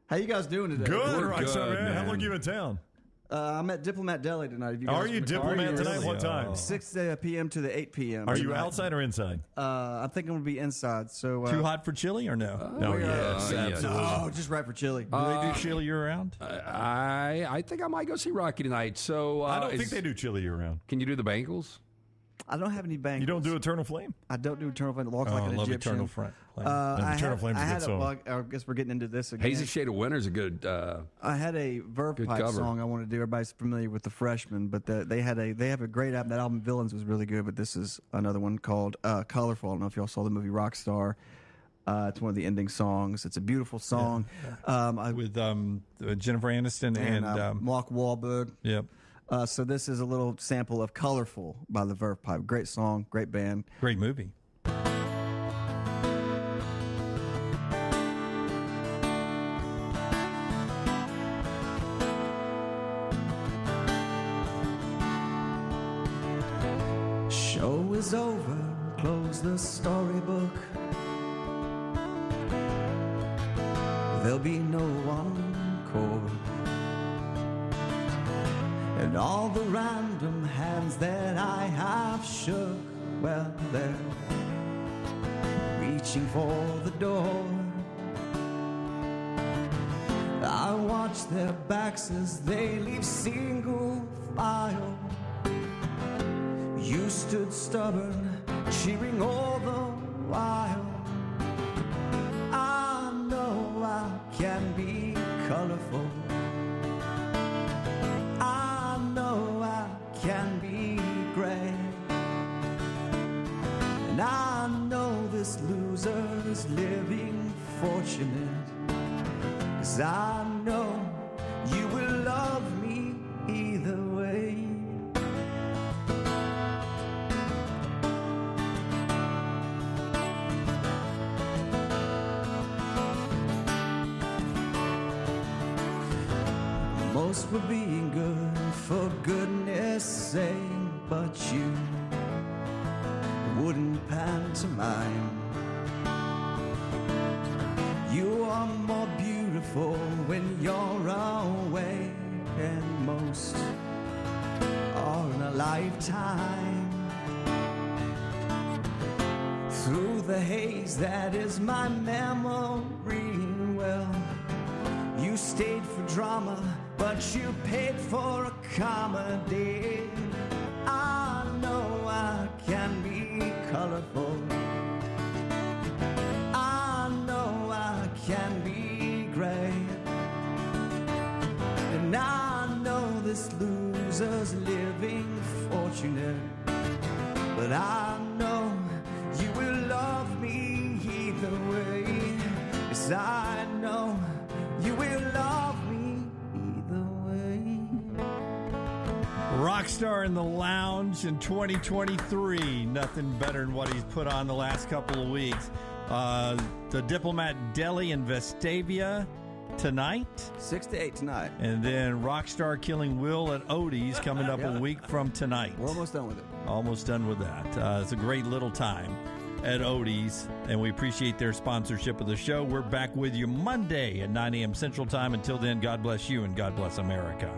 How you guys doing today? Good, We're Rockstar, good, man. How man. long you in town? I'm at Diplomat Deli tonight. If you guys Are you in the car, Diplomat tonight? yes. What time? 6 p.m. to the 8 p.m. Are you tonight. outside or inside? I think I'm going to be inside. So Too hot for chili or no? No, we are- yes, yes. absolutely. Oh, just right for chili. Do they do chili year round? I think I might go see Rocky tonight. So I don't think they do chili year round. Can you do the Bengals? I don't have any bangles. You don't do Eternal Flame? I don't do Eternal Flame. It looks like I an love Egyptian. Eternal Flame. Eternal Flame's a I good had song. I guess we're getting into this again. Hazy Shade of Winter's a good. I had a Verve Good Pipe cover. song I wanted to do. Everybody's familiar with the Freshmen, but they have a great album. That album Villains was really good, but this is another one called Colorful. I don't know if y'all saw the movie Rockstar. It's one of the ending songs. It's a beautiful song. With Jennifer Aniston and Mark Wahlberg. yep, So this is a little sample of Colorful by the Verve Pipe. Great song, great band. great movie. Show is over, close the storybook. There'll be no encore. And all the random hands that I have shook, well, they're reaching for the door. I watch their backs as they leave single file. You stood stubborn, cheering all the while. I know I can be colorful. I know I can be gray. And I know this loser's living fortunate. 'Cause I know you will love me either way. Most were being good for goodness sake, but you wouldn't pantomime. You are more beautiful when you're away, and most are in a lifetime. Through the haze that is my memory, well, you stayed for drama, but you paid for a comedy. I know I can be colorful. I know I can be gray. And I know this loser's living fortunate. But I know you will love me either way. Yes, I know you will love me either way. Rockstar in the Lounge in 2023. Nothing better than what he's put on the last couple of weeks. The Diplomat Deli in Vestavia tonight. 6 to 8 tonight. And then Rockstar Killing Will at Odie's coming up a week from tonight. We're almost done with it. Almost done with that. It's a great little time at Odie's, and we appreciate their sponsorship of the show. We're back with you Monday at 9 a.m. Central Time. Until then, God bless you and God bless America.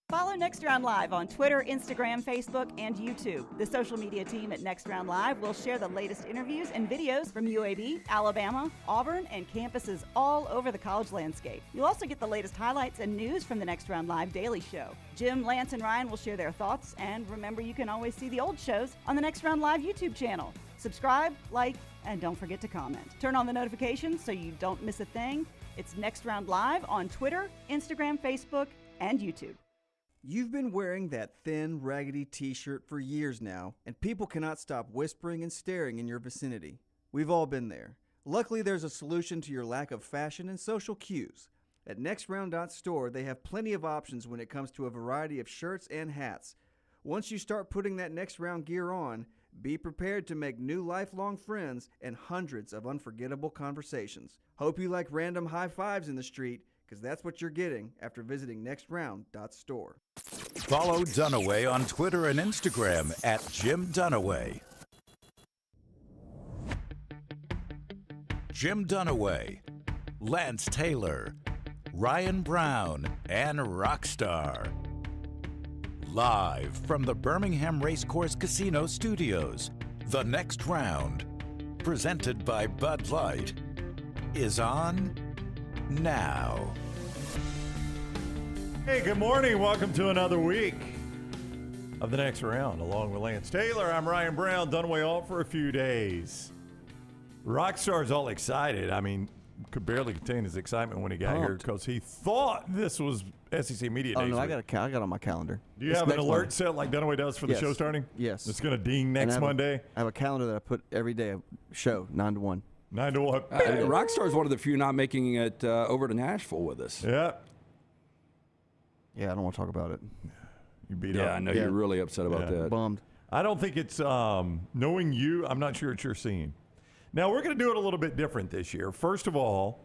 Follow Next Round Live on Twitter, Instagram, Facebook, and YouTube. The social media team at Next Round Live will share the latest interviews and videos from UAB, Alabama, Auburn, and campuses all over the college landscape. You'll also get the latest highlights and news from the Next Round Live Daily Show. Jim, Lance, and Ryan will share their thoughts, and remember, you can always see the old shows on the Next Round Live YouTube channel. Subscribe, like, and don't forget to comment. Turn on the notifications so you don't miss a thing. It's Next Round Live on Twitter, Instagram, Facebook, and YouTube. You've been wearing that thin, raggedy t-shirt for years now, and people cannot stop whispering and staring in your vicinity. We've all been there. Luckily, there's a solution to your lack of fashion and social cues. At NextRound.store, they have plenty of options when it comes to a variety of shirts and hats. Once you start putting that Next Round gear on, be prepared to make new lifelong friends and hundreds of unforgettable conversations. Hope you like random high fives in the street, because that's what you're getting after visiting NextRound.store. Follow Dunaway on Twitter and Instagram at Jim Dunaway. Jim Dunaway, Lance Taylor, Ryan Brown, and Rockstar. Live from the Birmingham Racecourse Casino Studios, the next round, presented by Bud Light, is on now. Hey, good morning. Welcome to another week of the next round. Along with Lance Taylor, I'm Ryan Brown. Dunaway off for a few days. Rockstar's all excited. I mean, could barely contain his excitement when he got here because he thought this was SEC Media Days. Oh, no, I got it on my calendar. Do you have an alert set like Dunaway does for the show starting? Yes. It's going to ding next Monday? I have a calendar that I put every day, show, 9 to 1. 9 to 1. Rockstar's one of the few not making it over to Nashville with us. Yeah. Yeah, I don't want to talk about it. You beat up. Yeah, I know you're really upset about that. Bummed. I don't think it's, knowing you, I'm not sure it's your scene. Now, we're going to do it a little bit different this year. First of all,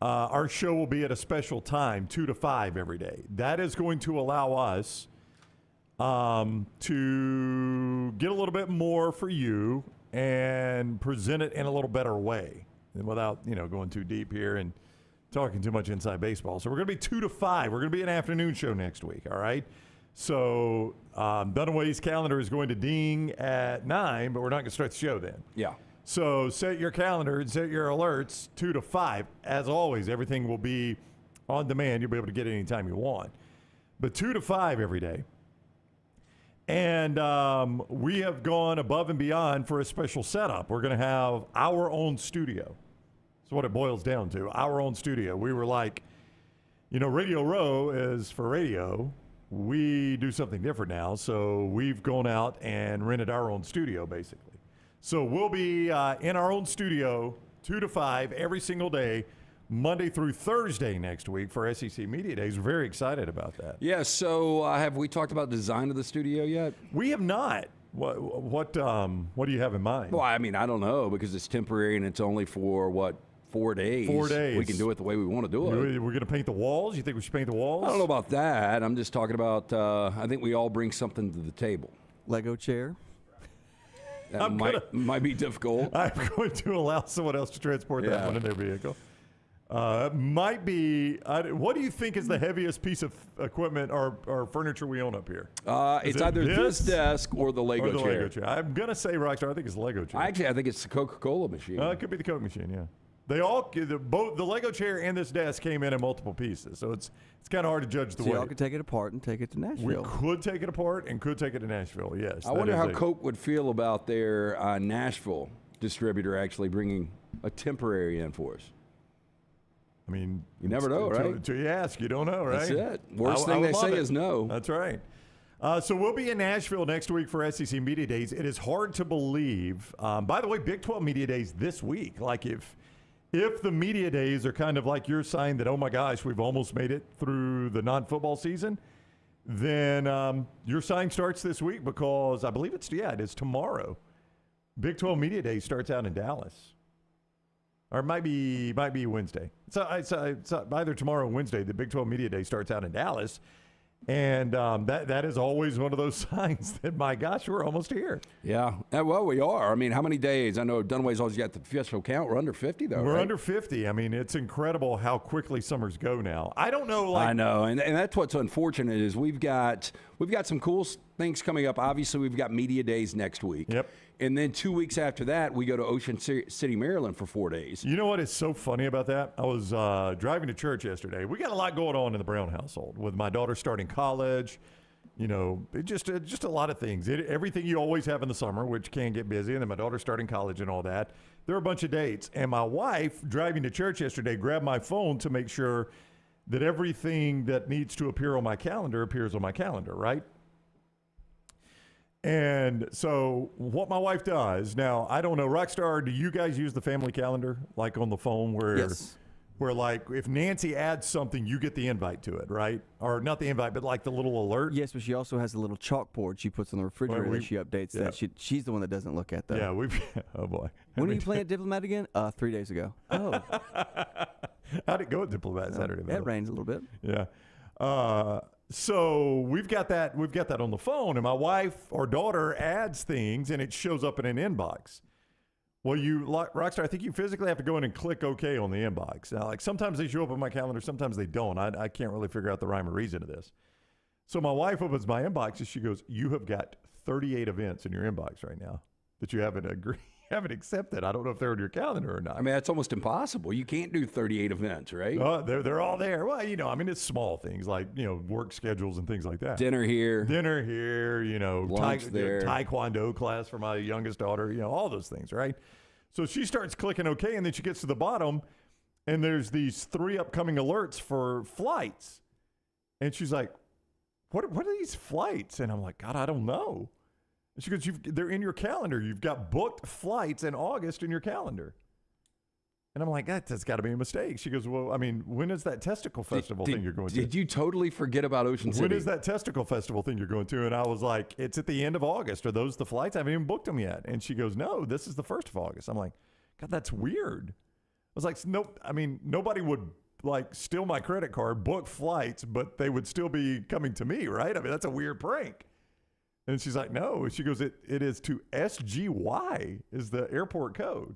our show will be at a special time, 2 to 5 every day. That is going to allow us to get a little bit more for you and present it in a little better way and without, going too deep here and talking too much inside baseball. So we're going to be 2 to 5. We're going to be an afternoon show next week, all right? So Dunaway's calendar is going to ding at 9, but we're not going to start the show then. Yeah. So set your calendar and set your alerts 2 to 5. As always, everything will be on demand. You'll be able to get it anytime you want. But 2 to 5 every day. And we have gone above and beyond for a special setup. We're going to have our own studio. That's what it boils down to, our own studio. We were like, Radio Row is for radio. We do something different now. So we've gone out and rented our own studio, basically. So we'll be in our own studio 2 to 5 every single day, Monday through Thursday next week for SEC Media Days. We're very excited about that. Yeah, so have we talked about design of the studio yet? We have not. What do you have in mind? Well, I mean, I don't know because it's temporary and it's only for, 4 days? 4 days. We can do it the way we want to do it. We're going to paint the walls? You think we should paint the walls? I don't know about that. I'm just talking about, I think we all bring something to the table. Lego chair. That might be difficult. I'm going to allow someone else to transport that one in their vehicle. Might be. What do you think is the heaviest piece of equipment or furniture we own up here? It's either this desk or the Lego chair. Lego chair. I'm going to say Rockstar. I think it's the Lego chair. I think it's the Coca-Cola machine. It could be the Coke machine, yeah. They all, both the Lego chair and this desk came in multiple pieces, so it's kind of hard to judge the weight. Y'all could take it apart and take it to Nashville. We could take it apart and could take it to Nashville, yes. I wonder how Coke would feel about their Nashville distributor actually bringing a temporary in for us. I mean, you never know, right? Until you ask, you don't know, right? That's it. Worst thing they say is no. That's right. So we'll be in Nashville next week for SEC Media Days. It is hard to believe. By the way, Big 12 Media Days this week. Like if the media days are kind of like your sign that, oh my gosh, we've almost made it through the non-football season, then your sign starts this week because I believe it is tomorrow. Big 12 Media Day starts out in Dallas. Or it might be Wednesday. It's either tomorrow or Wednesday. The Big 12 Media Day starts out in Dallas. And that is always one of those signs that, my gosh, we're almost here. Yeah. Well, we are. I mean, how many days? I know Dunaway's always got the official count. We're under 50, though, We're right? under 50. I mean, it's incredible how quickly summers go now. I don't know. I know. And that's what's unfortunate is we've got some cool things coming up. Obviously, we've got Media Days next week. Yep. And then 2 weeks after that, we go to Ocean City, Maryland for 4 days. You know what is so funny about that? I was driving to church yesterday. We got a lot going on in the Brown household with my daughter starting college. Just a lot of things. Everything you always have in the summer, which can get busy, and then my daughter starting college and all that. There are a bunch of dates. And my wife, driving to church yesterday, grabbed my phone to make sure that everything that needs to appear on my calendar appears on my calendar, right? And so what my wife does, now, I don't know, Rockstar, do you guys use the family calendar, like on the phone where, yes. Where like if Nancy adds something, you get the invite to it, right? Or not the invite, but like the little alert? Yes, but she also has a little chalkboard she puts on the refrigerator that she updates that. She's the one that doesn't look at, though. Yeah, oh boy. When are you playing at Diplomat again? 3 days ago. Oh. How'd it go at Diplomat Saturday? It rains a little bit. Yeah. So we've got that on the phone, and my wife or daughter adds things, and it shows up in an inbox. Well, Rockstar, I think you physically have to go in and click OK on the inbox. Now, like sometimes they show up on my calendar, sometimes they don't. I can't really figure out the rhyme or reason to this. So my wife opens my inbox and she goes, "You have got 38 events in your inbox right now that you haven't accepted. I don't know if they're on your calendar or not." I mean, that's almost impossible. You can't do 38 events, right? They're all there. Well, it's small things like, work schedules and things like that. Dinner here, lunch there. Taekwondo class for my youngest daughter, all those things, right? So she starts clicking OK, and then she gets to the bottom, and there's these 3 upcoming alerts for flights. And she's like, what are these flights? And I'm like, God, I don't know. And she goes, they're in your calendar. You've got booked flights in August in your calendar. And I'm like, that's got to be a mistake. She goes, well, I mean, when is that testicle festival thing you're going to? Did you totally forget about Ocean City? When is that testicle festival thing you're going to? And I was like, it's at the end of August. Are those the flights? I haven't even booked them yet. And she goes, no, this is the 1st of August. I'm like, God, that's weird. I was like, nope. I mean, nobody would steal my credit card, book flights, but they would still be coming to me, right? I mean, that's a weird prank. And she's like, no. She goes, it is to SGY is the airport code.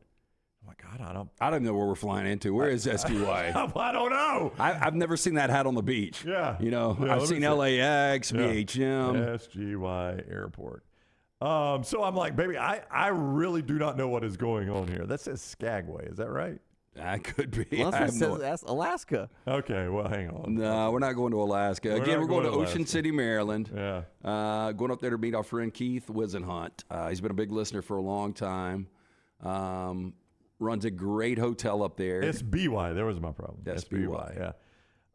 I'm like, God, I don't know where we're flying into. Where is SGY? I don't know. I've never seen that hat on the beach. Yeah. I've seen LAX, BHM. SGY airport. So I'm like, baby, I really do not know what is going on here. That says Skagway. Is that right? That could be. Well, that's Alaska. Okay, well, hang on. No, we're not going to Alaska. Again, we're going to Ocean City, Maryland. Yeah. Going up there to meet our friend Keith Wisenhunt. He's been a big listener for a long time. Runs a great hotel up there. SBY. There was my problem. SBY. Yeah.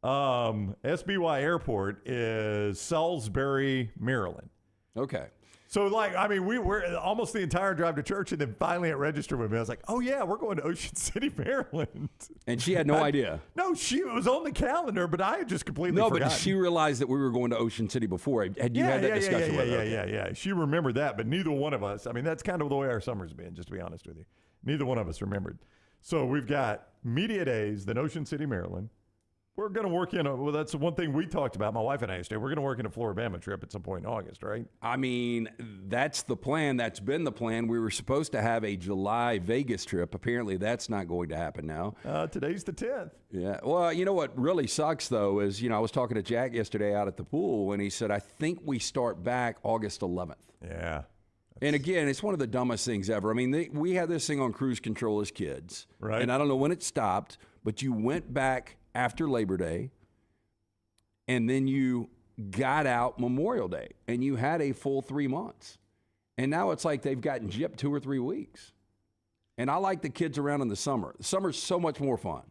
SBY Airport is Salisbury, Maryland. Okay. So, we're almost the entire drive to church, and then finally it registered with me. I was like, oh, yeah, we're going to Ocean City, Maryland. And she had no idea. No, it was on the calendar, but I had just completely forgotten. No, but she realized that we were going to Ocean City before. Had you had that discussion with her? Yeah. She remembered that, but neither one of us. I mean, that's kind of the way our summer's been, just to be honest with you. Neither one of us remembered. So we've got media days, then Ocean City, Maryland. We're going to work in that's one thing we talked about, my wife and I yesterday. We're going to work in a Floribama trip at some point in August, right? I mean, that's the plan. That's been the plan. We were supposed to have a July Vegas trip. Apparently, that's not going to happen now. Today's the 10th. Yeah. Well, you know what really sucks, though, is, I was talking to Jack yesterday out at the pool, and he said, I think we start back August 11th. Yeah. And again, it's one of the dumbest things ever. I mean, we had this thing on cruise control as kids. Right. And I don't know when it stopped, but you went back after Labor Day, and then you got out Memorial Day, and you had a full 3 months. And now it's like they've gotten gypped 2 or 3 weeks. And I like the kids around in the summer. The summer's so much more fun.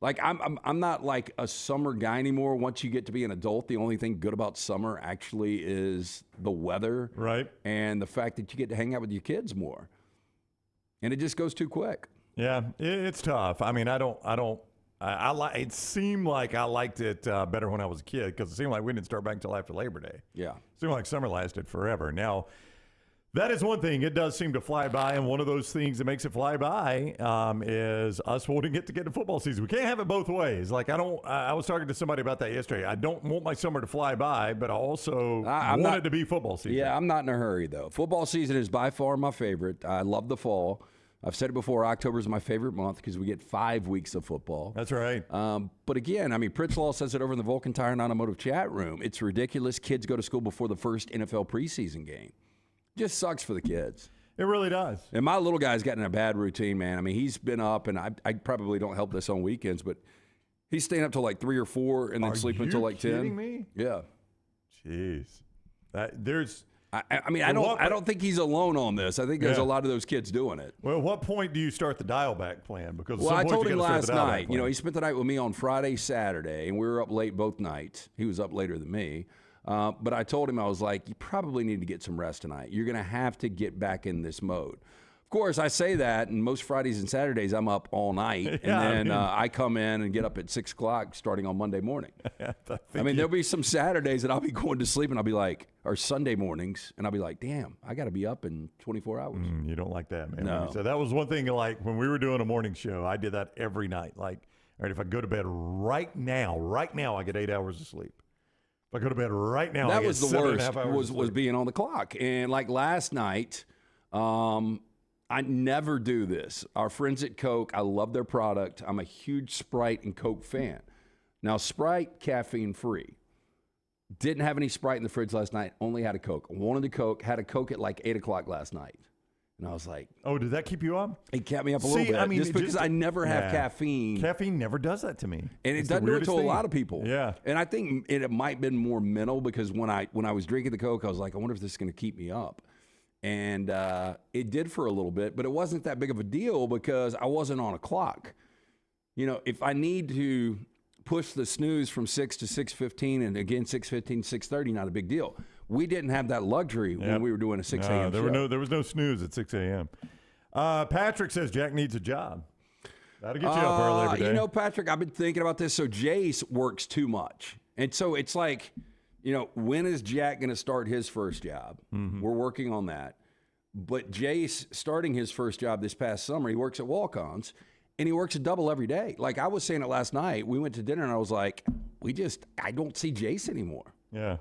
Like, I'm not like a summer guy anymore. Once you get to be an adult, the only thing good about summer actually is the weather. Right. And the fact that you get to hang out with your kids more. And it just goes too quick. Yeah, it's tough. I mean, it seemed like I liked it better when I was a kid because it seemed like we didn't start back until after Labor Day. Yeah. It seemed like summer lasted forever. Now, that is one thing. It does seem to fly by, and one of those things that makes it fly by is us wanting it to get to football season. We can't have it both ways. Like, I was talking to somebody about that yesterday. I don't want my summer to fly by, but I also want it to be football season. Yeah, I'm not in a hurry, though. Football season is by far my favorite. I love the fall. I've said it before, October is my favorite month because we get 5 weeks of football. That's right. But again, I mean, Pritzlaw says it over in the Vulcan Tire and Automotive chat room. It's ridiculous. Kids go to school before the first NFL preseason game. Just sucks for the kids. It really does. And my little guy's gotten a bad routine, man. I mean, he's been up, and I probably don't help this on weekends, but he's staying up till like 3 or 4 and then sleeping until like 10. Are you kidding me? Yeah. Jeez. I don't think he's alone on this. I think there's a lot of those kids doing it. Well, at what point do you start the dial-back plan? Because I told him last night. He spent the night with me on Friday, Saturday, and we were up late both nights. He was up later than me. But I told him, I was like, you probably need to get some rest tonight. You're going to have to get back in this mode. Of course, I say that, and most Fridays and Saturdays I'm up all night, and then I come in and get up at 6 o'clock starting on Monday morning. There'll be some Saturdays that I'll be going to sleep, and I'll be like, or Sunday mornings, and I'll be like, damn, I got to be up in 24 hours. You don't like that, man. No. So that was one thing, like when we were doing a morning show, I did that every night. Like, all right, if I go to bed right now, I get 8 hours of sleep. If I go to bed right now, that I get was the 7.5 worst. hours Was being on the clock, and like last night. I never do this. Our friends at Coke, I love their product. I'm a huge Sprite and Coke fan. Now, Sprite, caffeine free. Didn't have any Sprite in the fridge last night. Only had a Coke. Wanted a Coke. Had a Coke at like 8 o'clock last night. And I was like, oh, did that keep you up? It kept me up a little bit. I mean, just because I never have caffeine. Caffeine never does that to me. And it doesn't do it to a lot of people. Yeah. And I think it might have been more mental because when I was drinking the Coke, I was like, I wonder if this is going to keep me up. And it did for a little bit, but it wasn't that big of a deal because I wasn't on a clock. You know, if I need to push the snooze from 6 to 6:15 and again 6:15, 6:30, not a big deal. We didn't have that luxury when we were doing a 6 a.m. show. There was no snooze at 6 a.m. Patrick says Jack needs a job. That'll get you up early every day. You know, Patrick, I've been thinking about this. So Jace works too much. And so it's like, you know, when is Jack going to start his first job? Mm-hmm. We're working on that. But Jace starting his first job this past summer, he works at Walk-Ons, and he works a double every day. Like I was saying it last night, we went to dinner, and I was like, I don't see Jace anymore. Yeah.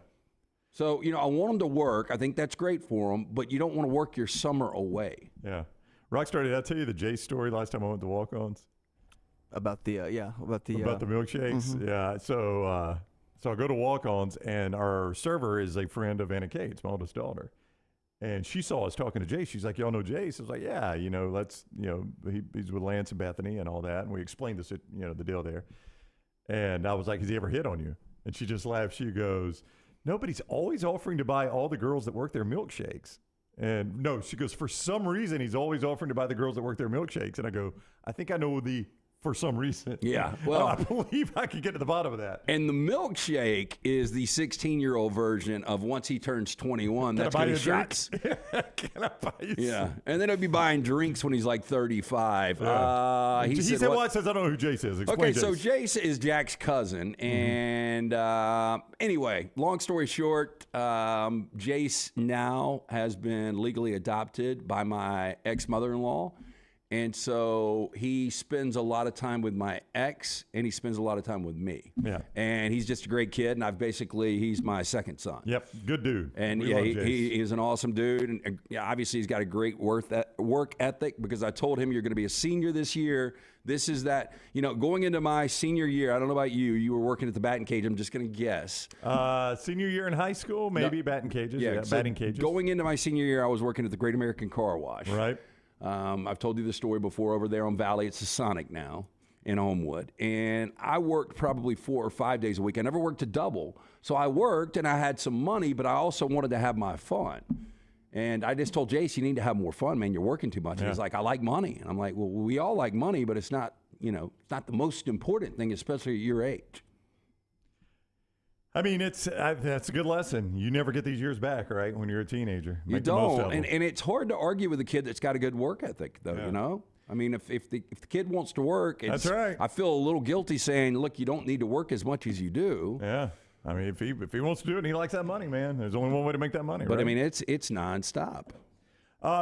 So, you know, I want him to work. I think that's great for him, but you don't want to work your summer away. Yeah. Rockstar, did I tell you the Jace story last time I went to Walk-Ons? About the milkshakes. Mm-hmm. Yeah. So I go to Walk-Ons, and our server is a friend of Anna Kate's, my oldest daughter. And she saw us talking to Jace. She's like, y'all know Jace? I was like, yeah, you know, he's with Lance and Bethany and all that. And we explained this, you know, the deal there. And I was like, has he ever hit on you? And she just laughed. She goes, no, but he's always offering to buy all the girls that work their milkshakes. And no, she goes, for some reason, he's always offering to buy the girls that work their milkshakes. And I go, I think I know for some reason. Yeah. Well, I believe I could get to the bottom of that. And the milkshake is the 16-year-old version of once he turns 21, that's going to be shots. Can I buy you Yeah. And then he'll be buying drinks when he's like 35. Yeah. He said what? Says, I don't know who Jace is. Explain Jace. So Jace is Jack's cousin. And anyway, long story short, Jace now has been legally adopted by my ex-mother-in-law. And so he spends a lot of time with my ex, and he spends a lot of time with me. Yeah. And he's just a great kid, and he's my second son. Yep, good dude. And he is an awesome dude. And obviously he's got a great work ethic because I told him you're going to be a senior this year. This is that, you know, going into my senior year, I don't know about you. You were working at the batting cage. I'm just going to guess. Senior year in high school, maybe batting cages. Yeah, so batting cages. Going into my senior year, I was working at the Great American Car Wash. Right. I've told you the story before over there on Valley. It's a Sonic now in Homewood. And I worked probably 4 or 5 days a week. I never worked a double. So I worked and I had some money, but I also wanted to have my fun. And I just told Jace, you need to have more fun, man. You're working too much. Yeah. And he's like, I like money. And I'm like, well, we all like money, but it's not, it's not the most important thing, especially at your age. I mean, that's a good lesson. You never get these years back, right? When you're a teenager, you don't, and it's hard to argue with a kid that's got a good work ethic, though. Yeah. You know, I mean, if the kid wants to work, that's right. I feel a little guilty saying, look, you don't need to work as much as you do. Yeah, I mean, if he wants to do it, and he likes that money, man. There's only one way to make that money. But right? I mean, it's nonstop.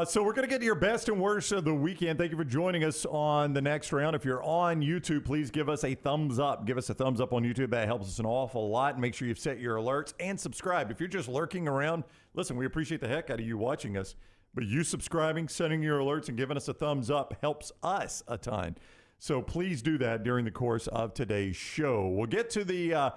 So we're going to get to your best and worst of the weekend. Thank you for joining us on the next round. If you're on YouTube, please give us a thumbs up. Give us a thumbs up on YouTube. That helps us an awful lot. Make sure you've set your alerts and subscribed. If you're just lurking around, listen, we appreciate the heck out of you watching us. But you subscribing, setting your alerts, and giving us a thumbs up helps us a ton. So please do that during the course of today's show. We'll get to the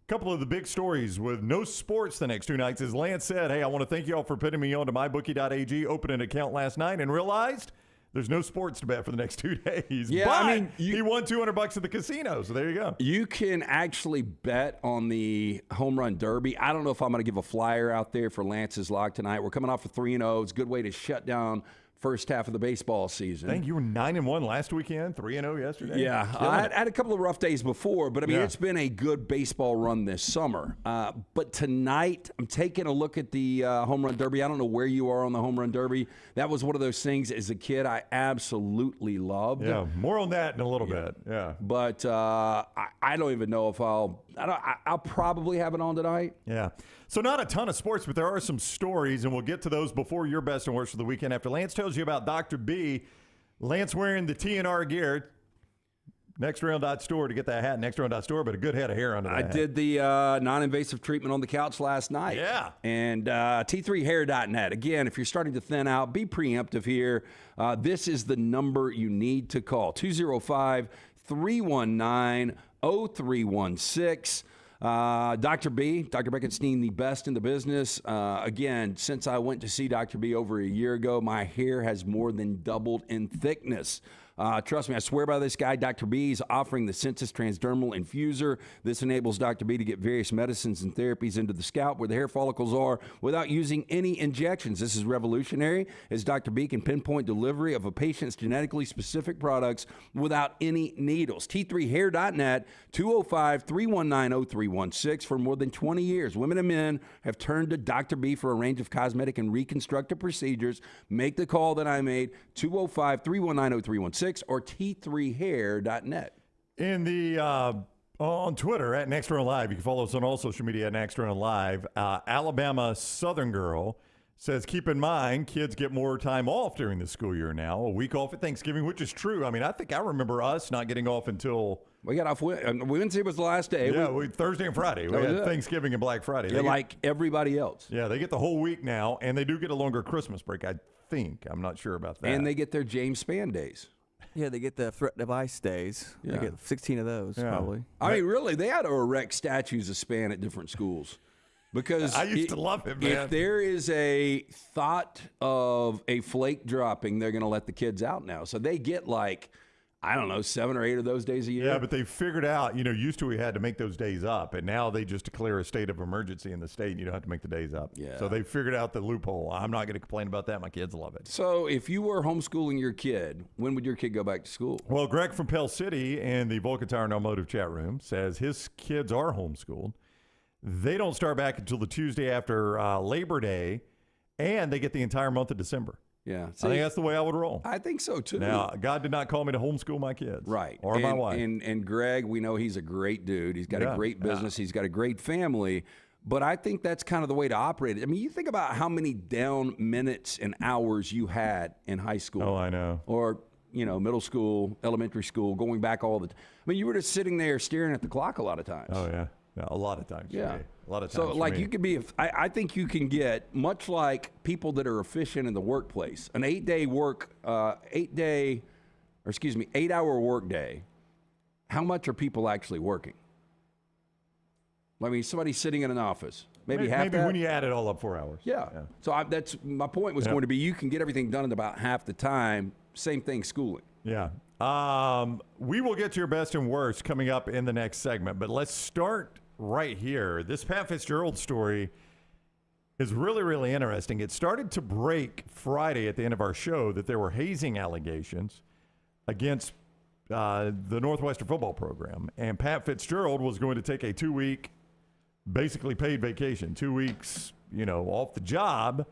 couple of the big stories with no sports the next 2 nights. As Lance said, hey, I want to thank you all for putting me on to mybookie.ag, opened an account last night, and realized there's no sports to bet for the next 2 days. Yeah, but I mean, he won $200 at the casino, so there you go. You can actually bet on the home run derby. I don't know if I'm going to give a flyer out there for Lance's lock tonight. We're coming off a 3-0. It's a good way to shut down first half of the baseball season. Dang, you were 9-1 last weekend, 3-0 yesterday. Yeah, I had a couple of rough days before, but I mean, It's been a good baseball run this summer. But tonight, I'm taking a look at the home run derby. I don't know where you are on the home run derby. That was one of those things as a kid I absolutely loved. Yeah, more on that in a little bit. Yeah, but I don't even know if I'll probably have it on tonight. Yeah. So not a ton of sports, but there are some stories, and we'll get to those before your best and worst of the weekend. After Lance tells you about Dr. B, Lance wearing the TNR gear. nextround.store to get that hat. Nextround.store, but a good head of hair under that hat. I did the non-invasive treatment on the couch last night. Yeah. And T3hair.net. Again, if you're starting to thin out, be preemptive here. This is the number you need to call. 205-319-0316. Dr. Beckenstein, the best in the business. Again, since I went to see Dr. B over a year ago, my hair has more than doubled in thickness. Trust me, I swear by this guy. Dr. B is offering the Sensus Transdermal Infuser. This enables Dr. B to get various medicines and therapies into the scalp where the hair follicles are without using any injections. This is revolutionary, as Dr. B can pinpoint delivery of a patient's genetically specific products without any needles. T3hair.net, 205-319-0316. For more than 20 years, women and men have turned to Dr. B for a range of cosmetic and reconstructive procedures. Make the call that I made, 205-319-0316. or T3hair.net. In the on Twitter at Nextround Live, you can follow us on all social media at Nextround Live. Alabama Southern girl says, keep in mind, kids get more time off during the school year now. A week off at Thanksgiving, which is true. I mean, I think I remember us not getting off until... We got off Wednesday was the last day. Yeah, Thursday and Friday. We had Thanksgiving and Black Friday. Yeah, like everybody else. Yeah, they get the whole week now, and they do get a longer Christmas break, I think. I'm not sure about that. And they get their James Spann days. Yeah, they get the threat device days. Yeah. They get 16 of those, probably. I mean, really, they had to erect statues of Spann at different schools. Because I used to love him, man. If there is a thought of a flake dropping, they're going to let the kids out now. So they get like, I don't know, 7 or 8 of those days a year. Yeah, but they figured out, used to we had to make those days up, and now they just declare a state of emergency in the state, and you don't have to make the days up. Yeah. So they figured out the loophole. I'm not going to complain about that. My kids love it. So if you were homeschooling your kid, when would your kid go back to school? Well, Greg from Pell City in the Vulcan Tire and Automotive chat room says his kids are homeschooled. They don't start back until the Tuesday after Labor Day, and they get the entire month of December. Yeah. See, I think that's the way I would roll. I think so, too. Now, God did not call me to homeschool my kids. Right. Or my wife. And Greg, we know he's a great dude. He's got a great business. He's got a great family. But I think that's kind of the way to operate it. I mean, you think about how many down minutes and hours you had in high school. Oh, I know. Or, middle school, elementary school, going back all the time. I mean, you were just sitting there staring at the clock a lot of times. Oh, yeah. Yeah, a lot of times. Yeah. A lot of times. So, like, you could be, I think you can get, much like people that are efficient in the workplace, an 8-hour work day. How much are people actually working? I mean, somebody's sitting in an office. Maybe half Maybe that. when you add it all up, 4 hours. Yeah. So that's my point was going to be, you can get everything done in about half the time. Same thing schooling. Yeah. We will get to your best and worst coming up in the next segment, but let's start right here. This Pat Fitzgerald story is really, really interesting. It started to break Friday at the end of our show that there were hazing allegations against the Northwestern football program, and Pat Fitzgerald was going to take a 2-week basically paid vacation, 2 weeks, off the job.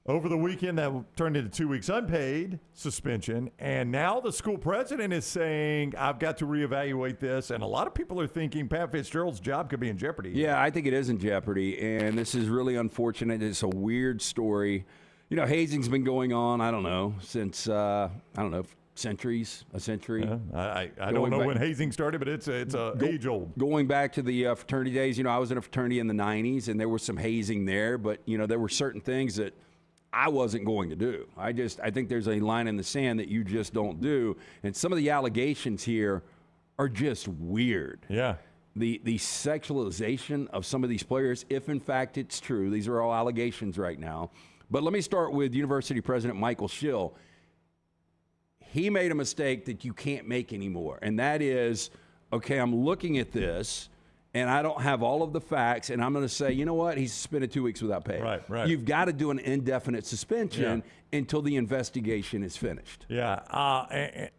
Over the weekend, that turned into 2 weeks unpaid suspension. And now the school president is saying, I've got to reevaluate this. And a lot of people are thinking Pat Fitzgerald's job could be in jeopardy. Yeah, I think it is in jeopardy. And this is really unfortunate. It's a weird story. Hazing's been going on, I don't know, since, centuries, a century. Yeah, I don't know when hazing started, but it's age old. Going back to the fraternity days, I was in a fraternity in the 90s, and there was some hazing there. But, there were certain things that I wasn't going to do. I think there's a line in the sand that you just don't do. And some of the allegations here are just weird. Yeah. The sexualization of some of these players, if in fact it's true, these are all allegations right now. But let me start with University President Michael Schill. He made a mistake that you can't make anymore. And that is, okay, I'm looking at this, and I don't have all of the facts, and I'm going to say, you know what? He's suspended 2 weeks without pay. Right. You've got to do an indefinite suspension until the investigation is finished. Yeah. I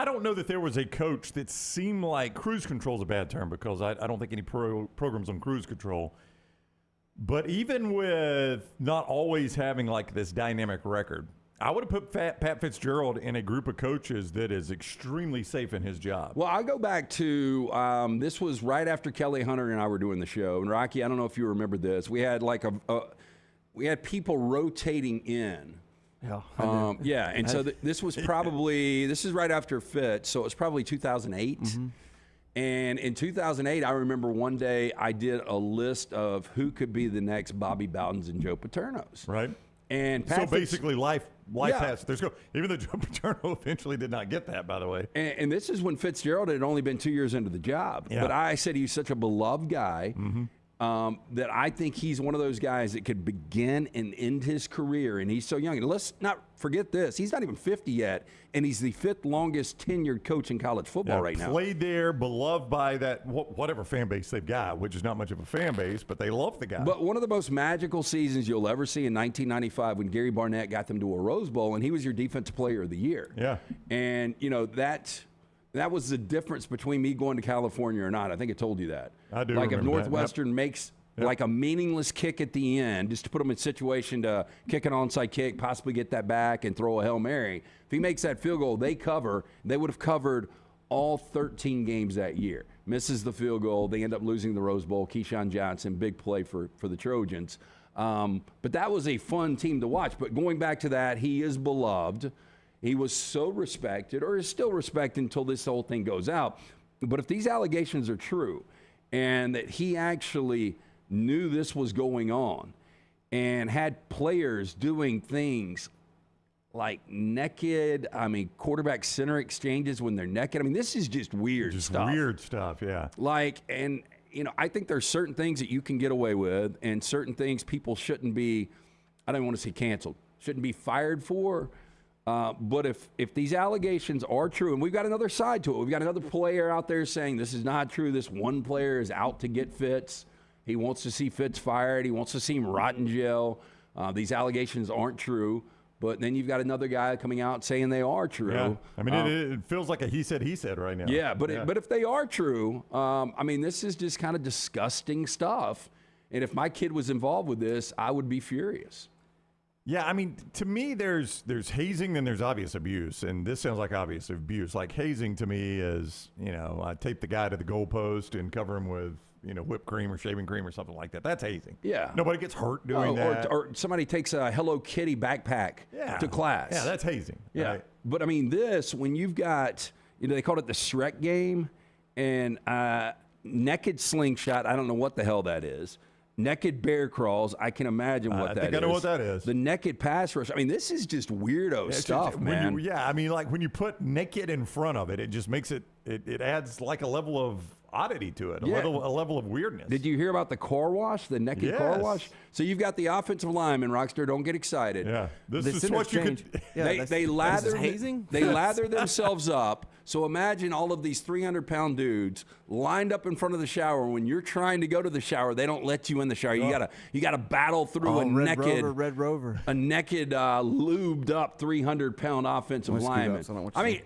don't know that there was a coach that seemed like cruise control is a bad term because I don't think any programs on cruise control. But even with not always having like this dynamic record, I would have put Pat Fitzgerald in a group of coaches that is extremely safe in his job. Well, I'll go back to this was right after Kelly Hunter and I were doing the show. And Rocky, I don't know if you remember this. We had like we had people rotating in Yeah. Yeah, and so this was probably, this is right after Fitz, so it was probably 2008. And in 2008, I remember one day I did a list of who could be the next Bobby Bowdens and Joe Paternos. Right. And so basically, life Yeah. passed. Even though Joe Paterno eventually did not get that, by the way. And this is when Fitzgerald had only been 2 years into the job. Yeah. But I said he's such a beloved guy that I think he's one of those guys that could begin and end his career. And he's so young. And let's not forget this. He's not even 50 yet, and he's the 5th longest tenured coach in college football right now. Played there, beloved by that whatever fan base they've got, which is not much of a fan base, but they love the guy. But one of the most magical seasons you'll ever see in 1995 when Gary Barnett got them to a Rose Bowl, and he was your defensive player of the year. Yeah. And, you know, that was the difference between me going to California or not. I think I told you that. I do Like if remember that. Northwestern makes like a meaningless kick at the end, just to put them in situation to kick an onside kick, possibly get that back and throw a Hail Mary. If he makes that field goal, they cover. They would have covered all 13 games that year. Misses the field goal. They end up losing the Rose Bowl. Keyshawn Johnson, big play for the Trojans. But that was a fun team to watch. But going back to that, he is beloved. He was so respected, or is still respected until this whole thing goes out. But if these allegations are true, and that he actually knew this was going on and had players doing things like naked, quarterback center exchanges when they're naked. This is just weird stuff. Weird stuff, yeah. I think there's certain things that you can get away with and certain things people shouldn't be, I don't want to say canceled, shouldn't be fired for. But if these allegations are true, and we've got another side to it, we've got another player out there saying this is not true. This one player is out to get Fitz. He wants to see Fitz fired. He wants to see him rot in jail. These allegations aren't true. But then you've got another guy coming out saying they are true. Yeah. It feels like a he said right now. Yeah, but if they are true, this is just kind of disgusting stuff. And if my kid was involved with this, I would be furious. Yeah, to me, there's hazing and there's obvious abuse, and this sounds like obvious abuse. Like hazing to me is, I tape the guy to the goalpost and cover him with, whipped cream or shaving cream or something like that. That's hazing. Yeah. Nobody gets hurt doing that. Or somebody takes a Hello Kitty backpack to class. Yeah, that's hazing. Yeah. Right? But this, when you've got, they called it the Shrek game, and naked slingshot, I don't know what the hell that is. Naked bear crawls, I can imagine what that is. I think I know what that is. The naked pass rush. This is just weirdo stuff, man. When you put naked in front of it, it just makes it adds like a level of oddity to it, a level of weirdness. Did you hear about the car wash, the naked car wash? So you've got the offensive lineman, Rockstar, don't get excited. Yeah. This is what you could... They lather hazing? They lather themselves up. So imagine all of these 300-pound dudes lined up in front of the shower. When you're trying to go to the shower, they don't let you in the shower. You gotta battle through a naked lubed up 300-pound offensive lineman.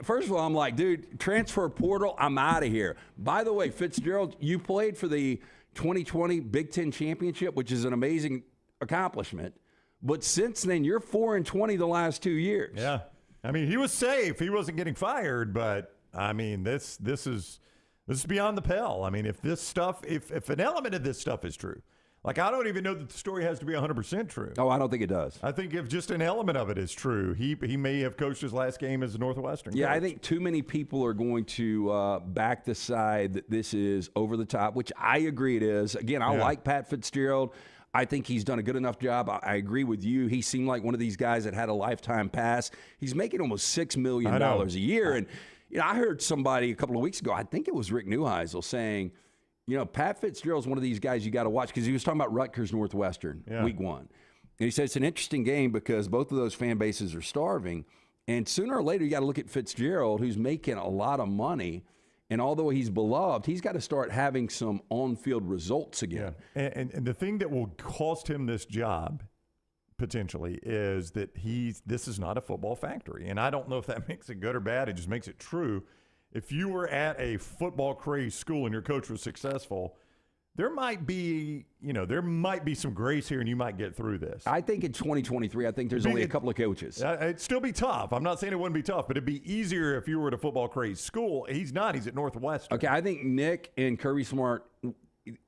First of all, I'm like, dude, transfer portal, I'm out of here. By the way, Fitzgerald, you played for the 2020 Big Ten Championship, which is an amazing accomplishment. But since then, you're 4-20 the last 2 years. Yeah. He was safe. He wasn't getting fired, but this is beyond the pale. If this stuff, if an element of this stuff is true, like I don't even know that the story has to be 100% true. Oh, I don't think it does. I think if just an element of it is true, he may have coached his last game as a Northwestern. Yeah, coach. I think too many people are going to back the side that this is over the top, which I agree it is. Again, I like Pat Fitzgerald. I think he's done a good enough job. I agree with you. He seemed like one of these guys that had a lifetime pass. He's making almost $6 million a year. And I heard somebody a couple of weeks ago, I think it was Rick Neuheisel, saying, Pat Fitzgerald's one of these guys you got to watch, because he was talking about Rutgers Northwestern week 1. And he said it's an interesting game because both of those fan bases are starving. And sooner or later, you got to look at Fitzgerald, who's making a lot of money. And although he's beloved, he's got to start having some on-field results again. Yeah. And the thing that will cost him this job, potentially, is that this is not a football factory. And I don't know if that makes it good or bad. It just makes it true. If you were at a football-crazed school and your coach was successful, there might be some grace here and you might get through this. I think in 2023, I think there's only a couple of coaches. It'd still be tough. I'm not saying it wouldn't be tough, but it'd be easier if you were at a football crazed school. He's not. He's at Northwestern. Okay, I think Nick and Kirby Smart,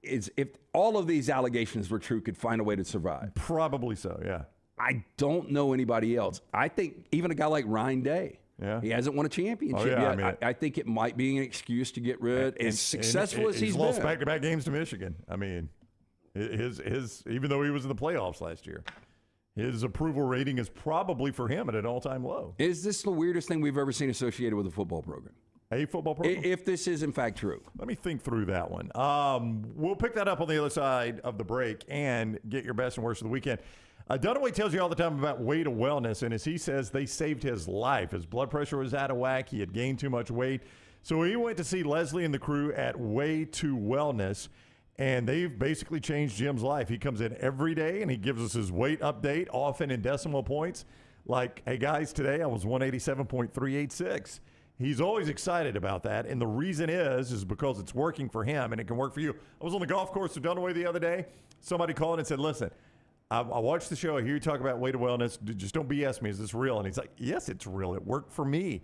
if all of these allegations were true, could find a way to survive. Probably so, yeah. I don't know anybody else. I think even a guy like Ryan Day. Yeah. He hasn't won a championship yet. I mean, I think it might be an excuse to get rid. As successful as he's lost been. back-to-back games to Michigan. I mean, his even though he was in the playoffs last year, his approval rating is probably for him at an all-time low. Is this the weirdest thing we've ever seen associated with a football program? A football program? If this is in fact true. Let me think through that one. We'll pick that up on the other side of the break and get your best and worst of the weekend. Dunaway tells you all the time about Way to Wellness, and as he says, they saved his life. His blood pressure was out of whack. He had gained too much weight. So he went to see Leslie and the crew at Way to Wellness, and they've basically changed Jim's life. He comes in every day, and he gives us his weight update, often in decimal points. Like, hey, guys, today I was 187.386. He's always excited about that, and the reason is because it's working for him, and it can work for you. I was on the golf course with Dunaway the other day. Somebody called and said, listen, I watched the show. I hear you talk about Way to Wellness. Just don't BS me. Is this real? And he's like, yes, it's real. It worked for me.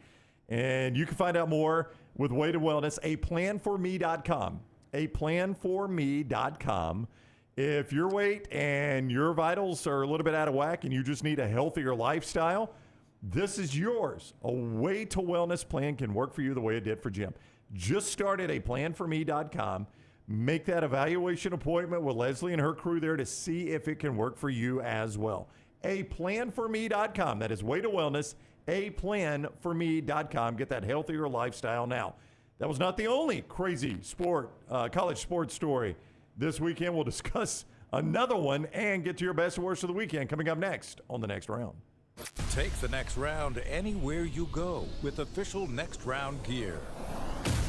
And you can find out more with Way to Wellness, aplanforme.com. aplanforme.com. If your weight and your vitals are a little bit out of whack and you just need a healthier lifestyle, this is yours. A Way to Wellness plan can work for you the way it did for Jim. Just start at aplanforme.com. Make that evaluation appointment with Leslie and her crew there to see if it can work for you as well. aplanforme.com. That is Way to Wellness, aplanforme.com. Get that healthier lifestyle now. That was not the only crazy college sports story this weekend. We'll discuss another one and get to your best and worst of the weekend coming up next on The Next Round. Take the next round anywhere you go with official Next Round gear.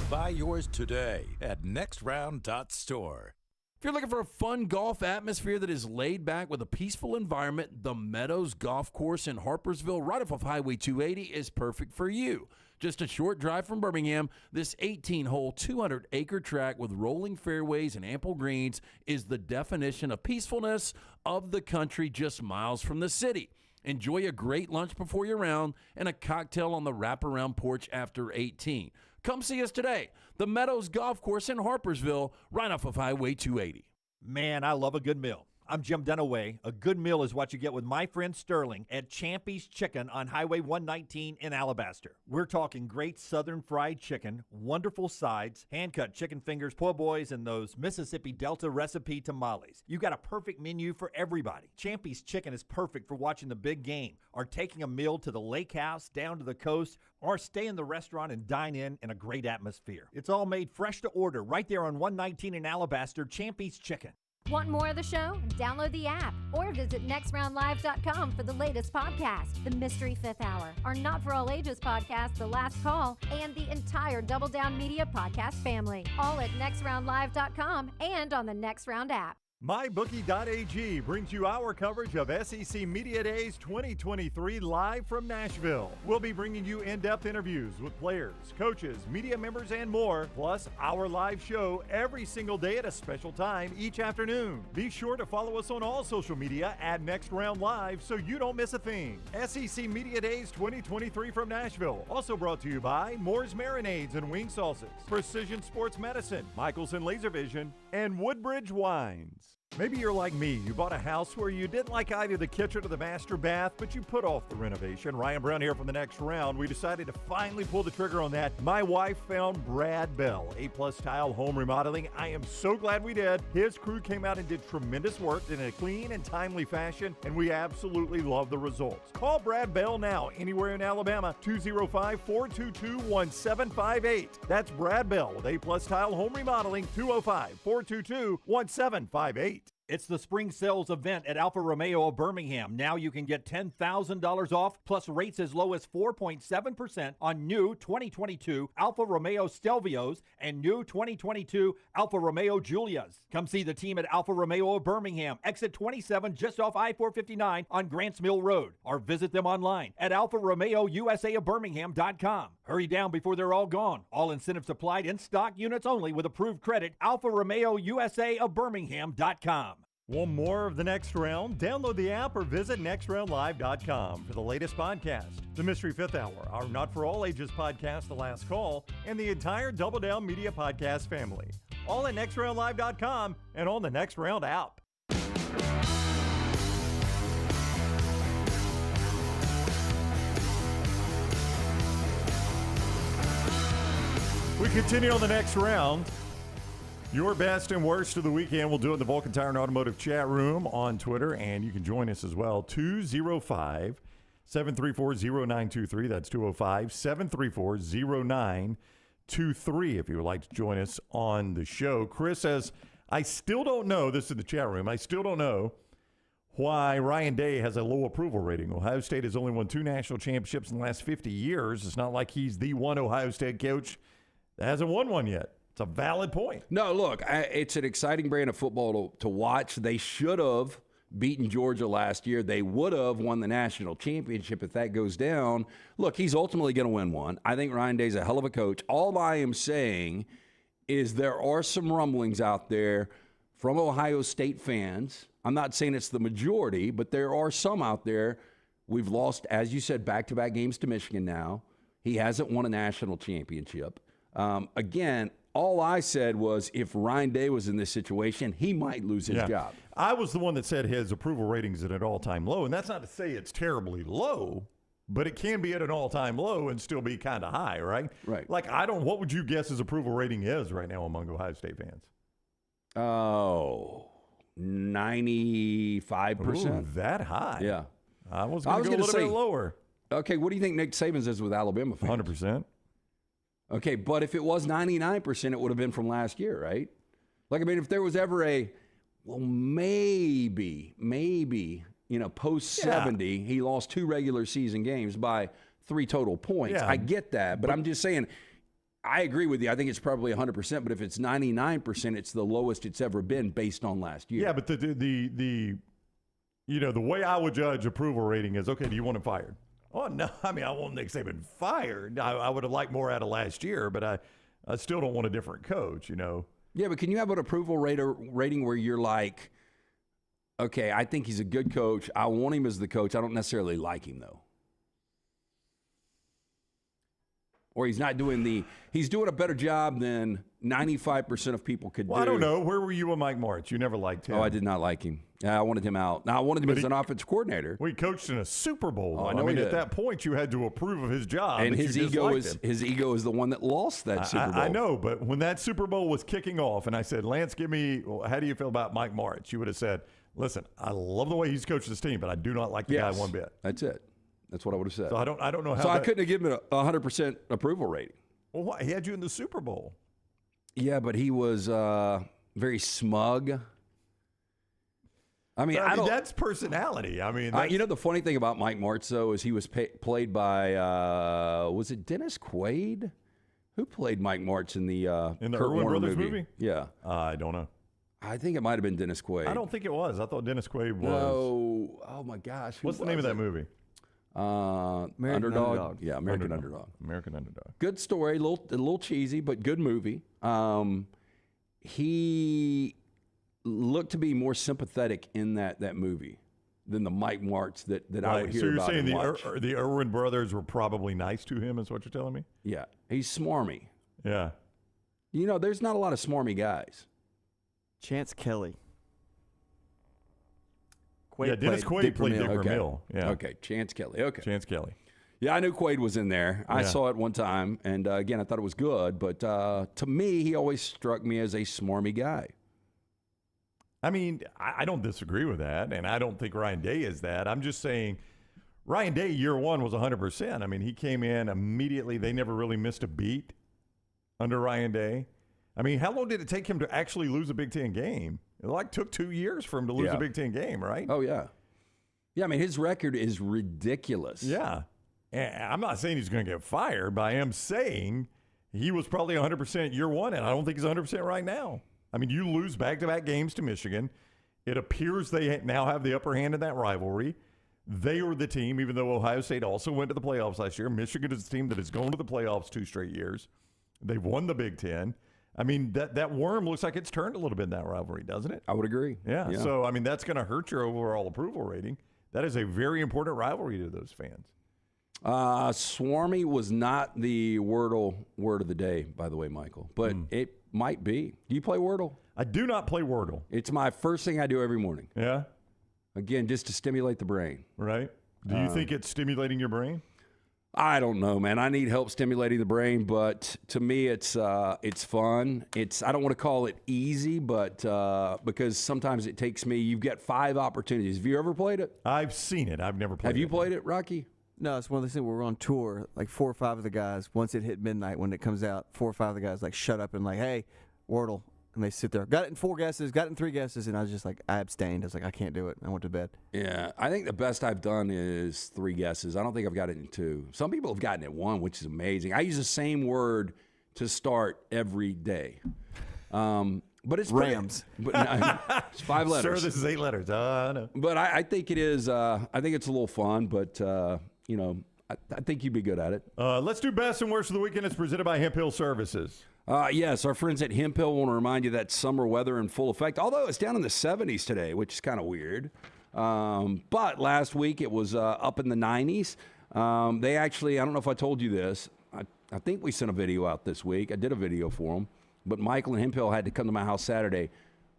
Buy yours today at nextround.store. If you're looking for a fun golf atmosphere that is laid back with a peaceful environment, the Meadows Golf Course in Harpersville, right off of Highway 280, is perfect for you. Just a short drive from Birmingham, this 18-hole, 200-acre track with rolling fairways and ample greens is the definition of peacefulness of the country just miles from the city. Enjoy a great lunch before your round and a cocktail on the wraparound porch after 18. Come see us today. The Meadows Golf Course in Harpersville, right off of Highway 280. Man, I love a good meal. I'm Jim Dunaway. A good meal is what you get with my friend Sterling at Champy's Chicken on Highway 119 in Alabaster. We're talking great southern fried chicken, wonderful sides, hand-cut chicken fingers, po' boys, and those Mississippi Delta recipe tamales. You got a perfect menu for everybody. Champy's Chicken is perfect for watching the big game, or taking a meal to the lake house, down to the coast, or stay in the restaurant and dine in a great atmosphere. It's all made fresh to order right there on 119 in Alabaster, Champy's Chicken. Want more of the show? Download the app or visit nextroundlive.com for the latest podcast, The Mystery Fifth Hour, our Not For All Ages podcast, The Last Call, and the entire Double Down Media podcast family. All at nextroundlive.com and on the Next Round app. MyBookie.ag brings you our coverage of SEC Media Days 2023 live from Nashville. We'll be bringing you in-depth interviews with players, coaches, media members, and more, plus our live show every single day at a special time each afternoon. Be sure to follow us on all social media at Next Round Live so you don't miss a thing. SEC Media Days 2023 from Nashville, also brought to you by Moore's Marinades and Wing Sauces, Precision Sports Medicine, Michelson Laser Vision, and Woodbridge Wines. Maybe you're like me. You bought a house where you didn't like either the kitchen or the master bath, but you put off the renovation. Ryan Brown here from The Next Round. We decided to finally pull the trigger on that. My wife found Brad Bell, A-Plus Tile Home Remodeling. I am so glad we did. His crew came out and did tremendous work in a clean and timely fashion, and we absolutely love the results. Call Brad Bell now, anywhere in Alabama, 205-422-1758. That's Brad Bell with A-Plus Tile Home Remodeling, 205-422-1758. It's the spring sales event at Alfa Romeo of Birmingham. Now you can get $10,000 off, plus rates as low as 4.7% on new 2022 Alfa Romeo Stelvios and new 2022 Alfa Romeo Giulias. Come see the team at Alfa Romeo of Birmingham, exit 27 just off I-459 on Grants Mill Road, or visit them online at alfaromeo.usa.birmingham.com. Hurry down before they're all gone. All incentives applied, in stock units only with approved credit. Alfa Romeo USA of Birmingham.com. Want more of The Next Round? Download the app or visit nextroundlive.com for the latest podcast, The Mystery Fifth Hour, our Not For All Ages podcast, The Last Call, and the entire Double Down Media podcast family. All at nextroundlive.com and on the Next Round app. We continue on the next round. Your best and worst of the weekend. We'll do it in the Vulcan Tire and Automotive chat room on Twitter, and you can join us as well. 205-734-0923. That's 205-734-0923 if you would like to join us on the show. Chris says, I still don't know, this is in the chat room, I still don't know why Ryan Day has a low approval rating. Ohio State has only won 2 national championships in the last 50 years. It's not like he's the one Ohio State coach that hasn't won one yet. It's a valid point. No, look, it's an exciting brand of football to watch. They should have beaten Georgia last year. They would have won the national championship if that goes down. Look, he's ultimately going to win one. I think Ryan Day's a hell of a coach. All I am saying is there are some rumblings out there from Ohio State fans. I'm not saying it's the majority, but there are some out there. We've lost, as you said, back-to-back games to Michigan now. He hasn't won a national championship. Again, all I said was if Ryan Day was in this situation, he might lose his job. I was the one that said his approval rating's at an all-time low, and that's not to say it's terribly low, but it can be at an all-time low and still be kind of high, right? Right. Like, what would you guess his approval rating is right now among Ohio State fans? Oh, 95%. Ooh, that high? Yeah. I was going to go a little bit lower. Okay, what do you think Nick Saban is with Alabama fans? 100%. Okay, but if it was 99%, it would have been from last year, right? Like, I mean, if there was ever maybe, post 70, he lost 2 regular season games by 3 total points. Yeah. I get that, but I'm just saying, I agree with you. I think it's probably 100%, but if it's 99%, it's the lowest it's ever been based on last year. Yeah, but the way I would judge approval rating is, okay, do you want him fired? Oh, no, I mean, I want Nick Saban fired. I would have liked more out of last year, but I still don't want a different coach, Yeah, but can you have an approval rating where you're like, okay, I think he's a good coach. I want him as the coach. I don't necessarily like him, though. Or he's doing a better job than 95% of people could do. I don't know. Where were you with Mike Martz? You never liked him. Oh, I did not like him. I wanted him out. Now, I wanted him as an offensive coordinator. Well, he coached in a Super Bowl. Oh, I know he mean, did. at that point, you had to approve of his job. And his ego is the one that lost that Super Bowl. I know, but when that Super Bowl was kicking off, and I said, Lance, how do you feel about Mike Martz? You would have said, listen, I love the way he's coached this team, but I do not like the guy one bit. That's it. That's what I would have said. So I don't know how. So I couldn't have given him a 100% approval rating. Well, why? He had you in the Super Bowl. Yeah, but he was very smug. I mean, that's personality. I mean, the funny thing about Mike Martz, though, is he was played by, was it Dennis Quaid? Who played Mike Martz in the Kurt Irwin Warner Brothers movie? Yeah. I don't know. I think it might have been Dennis Quaid. I don't think it was. I thought Dennis Quaid was. No. Oh, my gosh. What's the name of that movie? American Underdog. Yeah, American Underdog. American Underdog. Good story, a little cheesy, but good movie. He looked to be more sympathetic in that movie than the Mike Martz that I would hear about. So you're saying saying the Irwin brothers were probably nice to him, is what you're telling me? Yeah, he's smarmy. Yeah. There's not a lot of smarmy guys. Chance Kelly. Dennis Quaid played Dick okay. Vermeil. Yeah. Okay, Chance Kelly. Okay. Chance Kelly. Yeah, I knew Quaid was in there. I saw it one time, and again, I thought it was good. But to me, he always struck me as a smarmy guy. I mean, I don't disagree with that, and I don't think Ryan Day is that. I'm just saying Ryan Day, year one, was 100%. I mean, he came in immediately. They never really missed a beat under Ryan Day. I mean, how long did it take him to actually lose a Big Ten game? It took 2 years for him to lose a Big Ten game, right? Oh, yeah. Yeah, I mean, his record is ridiculous. Yeah. And I'm not saying he's going to get fired, but I am saying he was probably 100% year one, and I don't think he's 100% right now. I mean, you lose back-to-back games to Michigan. It appears they now have the upper hand in that rivalry. They were the team, even though Ohio State also went to the playoffs last year. Michigan is the team that has gone to the playoffs 2 straight years. They've won the Big Ten. I mean, that worm looks like it's turned a little bit in that rivalry, doesn't it? I would agree. Yeah. So, I mean, that's going to hurt your overall approval rating. That is a very important rivalry to those fans. Swarmy was not the word of the day, by the way, Michael, but it might be. Do you play Wordle? I do not play Wordle. It's my first thing I do every morning. Yeah? Again, just to stimulate the brain. Right. Do you think it's stimulating your brain? I don't know, man. I need help stimulating the brain, but to me, it's fun. I don't want to call it easy, but because sometimes it takes me. You've got 5 opportunities. Have you ever played it? I've seen it. I've never played it. Have you played it, Rocky? No, it's one of those things where we're on tour. Like 4 or 5 of the guys, once it hit midnight when it comes out, 4 or 5 of the guys like shut up and like, hey, Wordle. And they sit there. Got it in 4 guesses, got it in 3 guesses, and I was just like, I abstained. I was like, I can't do it. I went to bed. Yeah, I think the best I've done is 3 guesses. I don't think I've got it in 2. Some people have gotten it 1, which is amazing. I use the same word to start every day. But it's Rams. But no, it's 5 letters. Sir, this is 8 letters. I know. But I think it is. I think it's a little fun. But I think you'd be good at it. Let's do best and worst of the weekend. It's presented by Hemp Hill Services. Yes, our friends at Hemp Hill want to remind you that summer weather in full effect, although it's down in the 70s today, which is kind of weird. But last week it was up in the 90s. They actually, I don't know if I told you this, I think we sent a video out this week. I did a video for them. But Michael and Hemp Hill had to come to my house Saturday.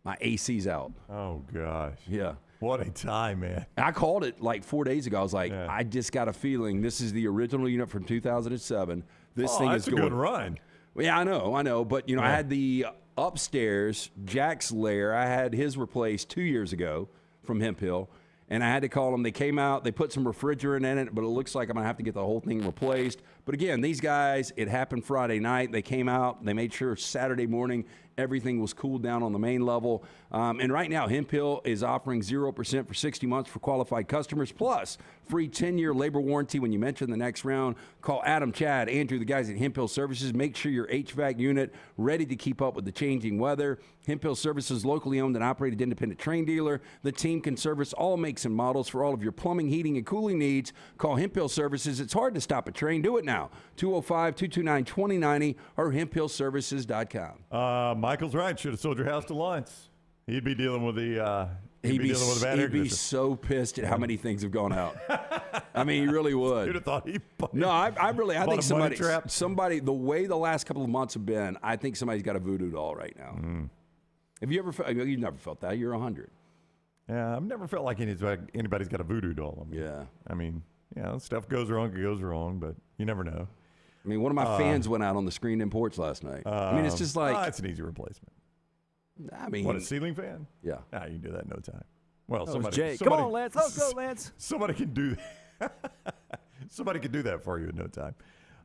My AC's out. Oh, gosh. Yeah. What a time, man. I called it like 4 days ago. I was like, I just got a feeling this is the original unit from 2007. This thing is a going. good run. Yeah, I know. But, I had the upstairs, Jack's lair. I had his replaced 2 years ago from Hemp Hill, and I had to call them. They came out. They put some refrigerant in it, but it looks like I'm going to have to get the whole thing replaced. But, again, these guys, it happened Friday night. They came out. They made sure Saturday morning everything was cooled down on the main level. And right now, Hemp Hill is offering 0% for 60 months for qualified customers, plus free 10-year labor warranty when you mention the next round. Call Adam, Chad, Andrew, the guys at Hemp Hill Services. Make sure your HVAC unit ready to keep up with the changing weather. Hemp Hill Services, locally owned and operated independent Trane dealer. The team can service all makes and models for all of your plumbing, heating, and cooling needs. Call Hemp Hill Services. It's hard to stop a Trane. Do it now. 205-229-2090 or hemphillservices.com. Michael's right. Should have sold your house to Lawrence. He'd be dealing with the he'd be dealing with a bad air He'd be conditioner. so pissed at how many things have gone out. I mean, he really would. You'd have thought he. No, I think a somebody, the way the last couple of months have been, I think somebody's got a voodoo doll right now. Have you ever felt? You've never felt that. You're 100. Yeah, I've never felt like anybody's got a voodoo doll on me. Yeah. I mean, stuff goes wrong, but you never know. I mean, one of my fans went out on the screened-in porch last night. I mean, it's just like it's an easy replacement. I mean, what, a ceiling fan? Yeah. You can do that in no time. Well, Jay. Come on, Lance. Let's go, Lance. Somebody can do that. Somebody can do that for you in no time.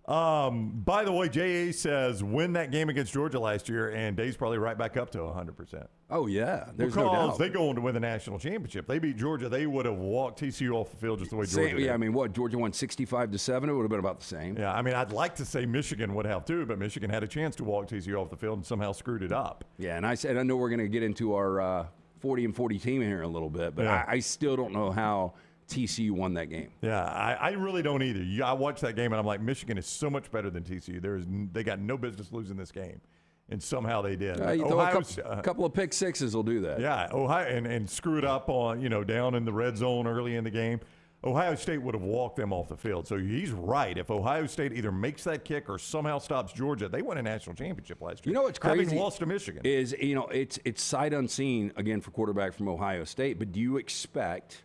By the way, J.A. says win that game against Georgia last year, and Dave's probably right back up to 100%. Oh, yeah. There's no because doubt. they go on to win the national championship. They beat Georgia. They would have walked TCU off the field just the way Georgia did. Yeah, I mean, what? Georgia won 65-7. It would have been about the same. Yeah, I mean, I'd like to say Michigan would have too, but Michigan had a chance to walk TCU off the field and somehow screwed it up. Yeah, and I know we're going to get into our 40-40 team here in a little bit, but I still don't know how TCU won that game. Yeah, I really don't either. I watched that game, and I'm like, Michigan is so much better than TCU. They got no business losing this game, and somehow they did. You throw a couple of pick sixes will do that. Yeah, Ohio and screw it up on down in the red zone early in the game. Ohio State would have walked them off the field. So he's right. If Ohio State either makes that kick or somehow stops Georgia, they win a national championship last year. You know what's crazy? Having lost to Michigan. Is, it's sight unseen, again, for quarterback from Ohio State, but do you expect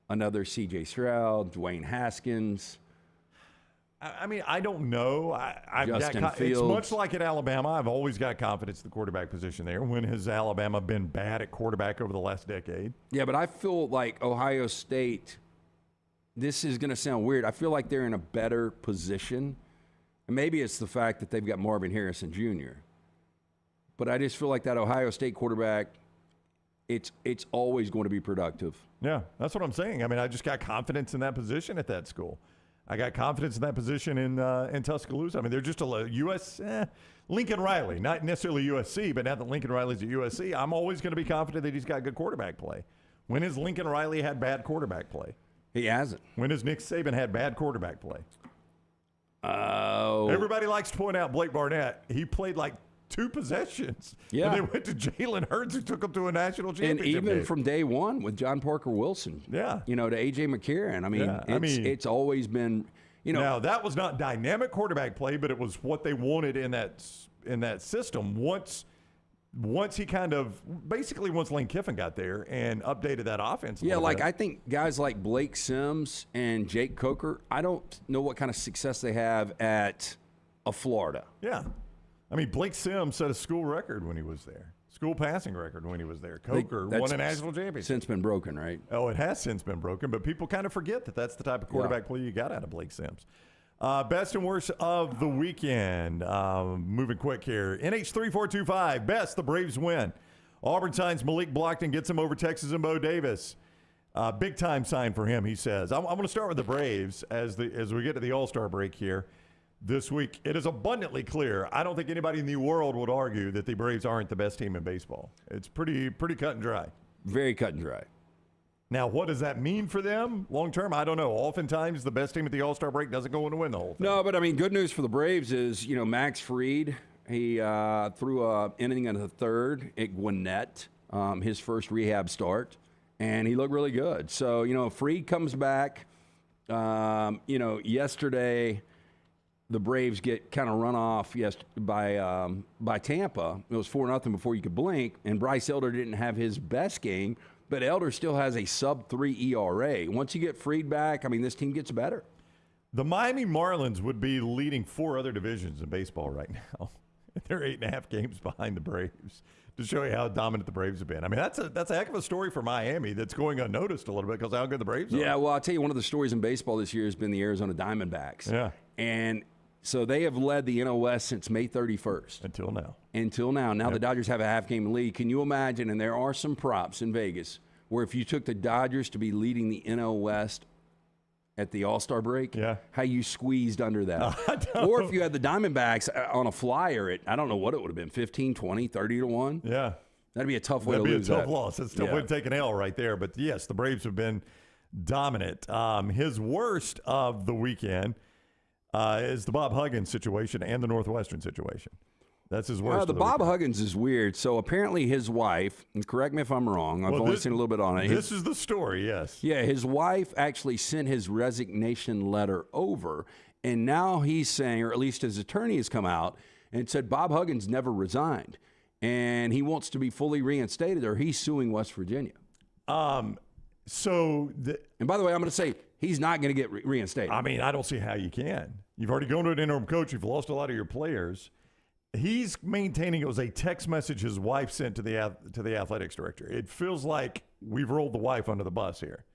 another C.J. Stroud, Dwayne Haskins? I mean, I don't know. Justin Fields. It's much like at Alabama. I've always got confidence in the quarterback position there. When has Alabama been bad at quarterback over the last decade? Yeah, but I feel like Ohio State, this is going to sound weird. I feel like they're in a better position. And maybe it's the fact that they've got Marvin Harrison Jr. But I just feel like that Ohio State quarterback, it's always going to be productive. Yeah, that's what I'm saying. I mean, I just got confidence in that position at that school. I got confidence in that position in Tuscaloosa. I mean, they're just Lincoln Riley, not necessarily USC, but now that Lincoln Riley's at USC, I'm always going to be confident that he's got good quarterback play. When has Lincoln Riley had bad quarterback play? He hasn't. When has Nick Saban had bad quarterback play? Oh. Everybody likes to point out Blake Barnett. He played like 2 possessions. Yeah. And they went to Jalen Hurts, who took them to a national championship. And even game. from day one with John Parker Wilson. Yeah. To A.J. McCarron. I mean, it's always been, Now, that was not dynamic quarterback play, but it was what they wanted in that system. Once once he once Lane Kiffin got there and updated that offense. Yeah, like I think guys like Blake Sims and Jake Coker, I don't know what kind of success they have at Florida. Yeah. I mean, Blake Sims set a school record when he was there. School passing record when he was there. Coker won a national championship. Since been broken, right? Oh, it has since been broken, but people kind of forget that that's the type of quarterback play you got out of Blake Sims. Best and worst of the weekend. Moving quick here. NH3425. Best, the Braves win. Auburn signs Malik Blockton, gets him over Texas and Bo Davis. Big time sign for him, he says. I'm going to start with the Braves as we get to the All-Star break here. This week, it is abundantly clear. I don't think anybody in the world would argue that the Braves aren't the best team in baseball. It's pretty cut and dry. Very cut and dry. Now, what does that mean for them long term? I don't know. Oftentimes, the best team at the All-Star break doesn't go in to win the whole thing. No, but I mean, good news for the Braves is, Max Fried, he threw an inning in the third at Gwinnett, his first rehab start, and he looked really good. So, Fried comes back. Yesterday, the Braves get kind of run off by Tampa. It was 4-0 before you could blink, and Bryce Elder didn't have his best game, but Elder still has a sub-3 ERA. Once you get Fried back, I mean, this team gets better. The Miami Marlins would be leading 4 other divisions in baseball right now. They're 8.5 games behind the Braves, to show you how dominant the Braves have been. I mean, that's a heck of a story for Miami that's going unnoticed a little bit because of how good the Braves are. Yeah, well, I'll tell you, one of the stories in baseball this year has been the Arizona Diamondbacks. Yeah. And so they have led the NL West since May 31st. Until now. Now the Dodgers have a half-game lead. Can you imagine, and there are some props in Vegas, where if you took the Dodgers to be leading the NL West at the All-Star break, how you squeezed under that. Or if you had the Diamondbacks on a flyer at, I don't know what it would have been, 15, 20, 30-1. Yeah. That'd be a tough way to lose that. That'd be a tough loss. It's tough way to take an L right there. But, yes, the Braves have been dominant. His worst of the weekend is the Bob Huggins situation and the Northwestern situation. That's his worst. The Bob Huggins is weird. So apparently his wife, and correct me if I'm wrong, I've only seen a little bit on it. This is the story, yes. Yeah, his wife actually sent his resignation letter over, and now he's saying, or at least his attorney has come out and said Bob Huggins never resigned, and he wants to be fully reinstated, or he's suing West Virginia. And by the way, I'm going to say he's not going to get reinstated. I mean, I don't see how you can. You've already gone to an interim coach. You've lost a lot of your players. He's maintaining it was a text message his wife sent to the athletics director. It feels like we've rolled the wife under the bus here.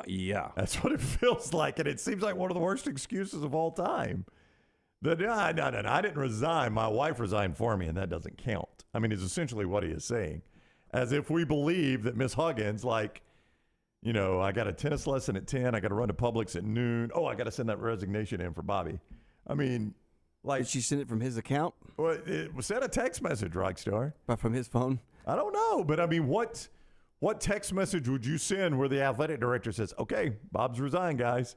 Yeah. That's what it feels like, and it seems like one of the worst excuses of all time. No, I didn't resign. My wife resigned for me, and that doesn't count. I mean, it's essentially what he is saying. As if we believe that Miss Huggins, I got a tennis lesson at 10, I got to run to Publix at noon. Oh, I got to send that resignation in for Bobby. I mean, did she send it from his account? Well, it was sent a text message, Rockstar. But from his phone? I don't know, but I mean, what text message would you send where the athletic director says, okay, Bob's resigned, guys?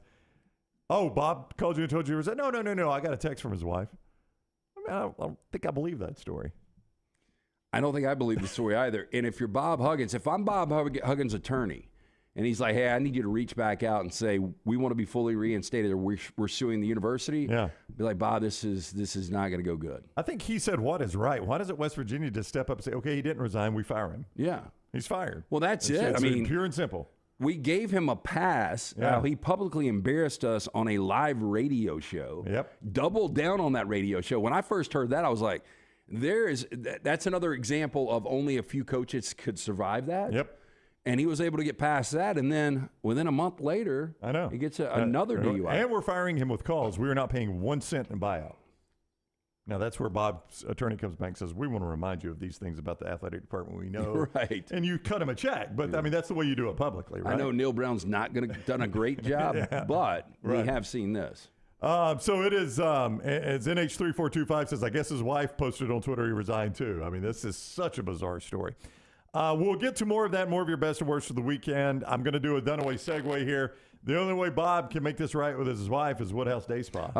Oh, Bob called you and told you to resign? No. I got a text from his wife. I mean, I don't think I believe that story. I don't think I believe the story either. And if you're Bob Huggins, if I'm Bob Huggins' attorney, and he's like, hey, I need you to reach back out and say, we want to be fully reinstated or we're suing the university. Yeah. Be like, Bob, this is not going to go good. I think he said what is right. Why doesn't West Virginia just step up and say, okay, he didn't resign, we fire him? Yeah. He's fired. Well, that's it. I mean, pure and simple. We gave him a pass. Yeah. He publicly embarrassed us on a live radio show. Yep. Doubled down on that radio show. When I first heard that, I was like, that's another example of only a few coaches could survive that. Yep. And he was able to get past that, and then within a month later, I know he gets another DUI. And we're firing him with cause. We are not paying 1 cent in buyout. Now, that's where Bob's attorney comes back and says, we want to remind you of these things about the athletic department we know. Right. And you cut him a check. But, I mean, that's the way you do it publicly, right? I know Neil Brown's not done a great job, but we have seen this. So it is, as NH3425 says, I guess his wife posted on Twitter he resigned too. I mean, this is such a bizarre story. We'll get to more of that, more of your best and worst for the weekend. I'm going to do a Dunaway segue here. The only way Bob can make this right with his wife is Woodhouse Day Spa.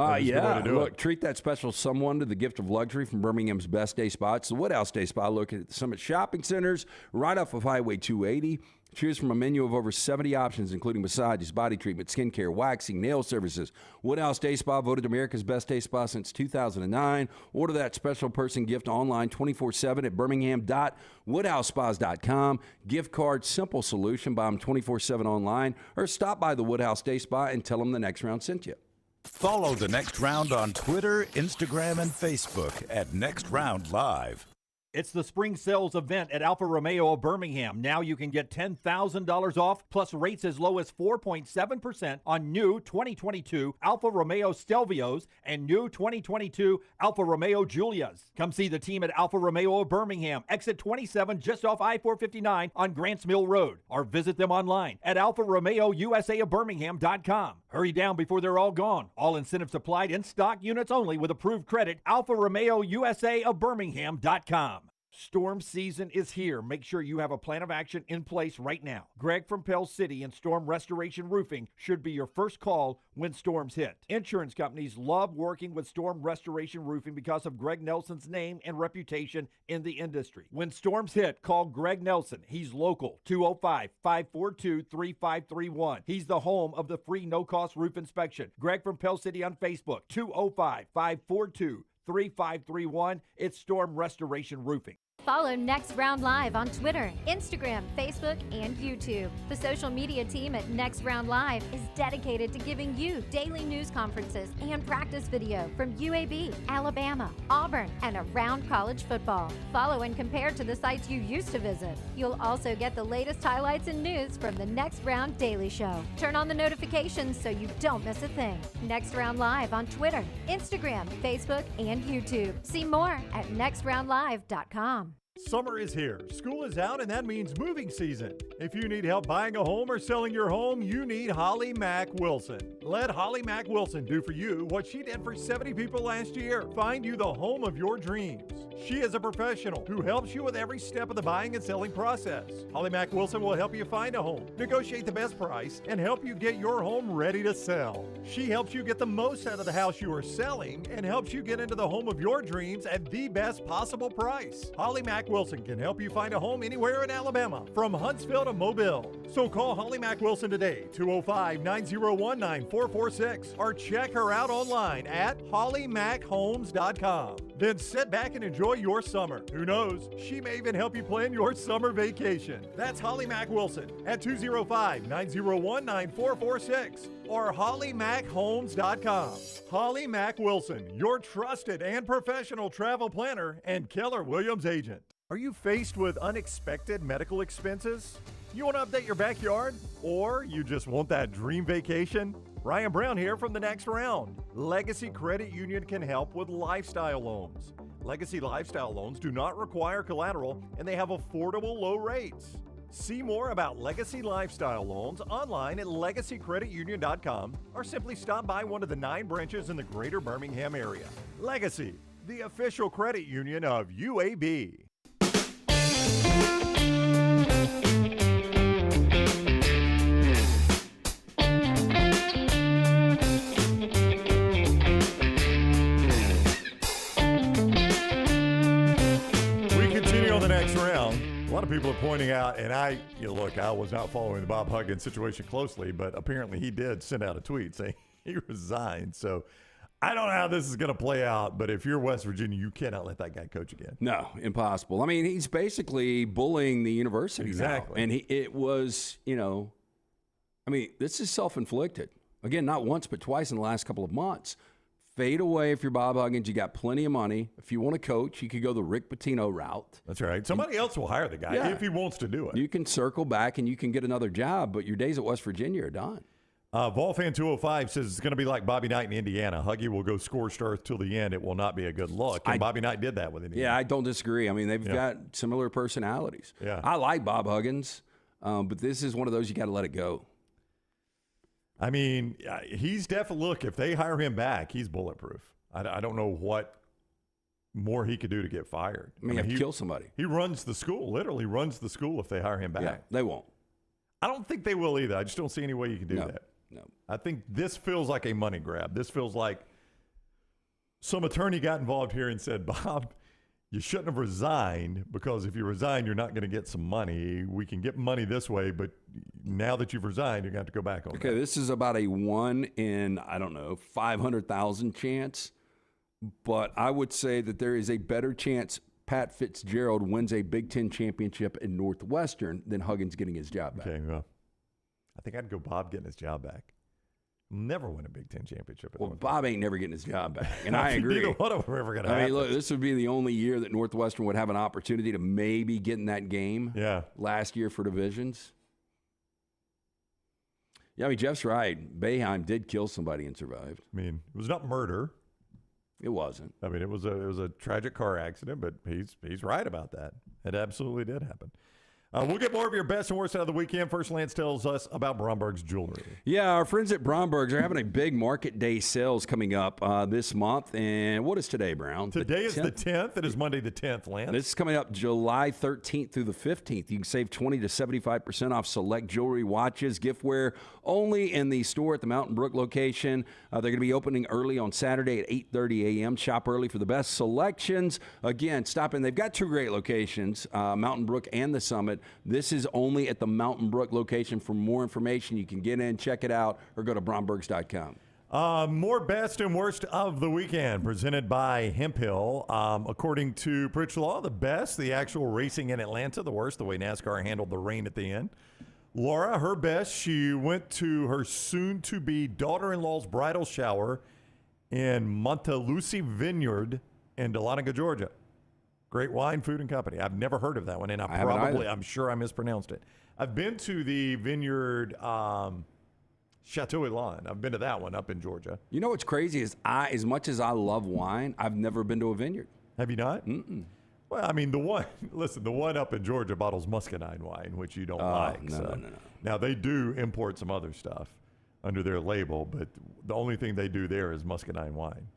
Look, treat that special someone to the gift of luxury from Birmingham's best day spots, the Woodhouse Day Spa, located at the Summit Shopping Centers, right off of Highway 280. Choose from a menu of over 70 options, including massages, body treatment, skincare, waxing, nail services. Woodhouse Day Spa, voted America's best day spa since 2009. Order that special person gift online 24/7 at birmingham.woodhousespas.com. Gift card, simple solution. Buy them 24/7 online or stop by the Woodhouse Day Spa and tell them the Next Round sent you. Follow The Next Round on Twitter, Instagram, and Facebook at Next Round Live. It's the spring sales event at Alfa Romeo of Birmingham. Now you can get $10,000 off, plus rates as low as 4.7% on new 2022 Alfa Romeo Stelvios and new 2022 Alfa Romeo Giulias. Come see the team at Alfa Romeo of Birmingham, exit 27, just off I-459 on Grants Mill Road, or visit them online at alfaromeousaofbirmingham.com. Hurry down before they're all gone. All incentives applied, in stock units only with approved credit. alfaromeousaofbirmingham.com. Storm season is here. Make sure you have a plan of action in place right now. Greg from Pell City and Storm Restoration Roofing should be your first call when storms hit. Insurance companies love working with Storm Restoration Roofing because of Greg Nelson's name and reputation in the industry. When storms hit, call Greg Nelson. He's local, 205-542-3531. He's the home of the free no-cost roof inspection. Greg from Pell City on Facebook, 205-542-3531. It's Storm Restoration Roofing. Follow Next Round Live on Twitter, Instagram, Facebook, and YouTube. The social media team at Next Round Live is dedicated to giving you daily news conferences and practice video from UAB, Alabama, Auburn, and around college football. Follow and compare to the sites you used to visit. You'll also get the latest highlights and news from the Next Round Daily Show. Turn on the notifications so you don't miss a thing. Next Round Live on Twitter, Instagram, Facebook, and YouTube. See more at nextroundlive.com. Summer is here, school is out, and that means moving season. If you need help buying a home or selling your home, you need Holly Mack Wilson. Let Holly Mack Wilson do for you what she did for 70 people last year. Find you the home of your dreams. She is a professional who helps you with every step of the buying and selling process. Holly Mack Wilson will help you find a home, negotiate the best price, and help you get your home ready to sell. She helps you get the most out of the house you are selling and helps you get into the home of your dreams at the best possible price. Holly Mack Wilson can help you find a home anywhere in Alabama, from Huntsville to Mobile. So call Holly Mack Wilson today, 205-901-9446, or check her out online at hollymackhomes.com. Then sit back and enjoy your summer. Who knows, she may even help you plan your summer vacation. That's Holly Mack Wilson at 205-901-9446 or hollymackhomes.com. Holly Mack Wilson, your trusted and professional travel planner and Keller Williams agent. Are you faced with unexpected medical expenses? You want to update your backyard? Or you just want that dream vacation? Ryan Brown here from The Next Round. Legacy Credit Union can help with lifestyle loans. Legacy lifestyle loans do not require collateral and they have affordable low rates. See more about Legacy Lifestyle Loans online at legacycreditunion.com or simply stop by one of the 9 branches in the greater Birmingham area. Legacy, the official credit union of UAB. A lot of people are pointing out, and I was not following the Bob Huggins situation closely, but apparently he did send out a tweet saying he resigned. So I don't know how this is going to play out, but if you're West Virginia, you cannot let that guy coach again. No, impossible. I mean, he's basically bullying the university exactly. now. And this is self-inflicted. Again, not once, but twice in the last couple of months. Fade away if you're Bob Huggins. You got plenty of money. If you want to coach, you could go the Rick Pitino route. That's right. Somebody else will hire the guy if he wants to do it. You can circle back and you can get another job, but your days at West Virginia are done. Volfan205 says it's going to be like Bobby Knight in Indiana. Huggy will go scorched earth till the end. It will not be a good look. And Bobby Knight did that with Indiana. Yeah, I don't disagree. I mean, they've got similar personalities. Yeah. I like Bob Huggins, but this is one of those you got to let it go. I mean, he's definitely, look, if they hire him back, he's bulletproof. I don't know what more he could do to get fired. I mean, kill somebody. He runs the school, literally runs the school if they hire him back. Yeah, they won't. I don't think they will either. I just don't see any way you can do that. No. I think this feels like a money grab. This feels like some attorney got involved here and said, Bob, you shouldn't have resigned, because if you resign, you're not going to get some money. We can get money this way, but now that you've resigned, you're going to have to go back on Okay, that. this is about a 1 in, 500,000 chance. But I would say that there is a better chance Pat Fitzgerald wins a Big Ten championship in Northwestern than Huggins getting his job back. Okay, well, I think I'd go Bob getting his job back. Never win a Big Ten championship. At Well, Northwestern. Bob ain't never getting his job back, and I agree. Neither one of them are ever going to happen. I mean, look, this would be the only year that Northwestern would have an opportunity to maybe get in that game. Yeah. Last year for divisions. Yeah, I mean, Jeff's right. Boeheim did kill somebody and survived. I mean, it was not murder. It wasn't. I mean, it was a tragic car accident, but he's right about that. It absolutely did happen. We'll get more of your best and worst out of the weekend. First, Lance tells us about Bromberg's Jewelry. Yeah, our friends at Bromberg's are having a big market day sales coming up this month. And what is today, Brown? Today is the 10th. It is Monday the 10th, Lance. This is coming up July 13th through the 15th. You can save 20 to 75% off select jewelry, watches, giftware, only in the store at the Mountain Brook location. They're going to be opening early on Saturday at 8:30 a.m. Shop early for the best selections. Again, stop in. They've got two great locations, Mountain Brook and the Summit. This is only at the Mountain Brook location. For more information, you can get in, check it out, or go to brombergs.com. More best and worst of the weekend presented by Hemp Hill. According to Pritch Law, the best, the actual racing in Atlanta. The worst, the way NASCAR handled the rain at the end. Laura, her best, she went to her soon-to-be daughter-in-law's bridal shower in Monteluci Vineyard in Dahlonega, Georgia. Great wine, food, and company. I've never heard of that one, and I'm sure I mispronounced it. I've been to the vineyard Chateau Elan. I've been to that one up in Georgia. You know what's crazy is as much as I love wine, I've never been to a vineyard. Have you not? Mm-mm. Well, I mean, the one up in Georgia bottles muscadine wine, which you don't like. No. Now, they do import some other stuff under their label, but the only thing they do there is muscadine wine.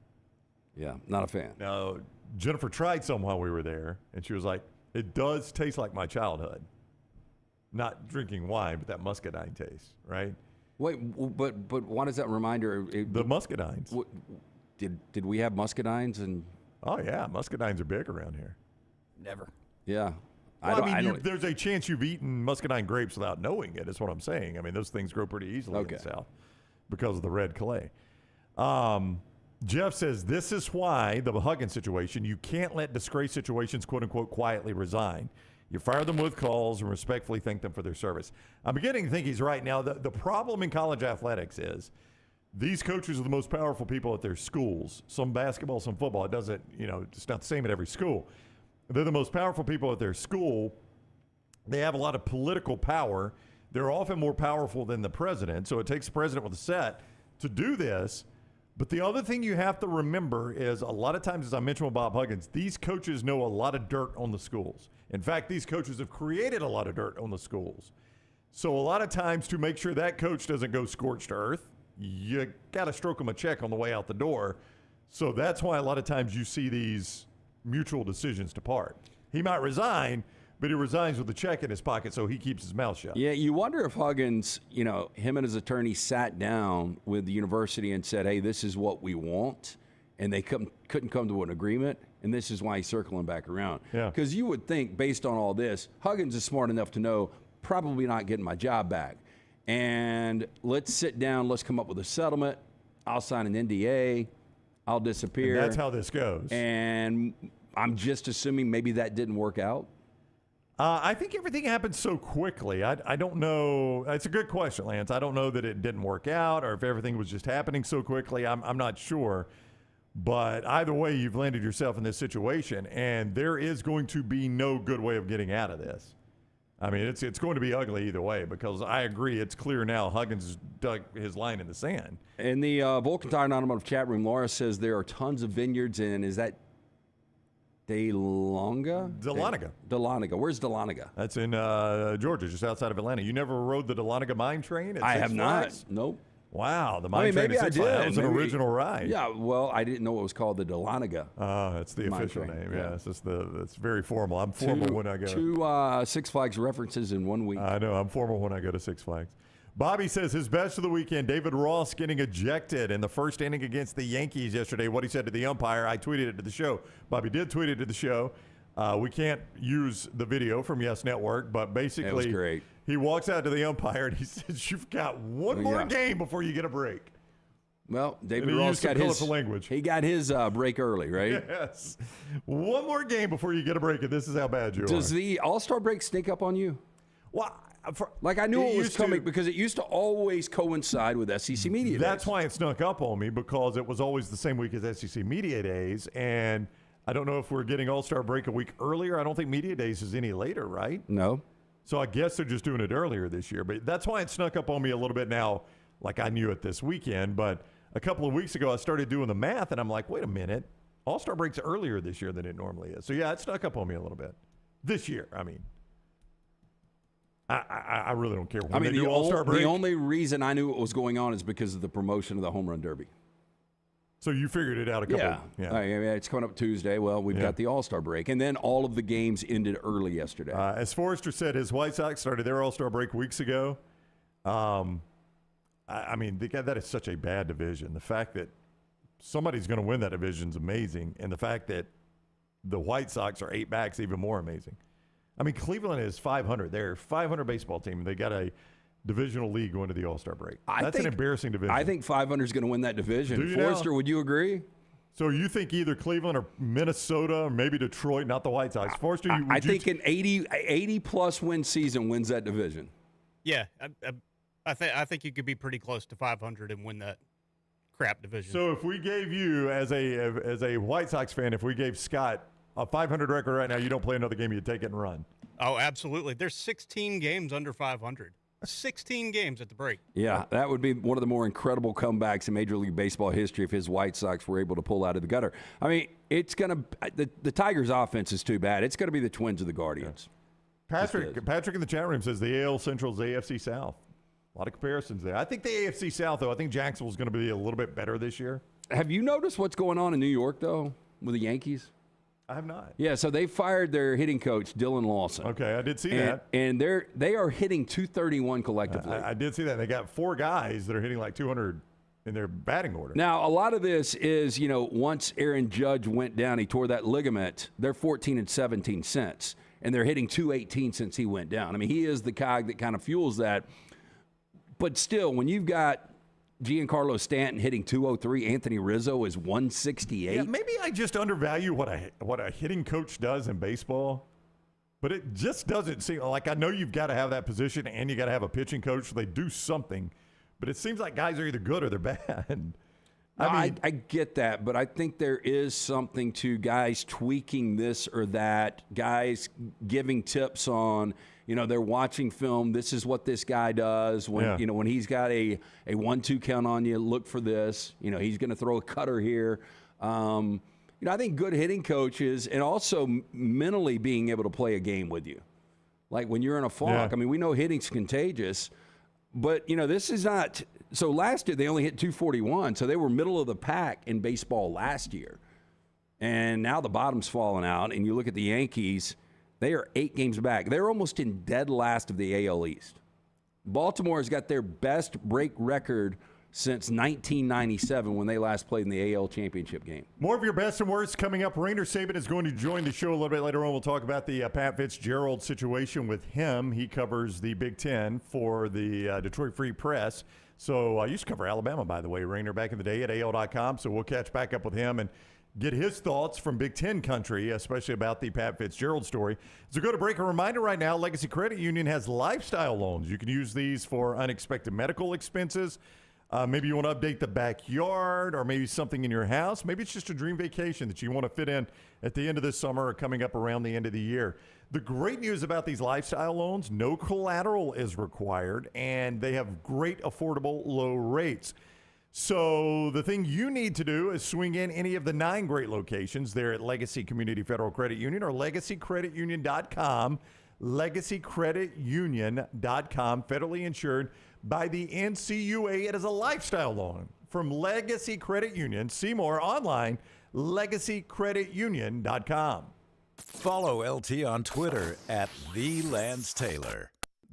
Yeah, not a fan. Now, Jennifer tried some while we were there, and she was like, it does taste like my childhood. Not drinking wine, but that muscadine taste, right? Wait, but why does that remind her? The muscadines. Did we have muscadines? Oh, yeah, muscadines are big around here. Never. Yeah. Well, there's a chance you've eaten muscadine grapes without knowing it, is what I'm saying. I mean, those things grow pretty easily in the South because of the red clay. Jeff says, this is why the Huggins situation, you can't let disgrace situations, quote unquote, quietly resign. You fire them with calls and respectfully thank them for their service. I'm beginning to think he's right. Now, the problem in college athletics is these coaches are the most powerful people at their schools. Some basketball, some football. It doesn't, it's not the same at every school. They're the most powerful people at their school. They have a lot of political power. They're often more powerful than the president. So it takes the president with a set to do this. But the other thing you have to remember is a lot of times, as I mentioned with Bob Huggins, these coaches know a lot of dirt on the schools. In fact, these coaches have created a lot of dirt on the schools. So a lot of times to make sure that coach doesn't go scorched earth, you got to stroke him a check on the way out the door. So that's why a lot of times you see these mutual decisions to part. He might resign, but he resigns with a check in his pocket, so he keeps his mouth shut. Yeah, you wonder if Huggins, him and his attorney sat down with the university and said, hey, this is what we want, and they couldn't come to an agreement, and this is why he's circling back around. Yeah. Because you would think, based on all this, Huggins is smart enough to know probably not getting my job back. And let's sit down, let's come up with a settlement. I'll sign an NDA. I'll disappear. And that's how this goes. And I'm just assuming maybe that didn't work out. I think everything happened so quickly. I don't know. It's a good question, Lance. I don't know that it didn't work out or if everything was just happening so quickly. I'm not sure. But either way, you've landed yourself in this situation, and there is going to be no good way of getting out of this. I mean, it's going to be ugly either way, because I agree. It's clear now Huggins has dug his line in the sand. In the Vulcan Tire Automotive chat room, Laura says there are tons of vineyards in, is that Dahlonega? Dahlonega. Where's Dahlonega? That's in Georgia, just outside of Atlanta. You never rode the Dahlonega mine train at I Six have Flags? not. Nope. Wow, the mine train maybe at I Six did. Flags. That was an Maybe. original ride. Yeah, well, I didn't know it was called the Dahlonega. That's the Mine official train, name. yeah. Yeah, it's very formal. I'm formal when I go. Two Six Flags references in 1 week. I know. I'm formal when I go to Six Flags. Bobby says his best of the weekend, David Ross getting ejected in the first inning against the Yankees yesterday. What he said to the umpire, I tweeted it to the show. Bobby did tweet it to the show. We can't use the video from Yes Network, but basically it was great. He walks out to the umpire and he says, you've got one more game before you get a break. Well, David Ross got his language. He got his break early, right? Yes. One more game before you get a break, and this is how bad you are. Does the All-Star break sneak up on you? Well, I knew it was coming because it used to always coincide with SEC Media Days. That's why it snuck up on me, because it was always the same week as SEC Media Days, and I don't know if we're getting All-Star break a week earlier. I don't think Media Days is any later, right? No. So I guess they're just doing it earlier this year, but that's why it snuck up on me a little bit now, like I knew it this weekend, but a couple of weeks ago I started doing the math, and I'm like, wait a minute, All-Star break's earlier this year than it normally is. So, yeah, it snuck up on me a little bit. This year, I mean. I really don't care when they do All-Star break. The only reason I knew what was going on is because of the promotion of the Home Run Derby. So you figured it out a couple. Yeah. I mean, it's coming up Tuesday. Well, we've got the All-Star break. And then all of the games ended early yesterday. As Forrester said, his White Sox started their All-Star break weeks ago. I mean, that is such a bad division. The fact that somebody's going to win that division is amazing. And the fact that the White Sox are 8 back is even more amazing. I mean, Cleveland is 500. They're a 500 baseball team. They got a divisional league going to the All-Star break. That's an embarrassing division. I think 500 is going to win that division. Forrester, would you agree? So you think either Cleveland or Minnesota or maybe Detroit, not the White Sox. Forrester, I think an 80-plus win season wins that division. Yeah, I think you could be pretty close to 500 and win that crap division. So if we gave you, as a White Sox fan, if we gave Scott a 500 record right now, you don't play another game, you take it and run. Oh, absolutely. There's 16 games under 500. 16 games at the break. Yeah, that would be one of the more incredible comebacks in Major League Baseball history if his White Sox were able to pull out of the gutter. I mean, it's going to the Tigers' offense is too bad. It's going to be the Twins or the Guardians. Patrick in the chat room says the AL Central is the AFC South. A lot of comparisons there. I think the AFC South, though, I think Jacksonville's going to be a little bit better this year. Have you noticed what's going on in New York, though, with the Yankees? I have not. Yeah, so they fired their hitting coach, Dylan Lawson. Okay, I did see that. And they are hitting .231 collectively. I did see that. They got 4 guys that are hitting like 200 in their batting order. Now, a lot of this is, once Aaron Judge went down, he tore that ligament, they're 14 and 17 cents. And they're hitting .218 since he went down. I mean, he is the cog that kind of fuels that. But still, when you've got Giancarlo Stanton hitting .203, Anthony Rizzo is .168. Yeah, maybe I just undervalue what a hitting coach does in baseball. But it just doesn't seem like, I know you've got to have that position and you got to have a pitching coach so they do something. But it seems like guys are either good or they're bad. I get that, but I think there is something to guys tweaking this or that, guys giving tips on, they're watching film. This is what this guy does. When when he's got a 1-2 count on you, look for this. He's going to throw a cutter here. I think good hitting coaches and also mentally being able to play a game with you. Like when you're in a funk. Yeah. I mean, we know hitting's contagious, but, this is not – so last year they only hit .241, so they were middle of the pack in baseball last year. And now the bottom's falling out, and you look at the Yankees, they are 8 games back. They're almost in dead last of the AL East. Baltimore has got their best break record since 1997 when they last played in the AL championship game. More of your best and worst coming up. Raynor Saban is going to join the show a little bit later on. We'll talk about the Pat Fitzgerald situation with him. He covers the Big Ten for the Detroit Free Press. So I used to cover Alabama, by the way, Raynor, back in the day at AL.com. So we'll catch back up with him and get his thoughts from Big Ten country, especially about the Pat Fitzgerald story. So go to break. A reminder right now, Legacy Credit Union has lifestyle loans. You can use these for unexpected medical expenses. Maybe you want to update the backyard or maybe something in your house. Maybe it's just a dream vacation that you want to fit in at the end of this summer or coming up around the end of the year. The great news about these lifestyle loans, no collateral is required, and they have great, affordable, low rates. So the thing you need to do is swing in any of the 9 great locations there at Legacy Community Federal Credit Union or LegacyCreditUnion.com. LegacyCreditUnion.com, federally insured by the NCUA. It is a lifestyle loan from Legacy Credit Union. See more online, LegacyCreditUnion.com. Follow LT on Twitter at @TheLanceTaylor.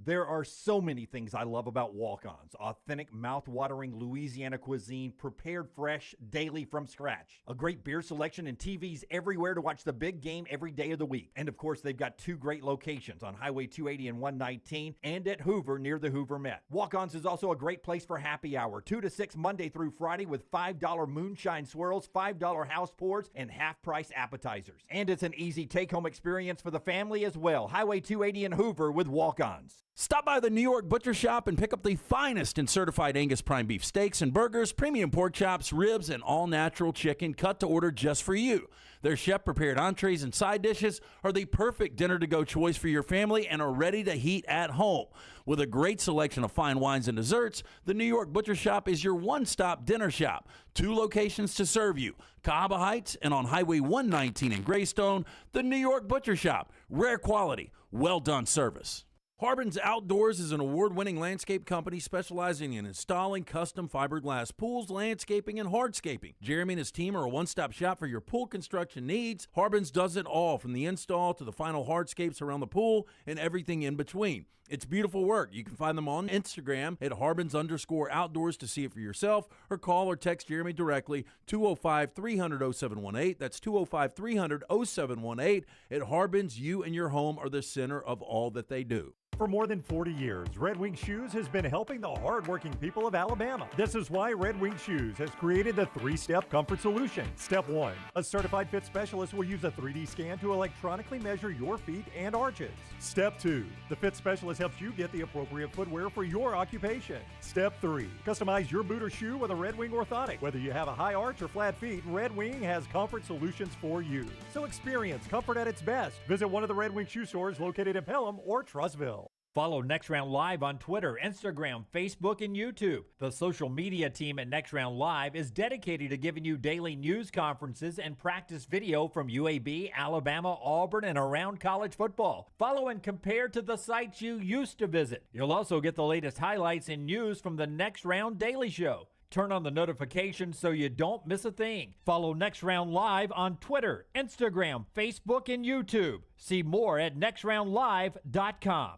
There are so many things I love about Walk-Ons. Authentic, mouth-watering Louisiana cuisine prepared fresh daily from scratch. A great beer selection and TVs everywhere to watch the big game every day of the week. And of course, they've got 2 great locations on Highway 280 and 119 and at Hoover near the Hoover Met. Walk-Ons is also a great place for happy hour, 2 to 6 Monday through Friday with $5 moonshine swirls, $5 house pours, and half-price appetizers. And it's an easy take-home experience for the family as well. Highway 280 in Hoover with Walk-Ons. Stop by the New York Butcher Shop and pick up the finest in certified Angus prime beef steaks and burgers, premium pork chops, ribs, and all-natural chicken cut to order just for you. Their chef-prepared entrees and side dishes are the perfect dinner-to-go choice for your family and are ready to heat at home. With a great selection of fine wines and desserts, the New York Butcher Shop is your one-stop dinner shop. 2 locations to serve you, Cahaba Heights and on Highway 119 in Greystone. The New York Butcher Shop, rare quality, well-done service. Harbin's Outdoors is an award-winning landscape company specializing in installing custom fiberglass pools, landscaping, and hardscaping. Jeremy and his team are a one-stop shop for your pool construction needs. Harbin's does it all, from the install to the final hardscapes around the pool and everything in between. It's beautiful work. You can find them on Instagram at Harbins_outdoors to see it for yourself, or call or text Jeremy directly, 205-300-0718. That's 205-300-0718. At Harbins, you and your home are the center of all that they do. For more than 40 years, Red Wing Shoes has been helping the hardworking people of Alabama. This is why Red Wing Shoes has created the 3-step comfort solution. Step 1, a certified fit specialist will use a 3D scan to electronically measure your feet and arches. Step 2, the fit specialist helps you get the appropriate footwear for your occupation. Step 3, customize your boot or shoe with a Red Wing orthotic. Whether you have a high arch or flat feet, Red Wing has comfort solutions for you. So experience comfort at its best. Visit one of the Red Wing shoe stores located in Pelham or Trussville. Follow Next Round Live on Twitter, Instagram, Facebook, and YouTube. The social media team at Next Round Live is dedicated to giving you daily news conferences and practice video from UAB, Alabama, Auburn, and around college football. Follow and compare to the sites you used to visit. You'll also get the latest highlights and news from the Next Round Daily Show. Turn on the notifications so you don't miss a thing. Follow Next Round Live on Twitter, Instagram, Facebook, and YouTube. See more at nextroundlive.com.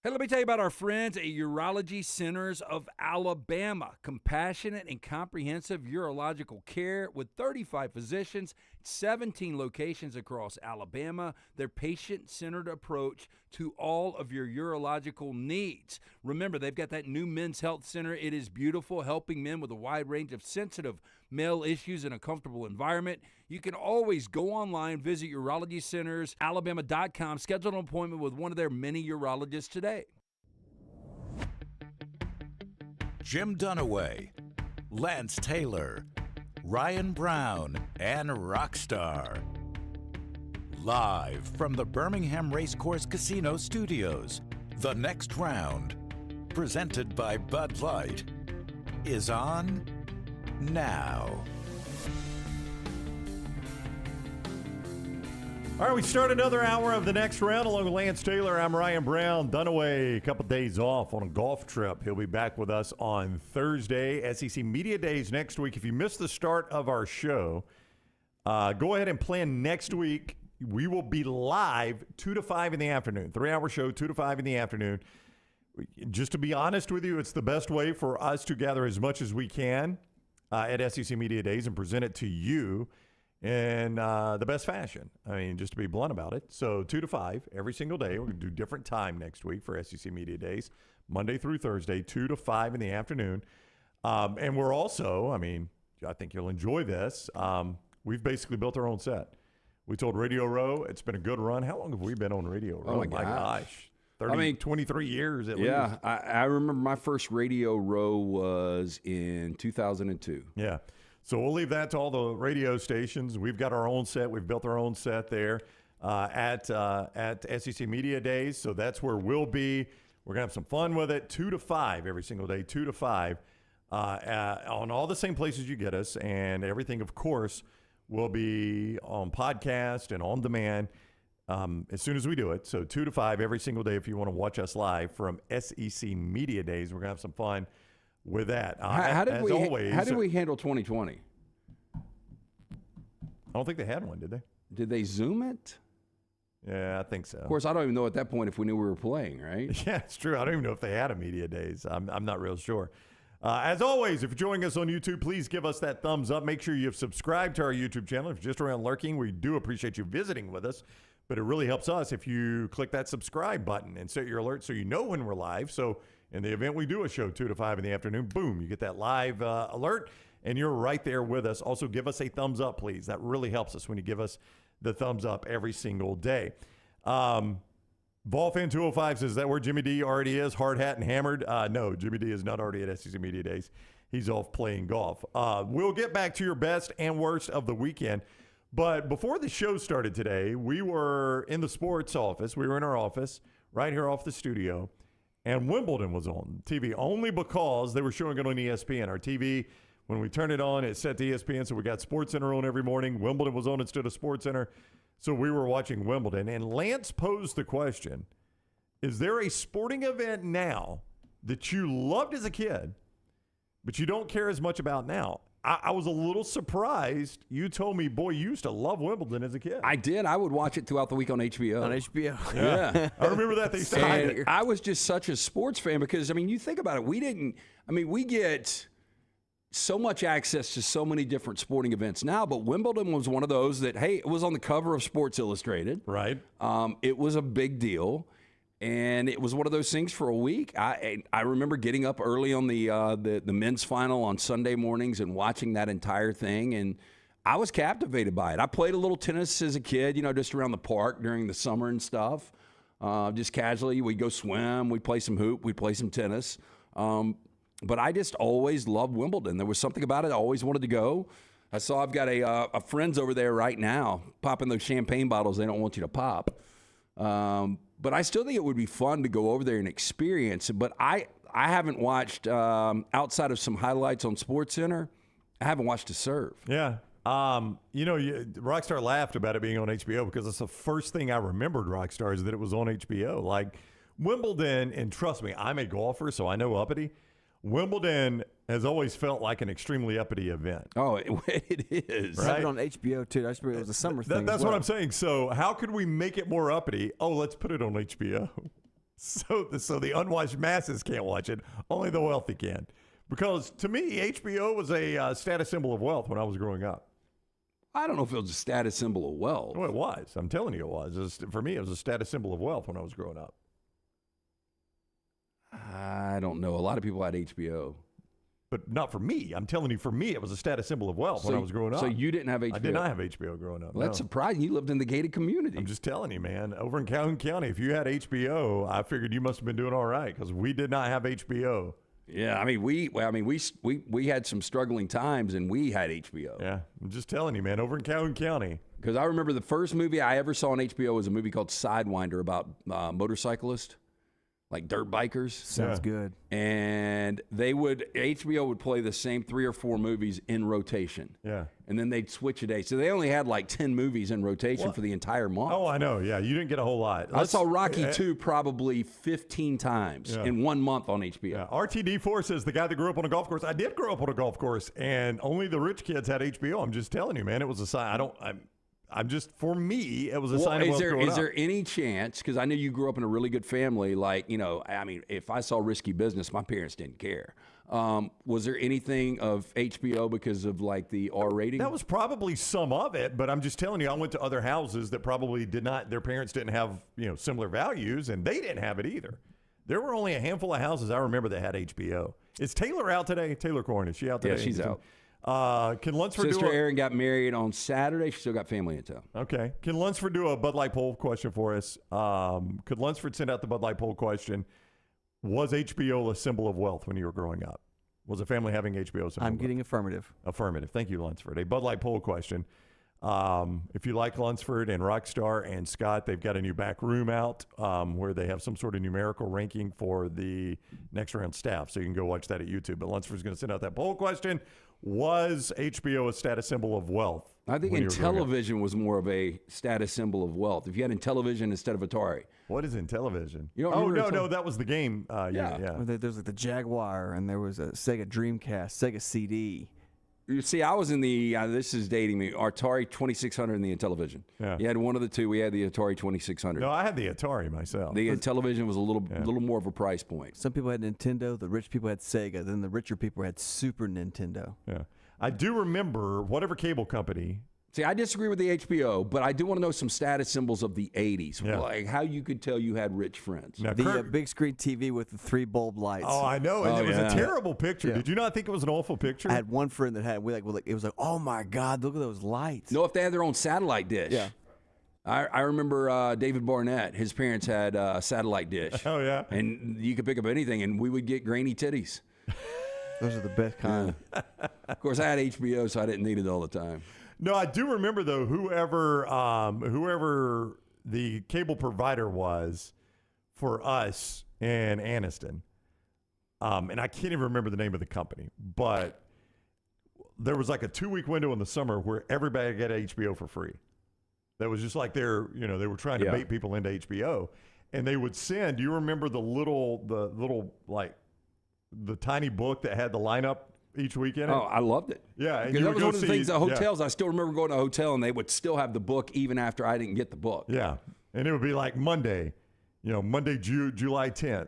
Hey, let me tell you about our friends at Urology Centers of Alabama. Compassionate and comprehensive urological care with 35 physicians, 17 locations across Alabama. Their patient-centered approach to all of your urological needs. Remember, they've got that new men's health center. It is beautiful, helping men with a wide range of sensitive male issues in a comfortable environment. You can always go online, visit urologycentersalabama.com, schedule an appointment with one of their many urologists today. Jim Dunaway, Lance Taylor, Ryan Brown, and Rockstar. Live from the Birmingham Racecourse Casino Studios, the next round, presented by Bud Light, is on now. All right, we start another hour of the next round along with Lance Taylor. I'm Ryan Brown. Dunaway, a couple days off on a golf trip. He'll be back with us on Thursday. SEC Media Days next week. If you missed the start of our show, go ahead and plan next week. We will be live 2 to 5 in the afternoon. 3-hour show, 2 to 5 in the afternoon. Just to be honest with you, it's the best way for us to gather as much as we can at SEC Media Days and present it to you in the best fashion. I mean, just to be blunt about it. So 2 to 5 every single day. We're going to do different time next week for SEC Media Days, Monday through Thursday, 2 to 5 in the afternoon. And we're also, I mean, I think you'll enjoy this. We've basically built our own set. We told Radio Row it's been a good run. How long have we been on Radio Row? Oh, my gosh. 23 years at least. Yeah, I remember my first Radio Row was in 2002. Yeah. So we'll leave that to all the radio stations. We've got our own set. We've built our own set there at SEC Media Days. So that's where we'll be. We're going to have some fun with it. 2 to 5 every single day, 2 to 5 on all the same places you get us. And everything, of course, will be on podcast and on demand as soon as we do it. So 2 to 5 every single day if you want to watch us live from SEC Media Days. We're going to have some fun with that. How did we handle 2020? I don't think they had one, did they? Did they Zoom it? Yeah, I think so. Of course, I don't even know at that point if we knew we were playing, right? Yeah, it's true. I don't even know if they had a media days. I'm not real sure. As always, if you're joining us on YouTube, please give us that thumbs up. Make sure you've subscribed to our YouTube channel. If you're just around lurking, we do appreciate you visiting with us. But it really helps us if you click that subscribe button and set your alert so you know when we're live. So in the event we do a show 2 to 5 in the afternoon, boom, you get that live alert, and you're right there with us. Also, give us a thumbs up, please. That really helps us when you give us the thumbs up every single day. Ballfan205 says, that where Jimmy D already is, hard hat and hammered? No, Jimmy D is not already at SEC Media Days. He's off playing golf. We'll get back to your best and worst of the weekend. But before the show started today, we were in the sports office. We were in our office right here off the studio, and Wimbledon was on TV only because they were showing it on ESPN. Our TV, when we turned it on, it set to ESPN, so we got SportsCenter on every morning. Wimbledon was on instead of SportsCenter. So we were watching Wimbledon, and Lance posed the question, is there a sporting event now that you loved as a kid, but you don't care as much about now? I was a little surprised. You told me, boy, you used to love Wimbledon as a kid. I did. I would watch it throughout the week on HBO. On HBO. Yeah. I remember that. They used to hide it. I was just such a sports fan because, I mean, you think about it. We get so much access to so many different sporting events now, but Wimbledon was one of those that, hey, it was on the cover of Sports Illustrated. Right. It was a big deal, and it was one of those things for a week. I remember getting up early on the men's final on Sunday mornings and watching that entire thing, and I was captivated by it. I played a little tennis as a kid, just around the park during the summer and stuff, just casually. We'd go swim, we'd play some hoop, we'd play some tennis. But I just always loved Wimbledon. There was something about it. I always wanted to go. I saw I've got a friends over there right now popping those champagne bottles they don't want you to pop. But I still think it would be fun to go over there and experience it. But I haven't watched, outside of some highlights on SportsCenter, I haven't watched a serve. Yeah. Rockstar laughed about it being on HBO because that's the first thing I remembered, Rockstar, is that it was on HBO. Like Wimbledon, and trust me, I'm a golfer, so I know uppity. Wimbledon has always felt like an extremely uppity event. Oh, it is. Right? On HBO, too. I just remember it was a summer thing. That's what I'm saying. So how could we make it more uppity? Oh, let's put it on HBO. So the unwashed masses can't watch it. Only the wealthy can. Because to me, HBO was a status symbol of wealth when I was growing up. I don't know if it was a status symbol of wealth. Well, it was. I'm telling you it was. For me, it was a status symbol of wealth when I was growing up. I don't know. A lot of people had HBO. But not for me. I'm telling you, for me, it was a status symbol of wealth when I was growing up. So you didn't have HBO? I did not have HBO growing up. Well, that's surprising. You lived in the gated community. I'm just telling you, man. Over in Calhoun County, if you had HBO, I figured you must have been doing all right because we did not have HBO. Yeah, we had some struggling times, and we had HBO. Yeah, I'm just telling you, man. Over in Calhoun County. Because I remember the first movie I ever saw on HBO was a movie called Sidewinder about motorcyclists. Like dirt bikers. Sounds good. And HBO would play the same 3 or 4 movies in rotation. Yeah. And then they'd switch a day. So they only had like 10 movies in rotation for the entire month. Oh, I know. Yeah, you didn't get a whole lot. I saw Rocky 2 probably 15 times in 1 month on HBO. Yeah. RTD4 says the guy that grew up on a golf course. I did grow up on a golf course, and only the rich kids had HBO. I'm just telling you, man. It was a sign. For me, it was a sign of wealth growing up. Is there any chance, because I know you grew up in a really good family, if I saw Risky Business, my parents didn't care. Was there anything of HBO because of like the R rating? That was probably some of it, but I'm just telling you, I went to other houses that probably did not, their parents didn't have, similar values, and they didn't have it either. There were only a handful of houses I remember that had HBO. Is Taylor out today? Taylor Corn, is she out today? Yeah, she's out. Can Lunsford Sister Erin got married on Saturday. She still got family in town. Okay. Can Lunsford do a Bud Light poll question for us? Could Lunsford send out the Bud Light poll question? Was HBO a symbol of wealth when you were growing up? Was a family having HBO? I'm getting affirmative. Affirmative. Thank you, Lunsford. A Bud Light poll question. If you like Lunsford and Rockstar and Scott, they've got a new back room out where they have some sort of numerical ranking for the next round staff. So you can go watch that at YouTube. But Lunsford's going to send out that poll question. Was HBO a status symbol of wealth? I think Intellivision was more of a status symbol of wealth. If you had Intellivision instead of Atari. What is Intellivision? No, that was the game. Yeah. There's like the Jaguar, and there was a Sega Dreamcast, Sega CD. You see, I was in the, this is dating me, Atari 2600 in the Intellivision. Yeah. You had one of the two. We had the Atari 2600. No, I had the Atari myself. The Intellivision was a little more of a price point. Some people had Nintendo. The rich people had Sega. Then the richer people had Super Nintendo. Yeah. I do remember whatever cable company. See, I disagree with the HBO, but I do want to know some status symbols of the 80s. Yeah. Like how you could tell you had rich friends. Now, The big screen TV with the 3 bulb lights. Oh, I know. And Oh, it was yeah. a terrible picture. Yeah. Did you not think it was an awful picture? I had one friend that had. It was like, oh my God, look at those lights. No, if they had their own satellite dish. Yeah. I remember David Barnett. His parents had a satellite dish. Oh, yeah. And you could pick up anything, and we would get grainy titties. Those are the best kind. Of course, I had HBO, so I didn't need it all the time. No, I do remember though. Whoever the cable provider was for us in Anniston, and I can't even remember the name of the company, but there was like a 2-week window in the summer where everybody got HBO for free. That was just like they were trying to bait people into HBO, and they would send. Do you remember the little like the tiny book that had the lineup each week in it? Oh, I loved it. Yeah, and because you that would was go one of the see- things at yeah. hotels. I still remember going to a hotel, and they would still have the book even after I didn't get the book. Yeah, and it would be like Monday, Monday, July 10th,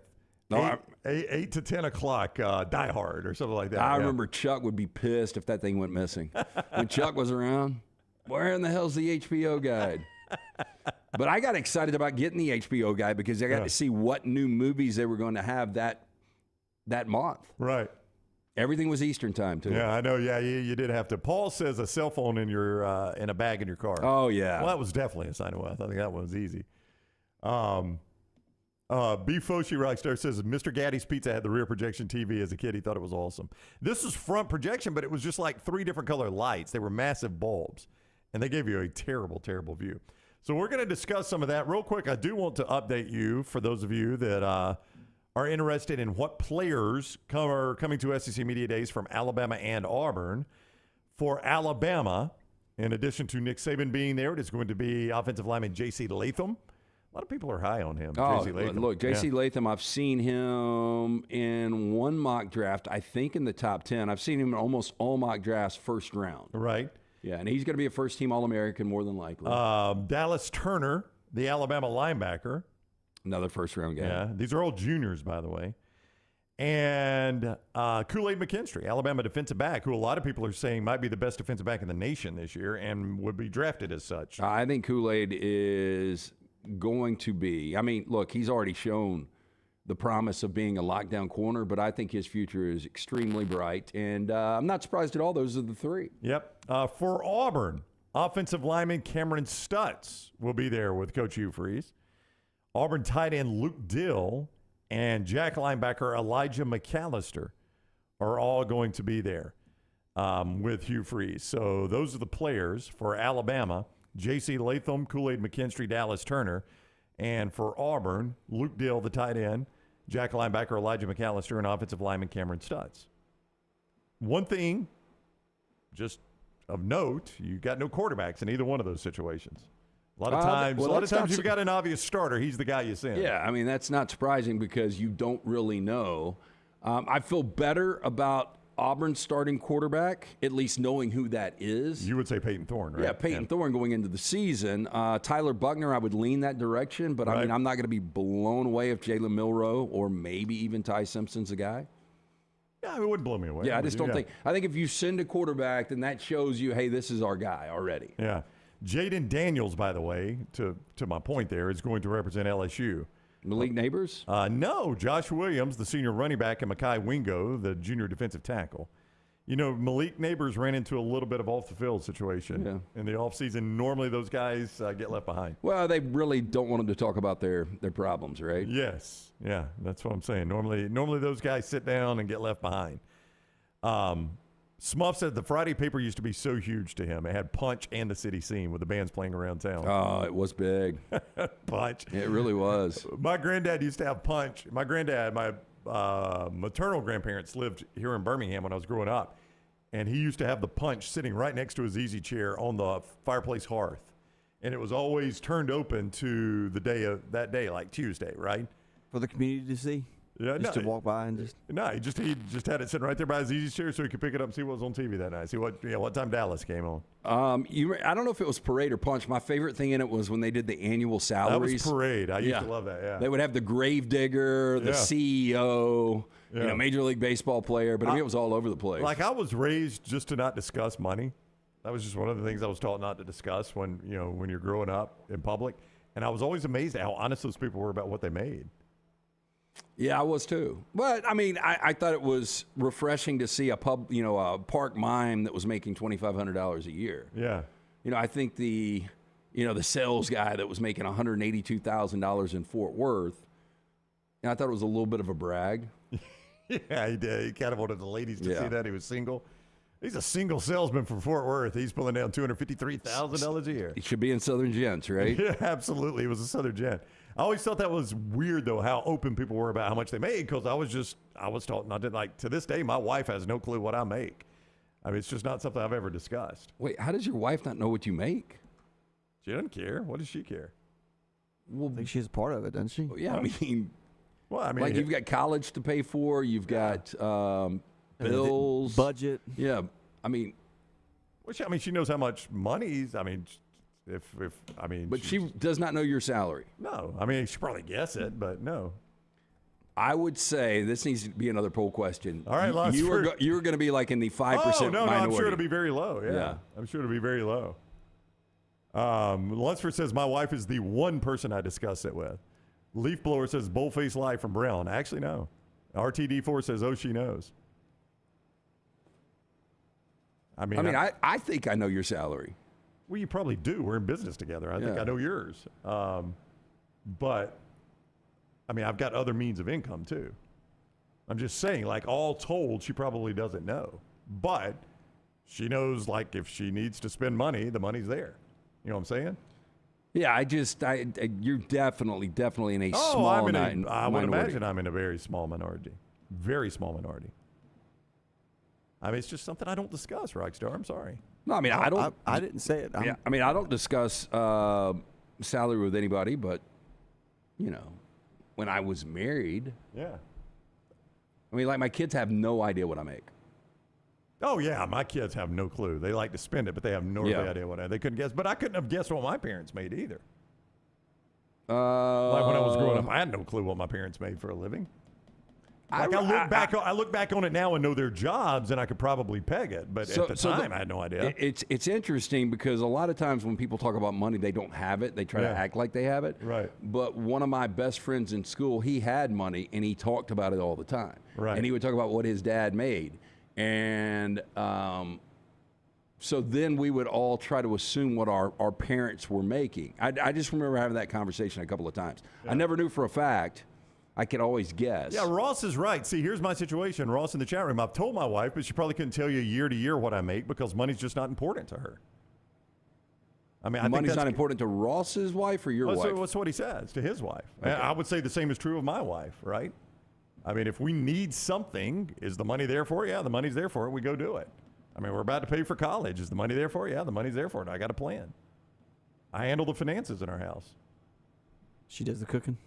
No, 8 to 10 o'clock, Die Hard or something like that. I Yeah. remember Chuck would be pissed if that thing went missing. When Chuck was around, where in the hell's the HBO guide? But I got excited about getting the HBO guide because I got to see what new movies they were going to have that month. Right. Everything was Eastern time, too. Yeah, I know. Yeah, you did have to. Paul says a cell phone in your in a bag in your car. Oh, yeah. Well, that was definitely a sign of wealth. I think that one was easy. B. Foshi Rockstar says Mr. Gaddy's Pizza had the rear projection TV as a kid. He thought it was awesome. This was front projection, but it was just like 3 different color lights. They were massive bulbs, and they gave you a terrible, terrible view. So we're going to discuss some of that real quick. I do want to update you for those of you that are interested in what players are coming to SEC Media Days from Alabama and Auburn. For Alabama, in addition to Nick Saban being there, it is going to be offensive lineman J.C. Latham. A lot of people are high on him. Oh, J.C. Latham. look, J.C. Yeah. Latham, I've seen him in one mock draft, I think in the top 10. I've seen him in almost all mock drafts first round. Right. Yeah, and he's going to be a first-team All-American more than likely. Dallas Turner, the Alabama linebacker. Another first-round guy. Yeah, these are all juniors, by the way. And Kool-Aid McKinstry, Alabama defensive back, who a lot of people are saying might be the best defensive back in the nation this year and would be drafted as such. I think Kool-Aid is going to be. I mean, look, he's already shown the promise of being a lockdown corner, but I think his future is extremely bright. And I'm not surprised at all. Those are the 3. Yep. For Auburn, offensive lineman Cameron Stutz will be there with Coach Hugh Freeze. Auburn tight end Luke Dill and Jack linebacker Elijah McAllister are all going to be there with Hugh Freeze. So those are the players for Alabama: J.C. Latham, Kool-Aid McKinstry, Dallas Turner. And for Auburn, Luke Dill, the tight end, Jack linebacker Elijah McAllister, and offensive lineman Cameron Stutz. One thing, just of note, you got no quarterbacks in either one of those situations. A lot of times you've got an obvious starter. He's the guy you send. Yeah, I mean, that's not surprising because you don't really know. I feel better about Auburn's starting quarterback, at least knowing who that is. You would say Peyton Thorne, right? Yeah, Peyton Thorne going into the season. Tyler Buckner, I would lean that direction, but I mean, I'm not going to be blown away if Jalen Milroe or maybe even Ty Simpson's a guy. Yeah, it wouldn't blow me away. Yeah, I just don't think. I think if you send a quarterback, then that shows you, hey, this is our guy already. Yeah. Jaden Daniels, by the way, to my point there, is going to represent LSU. Malik Neighbors? No, Josh Williams, the senior running back, and Mekhi Wingo, the junior defensive tackle. You know, Malik Neighbors ran into a little bit of off-the-field situation in the offseason. Normally those guys get left behind. Well, they really don't want them to talk about their problems, right? Yes. Yeah, that's what I'm saying. Normally those guys sit down and get left behind. Smuff said the Friday paper used to be so huge to him. It had Punch and the city scene with the bands playing around town. Oh, it was big. Punch. It really was. My granddad used to have Punch. My granddad, my maternal grandparents lived here in Birmingham when I was growing up. And he used to have the Punch sitting right next to his easy chair on the fireplace hearth. And it was always turned open to the day of that day, like Tuesday, right? For the community to see? Yeah, Just no, to walk by and just. No, he just had it sitting right there by his easy chair so he could pick it up and see what was on TV that night. See what time Dallas came on. I don't know if it was Parade or Punch. My favorite thing in it was when they did the annual salaries. That was Parade. I used to love that. Yeah, they would have the gravedigger, the CEO, Major League Baseball player. But I mean, it was all over the place. Like I was raised just to not discuss money. That was just one of the things I was taught not to discuss when you're growing up in public. And I was always amazed at how honest those people were about what they made. Yeah, I was too. But I mean, I thought it was refreshing to see a park mime that was making $2,500 a year. Yeah. I think the sales guy that was making $182,000 in Fort Worth, I thought it was a little bit of a brag. Yeah, he did. He kind of wanted the ladies to see that he was single. He's a single salesman from Fort Worth. He's pulling down $253,000 a year. He should be in Southern Gents, right? Yeah, absolutely. He was a Southern Gent. I always thought that was weird, though, how open people were about how much they made, because I was taught, and I didn't like, to this day, my wife has no clue what I make. I mean, it's just not something I've ever discussed. Wait, how does your wife not know what you make? She doesn't care. What does she care? Well, I think she's a part of it, doesn't she? Well, yeah, I mean, like you've got college to pay for, you've got bills, budget. Yeah, I mean, she knows how much money's. but she does not know your salary. No, I mean, she probably guess it, but no. I would say this needs to be another poll question. All right, Lance, you are going to be like in the 5% minority. No, I'm sure it'll be very low. Yeah, I'm sure it'll be very low. Lunsford says my wife is the one person I discuss it with. Leaf Blower says Bullface Live from Brown. Actually, no. RTD4 says, oh, she knows. I think I know your salary. Well, you probably do. We're in business together. I think I know yours. But, I mean, I've got other means of income, too. I'm just saying, like, all told, she probably doesn't know. But she knows, like, if she needs to spend money, the money's there. You know what I'm saying? Yeah, you're definitely in a small minority. I would imagine I'm in a very small minority. Very small minority. I mean, it's just something I don't discuss, Rockstar. I'm sorry. No, I mean, I don't. I didn't say it. I don't discuss salary with anybody, but, when I was married. Yeah. I mean, like, my kids have no idea what I make. Oh, yeah. My kids have no clue. They like to spend it, but they have no idea what they couldn't guess. But I couldn't have guessed what my parents made either. Like when I was growing up, I had no clue what my parents made for a living. Like I look back on it now and know their jobs, and I could probably peg it. But at the time, I had no idea. It's interesting because a lot of times when people talk about money, they don't have it. They try to act like they have it. Right. But one of my best friends in school, he had money, and he talked about it all the time. Right. And he would talk about what his dad made. And so then we would all try to assume what our parents were making. I just remember having that conversation a couple of times. Yeah. I never knew for a fact. I could always guess. Yeah, Ross is right. See, here's my situation. Ross in the chat room. I've told my wife, but she probably couldn't tell you year to year what I make because money's just not important to her. I mean, money's not important to Ross's wife or your wife? So that's what he says to his wife. Okay. I would say the same is true of my wife, right? I mean, if we need something, is the money there for it? Yeah, the money's there for it. We go do it. I mean, we're about to pay for college. Is the money there for it? Yeah, the money's there for it. I got a plan. I handle the finances in our house. She does the cooking.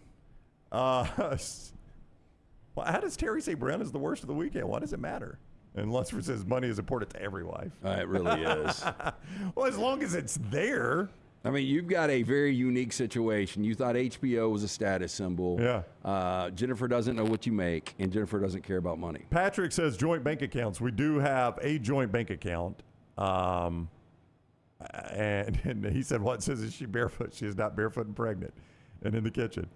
Well, how does Terry say Brown is the worst of the weekend? Why does it matter? And Lunsford says money is important to every wife. It really is. Well, as long as it's there. I mean, you've got a very unique situation. You thought HBO was a status symbol. Yeah. Jennifer doesn't know what you make, and Jennifer doesn't care about money. Patrick says joint bank accounts. We do have a joint bank account. And he said, what says is she barefoot? She is not barefoot and pregnant and in the kitchen.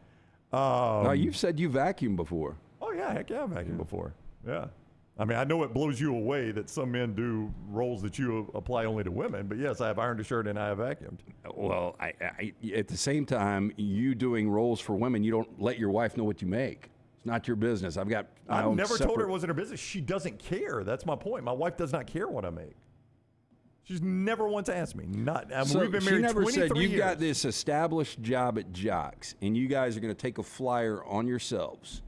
No, you've said you vacuumed before. Oh, yeah. Heck yeah, I've vacuumed before. Yeah. I mean, I know it blows you away that some men do roles that you apply only to women, but yes, I have ironed a shirt and I have vacuumed. Well, I at the same time, you doing roles for women, you don't let your wife know what you make. It's not your business. I've never told her it wasn't her business. She doesn't care. That's my point. My wife does not care what I make. She's never once asked me. We've been married 23 years. She never said, you've got this established job at Jocks, and you guys are going to take a flyer on yourselves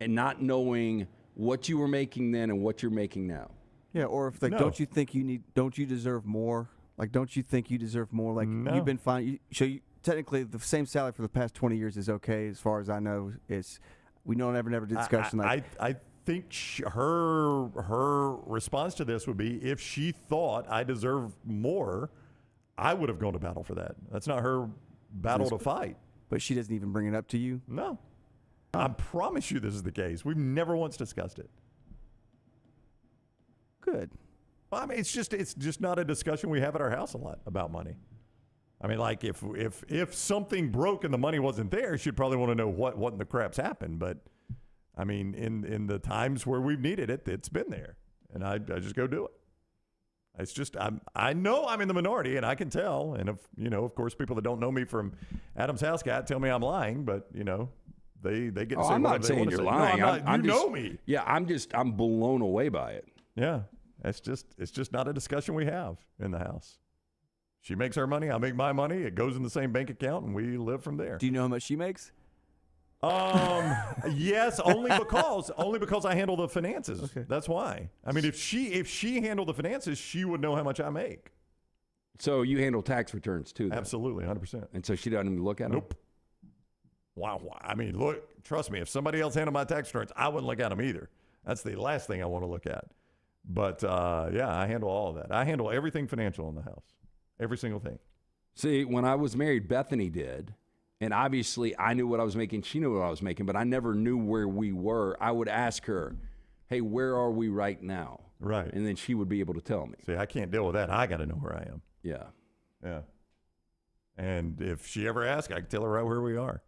and not knowing what you were making then and what you're making now. Yeah, or if don't you think don't you deserve more? Like, don't you think you deserve more? Like, you've been fine. Technically, the same salary for the past 20 years is okay, as far as I know. We don't ever never discussion like. I think her response to this would be, if she thought I deserve more, I would have gone to battle for that. That's not her battle to fight. But she doesn't even bring it up to you? No. I promise you this is the case. We've never once discussed it. Good. Well, I mean, it's just not a discussion we have at our house a lot about money. I mean, like if something broke and the money wasn't there, she'd probably want to know what in the crap's happened. But I mean, in the times where we've needed it, it's been there, and I just go do it. It's just I know I'm in the minority, and I can tell. And of course, people that don't know me from Adam's House Cat tell me I'm lying, but they get to say I'm not saying you're lying. No, I'm you just, know me. Yeah, I'm blown away by it. Yeah, it's just not a discussion we have in the house. She makes her money, I make my money. It goes in the same bank account, and we live from there. Do you know how much she makes? Yes, only because I handle the finances. Okay. That's why. I mean, if she handled the finances, she would know how much I make. So you handle tax returns too, though. Absolutely, 100%. And so she doesn't even look at them? Nope. Wow. I mean, look, trust me, if somebody else handled my tax returns, I wouldn't look at them either. That's the last thing I want to look at. But, yeah, I handle all of that. I handle everything financial in the house. Every single thing. See, when I was married, Bethany did. And obviously, I knew what I was making. She knew what I was making, but I never knew where we were. I would ask her, hey, where are we right now? Right. And then she would be able to tell me. See, I can't deal with that. I got to know where I am. Yeah. Yeah. And if she ever asks, I can tell her right where we are.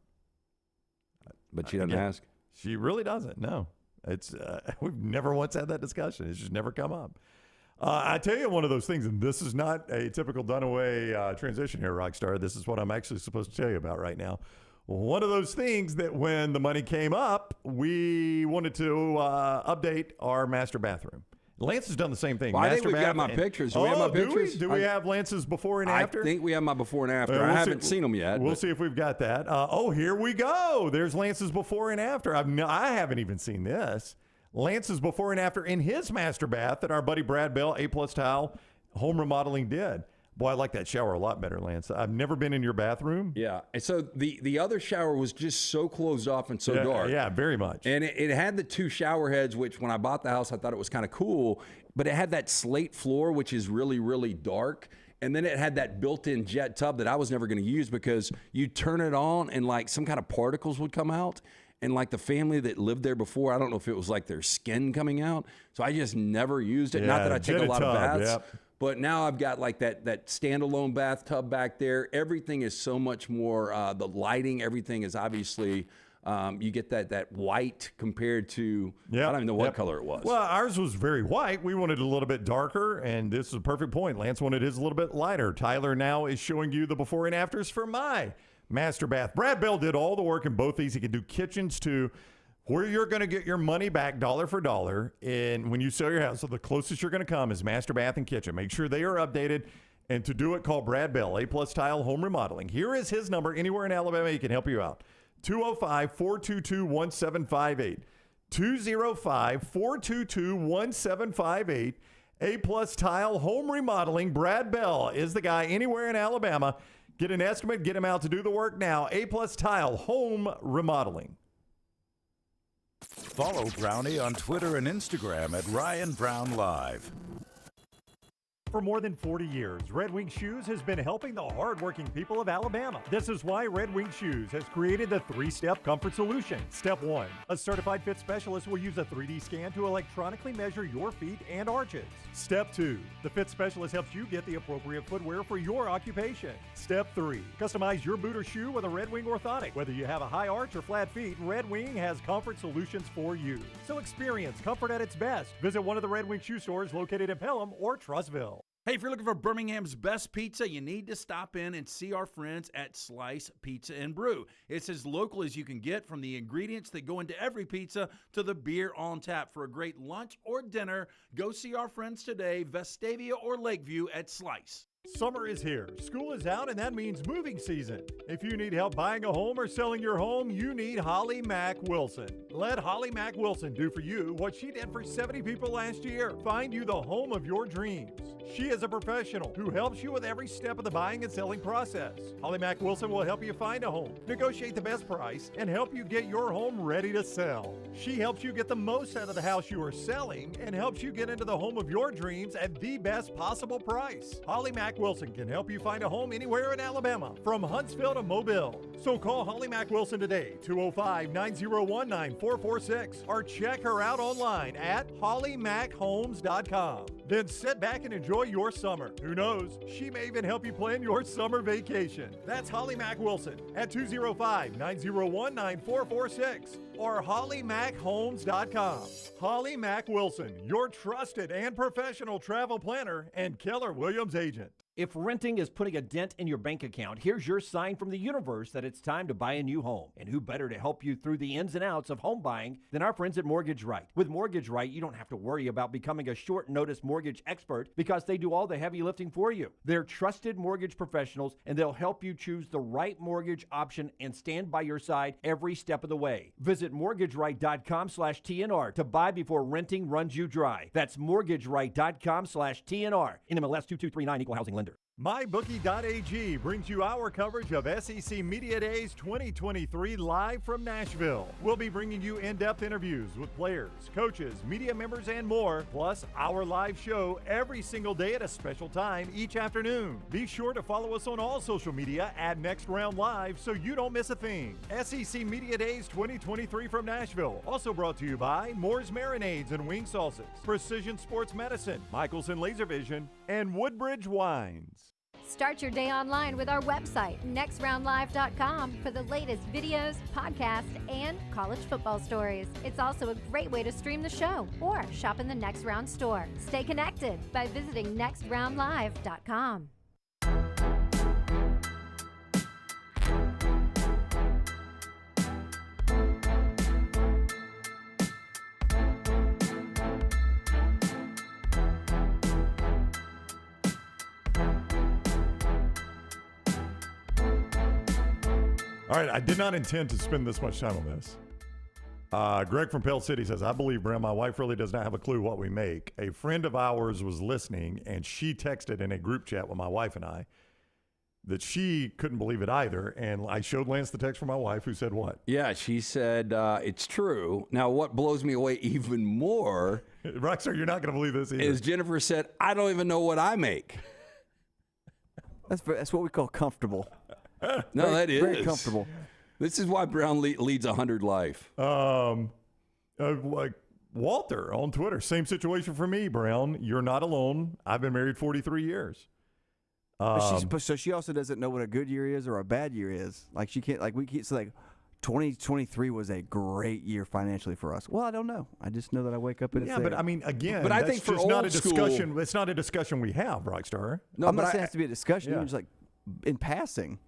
But she doesn't ask? She really doesn't, no. It's we've never once had that discussion. It's just never come up. I tell you one of those things, and this is not a typical Dunaway transition here, Rockstar. This is what I'm actually supposed to tell you about right now. One of those things that when the money came up, we wanted to update our master bathroom. Lance has done the same thing. Well, I think we've got my pictures. Do we have my pictures? Do we have Lance's before and after? I think we have my before and after. I haven't seen them yet. We'll see if we've got that. Here we go. There's Lance's before and after. I haven't even seen this. Lance's before and after in his master bath that our buddy Brad Bell, A+ Tile Home Remodeling did. Boy, I like that shower a lot better, Lance. I've never been in your bathroom. Yeah. And so the other shower was just so closed off and so dark. Yeah, very much. And it had the two shower heads, which when I bought the house, I thought it was kind of cool. But it had that slate floor, which is really, really dark. And then it had that built-in jet tub that I was never going to use because you turn it on and like some kind of particles would come out. And like the family that lived there before, I don't know if it was like their skin coming out. So I just never used it. Yeah, not that I take a lot of baths. Yep. But now I've got like that standalone bathtub back there. Everything is so much more, the lighting, everything is obviously, you get that white compared to, I don't even know what color it was. Well, ours was very white. We wanted it a little bit darker, and this is a perfect point. Lance wanted his a little bit lighter. Tyler now is showing you the before and afters for my master bath. Brad Bell did all the work in both these. He could do kitchens too, where you're going to get your money back dollar for dollar. And when you sell your house, so the closest you're going to come is master bath and kitchen. Make sure they are updated. And to do it, call Brad Bell, A+ Tile Home Remodeling. Here is his number. Anywhere in Alabama, he can help you out. 205-422-1758. 205-422-1758. A+ Tile Home Remodeling. Brad Bell is the guy anywhere in Alabama. Get an estimate, get him out to do the work now. A+ Tile Home Remodeling. Follow Brownie on Twitter and Instagram at Ryan Brown Live. For more than 40 years, Red Wing Shoes has been helping the hardworking people of Alabama. This is why Red Wing Shoes has created the 3-step comfort solution. Step 1, a certified fit specialist will use a 3D scan to electronically measure your feet and arches. Step 2, the fit specialist helps you get the appropriate footwear for your occupation. Step 3, customize your boot or shoe with a Red Wing orthotic. Whether you have a high arch or flat feet, Red Wing has comfort solutions for you. So experience comfort at its best. Visit one of the Red Wing shoe stores located in Pelham or Trussville. Hey, if you're looking for Birmingham's best pizza, you need to stop in and see our friends at Slice Pizza and Brew. It's as local as you can get, from the ingredients that go into every pizza to the beer on tap. For a great lunch or dinner, go see our friends today, Vestavia or Lakeview at Slice. Summer is here, school is out, and that means moving season. If you need help buying a home or selling your home, you need Holly Mack Wilson. Let Holly Mack Wilson do for you what she did for 70 people last year. Find you the home of your dreams. She is a professional who helps you with every step of the buying and selling process. Holly Mack Wilson will help you find a home, negotiate the best price, and help you get your home ready to sell. She helps you get the most out of the house you are selling and helps you get into the home of your dreams at the best possible price. Holly Mack Wilson can help you find a home anywhere in Alabama, from Huntsville to Mobile. So call Holly Mack Wilson today, 205-901-9446, or check her out online at hollymachomes.com. Then sit back and enjoy your summer. Who knows? She may even help you plan your summer vacation. That's Holly Mack Wilson at 205-901-9446 or hollymachomes.com. Holly Mack Wilson, your trusted and professional travel planner and Keller Williams agent. If renting is putting a dent in your bank account, here's your sign from the universe that it's time to buy a new home. And who better to help you through the ins and outs of home buying than our friends at Mortgage Right. With Mortgage Right, you don't have to worry about becoming a short notice mortgage expert because they do all the heavy lifting for you. They're trusted mortgage professionals, and they'll help you choose the right mortgage option and stand by your side every step of the way. Visit mortgageright.com/TNR to buy before renting runs you dry. That's mortgageright.com/TNR. NMLS 2239, Equal Housing Lender. MyBookie.ag brings you our coverage of SEC Media Days 2023 live from Nashville. We'll be bringing you in-depth interviews with players, coaches, media members, and more, plus our live show every single day at a special time each afternoon. Be sure to follow us on all social media at Next Round Live so you don't miss a thing. SEC Media Days 2023 from Nashville, also brought to you by Moore's Marinades and Wing Sauces, Precision Sports Medicine, Michelson Laser Vision, and Woodbridge Wines. Start your day online with our website, nextroundlive.com, for the latest videos, podcasts, and college football stories. It's also a great way to stream the show or shop in the Next Round store. Stay connected by visiting nextroundlive.com. All right, I did not intend to spend this much time on this. Greg from Pell City says, I believe, Bram, my wife really does not have a clue what we make. A friend of ours was listening, and she texted in a group chat with my wife and I that she couldn't believe it either. And I showed Lance the text from my wife, who said what? Yeah, she said, it's true. Now, what blows me away even more Rockstar, you're not going to believe this either. is Jennifer said, I don't even know what I make. That's what we call comfortable. No, that is. Very comfortable. This is why Brown leads 100 life. Like Walter on Twitter, same situation for me, Brown. You're not alone. I've been married 43 years. So she also doesn't know what a good year is or a bad year is. Like she can't, like we can't say like 2023 was a great year financially for us. Well, I don't know. I just know that I wake up and yeah, but I mean, again, but I think for just not a old discussion. school, it's not a discussion we have, Rockstar. No, I'm not saying it has to be a discussion. Yeah. Even just like in passing.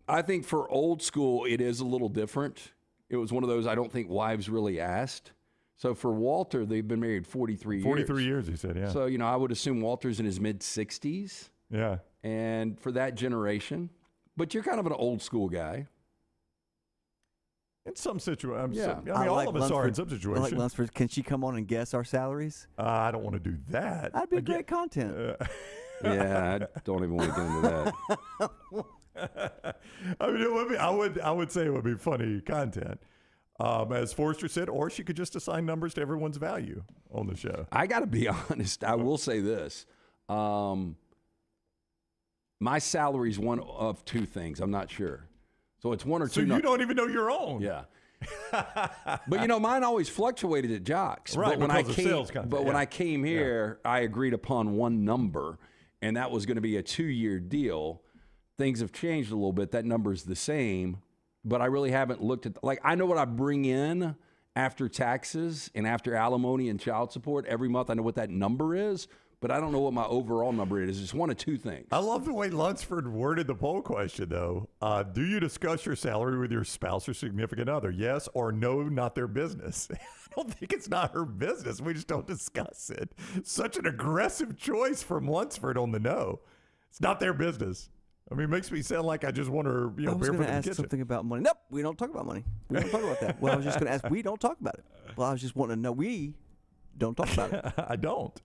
I think for old school, it is a little different. It was one of those I don't think wives really asked. So for Walter, they've been married 43 years. 43 years, he said, yeah. So, I would assume Walter's in his mid-60s. Yeah. And for that generation. But you're kind of an old school guy. In some situations. Yeah. I mean, all of us are in some I like situations. Lunsford. Can she come on and guess our salaries? I don't want to do that. That'd be great content. Yeah, I don't even want to get into that. I mean, it would be, I would say it would be funny content. As Forrester said, or she could just assign numbers to everyone's value on the show. I got to be honest. I will say this. My salary is one of two things. I'm not sure. So it's one or two. So you don't even know your own. Yeah. But mine always fluctuated at Jocks. Right, But when because of sales content, when I came here, I agreed upon one number, and that was going to be a 2-year deal. Things have changed a little bit. That number's the same, but I really haven't looked at I know what I bring in after taxes and after alimony and child support every month. I know what that number is, but I don't know what my overall number is. It's one of two things. I love the way Lunsford worded the poll question, though. Do you discuss your salary with your spouse or significant other? Yes or no, not their business. I don't think it's not her business. We just don't discuss it. Such an aggressive choice from Lunsford on the no. It's not their business. I mean, it makes me sound like I just want her, I was barefoot going to in the ask kitchen. something about money. Nope, we don't talk about money. We don't talk about that. Well, I was just going to ask, we don't talk about it. Well, I was just wanting to know, we don't talk about it. I don't.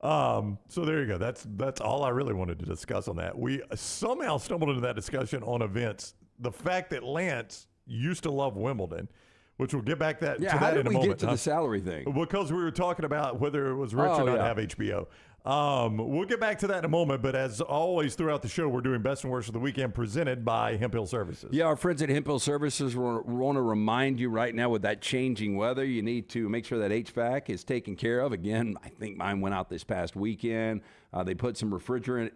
So there you go. That's all I really wanted to discuss on that. We somehow stumbled into that discussion on events. The fact that Lance used to love Wimbledon, which we'll get back to that in a moment. How did we get to the salary thing? Because we were talking about whether it was rich or not to have HBO. We'll get back to that in a moment, but as always throughout the show, we're doing Best and Worst of the Weekend presented by Hemp Hill Services. Yeah, our friends at Hemp Hill Services want to remind you right now with that changing weather, you need to make sure that HVAC is taken care of. Again, I think mine went out this past weekend. They put some refrigerant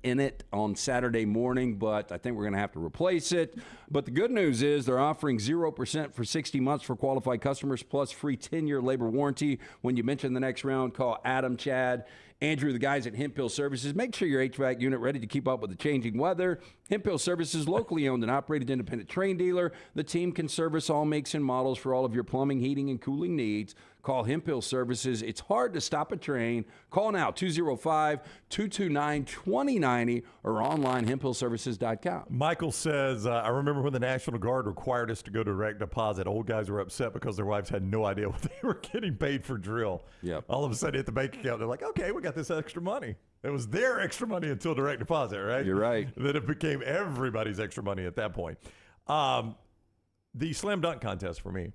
in it on Saturday morning, but I think we're going to have to replace it. But the good news is they're offering 0% for 60 months for qualified customers, plus free 10-year labor warranty. When you mention the next round, call Adam, Chad, Andrew, the guys at Hemp Hill Services. Make sure your HVAC unit ready to keep up with the changing weather. Hemp Hill Services, locally owned and operated independent Trane dealer. The team can service all makes and models for all of your plumbing, heating, and cooling needs. Call Hemp Hill Services. It's hard to stop a Trane. Call now, 205-229-2090 or online, hemphillservices.com. Michael says, I remember when the National Guard required us to go direct deposit. Old guys were upset because their wives had no idea what they were getting paid for drill. Yep. All of a sudden, hit the bank account, they're like, okay, we got this extra money. It was their extra money until direct deposit, right? You're right. Then it became everybody's extra money at that point. The slam dunk contest for me.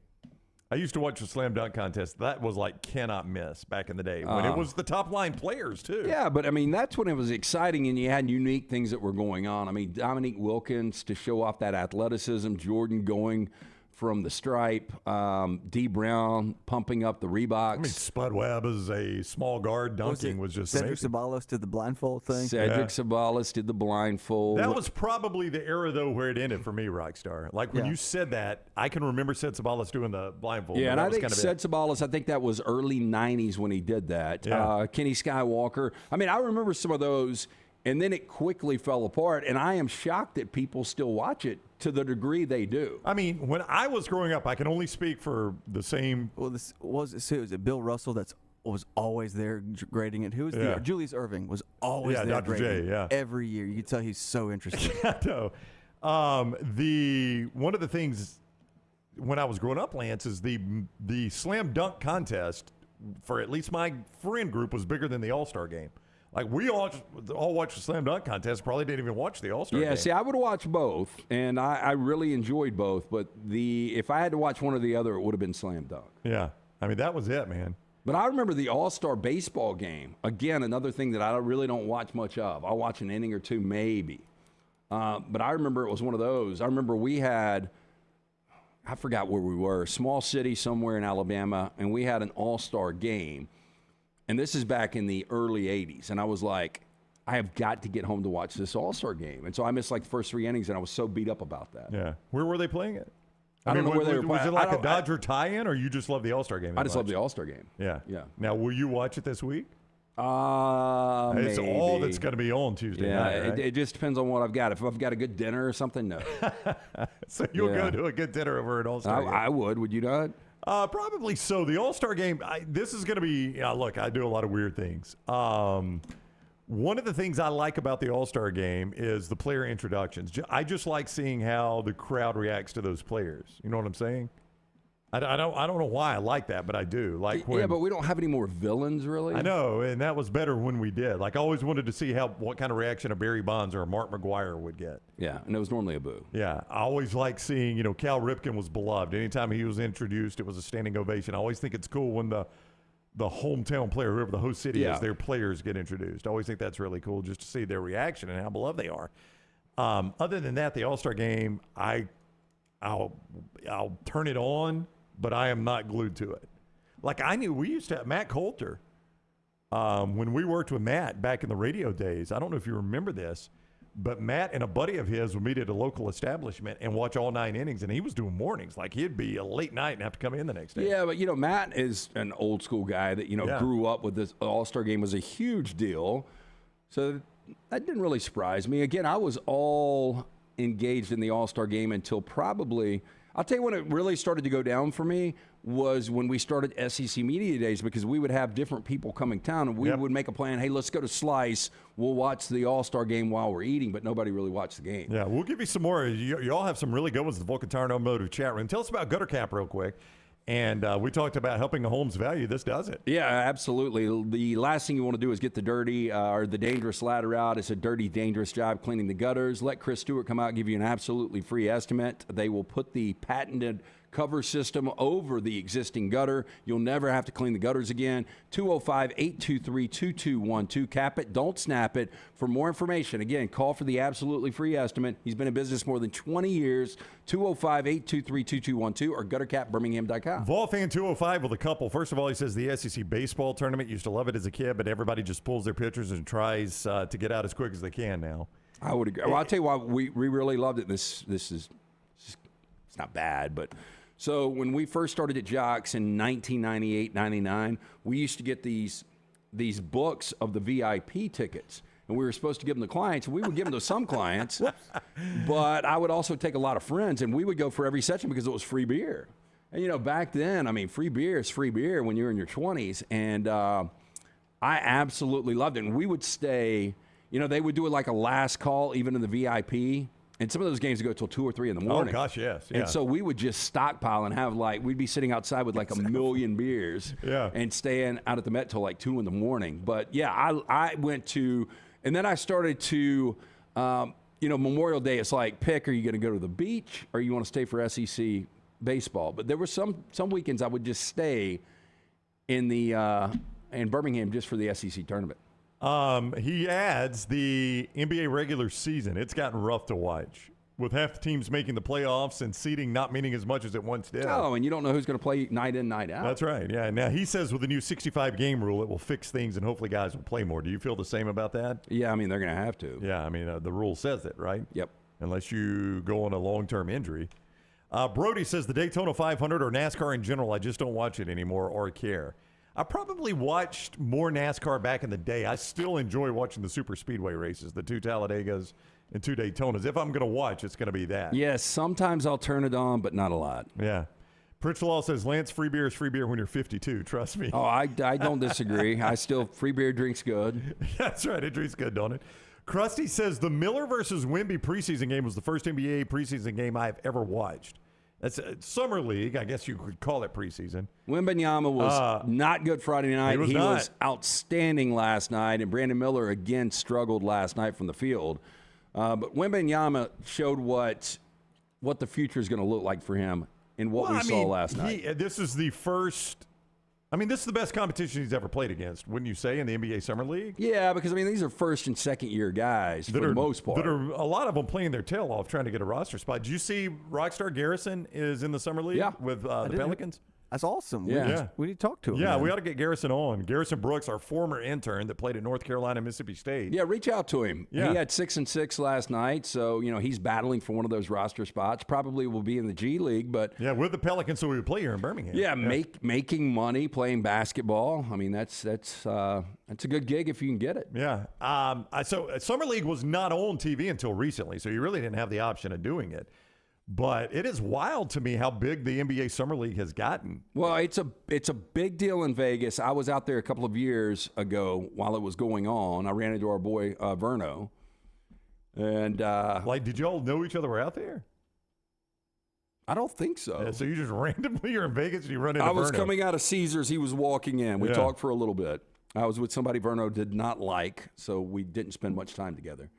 I used to watch the slam dunk contest. That was like cannot miss back in the day when it was the top line players too. Yeah, but I mean, that's when it was exciting and you had unique things that were going on. I mean, Dominique Wilkins to show off that athleticism, Jordan going from the stripe, D. Brown pumping up the Reeboks. I mean, Spud Webb as a small guard dunking was just Cedric amazing. Sabalos did the blindfold thing. Cedric Sabalos did the blindfold. That was probably the era, though, where it ended for me, Rockstar. Like, when you said that, I can remember Ced Sabalos doing the blindfold. Yeah, and I think Ced Sabalos, I think that was early 90s when he did that. Yeah. Kenny Skywalker. I mean, I remember some of those, and then it quickly fell apart, and I am shocked that people still watch it to the degree they do. I mean, when I was growing up, I can only speak for the same. Well, this was it Bill Russell was always there grading it. Who was the Julius Irving was always there Dr. grading J, every year. You could tell he's so interested. I know. One of the things when I was growing up, Lance, is the slam dunk contest for at least my friend group was bigger than the All-Star game. Like, we all watched the slam dunk contest, probably didn't even watch the All-Star game. Yeah, see, I would watch both, and I really enjoyed both, but if I had to watch one or the other, it would have been slam dunk. Yeah, I mean, that was it, man. But I remember the All-Star baseball game. Again, another thing that I really don't watch much of. I'll watch an inning or two maybe. But I remember it was one of those. I remember we had, I forgot where we were, a small city somewhere in Alabama, and we had an All-Star game. And this is back in the early 80s. And I was like, I have got to get home to watch this All-Star game. And so I missed like the first 3 innings, and I was so beat up about that. Yeah. Where were they playing it? I don't know where they were playing. Was it like a Dodger tie-in, or you just love the All-Star game? I just love the All-Star game. Yeah. Yeah. Now, will you watch it this week? It's Maybe. all that's going to be on Tuesday night, right? It just depends on what I've got. If I've got a good dinner or something, no. So you'll go to a good dinner over at All-Star game? I would. Would you not? Probably so. The All-Star game, this is going to be, look, I do a lot of weird things. One of the things I like about the All-Star game is the player introductions. I just like seeing how the crowd reacts to those players. You know what I'm saying? I don't know why I like that, but I do. Like when, yeah, but we don't have any more villains, really. I know, and that was better when we did. Like, I always wanted to see what kind of reaction a Barry Bonds or a Mark McGwire would get. Yeah, and it was normally a boo. Yeah, I always like seeing, Cal Ripken was beloved. Anytime he was introduced, it was a standing ovation. I always think it's cool when the hometown player, whoever the host city is, their players get introduced. I always think that's really cool just to see their reaction and how beloved they are. Other than that, the All-Star game, I'll turn it on, but I am not glued to it. Like, we used to have Matt Coulter. When we worked with Matt back in the radio days, I don't know if you remember this, but Matt and a buddy of his would meet at a local establishment and watch all 9 innings, and he was doing mornings. Like, he'd be a late night and have to come in the next day. Yeah, but, Matt is an old school guy that, grew up with this All-Star game was a huge deal. So that didn't really surprise me. Again, I was all engaged in the All-Star game until probably – I'll tell you when it really started to go down for me was when we started SEC Media Days, because we would have different people coming town, and we would make a plan, hey, let's go to Slice. We'll watch the All-Star game while we're eating, but nobody really watched the game. Yeah, we'll give you some more. You all have some really good ones, the Vulcan Tire and Automotive chat room. Tell us about Gutter Cap real quick. And we talked about helping a home's value. This does it. Yeah, absolutely. The last thing you want to do is get the dirty or the dangerous ladder out. It's a dirty, dangerous job cleaning the gutters. Let Chris Stewart come out and give you an absolutely free estimate. They will put the patented cover system over the existing gutter. You'll never have to clean the gutters again. 205-823-2212. Cap it. Don't snap it. For more information, again, call for the absolutely free estimate. He's been in business more than 20 years. 205-823-2212 or guttercapbirmingham.com. Vol fan 205 with a couple. First of all, he says the SEC baseball tournament, used to love it as a kid, but everybody just pulls their pictures and tries to get out as quick as they can now. I would agree. Well, I'll tell you why we really loved it. This is it's not bad, but so when we first started at Jocks in 1998, 99, we used to get these books of the VIP tickets. And we were supposed to give them to clients, and we would give them to some clients. But I would also take a lot of friends, and we would go for every session because it was free beer. And, back then, I mean, free beer is free beer when you're in your 20s. And I absolutely loved it. And we would stay, they would do it like a last call, even in the VIP. And some of those games would go till 2 or 3 in the morning. Oh, gosh, yes. Yeah. And so we would just stockpile and have we'd be sitting outside with like a million beers and staying out at the Met till like 2 in the morning. But yeah, I went to, and then I started to, Memorial Day, it's like, pick, are you going to go to the beach or you want to stay for SEC baseball? But there were some weekends I would just stay in Birmingham just for the SEC tournament. He adds the NBA regular season. It's gotten rough to watch with half the teams making the playoffs and seeding not meaning as much as it once did. Oh, and you don't know who's going to play night in, night out. That's right. Yeah. Now he says with the new 65-game rule, it will fix things and hopefully guys will play more. Do you feel the same about that? Yeah, I mean, they're going to have to. Yeah, I mean, the rule says it, right? Yep. Unless you go on a long-term injury. Brody says the Daytona 500 or NASCAR in general, I just don't watch it anymore or care. I probably watched more NASCAR back in the day. I still enjoy watching the super speedway races, the 2 Talladegas and 2 Daytonas. If I'm going to watch, it's going to be that. Yes, sometimes I'll turn it on, but not a lot. Yeah. Pritchalaw says, Lance, free beer is free beer when you're 52. Trust me. Oh, I don't disagree. Free beer drinks good. That's right. It drinks good, don't it? Krusty says the Miller versus Wemby preseason game was the first NBA preseason game I've ever watched. That's Summer League. I guess you could call it preseason. Wembanyama was not good Friday night. He was outstanding last night, and Brandon Miller again struggled last night from the field. But Wembanyama showed what the future is going to look like for him in what we saw last night. This is the first. I mean, this is the best competition he's ever played against, wouldn't you say, in the NBA Summer League? Yeah, because, these are first and second year guys for the most part. That are a lot of them playing their tail off trying to get a roster spot. Did you see Rockstar Garrison is in the Summer League with the Pelicans? That's awesome. Yeah. We need to talk to him. Yeah, man. we ought to get Garrison on. Garrison Brooks, our former intern that played at North Carolina and Mississippi State. Yeah, reach out to him. Yeah. He had 6 and 6 last night, so he's battling for one of those roster spots. Probably will be in the G League, but yeah, with the Pelicans, so we would play here in Birmingham. Yeah, making money playing basketball. That's a good gig if you can get it. Yeah. So Summer League was not on TV until recently, so you really didn't have the option of doing it. But it is wild to me how big the NBA Summer League has gotten. Well, it's a big deal in Vegas. I was out there a couple of years ago while it was going on. I ran into our boy Verno, and did you all know each other were out there? I don't think so. Yeah, so you just randomly you're in Vegas and you run into I was Verno. coming out of Caesars. He was walking in. We talked for a little bit. I was with somebody Verno did not like, so we didn't spend much time together.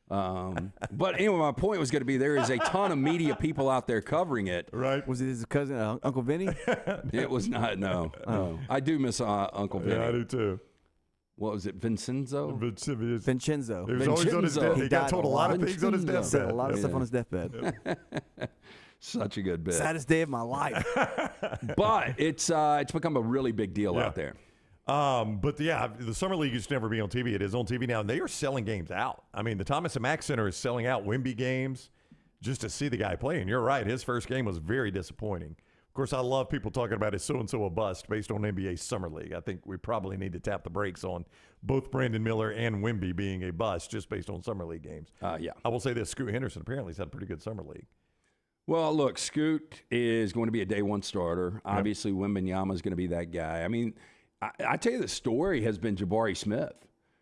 But anyway, my point was going to be there is a ton of media people out there covering it. Right. Was it his cousin, Uncle Vinny? It was not, no. I do miss Uncle Vinny. Yeah, I do too. What was it, Vincenzo? Vincenzo. He was always on his deathbed. He got told a lot of things on his deathbed. Said a lot of stuff on his deathbed. Such a good bit. Saddest day of my life. But it's become a really big deal out there. But yeah, the Summer League used to never be on TV. It is on TV now, and they are selling games out. I mean, the Thomas and Mack Center is selling out Wemby games just to see the guy play. And you're right, his first game was very disappointing. Of course, I love people talking about is so-and-so a bust based on NBA Summer League. I think we probably need to tap the brakes on both Brandon Miller and Wemby being a bust just based on Summer League games. Yeah. I will say this, Scoot Henderson apparently has had a pretty good Summer League. Well, look, Scoot is going to be a day one starter. Obviously, Wembanyama is going to be that guy. I mean, I tell you, the story has been Jabari Smith.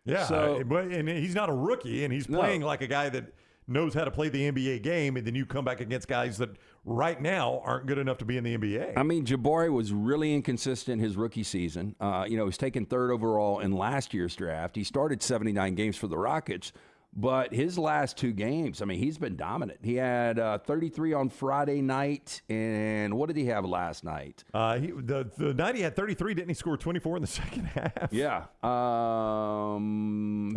Yeah, so, and he's not a rookie, and he's playing like a guy that knows how to play the NBA game, and then you come back against guys that right now aren't good enough to be in the NBA. I mean, Jabari was really inconsistent his rookie season. He was taken 3rd overall in last year's draft. He started 79 games for the Rockets. But his last 2 games, I mean, he's been dominant. He had 33 on Friday night, and what did he have last night? The night he had 33, didn't he score 24 in the second half? Yeah.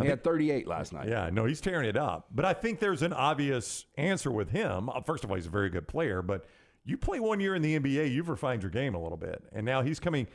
He had 38 last night. Yeah, no, he's tearing it up. But I think there's an obvious answer with him. First of all, he's a very good player, but you play 1 year in the NBA, you've refined your game a little bit. And now he's taking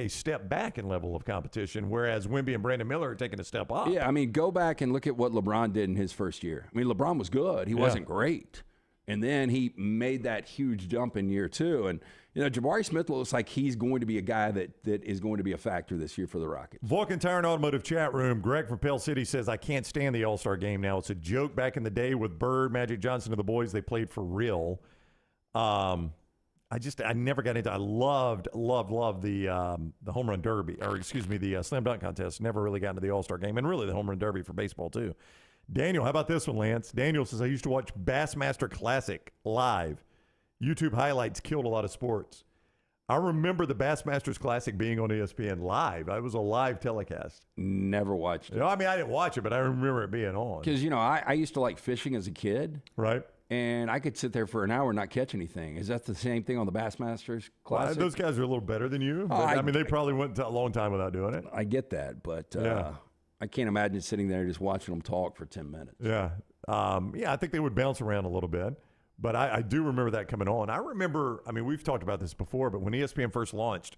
a step back in level of competition, whereas Wemby and Brandon Miller are taking a step up. Yeah, I mean, go back and look at what LeBron did in his first year. I mean, LeBron was good. He wasn't great. And then he made that huge jump in year 2. And, Jabari Smith looks like he's going to be a guy that is going to be a factor this year for the Rockets. Vulcan Tire and Automotive chat room. Greg from Pell City says, I can't stand the All-Star game now. It's a joke. Back in the day with Bird, Magic Johnson, and the boys, they played for real. I never got into. I loved the home run derby, the slam dunk contest. Never really got into the All-Star game, and really the home run derby for baseball too. Daniel, how about this one, Lance? Daniel says, I used to watch Bassmaster Classic live. YouTube highlights killed a lot of sports. I remember the Bassmasters Classic being on ESPN live. It was a live telecast. Never watched it. I mean, I didn't watch it, but I remember it being on. Because I used to like fishing as a kid, right? And I could sit there for an hour and not catch anything. Is that the same thing on the Bassmasters Classic? Those guys are a little better than you. But, they probably went a long time without doing it. I get that, but I can't imagine sitting there just watching them talk for 10 minutes. Yeah. I think they would bounce around a little bit. But I do remember that coming on. I remember, we've talked about this before, but when ESPN first launched,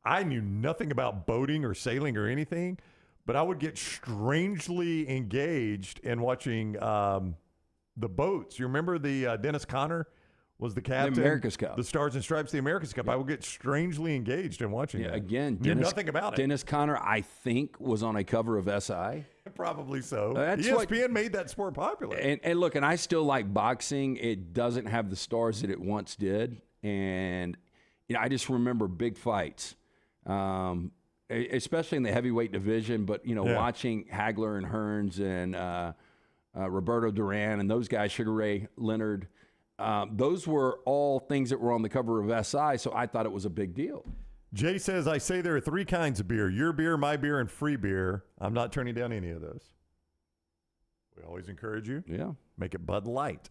I knew nothing about boating or sailing or anything, but I would get strangely engaged in watching the boats. You remember the Dennis Conner was the captain? The America's Cup. The Stars and Stripes, the America's Cup. I would get strangely engaged in watching that. Again, knew nothing about it. Dennis Conner, I think, was on a cover of SI. Probably so. ESPN made that sport popular. And look, and I still like boxing. It doesn't have the stars that it once did. And I just remember big fights, especially in the heavyweight division. But, watching Hagler and Hearns and Roberto Duran and those guys, Sugar Ray Leonard, those were all things that were on the cover of SI, so I thought it was a big deal. Jay says, I say there are 3 kinds of beer: your beer, my beer, and free beer. I'm not turning down any of those. We always encourage you. Yeah. Make it Bud Light.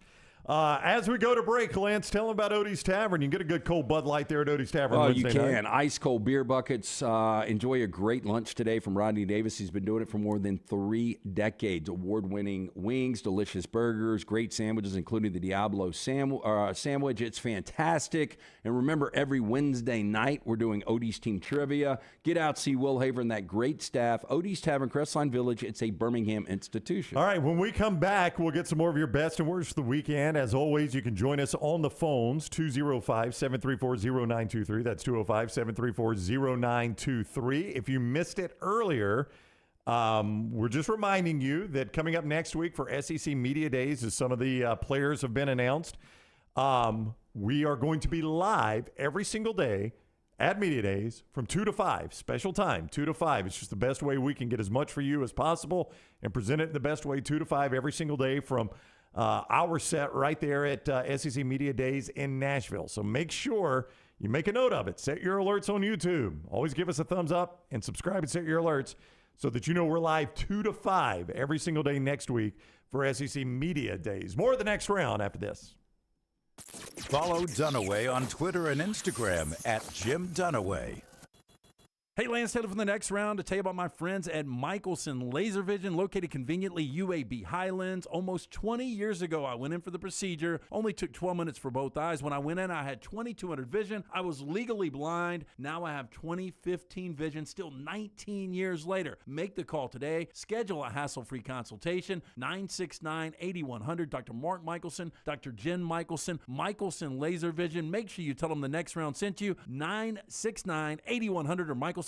As we go to break, Lance, tell them about Odie's Tavern. You can get a good cold Bud Light there at Odie's Tavern. Oh, Wednesday you can. night. Ice cold beer buckets. Enjoy a great lunch today from Rodney Davis. He's been doing it for more than 3 decades. Award-winning wings, delicious burgers, great sandwiches, including the Diablo sandwich. It's fantastic. And remember, every Wednesday night, we're doing Odie's Team Trivia. Get out, see Will Haver and that great staff. Odie's Tavern, Crestline Village. It's a Birmingham institution. All right, when we come back, we'll get some more of your best and worst of the weekend. As always, you can join us on the phones, 205-734-0923. That's 205-734-0923. If you missed it earlier, we're just reminding you that coming up next week for SEC Media Days, as some of the players have been announced, we are going to be live every single day at Media Days from 2 to 5, special time, 2 to 5. It's just the best way we can get as much for you as possible and present it in the best way, 2 to 5 every single day from our set right there at SEC Media Days in Nashville. So make sure you make a note of it. Set your alerts on YouTube. Always give us a thumbs up and subscribe and set your alerts so that you know we're live 2 to 5 every single day next week for SEC Media Days. More of the next round after this. Follow Dunaway on Twitter and Instagram at Jim Dunaway. Hey, Lance Taylor from the next round to tell you about my friends at Michelson Laser Vision, located conveniently UAB Highlands. Almost 20 years ago, I went in for the procedure. Only took 12 minutes for both eyes. When I went in, I had 2200 vision. I was legally blind. Now I have 20/15 vision, still 19 years later. Make the call today. Schedule a hassle-free consultation, 969-8100. Dr. Mark Michelson, Dr. Jen Michelson, Michelson Laser Vision. Make sure you tell them the next round sent you, 969-8100 or MichelsonLaserVision.com.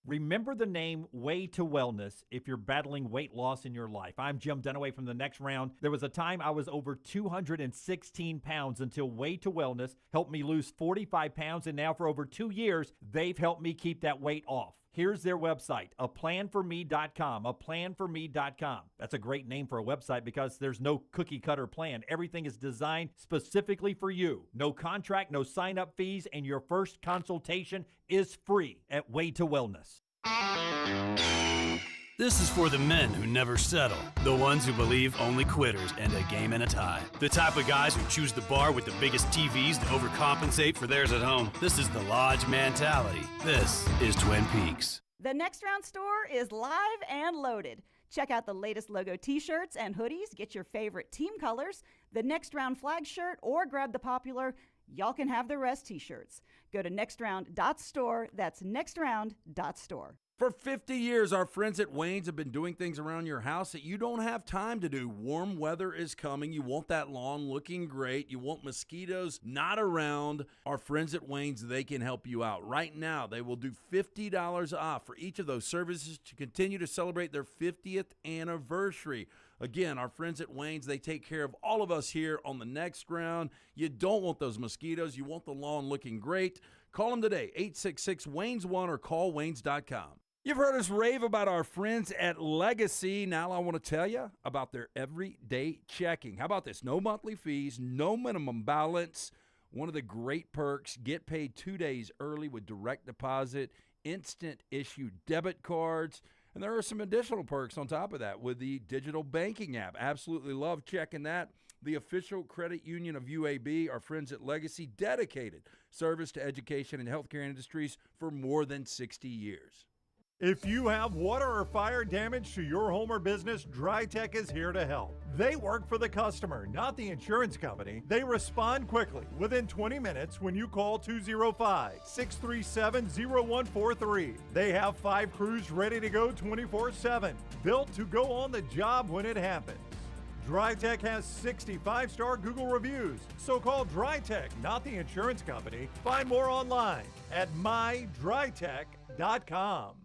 Remember the name Way to Wellness if you're battling weight loss in your life. I'm Jim Dunaway from the next round. There was a time I was over 216 pounds until Way to Wellness helped me lose 45 pounds, and now for over 2 years, they've helped me keep that weight off. Here's their website, aplanforme.com, aplanforme.com. That's a great name for a website because there's no cookie cutter plan. Everything is designed specifically for you. No contract, no sign-up fees, and your first consultation is free at Way to Wellness. This is for the men who never settle, the ones who believe only quitters end a game in a tie, the type of guys who choose the bar with the biggest TVs to overcompensate for theirs at home. This is the Lodge mentality. This is Twin Peaks. The Next Round store is live and loaded. Check out the latest logo t-shirts and hoodies, get your favorite team colors, the Next Round flag shirt, or grab the popular Y'all Can Have the Rest t-shirts. Go to nextround.store, that's nextround.store. For 50 years, our friends at Wayne's have been doing things around your house that you don't have time to do. Warm weather is coming. You want that lawn looking great. You want mosquitoes not around. Our friends at Wayne's, they can help you out. Right now, they will do $50 off for each of those services to continue to celebrate their 50th anniversary. Again, our friends at Wayne's, they take care of all of us here on the Next Round. You don't want those mosquitoes. You want the lawn looking great. Call them today, 866-WAYNES1 or call Waynes.com. You've heard us rave about our friends at Legacy. Now I want to tell you about their everyday checking. How about this? No monthly fees, no minimum balance. One of the great perks, get paid 2 days early with direct deposit, instant issue debit cards. And there are some additional perks on top of that with the digital banking app. Absolutely love checking that. The official credit union of UAB, our friends at Legacy, dedicated service to education and healthcare industries for more than 60 years. If you have water or fire damage to your home or business, DryTech is here to help. They work for the customer, not the insurance company. They respond quickly, within 20 minutes when you call 205-637-0143. They have 5 crews ready to go 24/7, built to go on the job when it happens. DryTech has 65-star Google reviews, so call DryTech, not the insurance company. Find more online at mydrytech.com.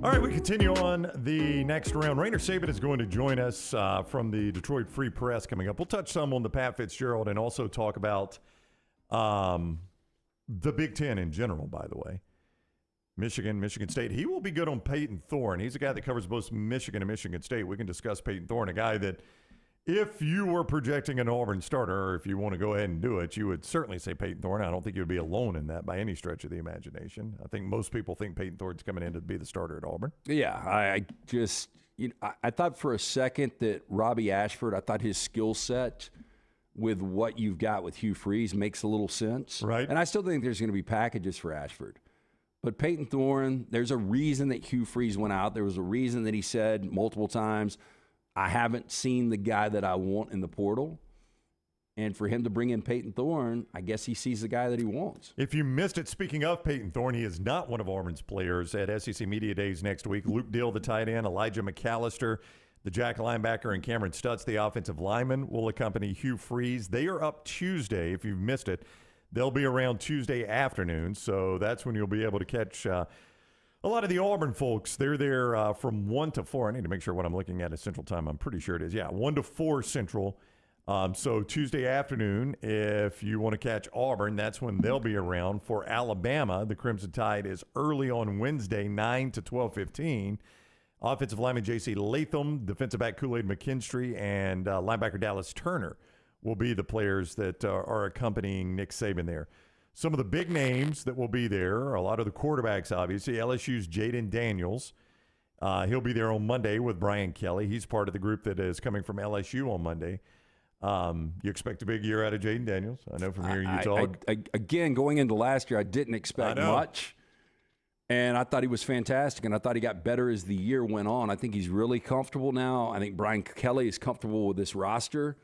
All right, we continue on the Next Round. Raynor Saban is going to join us from the Detroit Free Press coming up. We'll touch some on the Pat Fitzgerald and also talk about the Big Ten in general, by the way. Michigan State. He will be good on Peyton Thorne. He's a guy that covers both Michigan and Michigan State. We can discuss Peyton Thorne, a guy that if you were projecting an Auburn starter, or if you want to go ahead and do it, you would certainly say Peyton Thorne. I don't think you would be alone in that by any stretch of the imagination. I think most people think Peyton Thorne's coming in to be the starter at Auburn. Yeah, I just, I thought for a second that Robbie Ashford, I thought his skill set with what you've got with Hugh Freeze makes a little sense. Right. And I still think there's going to be packages for Ashford. But Peyton Thorne, there's a reason that Hugh Freeze went out. There was a reason that he said multiple times, I haven't seen the guy that I want in the portal. And for him to bring in Peyton Thorne, I guess he sees the guy that he wants. If you missed it, speaking of Peyton Thorne, he is not one of Auburn's players at SEC Media Days next week. Luke Dill, the tight end, Elijah McAllister, the Jack linebacker, and Cameron Stutz, the offensive lineman, will accompany Hugh Freeze. They are up Tuesday, if you've missed it. They'll be around Tuesday afternoon, so that's when you'll be able to catch a lot of the Auburn folks. They're there from 1 to 4. I need to make sure what I'm looking at is Central Time. I'm pretty sure it is. Yeah, 1 to 4 Central. So Tuesday afternoon, if you want to catch Auburn, that's when they'll be around. For Alabama, the Crimson Tide is early on Wednesday, 9 to 12:15. Offensive lineman J.C. Latham, defensive back Kool-Aid McKinstry, and linebacker Dallas Turner will be the players that are accompanying Nick Saban there. Some of the big names that will be there, a lot of the quarterbacks, obviously. LSU's Jaden Daniels. He'll be there on Monday with Brian Kelly. He's part of the group that is coming from LSU on Monday. You expect a big year out of Jaden Daniels? I know from hearing you talk. Again, going into last year, I didn't expect much. And I thought he was fantastic, and I thought he got better as the year went on. I think he's really comfortable now. I think Brian Kelly is comfortable with this roster.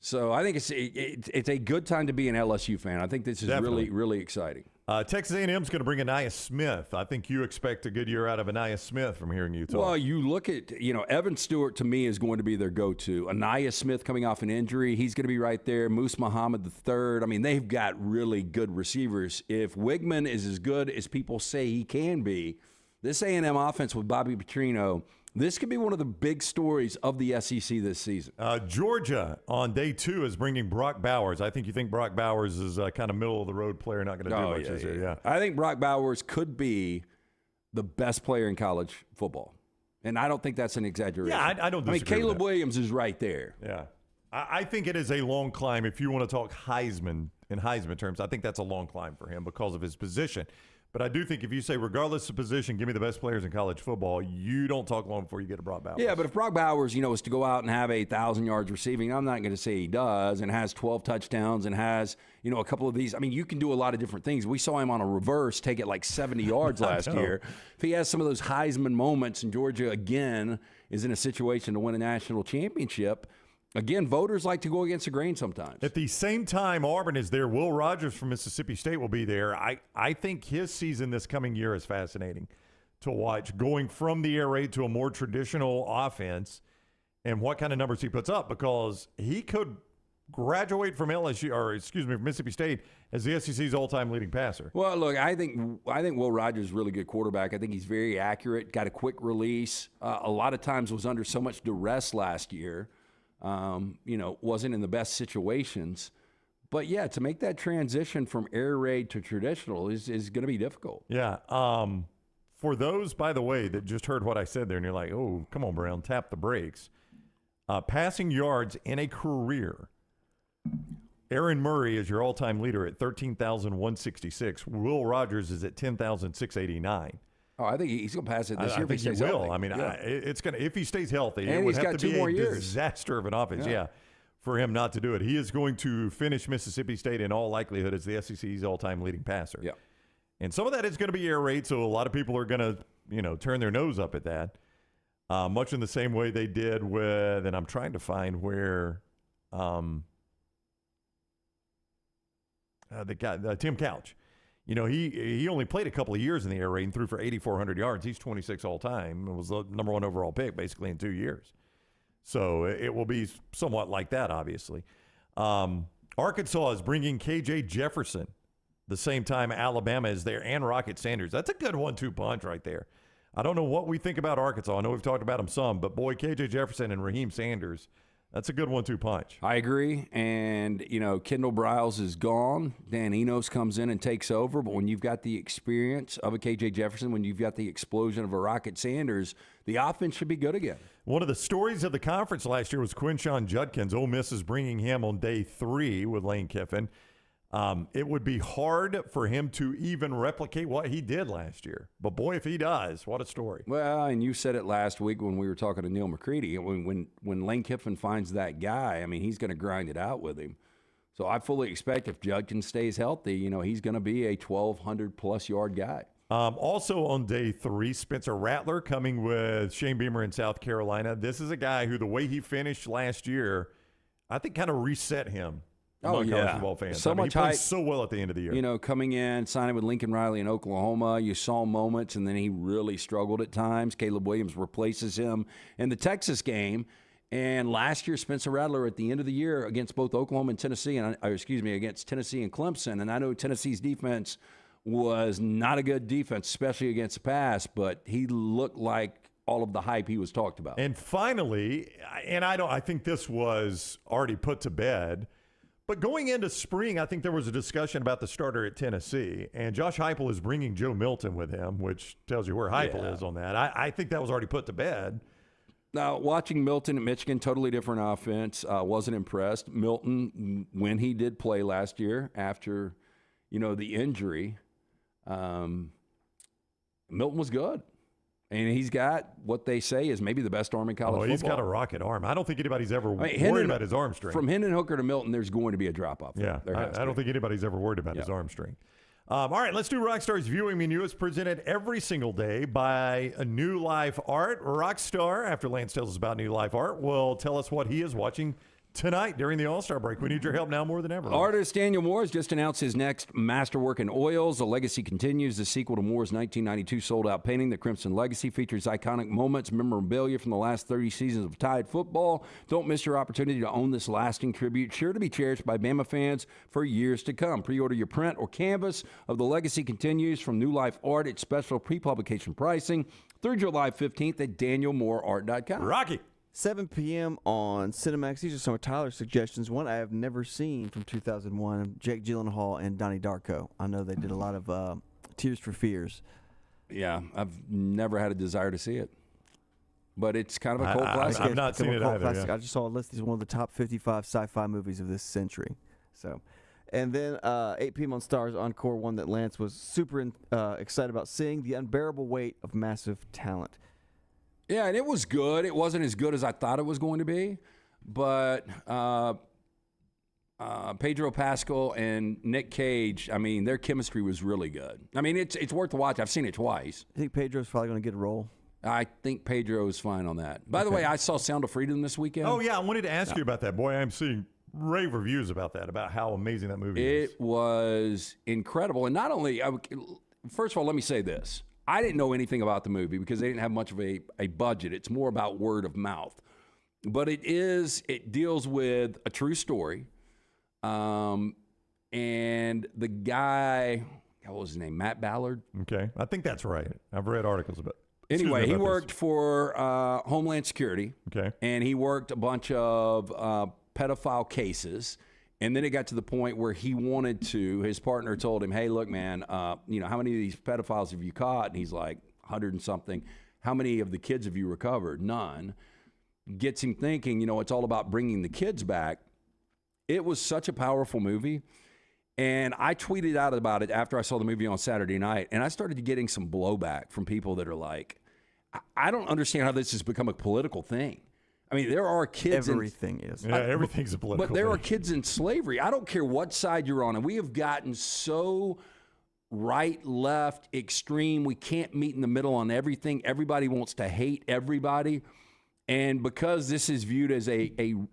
So I think it's a good time to be an LSU fan. I think this is really, really exciting. Texas A&M's going to bring Aniyah Smith. I think you expect a good year out of Aniyah Smith from hearing you talk. Well, you look at, Evan Stewart to me is going to be their go-to. Aniyah Smith coming off an injury, he's going to be right there. Moose Muhammad III. I mean, they've got really good receivers. If Wigman is as good as people say he can be, This A&M offense with Bobby Petrino, this could be one of the big stories of the SEC this season. Georgia on day 2 is bringing Brock Bowers. I think you think Brock Bowers is a kind of middle-of-the-road player, not going to do much this year. Yeah. I think Brock Bowers could be the best player in college football. And I don't think that's an exaggeration. Yeah, I don't disagree with Caleb that. Williams is right there. Yeah. I think it is a long climb. If you want to talk Heisman in Heisman terms, I think that's a long climb for him because of his position. But I do think if you say, regardless of position, give me the best players in college football, you don't talk long before you get a Brock Bowers. Yeah, but if Brock Bowers, is to go out and have 1,000 yards receiving, I'm not going to say he does, and has 12 touchdowns and has, a couple of these. I mean, you can do a lot of different things. We saw him on a reverse take it like 70 yards last year. If he has some of those Heisman moments and Georgia, again, is in a situation to win a national championship, again, voters like to go against the grain sometimes. At the same time Auburn is there, Will Rogers from Mississippi State will be there. I think his season this coming year is fascinating to watch, going from the air raid to a more traditional offense and what kind of numbers he puts up, because he could graduate from Mississippi State as the SEC's all-time leading passer. Well, look, I think Will Rogers is a really good quarterback. I think he's very accurate, got a quick release. A lot of times was under so much duress last year. Wasn't in the best situations. But, yeah, to make that transition from air raid to traditional is going to be difficult. Yeah. For those, by the way, that just heard what I said there and you're like, oh, come on, Brown, tap the brakes. Passing yards in a career, Aaron Murray is your all-time leader at 13,166. Will Rogers is at 10,689. Oh, I think he's going to pass it this year. I think he will. Healthy. I mean, it's going to, if he stays healthy, and it would he's have got to 2 be more a years. Disaster of an offense, for him not to do it. He is going to finish Mississippi State in all likelihood as the SEC's all-time leading passer. Yeah. And some of that is going to be air raid, so a lot of people are going to, turn their nose up at that. Much in the same way they did with, and I'm trying to find where the guy, Tim Couch. He only played a couple of years in the air raid and threw for 8,400 yards. He's 26 all time. It was the number 1 overall pick basically in 2 years. So it will be somewhat like that, obviously. Arkansas is bringing K.J. Jefferson the same time Alabama is there, and Rocket Sanders. That's a good 1-2 punch right there. I don't know what we think about Arkansas. I know we've talked about them some, but boy, K.J. Jefferson and Raheem Sanders, that's a good 1-2 punch. I agree. And, Kendall Briles is gone. Dan Enos comes in and takes over. But when you've got the experience of a K.J. Jefferson, when you've got the explosion of a Rocket Sanders, the offense should be good again. One of the stories of the conference last year was Quinshon Judkins. Ole Miss is bringing him on day 3 with Lane Kiffin. It would be hard for him to even replicate what he did last year. But, boy, if he does, what a story. Well, and you said it last week when we were talking to Neil McCready. When Lane Kiffin finds that guy, I mean, he's going to grind it out with him. So I fully expect if Judkins stays healthy, he's going to be a 1,200-plus yard guy. Also on day 3, Spencer Rattler coming with Shane Beamer in South Carolina. This is a guy who the way he finished last year, I think kind of reset him. College football fans. So much he played hype. So well at the end of the year. Coming in, signing with Lincoln Riley in Oklahoma, you saw moments, and then he really struggled at times. Caleb Williams replaces him in the Texas game. And last year, Spencer Rattler at the end of the year against both Oklahoma and Tennessee, against Tennessee and Clemson. And I know Tennessee's defense was not a good defense, especially against the pass, but he looked like all of the hype he was talked about. And finally, I think this was already put to bed, but going into spring, I think there was a discussion about the starter at Tennessee, and Josh Heupel is bringing Joe Milton with him, which tells you where Heupel is on that. I think that was already put to bed. Now, watching Milton at Michigan, totally different offense. Wasn't impressed. Milton, when he did play last year after, the injury, Milton was good. And he's got what they say is maybe the best arm in college football. He's got a rocket arm. I don't think anybody's ever worried about his arm strength. From Hendon Hooker to Milton, there's going to be a drop-off. Yeah, I don't think anybody's ever worried about his arm strength. All right, let's do Rockstar's Viewing Menu. It's presented every single day by a New Life Art. Rockstar, after Lance tells us about New Life Art, will tell us what he is watching tonight during the All-Star break. We need your help now more than ever. Artist Daniel Moore has just announced his next masterwork in oils. The legacy continues. The sequel to Moore's 1992 sold-out painting, The Crimson Legacy, features iconic moments, memorabilia from the last 30 seasons of Tide football. Don't miss your opportunity to own this lasting tribute, sure to be cherished by Bama fans for years to come. Pre-order your print or canvas of The Legacy Continues from New Life Art at special pre-publication pricing through July 15th at danielmooreart.com. Rocky. 7 p.m. on Cinemax. These are some of Tyler's suggestions. One I have never seen from 2001, Jake Gyllenhaal and Donnie Darko. I know they did a lot of Tears for Fears. Yeah, I've never had a desire to see it. But it's kind of a cult classic. I've not seen it either. Yeah. I just saw a list. It's one of the top 55 sci-fi movies of this century. So, and then 8 p.m. on Stars Encore, one that Lance was super excited about seeing, The Unbearable Weight of Massive Talent. Yeah, and it was good. It wasn't as good as I thought it was going to be, but Pedro Pascal and Nick Cage, I mean, their chemistry was really good. I mean, it's worth the watch. I've seen it twice. I think Pedro's probably going to get a role. I think Pedro is fine on that. By the way, I saw Sound of Freedom this weekend. Oh, yeah, I wanted to ask you about that. Boy, I'm seeing rave reviews about that, about how amazing that movie is. It was incredible. And not only, first of all, let me say this. I didn't know anything about the movie because they didn't have much of a budget. It's more about word of mouth. But it deals with a true story. And the guy, what was his name? Matt Ballard? Okay. I think that's right. I've read articles about it. Anyway, he worked for Homeland Security. Okay. And he worked a bunch of pedophile cases. And then it got to the point where he wanted to, his partner told him, hey, look, man, how many of these pedophiles have you caught? And he's like, 100 and something. How many of the kids have you recovered? None. Gets him thinking, it's all about bringing the kids back. It was such a powerful movie. And I tweeted out about it after I saw the movie on Saturday night. And I started getting some blowback from people that are like, I don't understand how this has become a political thing. I mean, there are kids. Everything is. Yeah, everything's a political But there thing. are kids in slavery. I don't care what side you're on. And we have gotten so right, left, extreme. We can't meet in the middle on everything. Everybody wants to hate everybody. And because this is viewed as a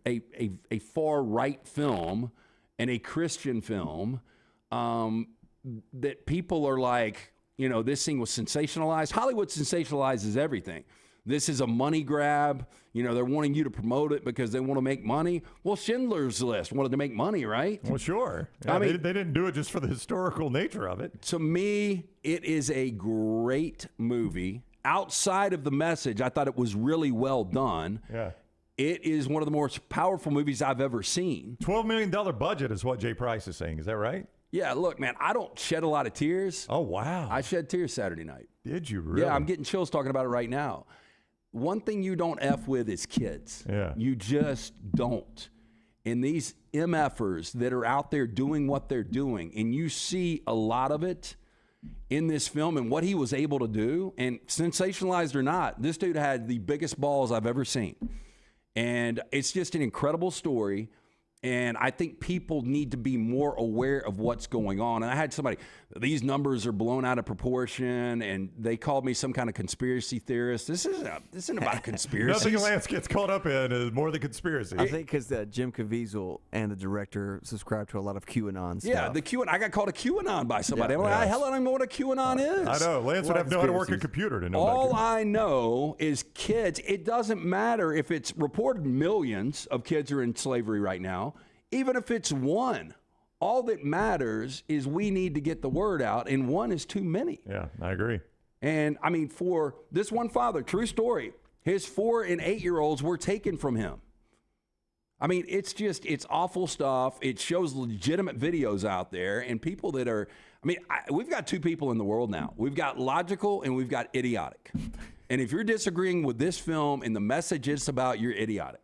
far right film and a Christian film, that people are like, this thing was sensationalized. Hollywood sensationalizes everything. This is a money grab. They're wanting you to promote it because they want to make money. Well, Schindler's List wanted to make money, right? Well, sure. Yeah, they didn't do it just for the historical nature of it. To me, it is a great movie. Outside of the message, I thought it was really well done. Yeah. It is one of the most powerful movies I've ever seen. $12 million budget is what Jay Price is saying. Is that right? Yeah, look, man, I don't shed a lot of tears. Oh, wow. I shed tears Saturday night. Did you really? Yeah, I'm getting chills talking about it right now. One thing you don't F with is kids. Yeah. You just don't. And these MFers that are out there doing what they're doing, and you see a lot of it in this film and what he was able to do, and sensationalized or not, this dude had the biggest balls I've ever seen. And it's just an incredible story. And I think people need to be more aware of what's going on. And I had somebody, these numbers are blown out of proportion, and they called me some kind of conspiracy theorist. This isn't about conspiracy. Nothing Lance gets caught up in is more than conspiracy. I think because Jim Caviezel and the director subscribe to a lot of QAnon stuff. Yeah, the QAnon. I got called a QAnon by somebody. I'm like, hell, I don't even know what a QAnon is. I know. Lance would have to know how to work a computer to know. All I know is kids. It doesn't matter if it's reported millions of kids are in slavery right now. Even if it's one, all that matters is we need to get the word out, and one is too many. Yeah, I agree. And I mean, for this one father, true story, his 4 and 8-year-olds were taken from him. I mean, it's awful stuff. It shows legitimate videos out there, and people that are, we've got two people in the world now. We've got logical and we've got idiotic. And if you're disagreeing with this film and the message it's about, you're idiotic.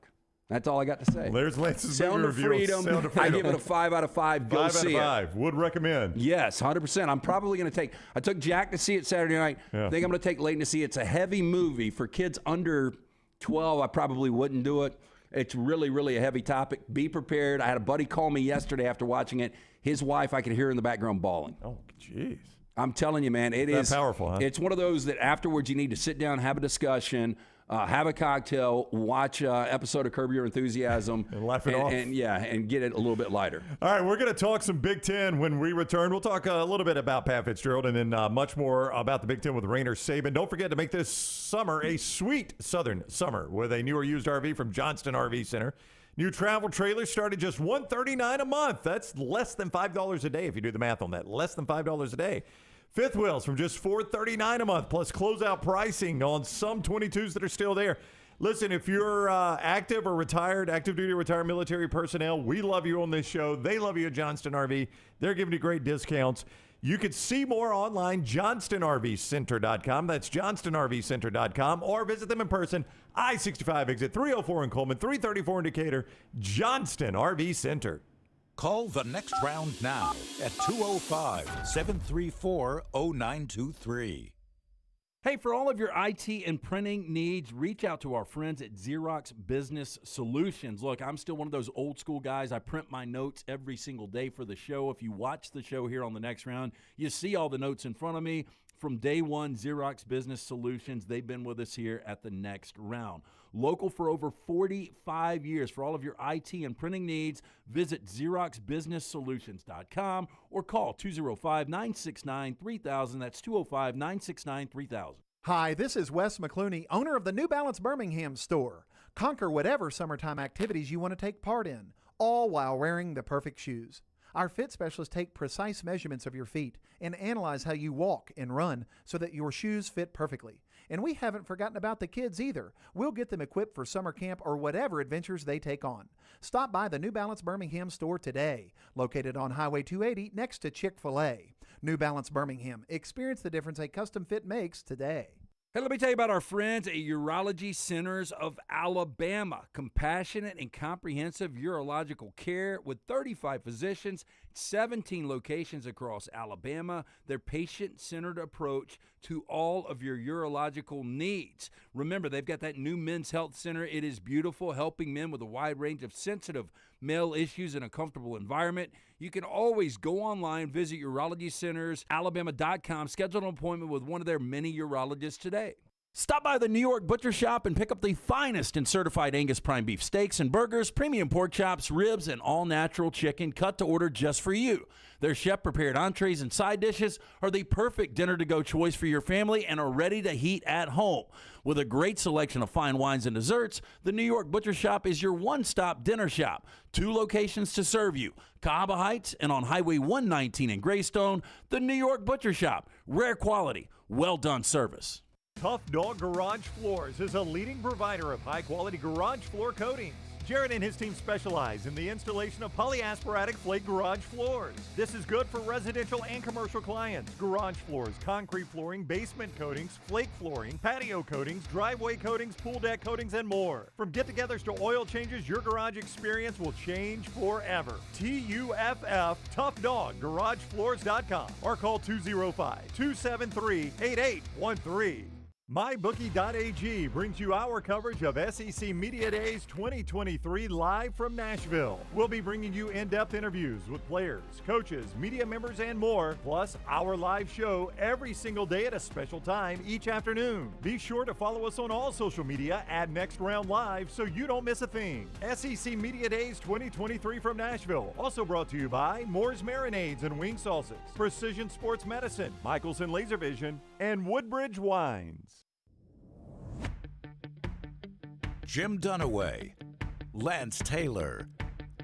That's all I got to say. Well, there's Lance's Sound of Freedom. Sound of Freedom. I give it a 5 out of 5. Go see it. 5 out of 5. Would recommend. Yes, 100%. I'm probably going to take. I took Jack to see it Saturday night. Yeah. I think I'm going to take Leighton to see it. It's a heavy movie for kids under 12. I probably wouldn't do it. It's really, really a heavy topic. Be prepared. I had a buddy call me yesterday after watching it. His wife, I could hear in the background bawling. Oh, jeez. I'm telling you, man, it is powerful. Huh? It's one of those that afterwards you need to sit down, have a discussion. have a cocktail, watch an episode of Curb Your Enthusiasm, and laugh it off. And get it a little bit lighter. All right, we're going to talk some Big Ten when we return. We'll talk a little bit about Pat Fitzgerald and then much more about the Big Ten with Raynor Saban. Don't forget to make this summer a sweet southern summer with a new or used RV from Johnston RV Center. New travel trailers start at just $139 a month. That's less than $5 a day if you do the math on that. Less than $5 a day. Fifth wheels from just $439 a month, plus closeout pricing on some 22s that are still there. Listen, if you're active or retired, active duty or retired military personnel, we love you on this show. They love you at Johnston RV. They're giving you great discounts. You can see more online, johnstonrvcenter.com. That's johnstonrvcenter.com. Or visit them in person, I-65 exit 304 in Coleman, 334 in Decatur, Johnston RV Center. Call the next round now at 205-734-0923. Hey, for all of your IT and printing needs, reach out to our friends at Xerox Business Solutions. Look, I'm still one of those old school guys. I print my notes every single day for the show. If you watch the show here on the next round, you see all the notes in front of me. From day one, Xerox Business Solutions, they've been with us here at the next round. Local for over 45 years. For all of your IT and printing needs, visit XeroxBusinessSolutions.com or call 205-969-3000. That's 205-969-3000. Hi, this is Wes McClooney, owner of the New Balance Birmingham store. Conquer whatever summertime activities you want to take part in, all while wearing the perfect shoes. Our fit specialists take precise measurements of your feet and analyze how you walk and run so that your shoes fit perfectly. And we haven't forgotten about the kids either. We'll get them equipped for summer camp or whatever adventures they take on. Stop by the New Balance Birmingham store today, located on Highway 280 next to Chick-fil-A. New Balance Birmingham. Experience the difference a custom fit makes today. Hey, let me tell you about our friends at Urology Centers of Alabama. Compassionate and comprehensive urological care with 35 physicians, 17 locations across Alabama. Their patient-centered approach to all of your urological needs. Remember, they've got that new men's health center. It is beautiful, helping men with a wide range of sensitive male issues in a comfortable environment. You can always go online, visit urologycentersalabama.com, schedule an appointment with one of their many urologists today. Stop by the New York Butcher Shop and pick up the finest in certified Angus prime beef steaks and burgers, premium pork chops, ribs, and all-natural chicken cut to order just for you. Their chef-prepared entrees and side dishes are the perfect dinner-to-go choice for your family and are ready to heat at home. With a great selection of fine wines and desserts, the New York Butcher Shop is your one-stop dinner shop. 2 locations to serve you, Cahaba Heights and on Highway 119 in Greystone. The New York Butcher Shop, rare quality, well-done service. Tough Dog Garage Floors is a leading provider of high-quality garage floor coatings. Jared and his team specialize in the installation of polyasparatic flake garage floors. This is good for residential and commercial clients. Garage floors, concrete flooring, basement coatings, flake flooring, patio coatings, driveway coatings, pool deck coatings, and more. From get-togethers to oil changes, your garage experience will change forever. TUFF, Tough Dog, GarageFloors.com or call 205-273-8813. MyBookie.ag brings you our coverage of SEC Media Days 2023 live from Nashville. We'll be bringing you in-depth interviews with players, coaches, media members, and more, plus our live show every single day at a special time each afternoon. Be sure to follow us on all social media at Next Round Live so you don't miss a thing. SEC Media Days 2023 from Nashville. Also brought to you by Moore's Marinades and Wing Sauces, Precision Sports Medicine, Michelson Laser Vision, and Woodbridge Wines. Jim Dunaway, Lance Taylor,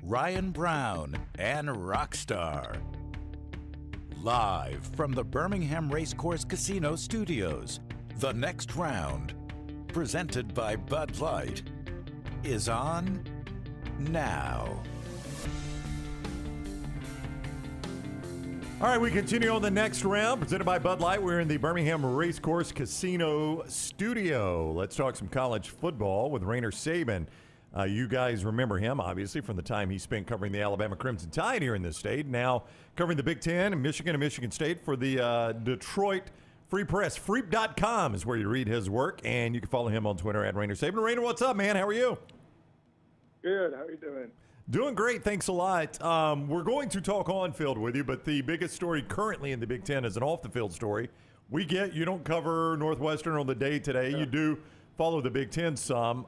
Ryan Brown, and Rockstar. Live from the Birmingham Racecourse Casino Studios, the next round, presented by Bud Light, is on now. All right, we continue on the next round, presented by Bud Light. We're in the Birmingham Racecourse Casino Studio. Let's talk some college football with Raynor Saban. You guys remember him, obviously, from the time he spent covering the Alabama Crimson Tide here in this state. Now covering the Big Ten and Michigan State for the Detroit Free Press. Freep.com is where you read his work, and you can follow him on Twitter at Raynor Saban. Raynor, what's up, man? How are you? Good. How are you doing? Doing great. Thanks a lot. We're going to talk on field with you, but the biggest story currently in the Big Ten is an off the field story. We get you don't cover Northwestern on the day today. Yeah. You do follow the Big Ten some.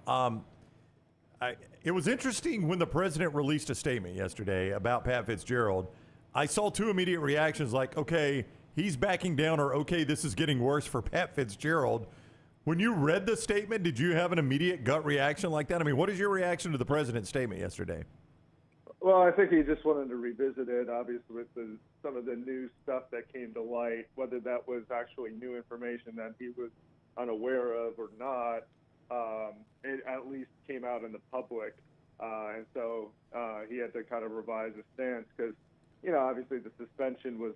It was interesting when the president released a statement yesterday about Pat Fitzgerald. I saw two immediate reactions like, okay, he's backing down, or okay, this is getting worse for Pat Fitzgerald. When you read the statement, did you have an immediate gut reaction like that? I mean, what is your reaction to the president's statement yesterday? Well, I think he just wanted to revisit it, obviously, with some of the new stuff that came to light, whether that was actually new information that he was unaware of or not. It at least came out in the public. And so he had to kind of revise his stance because, obviously the suspension was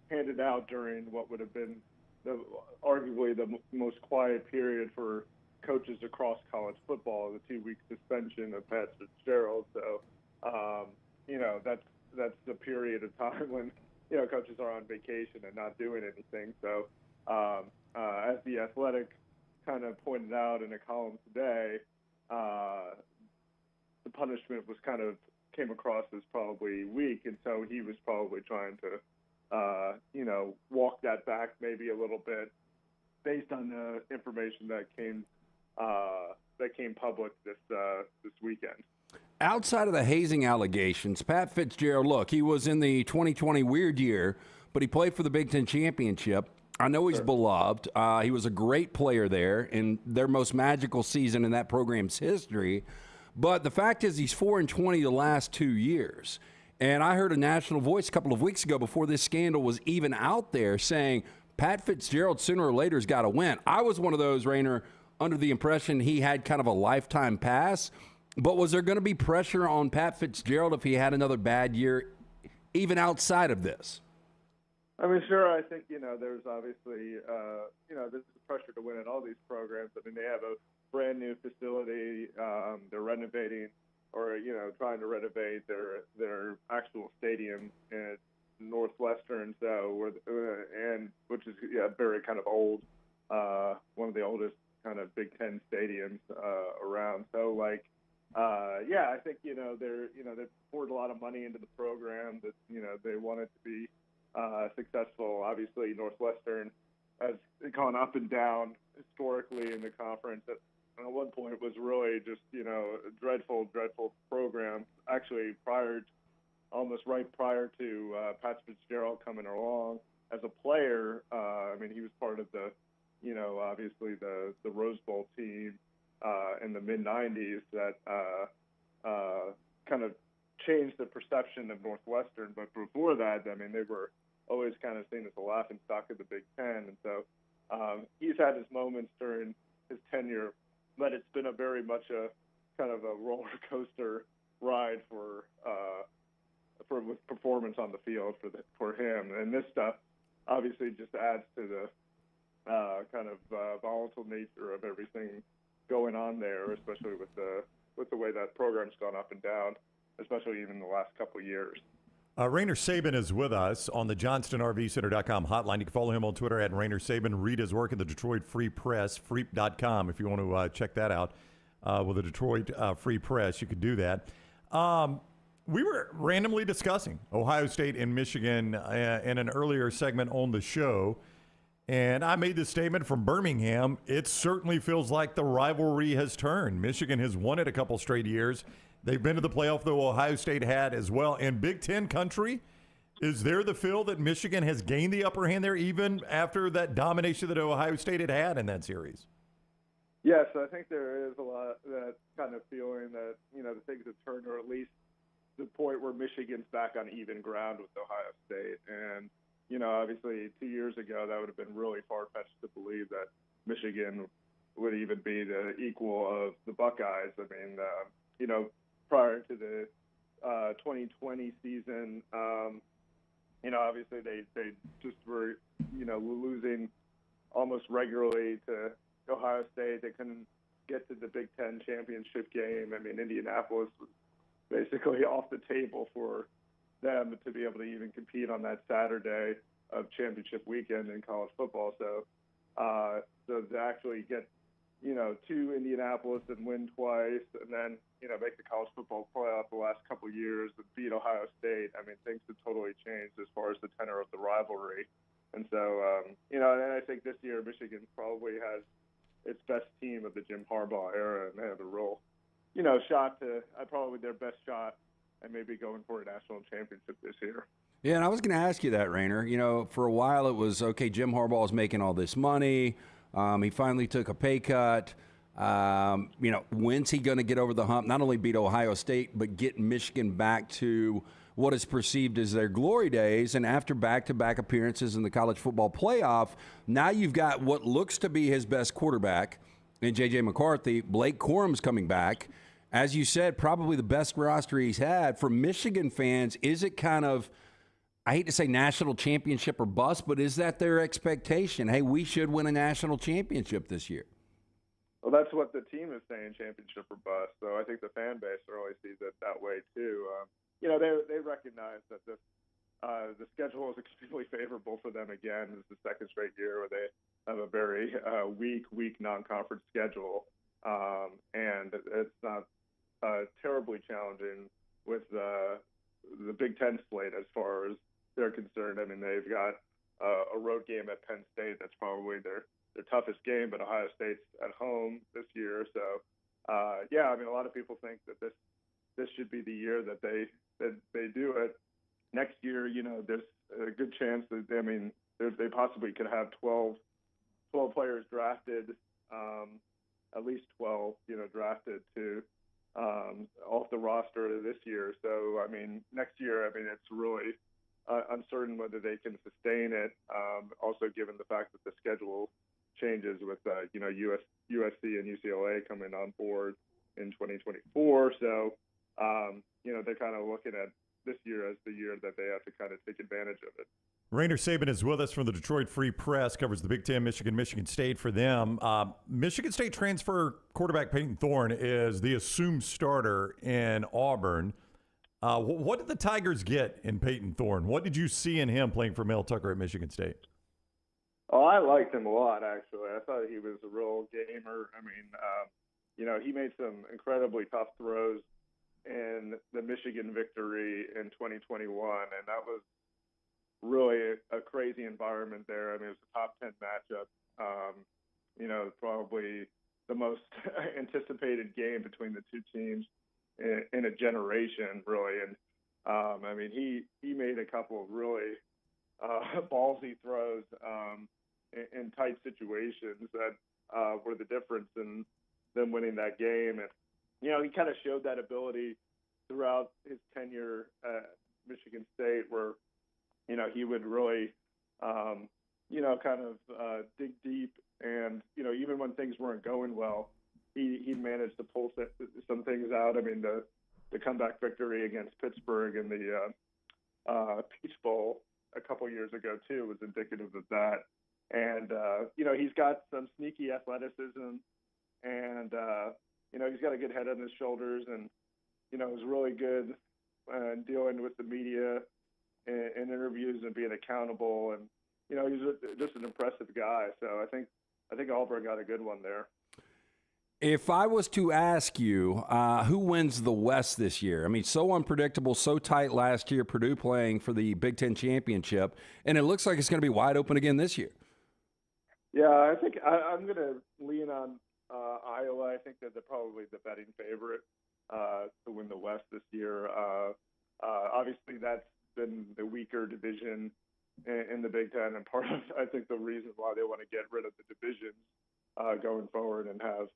handed out during what would have been arguably the most quiet period for coaches across college football, the 2-week suspension of Pat Fitzgerald. So, that's the period of time when, coaches are on vacation and not doing anything. So, as the Athletic kind of pointed out in a column today, the punishment was came across as probably weak, and so he was probably trying to, walk that back maybe a little bit based on the information that came public this weekend. Outside of the hazing allegations, Pat Fitzgerald, look, he was in the 2020 weird year, but he played for the Big Ten championship. I know he's beloved. He was a great player there in their most magical season in that program's history. But the fact is he's 4-20 the last 2 years. And I heard a national voice a couple of weeks ago before this scandal was even out there saying Pat Fitzgerald sooner or later has got to win. I was one of those, Raynor, under the impression he had kind of a lifetime pass. But was there going to be pressure on Pat Fitzgerald if he had another bad year, even outside of this? I mean, sure. I think, there's obviously, there's pressure to win at all these programs. I mean, they have a brand new facility. They're renovating or, trying to renovate their actual stadium at Northwestern, which is very kind of old, one of the oldest kind of Big Ten stadiums around. So, I think, they poured a lot of money into the program that, they want it to be successful. Obviously, Northwestern has gone up and down historically in the conference. At one point was really just, a dreadful program. Actually, almost right prior to Pat Fitzgerald coming along as a player, he was part of the, obviously the Rose Bowl team in the mid-'90s that kind of changed the perception of Northwestern. But before that, they were always kind of seen as a laughingstock of the Big Ten. And so he's had his moments during his tenure, but it's been a very much a kind of a roller coaster ride with performance on the field for him. And this stuff obviously just adds to the kind of volatile nature of everything going on there, especially with the way that program's gone up and down, especially even the last couple of years. Raynor Saban is with us on the JohnstonRVCenter.com hotline. You can follow him on Twitter at Raynor Saban. Read his work in the Detroit Free Press, freep.com, if you want to check that out. With the Detroit Free Press, you could do that. We were randomly discussing Ohio State and Michigan in an earlier segment on the show, and I made this statement from Birmingham. It certainly feels like the rivalry has turned. Michigan has won it a couple straight years. They've been to the playoff, though Ohio State had as well. And Big Ten country, is there the feel that Michigan has gained the upper hand there even after that domination that Ohio State had in that series? Yes, I think there is a lot of that kind of feeling that, the things have turned, or at least the point where Michigan's back on even ground with Ohio State. And, obviously 2 years ago, that would have been really far-fetched to believe that Michigan would even be the equal of the Buckeyes. I mean, prior to the 2020 season, obviously they just were, losing almost regularly to Ohio State. They couldn't get to the Big Ten championship game. I mean, Indianapolis was basically off the table for them to be able to even compete on that Saturday of championship weekend in college football. So to actually get, to Indianapolis and win twice, and then, make the college football playoff the last couple of years and beat Ohio State, I mean, things have totally changed as far as the tenor of the rivalry. And so, and I think this year Michigan probably has its best team of the Jim Harbaugh era, and they have a real, shot to probably their best shot, and maybe going for a national championship this year. Yeah, and I was going to ask you that, Raynor. For a while it was, okay, Jim Harbaugh is making all this money. He finally took a pay cut. When's he going to get over the hump, not only beat Ohio State, but get Michigan back to what is perceived as their glory days? And after back-to-back appearances in the college football playoff, now you've got what looks to be his best quarterback in J.J. McCarthy. Blake Corum's coming back. As you said, probably the best roster he's had. For Michigan fans, is it kind of, I hate to say national championship or bust, but is that their expectation? Hey, we should win a national championship this year. Well, that's what the team is saying, championship or bust. So I think the fan base really sees it that way too. They recognize that the schedule is extremely favorable for them again. It's the second straight year where they have a very weak non-conference schedule, and it's not terribly challenging with the Big Ten slate as far as they're concerned. I mean, they've got a road game at Penn State that's probably their toughest game, but Ohio State's at home this year. So, a lot of people think that this should be the year that they do it. Next year, there's a good chance that they possibly could have 12 players drafted, at least 12, drafted to off the roster this year. So, next year, it's really uncertain whether they can sustain it. Also, given the fact that the schedule changes with USC and UCLA coming on board in 2024. So, they're kind of looking at this year as the year that they have to kind of take advantage of it. Raynor Saban is with us from the Detroit Free Press, covers the Big Ten, Michigan State for them. Michigan State transfer quarterback Peyton Thorne is the assumed starter in Auburn. What did the Tigers get in Peyton Thorne? What did you see in him playing for Mel Tucker at Michigan State? Oh, I liked him a lot, actually. I thought he was a real gamer. He made some incredibly tough throws in the Michigan victory in 2021, and that was really a crazy environment there. It was a top 10 matchup. Probably the most anticipated game between the two teams in a generation, really. And he made a couple of really ballsy throws in tight situations that were the difference in them winning that game. And he kind of showed that ability throughout his tenure at Michigan State, where he would really, dig deep, and even when things weren't going well, he managed to pull some things out. The comeback victory against Pittsburgh in the Peach Bowl a couple years ago too was indicative of that. And he's got some sneaky athleticism, and he's got a good head on his shoulders, and was really good dealing with the media in interviews and being accountable, and he's just an impressive guy. So I think Auburn got a good one there. If I was to ask you who wins the West this year, so unpredictable, so tight last year, Purdue playing for the Big Ten championship, and it looks like it's going to be wide open again this year. Yeah, I think I'm going to lean on Iowa. I think that they're probably the betting favorite to win the West this year. Obviously, that's been the weaker division in the Big Ten, and part of, I think, the reason why they want to get rid of the divisions going forward and have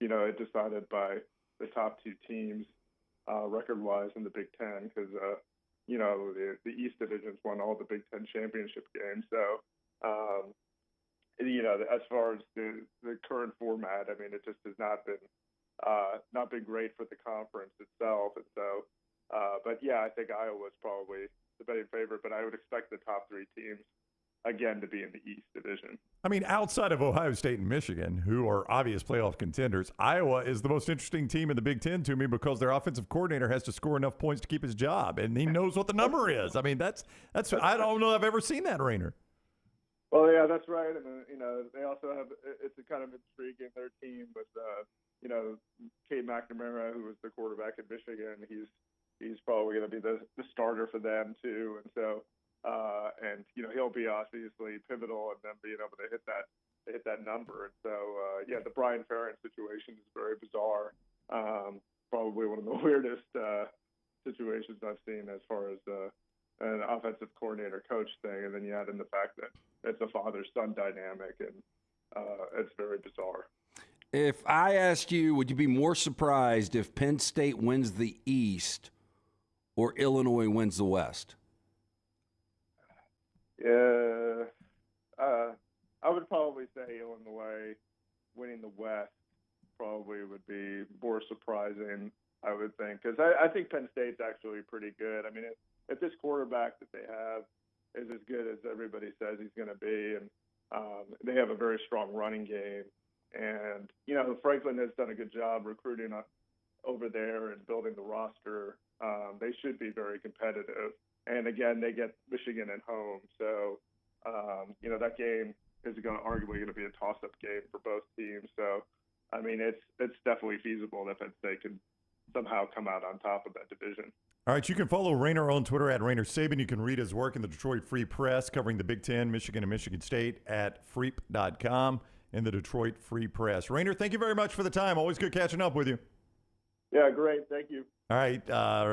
it decided by the top two teams record-wise in the Big Ten, because the East Division's won all the Big Ten championship games. So as far as the current format, it just has not been great for the conference itself. And so, I think Iowa's probably the betting favorite, but I would expect the top three teams again to be in the East Division. Outside of Ohio State and Michigan, who are obvious playoff contenders, Iowa is the most interesting team in the Big Ten to me because their offensive coordinator has to score enough points to keep his job, and he knows what the number is. That's I don't know if I've ever seen that, Raynor. Well, yeah, that's right. And they also have, it's a kind of intriguing, their team with Cade McNamara, who was the quarterback at Michigan. He's probably going to be the starter for them too, and so. He'll be obviously pivotal in them being able to hit that hit that number. And so, the Brian Ferentz situation is very bizarre. Probably one of the weirdest situations I've seen as far as an offensive coordinator coach thing. And then you add in the fact that it's a father-son dynamic, and it's very bizarre. If I asked you, would you be more surprised if Penn State wins the East or Illinois wins the West? Yeah, I would probably say Illinois winning the West probably would be more surprising, I would think, because I think Penn State's actually pretty good. I mean, if this quarterback that they have is as good as everybody says he's going to be, and they have a very strong running game, and Franklin has done a good job recruiting over there and building the roster. They should be very competitive. And again, they get Michigan at home, so that game is arguably going to be a toss-up game for both teams. So, I mean, it's definitely feasible that Penn State can somehow come out on top of that division. All right, you can follow Raynor on Twitter at Raynor Saban. You can read his work in the Detroit Free Press covering the Big Ten, Michigan, and Michigan State at freep.com and the Detroit Free Press. Raynor, thank you very much for the time. Always good catching up with you. Yeah, great. Thank you. All right,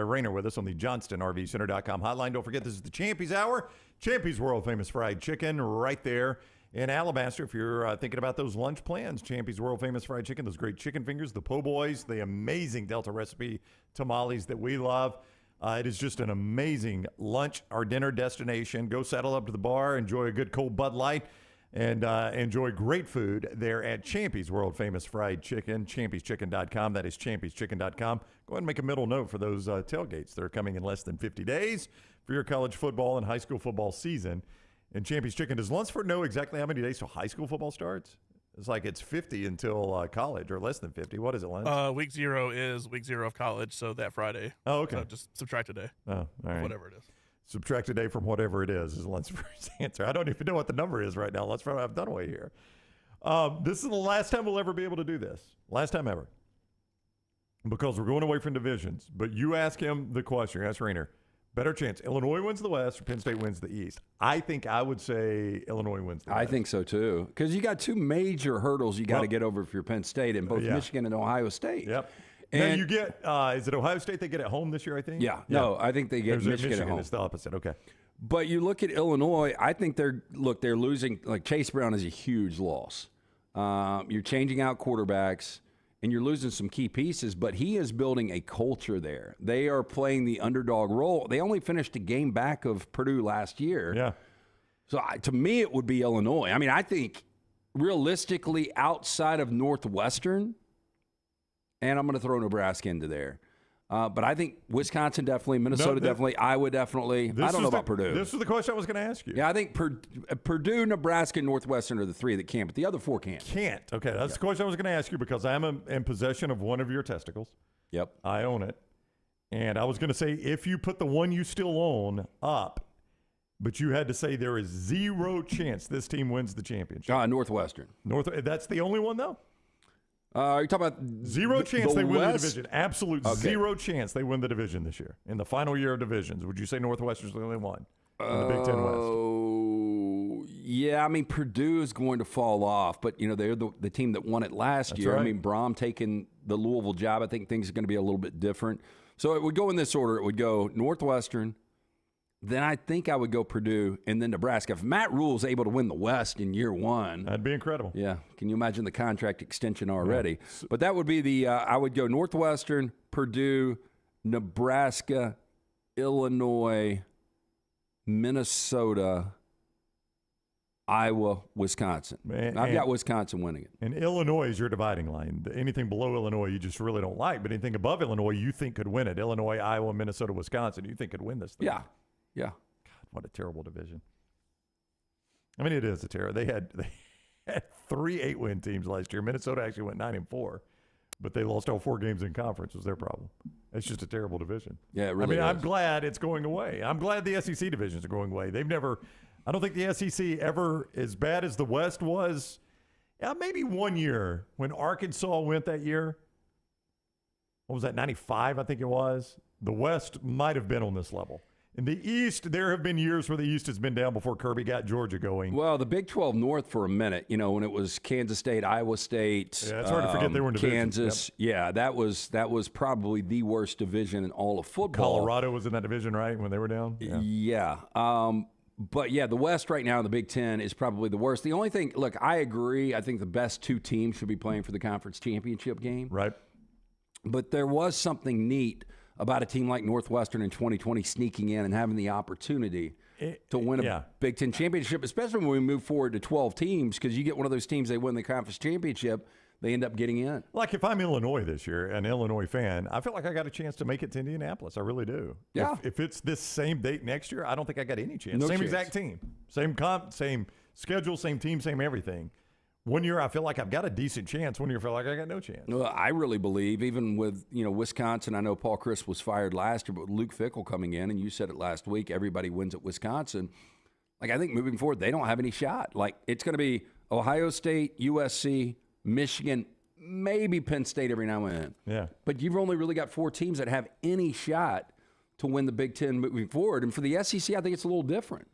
Raynor with us on the JohnstonRVCenter.com hotline. Don't forget, this is the Champy's Hour. Champy's world-famous fried chicken right there in Alabaster. If you're thinking about those lunch plans, Champy's world-famous fried chicken, those great chicken fingers, the po' boys, the amazing Delta recipe tamales that we love. It is just an amazing lunch or dinner destination. Go settle up to the bar, enjoy a good cold Bud Light, and enjoy great food there at Champy's world-famous fried chicken, champyschicken.com. That is champyschicken.com. Go ahead and make a middle note for those tailgates. They're coming in less than 50 days for your college football and high school football season. And Champy's Chicken, does Lunsford know exactly how many days till high school football starts? It's like it's 50 until college, or less than 50. What is it, Lance? Week 0 is week 0 of college, so that Friday. Oh, okay. So just subtract a day. Oh, all right. Whatever it is. Subtract a day from whatever it is Lunsford's answer. I don't even know what the number is right now. Lunsford, I've done away here. This is the last time we'll ever be able to do this. Last time ever. Because we're going away from divisions. But you ask him the question. You ask Raynor. Better chance. Illinois wins the West or Penn State wins the East. I think I would say Illinois wins the West. I think so, too. Because you got two major hurdles you got to get over if you're Penn State in both Michigan and Ohio State. Yep. And now you get, is it Ohio State they get at home this year, I think? Yeah. No, I think they get Michigan at home. It's the opposite. Okay. But you look at Illinois, I think they're losing. Like Chase Brown is a huge loss. You're changing out quarterbacks. And you're losing some key pieces, but he is building a culture there. They are playing the underdog role. They only finished a game back of Purdue last year. Yeah. So to me, it would be Illinois. I mean, I think realistically outside of Northwestern, and I'm going to throw Nebraska into there. But I think Wisconsin definitely, Minnesota definitely, Iowa definitely. I don't know about Purdue. This was the question I was going to ask you. Yeah, I think Purdue, Nebraska, and Northwestern are the three that can, but the other four can't. Can't. Okay, that's the question I was going to ask you because I'm in possession of one of your testicles. Yep. I own it. And I was going to say, if you put the one you still own up, but you had to say there is zero chance this team wins the championship. Northwestern. That's the only one, though? You're talking about zero chance they win the division. Absolute zero chance they win the division this year. In the final year of divisions, would you say Northwestern's the only one in the Big Ten West? Oh, yeah. I mean, Purdue is going to fall off, but they're the team that won it last year. Right. I mean, Braum taking the Louisville job. I think things are going to be a little bit different. So it would go in this order. It would go Northwestern. Then I think I would go Purdue and then Nebraska. If Matt Rule's able to win the West in year one. That'd be incredible. Yeah. Can you imagine the contract extension already? Yeah. But that would be I would go Northwestern, Purdue, Nebraska, Illinois, Minnesota, Iowa, Wisconsin. I've got Wisconsin winning it. And Illinois is your dividing line. Anything below Illinois you just really don't like, but anything above Illinois you think could win it. Illinois, Iowa, Minnesota, Wisconsin, you think could win this thing. Yeah. Yeah. God, what a terrible division. I mean, it is a terror. They had 3 8-win teams last year. Minnesota actually went 9-4, but they lost all 4 games in conference was their problem. It's just a terrible division. Yeah, it really is. I'm glad it's going away. I'm glad the SEC divisions are going away. I don't think the SEC ever, as bad as the West was, maybe one year when Arkansas went that year. What was that, 95, I think it was? The West might have been on this level. In the East, there have been years where the East has been down before Kirby got Georgia going. Well, the Big 12 North for a minute, when it was Kansas State, Iowa State, Yeah, it's hard to forget they were in division. Kansas. Yep. Yeah, that was probably the worst division in all of football. Colorado was in that division, right, when they were down? Yeah. But, yeah, the West right now in the Big Ten is probably the worst. The only thing, look, I agree. I think the best two teams should be playing for the conference championship game. Right. But there was something neat about a team like Northwestern in 2020 sneaking in and having the opportunity to win a Big Ten championship, especially when we move forward to 12 teams, because you get one of those teams, they win the conference championship, they end up getting in. Like if I'm Illinois this year, an Illinois fan, I feel like I got a chance to make it to Indianapolis. I really do. Yeah. If it's this same date next year, I don't think I got any chance. No same chance. exact team. Same comp, same schedule, same team, same everything. One year I feel like I've got a decent chance. One year I feel like I got no chance. Well, I really believe, even with Wisconsin, I know Paul Chryst was fired last year, but with Luke Fickell coming in, and you said it last week, everybody wins at Wisconsin. Like, I think moving forward, they don't have any shot. Like, it's going to be Ohio State, USC, Michigan, maybe Penn State every now and then. Yeah. But you've only really got 4 teams that have any shot to win the Big Ten moving forward. And for the SEC, I think it's a little different.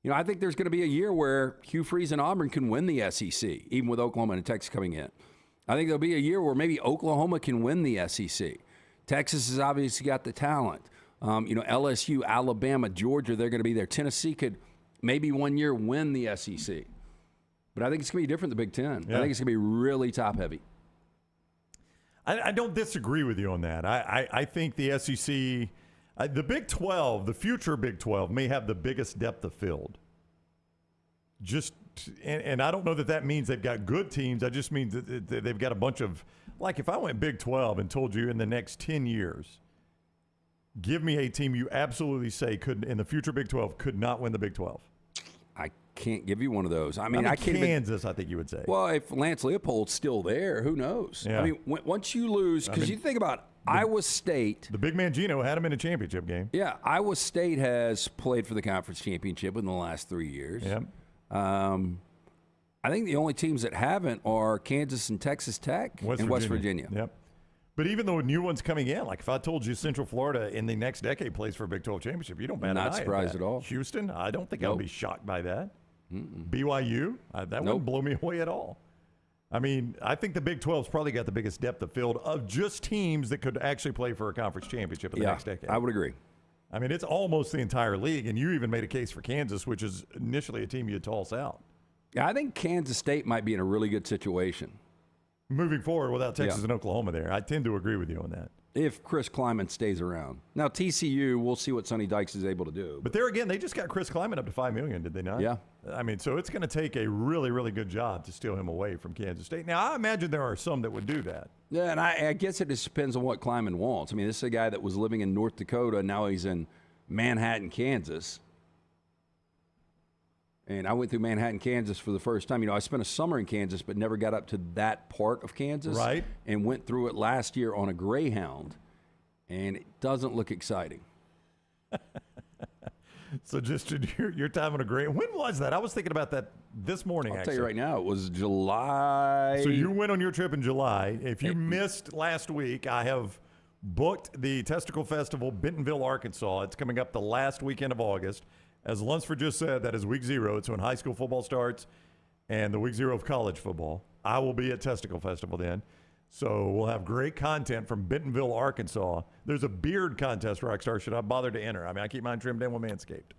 I think there's going to be a year where Hugh Freeze and Auburn can win the SEC, even with Oklahoma and Texas coming in. I think there'll be a year where maybe Oklahoma can win the SEC. Texas has obviously got the talent. LSU, Alabama, Georgia, they're going to be there. Tennessee could maybe one year win the SEC. But I think it's going to be different, the Big Ten. Yeah. I think it's going to be really top-heavy. I don't disagree with you on that. I think the SEC, the Big 12, the future Big 12, may have the biggest depth of field. And I don't know that means they've got good teams. I just mean that they've got a bunch of, like if I went Big 12 and told you in the next 10 years, give me a team you absolutely say could, in the future Big 12, could not win the Big 12. I can't give you one of those. I can't Kansas, I think you would say. Well, if Lance Leopold's still there, who knows? Yeah. Once you lose, because you think about Iowa State. The big man Gino had him in a championship game. Yeah, Iowa State has played for the conference championship in the last 3 years. Yeah. I think the only teams that haven't are Kansas and Texas Tech and West Virginia. Yep. But even though new ones coming in, like if I told you Central Florida in the next decade plays for a Big 12 championship, you don't bat an eye Not surprised that. at all. Houston, I don't think I would be shocked by that. Mm-mm. BYU, that wouldn't blow me away at all. I mean, I think the Big 12's probably got the biggest depth of field of just teams that could actually play for a conference championship in the next decade. I would agree. I mean, it's almost the entire league, and you even made a case for Kansas, which is initially a team you'd toss out. Yeah, I think Kansas State might be in a really good situation. Moving forward without Texas and Oklahoma there, I tend to agree with you on that. If Chris Kleiman stays around. Now, TCU, we'll see what Sonny Dykes is able to do. But there again, they just got Chris Kleiman up to $5 million, did they not? Yeah. I mean, so it's going to take a really, really good job to steal him away from Kansas State. Now, I imagine there are some that would do that. Yeah, and I guess it just depends on what Kleiman wants. I mean, this is a guy that was living in North Dakota, and now he's in Manhattan, Kansas. And I went through Manhattan, Kansas for the first time. I spent a summer in Kansas, but never got up to that part of Kansas. Right. And went through it last year on a Greyhound, and it doesn't look exciting. So just your time on a Greyhound. When was that? I was thinking about that this morning, I'll tell you right now, it was July. So you went on your trip in July. If you missed last week, I have booked the Testicle Festival, Bentonville, Arkansas. It's coming up the last weekend of August. As Lunsford just said, that is week 0. It's when high school football starts and the week 0 of college football. I will be at Testicle Festival then. So we'll have great content from Bentonville, Arkansas. There's a beard contest, Rockstar. Should I bother to enter? I mean, I keep mine trimmed in with Manscaped.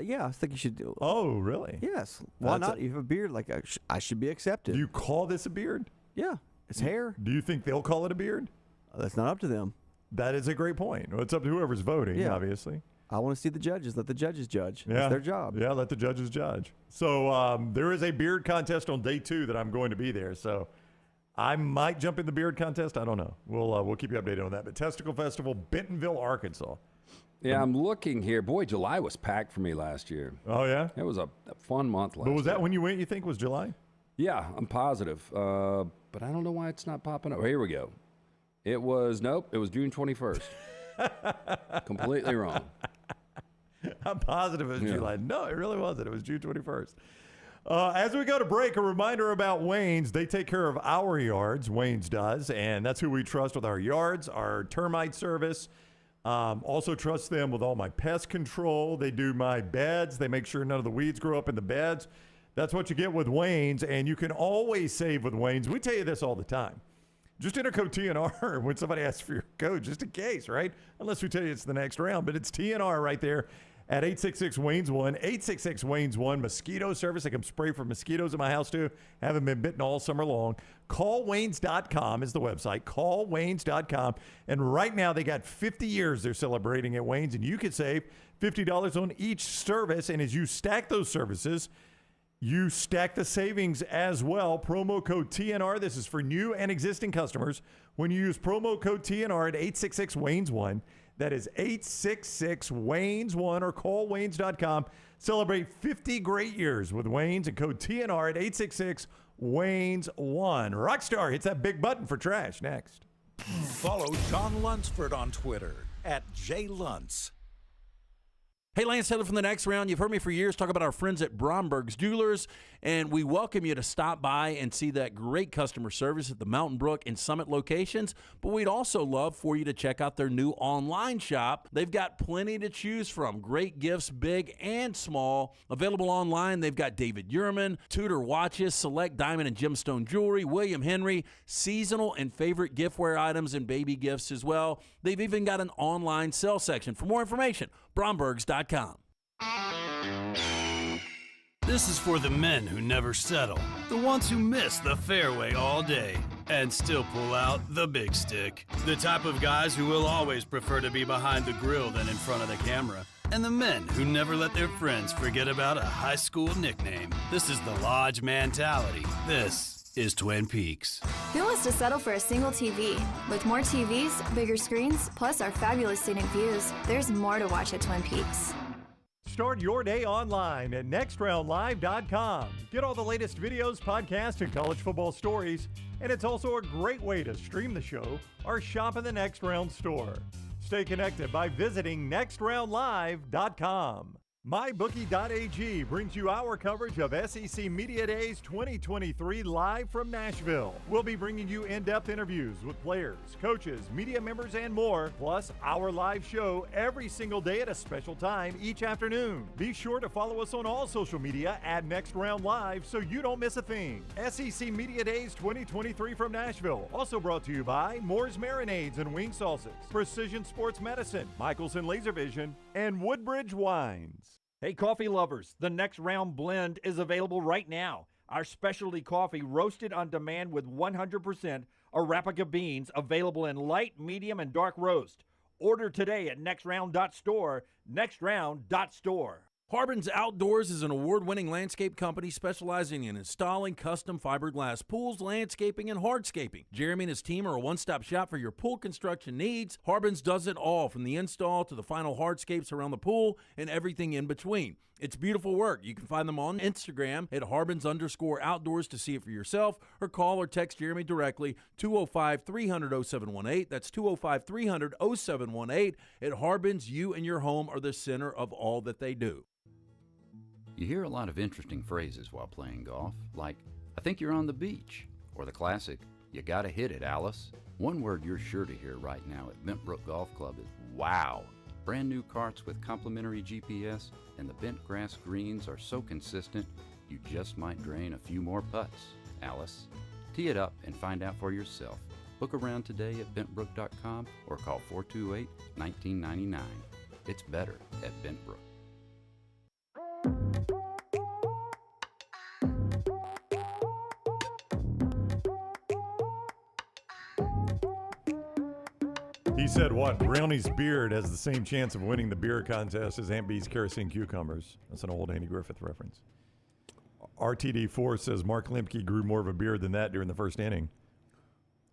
Yeah, I think you should do it. Oh, really? Yes. Why not? You have a beard. Like I should be accepted. Do you call this a beard? Yeah. It's hair. Do you think they'll call it a beard? That's not up to them. That is a great point. Well, it's up to whoever's voting, obviously. I want to see the judges. Let the judges judge. Yeah. That's their job. Yeah, let the judges judge. So there is a beard contest on day 2 that I'm going to be there. So I might jump in the beard contest. I don't know. We'll keep you updated on that. But Testicle Festival, Bentonville, Arkansas. Yeah, I'm looking here. Boy, July was packed for me last year. Oh, yeah? It was a fun month last year. But was that when you went, you think, was July? Yeah, I'm positive. But I don't know why it's not popping up. Oh, here we go. It was June 21st. Completely wrong. I'm positive it was July. No, it really wasn't. It was June 21st. As we go to break, a reminder about Wayne's. They take care of our yards. Wayne's does, and that's who we trust with our yards, our termite service. Also trust them with all my pest control. They do my beds. They make sure none of the weeds grow up in the beds. That's what you get with Wayne's, and you can always save with Wayne's. We tell you this all the time. Just enter code TNR when somebody asks for your code, just in case, right? Unless we tell you it's the next round, but it's TNR right there at 866-WAYNES-1, 866-WAYNES-1. Mosquito service. I can spray for mosquitoes in my house, too. Haven't been bitten all summer long. CallWaynes.com is the website. CallWaynes.com. And right now, they got 50 years they're celebrating at Wayne's, and you can save $50 on each service. And as you stack those services, you stack the savings as well. Promo code TNR. This is for new and existing customers. When you use promo code TNR at 866-WAYNES-1, that is 866-WAYNES-1, or call Waynes.com. Celebrate 50 great years with Wayne's and code TNR at 866-WAYNES-1. Rockstar hits that big button for trash next. Follow John Lunsford on Twitter at JLuntz. Hey, Lance Taylor from the Next Round. You've heard me for years talk about our friends at Bromberg's Jewelers, and we welcome you to stop by and see that great customer service at the Mountain Brook and Summit locations. But we'd also love for you to check out their new online shop. They've got plenty to choose from. Great gifts, big and small. Available online, they've got David Yurman, Tudor watches, select diamond and gemstone jewelry, William Henry, seasonal and favorite giftware items, and baby gifts as well. They've even got an online sale section. For more information, Brombergs.com. This is for the men who never settle, the ones who miss the fairway all day and still pull out the big stick, the type of guys who will always prefer to be behind the grill than in front of the camera, and the men who never let their friends forget about a high school nickname. This is the Lodge mentality. This is Twin Peaks. Who wants to settle for a single TV? With more TVs, bigger screens, plus our fabulous scenic views, there's more to watch at Twin Peaks. Start your day online at nextroundlive.com. Get all the latest videos, podcasts, and college football stories. And it's also a great way to stream the show or shop in the Next Round store. Stay connected by visiting nextroundlive.com. MyBookie.ag brings you our coverage of SEC Media Days 2023 live from Nashville. We'll be bringing you in-depth interviews with players, coaches, media members, and more, plus our live show every single day at a special time each afternoon. Be sure to follow us on all social media at Next Round Live so you don't miss a thing. SEC Media Days 2023 from Nashville, also brought to you by Moore's Marinades and Wing Sauces, Precision Sports Medicine, Michelson Laser Vision, and Woodbridge Wines. Hey, coffee lovers, the Next Round blend is available right now. Our specialty coffee roasted on demand with 100% Arabica beans, available in light, medium, and dark roast. Order today at nextround.store, nextround.store. Harbin's Outdoors is an award-winning landscape company specializing in installing custom fiberglass pools, landscaping, and hardscaping. Jeremy and his team are a one-stop shop for your pool construction needs. Harbin's does it all, from the install to the final hardscapes around the pool and everything in between. It's beautiful work. You can find them on Instagram at Harbins_outdoors to see it for yourself, or call or text Jeremy directly, 205-300-0718. That's 205-300-0718. At Harbins, you and your home are the center of all that they do. You hear a lot of interesting phrases while playing golf, like, I think you're on the beach, or the classic, you gotta hit it, Alice. One word you're sure to hear right now at Bent Brook Golf Club is wow. Brand new carts with complimentary GPS, and the bent grass greens are so consistent, you just might drain a few more putts, Alice. Tee it up and find out for yourself. Book around today at bentbrook.com or call 428-1999. It's better at Bent Brook. He said what? Brownie's beard has the same chance of winning the beer contest as Aunt Bee's kerosene cucumbers. That's an old Andy Griffith reference. RTD4 says Mark Lemke grew more of a beard than that during the first inning.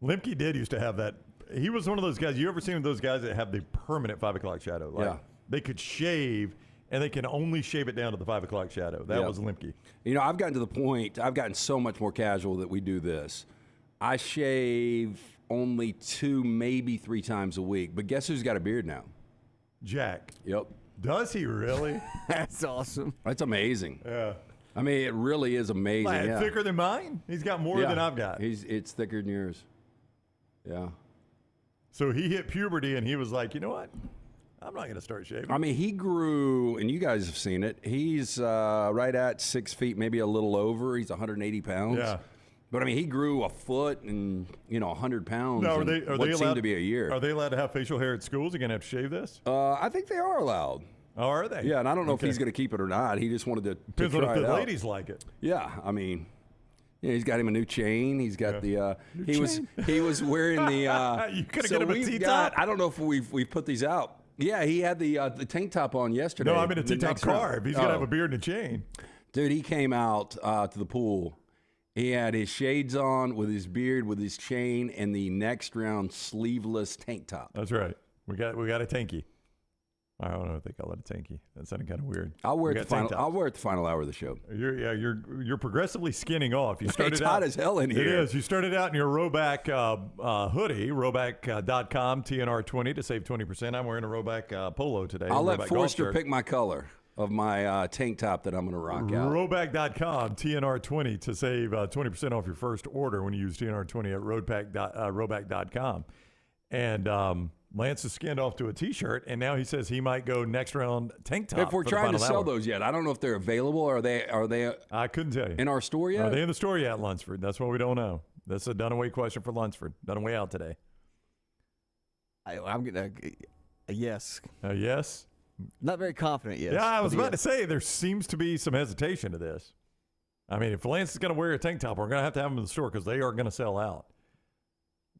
Lemke did used to have that. He was one of those guys. You ever seen those guys that have the permanent 5 o'clock shadow? Like, yeah. They could shave, and they can only shave it down to the 5 o'clock shadow. That was Lemke. You know, I've gotten to the point, I've gotten so much more casual that we do this. I shave only 2, maybe 3 times a week. But guess who's got a beard now? Jack. Yep. Does he really? That's awesome. That's amazing. Yeah. I mean, it really is amazing. Like, yeah. Thicker than mine? He's got more than I've got. It's thicker than yours. Yeah. So he hit puberty, and he was like, you know what? I'm not going to start shaving. I mean, he grew, and you guys have seen it. He's right at 6 feet, maybe a little over. He's 180 pounds. Yeah. But I mean, he grew a foot and 100 pounds. No, are in they what allowed seemed to be a year? Are they allowed to have facial hair at schools? Are you going to have to shave this? I think they are allowed. Oh, are they? Yeah, and I don't know if he's going to keep it or not. He just wanted to Depends try on if it the out. ladies like it. Yeah, I mean, he's got him a new chain. He's got the. He was wearing the. You could have get him a T-top. I don't know if we've put these out. Yeah, he had the tank top on yesterday. No, I'm in a T-top car. If he's going to have a beard and a chain. Dude, he came out to the pool. He had his shades on with his beard, with his chain, and the next round sleeveless tank top. That's right. We got a tanky. I don't know if they call it a tanky. That sounded kind of weird. I'll wear it the final hour of the show. You're progressively skinning off. You started it's out, hot as hell in here. It is. You started out in your Roback hoodie, Roback.com, TNR20 to save 20%. I'm wearing a Roback polo today. I'll let Roback Forrester pick my color of my tank top that I'm going to rock out. Roback.com, TNR20 to save 20% off your first order when you use TNR20 at Roback.com. And Lance is skinned off to a T-shirt, and now he says he might go next round tank top. If we're trying to sell those yet, I don't know if they're available. Are they? I couldn't tell you. In our store yet? Are they in the store yet, Lunsford? That's what we don't know. That's a Dunaway question for Lunsford. Dunaway out today. I'm getting a yes. A yes? Not very confident, yes. Yeah, I was about to say there seems to be some hesitation to this. I mean, if Lance is going to wear a tank top, we're going to have him in the store because they are going to sell out.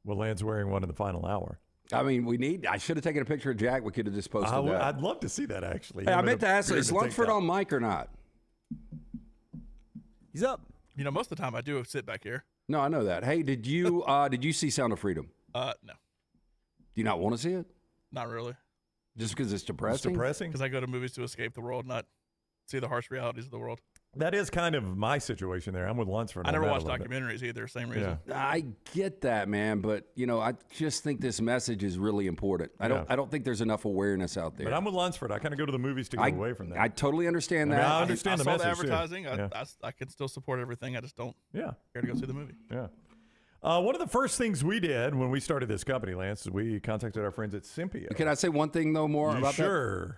Well, Lance wearing one in the final hour. I mean, I should have taken a picture of Jack. We could have just posted that. I'd love to see that, actually. Hey, I meant to ask, is Lunsford on mic or not? He's up. Most of the time I do sit back here. No, I know that. Hey, did you see Sound of Freedom? No. Do you not want to see it? Not really. Just because it's depressing? It's depressing? Because I go to movies to escape the world, not see the harsh realities of the world. That is kind of my situation there. I'm with Lunsford. I never watch documentaries either, same reason. Yeah. I get that, man, but I just think this message is really important. I don't think there's enough awareness out there. But I'm with Lunsford. I kind of go to the movies to get away from that. I totally understand that. I understand the message. I saw the advertising. Too. I can still support everything. I just don't care to go see the movie. Yeah. One of the first things we did when we started this company, Lance, is we contacted our friends at Simpio. Can I say one thing, though, more about that? Sure.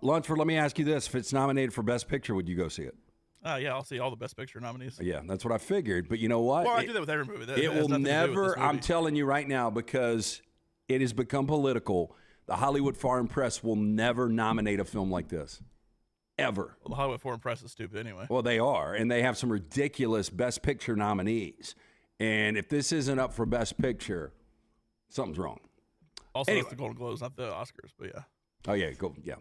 Lunsford, let me ask you this. If it's nominated for Best Picture, would you go see it? Yeah, I'll see all the Best Picture nominees. Yeah, that's what I figured. But you know what? Well, I do that with every movie. It will never, I'm telling you right now, because it has become political, the Hollywood Foreign Press will never nominate a film like this. Ever. Well, the Hollywood Foreign Press is stupid anyway. Well, they are. And they have some ridiculous Best Picture nominees. And if this isn't up for Best Picture, something's wrong. Also, it's the Golden Globes, not the Oscars, but yeah. Oh, yeah. Yeah.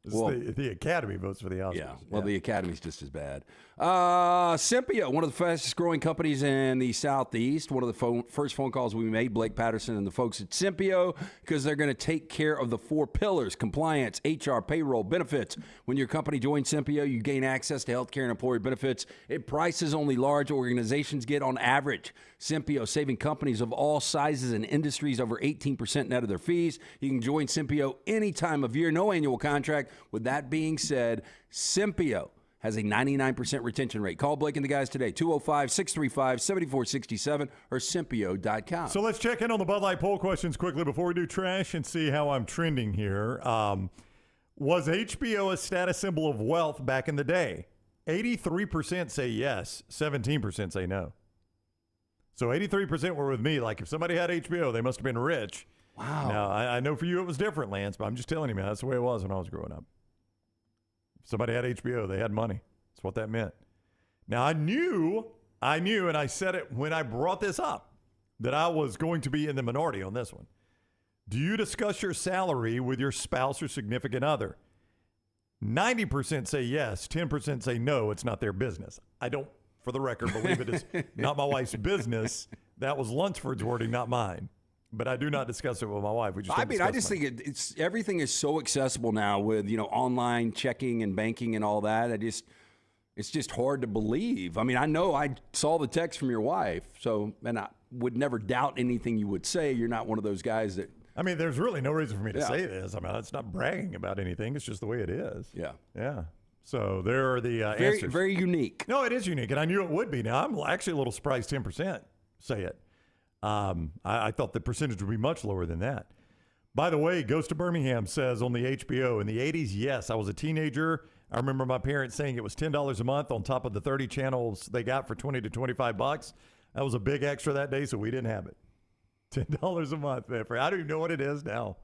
Well, the Academy votes for the Oscars. Yeah, well, the Academy's just as bad. Simpio, one of the fastest growing companies in the Southeast. One of the first phone calls we made, Blake Patterson and the folks at Simpio, because they're going to take care of the 4 pillars: compliance, HR, payroll, benefits. When your company joins Simpio, you gain access to healthcare and employee benefits at prices only large organizations get on average. Simpio, saving companies of all sizes and industries over 18% net of their fees. You can join Simpio any time of year, no annual contract. With that being said, Simpio has a 99% retention rate. Call Blake and the guys today, 205-635-7467 or Simpio.com. So let's check in on the Bud Light poll questions quickly before we do trash and see how I'm trending here. Was HBO a status symbol of wealth back in the day? 83% say yes, 17% say no. So 83% were with me. Like if somebody had HBO, they must have been rich. Wow. Now, I know for you it was different, Lance, but I'm just telling you, man, that's the way it was when I was growing up. If somebody had HBO, they had money. That's what that meant. Now, I knew, and I said it when I brought this up, that I was going to be in the minority on this one. Do you discuss your salary with your spouse or significant other? 90% say yes, 10% say no, it's not their business. I don't, for the record, believe it is not my wife's business. That was Lunsford's wording, not mine. But I do not discuss it with my wife. I just think it's everything is so accessible now with online checking and banking and all that. It's just hard to believe. I mean, I know I saw the text from your wife, and I would never doubt anything you would say. You're not one of those guys that. I mean, there's really no reason for me to say this. I mean, it's not bragging about anything. It's just the way it is. Yeah. Yeah. So there are the answers. Very unique. No, it is unique, and I knew it would be. Now, I'm actually a little surprised 10% say it. I thought the percentage would be much lower than that. By the way, Ghost of Birmingham says on the HBO, in the 80s, yes, I was a teenager. I remember my parents saying it was $10 a month on top of the 30 channels they got for $20 to $25. That was a big extra that day, so we didn't have it. $10 a month, man. I don't even know what it is now.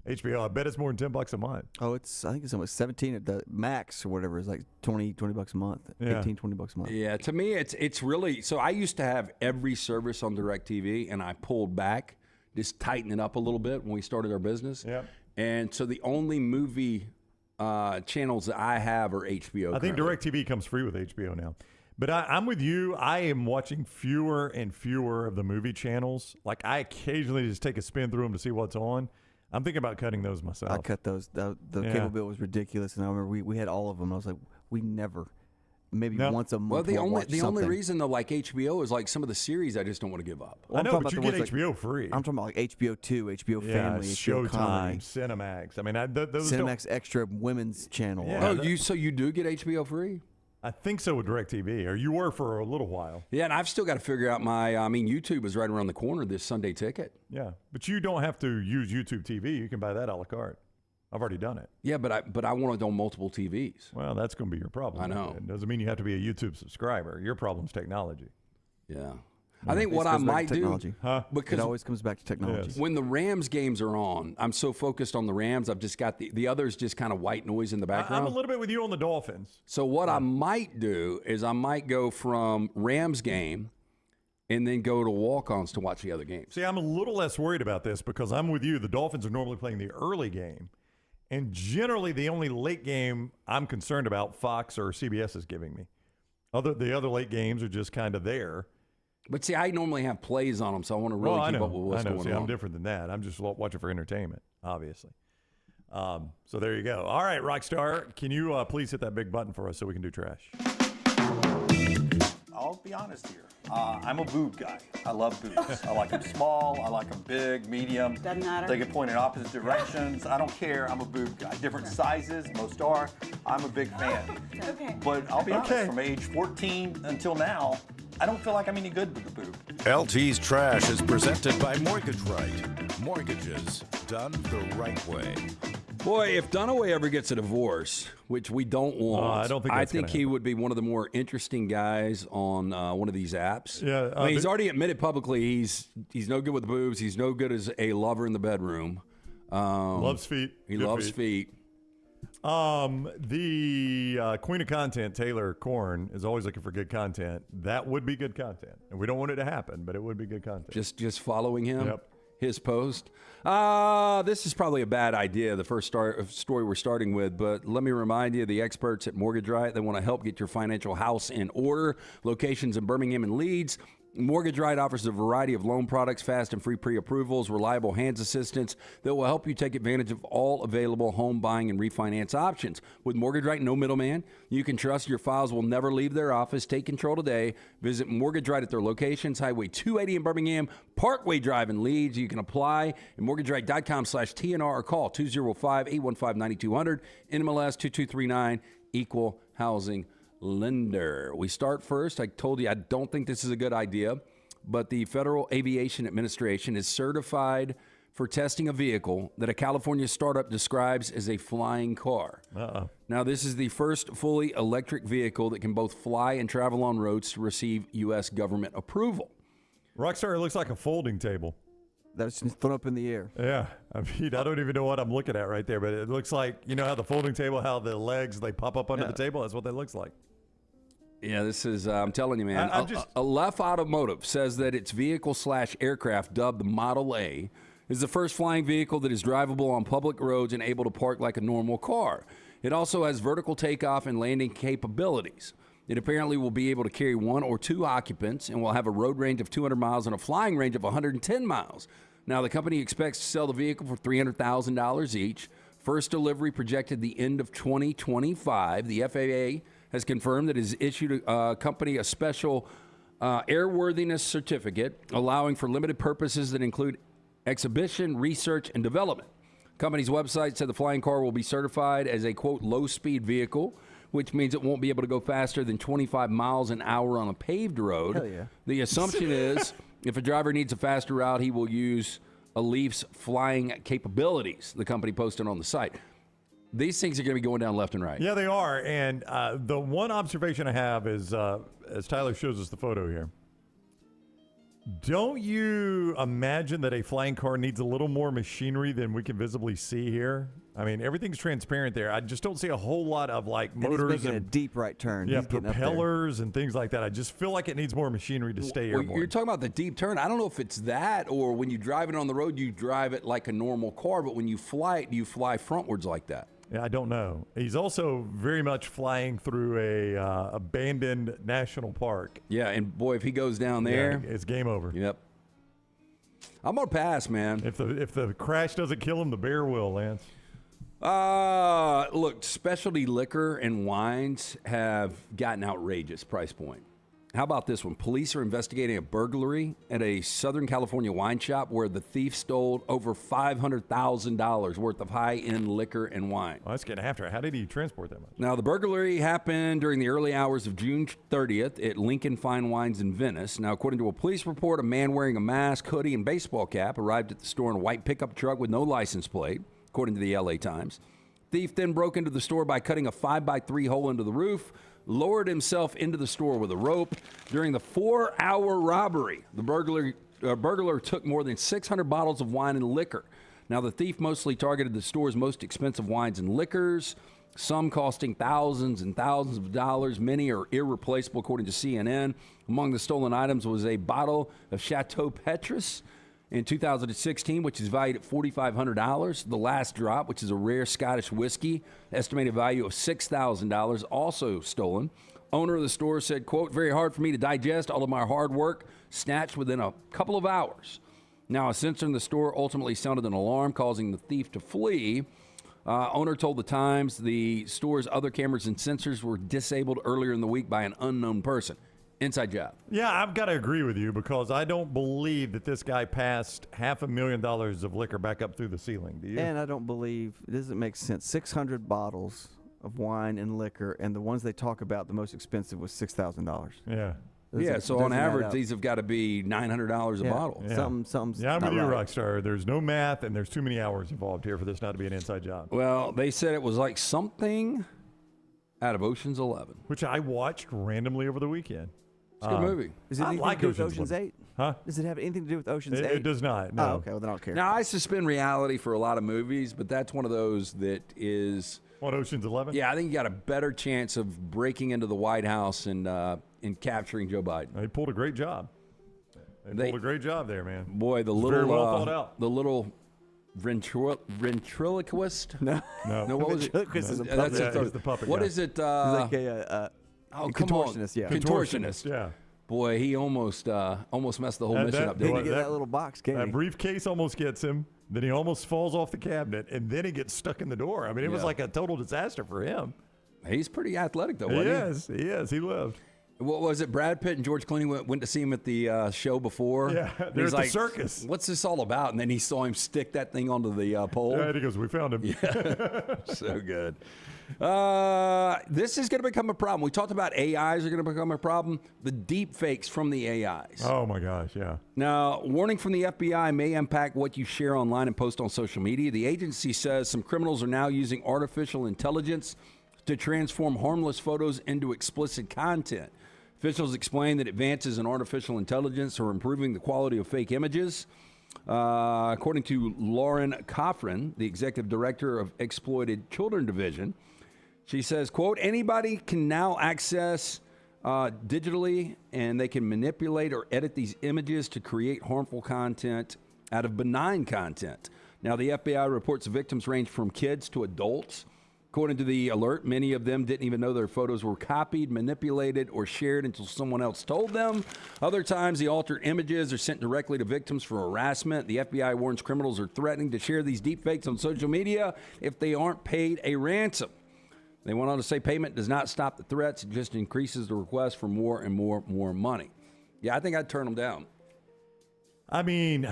HBO, I bet it's more than $10 a month. Oh, I think it's almost 17 at the max or whatever. It's like $20 a month, Yeah. 18, $20 a month. Yeah, to me, it's really, so I used to have every service on DirecTV, and I pulled back, just tightened it up a little bit when we started our business. Yep. And so the only movie channels that I have are HBO. I think currently. DirecTV comes free with HBO now. But I'm with you. I am watching fewer and fewer of the movie channels. Like, I occasionally just take a spin through them to see what's on. I'm thinking about cutting those myself. I cut those. The cable bill was ridiculous, and I remember we had all of them. I was like, we never, maybe once a month. Well, the watch only something. reason though, like HBO, is like some of the series I just don't want to give up. Well, I know, I'm but talking you about get the ones HBO free. I'm talking about like HBO 2, HBO Family, HBO Showtime, Comedy, Cinemax. I mean, those Cinemax Extra Women's Channel. Yeah, So you do get HBO free? I think so with DirecTV, or you were for a little while. Yeah, and I've still got to figure out YouTube is right around the corner, this Sunday Ticket. Yeah, but you don't have to use YouTube TV. You can buy that a la carte. I've already done it. Yeah, but I want it on multiple TVs. Well, that's going to be your problem. I know. It doesn't mean you have to be a YouTube subscriber. Your problem's technology. Yeah. I think what I might do, because it always comes back to technology. When the Rams games are on, I'm so focused on the Rams, I've just got the others just kind of white noise in the background. I'm a little bit with you on the Dolphins. So what I might do is I might go from Rams game and then go to walk-ons to watch the other games. See, I'm a little less worried about this because I'm with you. The Dolphins are normally playing the early game, and generally the only late game I'm concerned about, Fox or CBS is giving me. The other late games are just kind of there. But see, I normally have plays on them, so I want to really keep up with what's going See, on. I'm different than that. I'm just watching for entertainment, obviously. So there you go. All right, Rockstar, can you please hit that big button for us so we can do trash? I'll be honest here. I'm a boob guy. I love boobs. I like them small. I like them big, medium. Doesn't matter. They can point in opposite directions. I don't care. I'm a boob guy. Different sizes, most are. I'm a big fan. Okay. But I'll be honest, from age 14 until now, I don't feel like I'm any good with the boob. LT's Trash is presented by Mortgage Right. Mortgages done the right way. Boy, if Dunaway ever gets a divorce, which we don't want, I don't think that's gonna he would be one of the more interesting guys on one of these apps. Yeah, I mean, he's already admitted publicly he's no good with the boobs. He's no good as a lover in the bedroom. Loves feet. He Good loves feet. The queen of content, Taylor Korn, is always looking for good content. That would be good content, and we don't want it to happen, but it would be good content. Just following him. Yep. His post. This is probably a bad idea, the first story we're starting with, but let me remind you, the experts at Mortgage Right, they want to help get your financial house in order. Locations in Birmingham and Leeds. Mortgage Right offers a variety of loan products, fast and free pre-approvals, reliable hands assistance that will help you take advantage of all available home buying and refinance options. With Mortgage Right, no middleman. You can trust your files will never leave their office. Take control today. Visit Mortgage Right at their locations, Highway 280 in Birmingham, Parkway Drive in Leeds. You can apply at mortgageright.com/TNR or call 205-815-9200, NMLS 2239, Equal Housing Lender. We start first. I told you I don't think this is a good idea, but the Federal Aviation Administration is certified for testing a vehicle that a California startup describes as a flying car. Now, this is the first fully electric vehicle that can both fly and travel on roads to receive U.S. government approval. Rockstar, it looks like a folding table. That's just thrown up in the air. Yeah. I mean, I don't even know what I'm looking at right there, but it looks like, you know how the folding table, how the legs, they pop up under the table? That's what that looks like. Yeah, this is, I'm telling you, man. Aleph Automotive says that its vehicle/aircraft, dubbed the Model A, is the first flying vehicle that is drivable on public roads and able to park like a normal car. It also has vertical takeoff and landing capabilities. It apparently will be able to carry 1 or 2 occupants and will have a road range of 200 miles and a flying range of 110 miles. Now, the company expects to sell the vehicle for $300,000 each. First delivery projected the end of 2025. The FAA has confirmed that it has issued a company a special airworthiness certificate, allowing for limited purposes that include exhibition, research, and development. Company's website said the flying car will be certified as a, quote, low-speed vehicle, which means it won't be able to go faster than 25 miles an hour on a paved road. Hell yeah. The assumption is if a driver needs a faster route, he will use a Leaf's flying capabilities, the company posted on the site. These things are going to be going down left and right. Yeah, they are. And the one observation I have is, as Tyler shows us the photo here, don't you imagine that a flying car needs a little more machinery than we can visibly see here? I mean, everything's transparent there. I just don't see a whole lot of like motors and he's making a deep right turn. Yeah, He's getting up there. propellers and things like that. I just feel like it needs more machinery to stay Well, airborne. you're talking about the deep turn. I don't know if it's that or when you drive it on the road, you drive it like a normal car, but when you fly it, you fly frontwards like that. Yeah, I don't know. He's also very much flying through a abandoned national park. Yeah, and boy, if he goes down there, yeah, it's game over. Yep. I'm gonna pass, man. If the crash doesn't kill him, the bear will, Lance. Look, specialty liquor and wines have got an outrageous price point. How about this one? Police are investigating a burglary at a Southern California wine shop where the thief stole over $500,000 worth of high-end liquor and wine. Well, that's getting after it. How did he transport that much? Now, the burglary happened during the early hours of June 30th at Lincoln Fine Wines in Venice. Now, according to a police report, a man wearing a mask, hoodie, and baseball cap arrived at the store in a white pickup truck with no license plate, according to the LA Times. Thief then broke into the store by cutting a 5x3 hole into the roof, lowered himself into the store with a rope. During the 4-hour robbery, the burglar took more than 600 bottles of wine and liquor. Now, the thief mostly targeted the store's most expensive wines and liquors, some costing thousands and thousands of dollars. Many are irreplaceable, according to CNN. Among the stolen items was a bottle of Chateau Petrus in 2016, which is valued at $4,500. The Last Drop, which is a rare Scottish whiskey, estimated value of $6,000, also stolen. Owner of the store said, quote, "Very hard for me to digest all of my hard work, snatched within a couple of hours." Now, a sensor in the store ultimately sounded an alarm, causing the thief to flee. Owner told the Times the store's other cameras and sensors were disabled earlier in the week by an unknown person. Inside job. Yeah, I've got to agree with you because I don't believe that this guy passed $500,000 of liquor back up through the ceiling. Do you? And I don't believe, it doesn't make sense. 600 bottles of wine and liquor, and the ones they talk about, the most expensive was $6,000. Yeah. Yeah, so on average, these have got to be $900 a bottle. Yeah. Something's yeah, I'm not with you, right. Rockstar. There's no math, and there's too many hours involved here for this not to be an inside job. Well, they said it was like something out of Ocean's 11. Which I watched randomly over the weekend. It's a good movie. Is it I anything like to do with Ocean's Ocean's 8? Huh? Does it have anything to do with Ocean's 8? It does not, no. Oh, okay. Well, then I don't care. Now, I suspend reality for a lot of movies, but that's one of those that is... What, Ocean's 11? Yeah, I think you got a better chance of breaking into the White House and capturing Joe Biden. They pulled a great job. They pulled a great job there, man. Boy, the It's little... very well thought out. The little... ventriloquist? No. No, what was it? Ventriloquist is a That's puppet. Yeah, he's the puppet What guy. is it? He's like a oh, come contortionist, on. yeah. Contortionist. Yeah. Boy, he almost messed the whole And mission that- up. He Didn't didn't he? get that little box, can That he? briefcase almost gets him. Then he almost falls off the cabinet, and then he gets stuck in the door. I mean, it was Yeah. like a total disaster for him. He's pretty athletic, though, He wasn't he? is. He lived. What was it? Brad Pitt and George Clooney went to see him at the show before. Yeah, And they're he's at the like, circus. What's this all about? And then he saw him stick that thing onto the pole. Yeah, and he goes, "We found him." So good. This is going to become a problem. We talked about AIs are going to become a problem. The deep fakes from the AIs. Oh my gosh, yeah. Now, warning from the FBI may impact what you share online and post on social media. The agency says some criminals are now using artificial intelligence to transform harmless photos into explicit content. Officials explain that advances in artificial intelligence are improving the quality of fake images. According to Lauren Coffrin, the executive director of Exploited Children Division, she says, quote, "Anybody can now access digitally, and they can manipulate or edit these images to create harmful content out of benign content." Now, the FBI reports victims range from kids to adults. According to the alert, many of them didn't even know their photos were copied, manipulated, or shared until someone else told them. Other times, the altered images are sent directly to victims for harassment. The FBI warns criminals are threatening to share these deepfakes on social media if they aren't paid a ransom. They went on to say payment does not stop the threats. It just increases the request for more and more money. Yeah, I think I'd turn them down. I mean,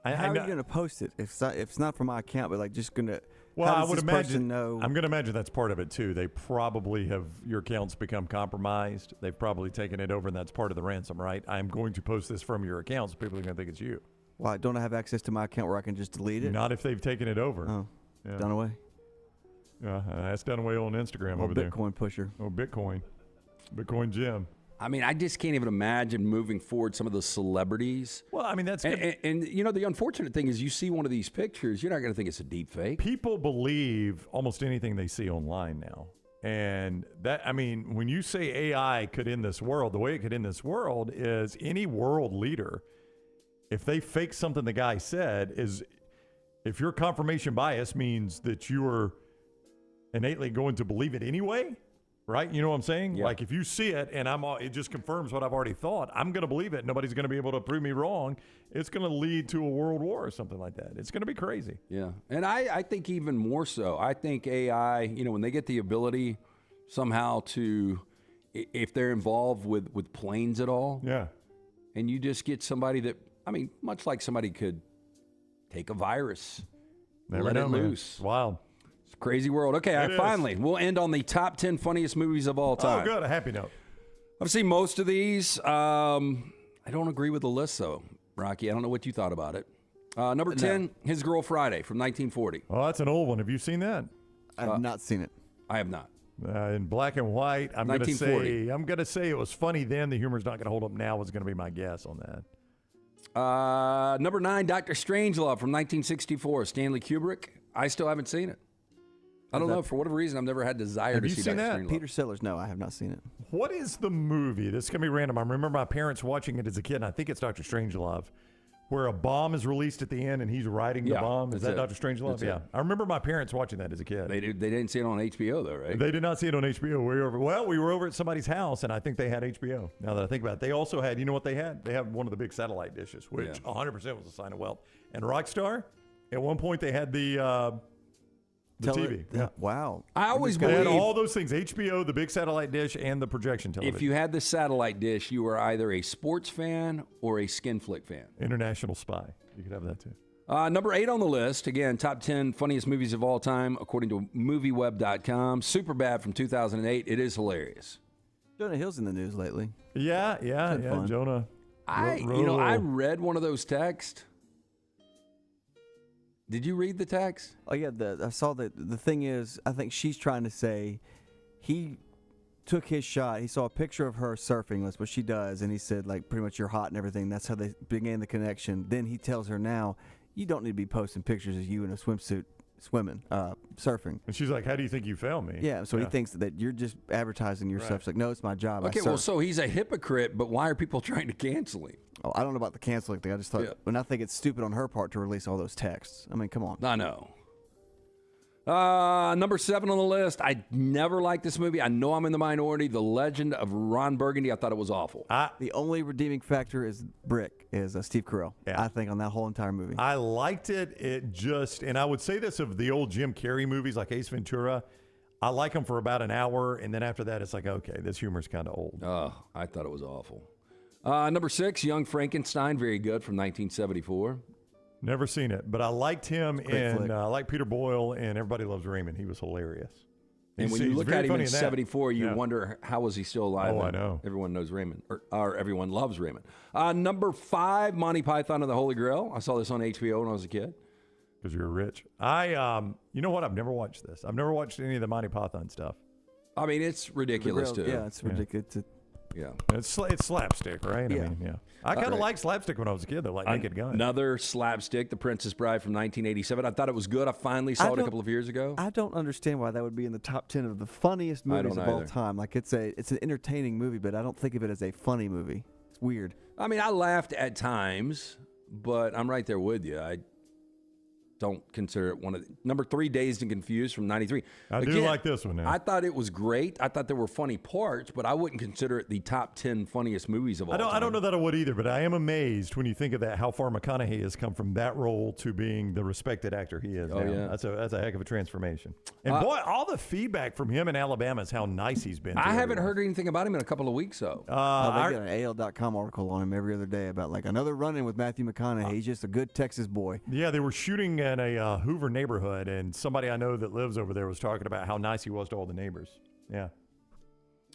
How are you going to post it if it's not from my account, but like just going to Well, how I does would this imagine. person know? I'm going to imagine that's part of it too. They probably have your accounts become compromised. They've probably taken it over, and that's part of the ransom, right? I'm going to post this from your account, so people are going to think it's you. Why don't I have access to my account where I can just delete it? Not if they've taken it over. Oh, Yeah. done away. Yeah, that's done away on Instagram Or over there. Bitcoin pusher. Oh, Bitcoin Jim. I mean, I just can't even imagine moving forward some of the celebrities. Well, I mean, that's good. And you know, the unfortunate thing is you see one of these pictures, you're not going to think it's a deep fake. People believe almost anything they see online now. And that, I mean, when you say AI could end this world, the way it could end this world is any world leader, if they fake something the guy said, is if your confirmation bias means that you're innately going to believe it anyway, right? You know what I'm saying? Yeah. Like if you see it and it just confirms what I've already thought, I'm going to believe it. Nobody's going to be able to prove me wrong. It's going to lead to a world war or something like that. It's going to be crazy. Yeah. And I think even more so, I think AI, you know, when they get the ability somehow to, if they're involved with planes at all. Yeah. And you just get somebody that, I mean, much like somebody could take a virus, Never let know, it man. loose. It's wild. It's a crazy world. Okay, It is. finally, we'll end on the top 10 funniest movies of all time. Oh, good. A happy note. I've seen most of these. I don't agree with the list, though, Rocky. I don't know what you thought about it. Number 10, His Girl Friday from 1940. Oh, that's an old one. Have you seen that? I have not seen it. I have not. In black and white, I'm going to 1940. say it was funny then. The humor's not going to hold up now. Was going to be my guess on that. Number 9, Dr. Strangelove from 1964, Stanley Kubrick. I still haven't seen it. I don't know. For whatever reason, I've never had desire Have to you see seen Dr. that? Strangelove. Peter Sellers. No, I have not seen it. What is the movie? This is going to be random. I remember my parents watching it as a kid, and I think it's Dr. Strangelove, where a bomb is released at the end and he's riding the bomb. Is that Dr. Strangelove? That's Yeah. it. I remember my parents watching that as a kid. They didn't see it on HBO, though, right? They did not see it on HBO. We were over at somebody's house, and I think they had HBO. Now that I think about it, they also had, you know what they had? They had one of the big satellite dishes, which 100% was a sign of wealth. And Rockstar, at one point, they had the TV. Yeah. Wow. I always They had believe all those things: HBO, the big satellite dish, and the projection television. if you had the satellite dish, you were either a sports fan or a skin flick fan. International Spy, you could have that too. Number 8 on the list, again, top 10 funniest movies of all time, according to MovieWeb.com. Superbad from 2008. It is hilarious. Jonah Hill's in the news lately. Yeah. fun. Jonah. I read one of those texts. Did you read the text? Oh yeah, I saw that. The thing is, I think she's trying to say he took his shot. He saw a picture of her surfing. That's what she does, and he said like pretty much you're hot and everything. That's how they began the connection. Then he tells her now you don't need to be posting pictures of you in a swimsuit swimming, surfing. And she's like, "How do you think you found me?" Yeah, so he thinks that you're just advertising yourself. Right. It's like, no, it's my job. Okay, I well, surf. so he's a hypocrite, but why are people trying to cancel him? Oh, I don't know about the canceling thing. I just thought, and I think it's stupid on her part to release all those texts. I mean, come on. I know. Number 7 on the list. I never liked this movie. I know I'm in the minority. The Legend of Ron Burgundy. I thought it was awful. The only redeeming factor is Brick, is Steve Carell. Yeah. I think on that whole entire movie. I liked it. And I would say this of the old Jim Carrey movies like Ace Ventura. I like them for about an hour, and then after that, it's like, okay, this humor's kind of old. Oh, I thought it was awful. Number 6, Young Frankenstein. Very good from 1974. Never seen it, but I liked him great flick. I like Peter Boyle and Everybody Loves Raymond. He was hilarious. And when you he's look very at him funny in that. 74, you Yeah. wonder how was he still alive? Oh, I and know. Everyone knows Raymond, or everyone loves Raymond. Number 5, Monty Python and the Holy Grail. I saw this on HBO when I was a kid. Because you're rich. You know what? I've never watched this. I've never watched any of the Monty Python stuff. I mean, it's ridiculous too. Yeah, it's ridiculous. Yeah. It's slapstick, right? Yeah. I mean, yeah. I kind of liked slapstick when I was a kid, though, like Naked Gun. Another slapstick, The Princess Bride from 1987. I thought it was good. I finally saw it a couple of years ago. I don't understand why that would be in the top 10 of the funniest movies of all either. time. Like it's an entertaining movie, but I don't think of it as a funny movie. It's weird. I mean, I laughed at times, but I'm right there with you. I don't consider it one of number 3, Dazed and Confused from 93. I do like this one now. I thought it was great. I thought there were funny parts, but I wouldn't consider it the top 10 funniest movies of all time. I don't know that I would either, but I am amazed when you think of that, how far McConaughey has come from that role to being the respected actor he is now. Yeah. That's a heck of a transformation. And boy, all the feedback from him in Alabama is how nice he's been. I haven't heard anything about him in a couple of weeks, though. They got an AL.com article on him every other day about like another run-in with Matthew McConaughey. He's just a good Texas boy. Yeah, they were shooting in a Hoover neighborhood, and somebody I know that lives over there was talking about how nice he was to all the neighbors. Yeah.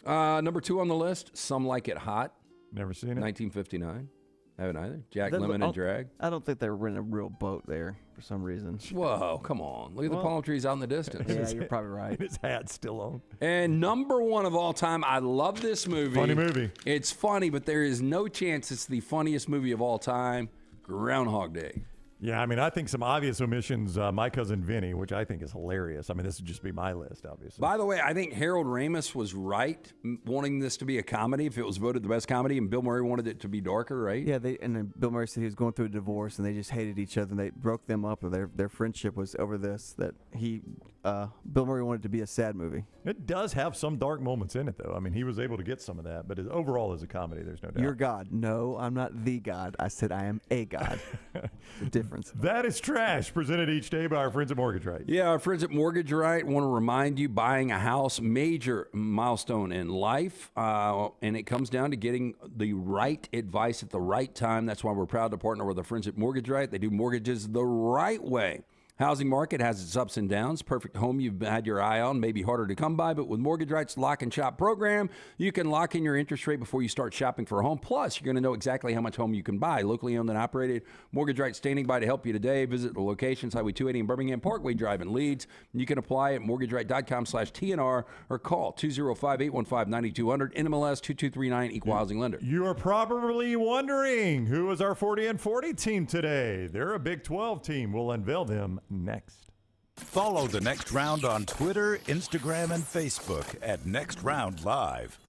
Number 2 on the list, Some Like It Hot. Never seen it. 1959. Haven't either. Jack Lemmon and Drag. I don't think they were in a real boat there for some reason. Whoa, come on. Look at the palm trees out in the distance. Yeah, you're probably right. His hat's still on. And number 1 of all time, I love this movie. Funny movie. It's funny, but there is no chance it's the funniest movie of all time, Groundhog Day. Yeah, I mean, I think some obvious omissions, My Cousin Vinny, which I think is hilarious. I mean, this would just be my list, obviously. By the way, I think Harold Ramis was right wanting this to be a comedy if it was voted the best comedy, and Bill Murray wanted it to be darker, right? Yeah, and then Bill Murray said he was going through a divorce, and they just hated each other, and they broke them up, or their friendship was over this, that Bill Murray wanted it to be a sad movie. It does have some dark moments in it, though. I mean, he was able to get some of that, but overall as a comedy, there's no doubt. You're God. No, I'm not the God. I said I am a God. The difference. That is Trash, presented each day by our friends at Mortgage Right. Yeah, our friends at Mortgage Right want to remind you, buying a house, major milestone in life, and it comes down to getting the right advice at the right time. That's why we're proud to partner with our friends at Mortgage Right. They do mortgages the right way. Housing market has its ups and downs. Perfect home you've had your eye on may be harder to come by, but with Mortgage Right's Lock and Shop program, you can lock in your interest rate before you start shopping for a home. Plus, you're going to know exactly how much home you can buy. Locally owned and operated, Mortgage Right standing by to help you today. Visit the locations, Highway 280 in Birmingham, Parkway Drive in Leeds. You can apply at mortgageright.com/TNR or call 205-815-9200, NMLS 2239, Equal Housing Lender. You are probably wondering, who is our 40 and 40 team today? They're a Big 12 team. We'll unveil them next. Follow The Next Round on Twitter, Instagram, and Facebook at Next Round Live.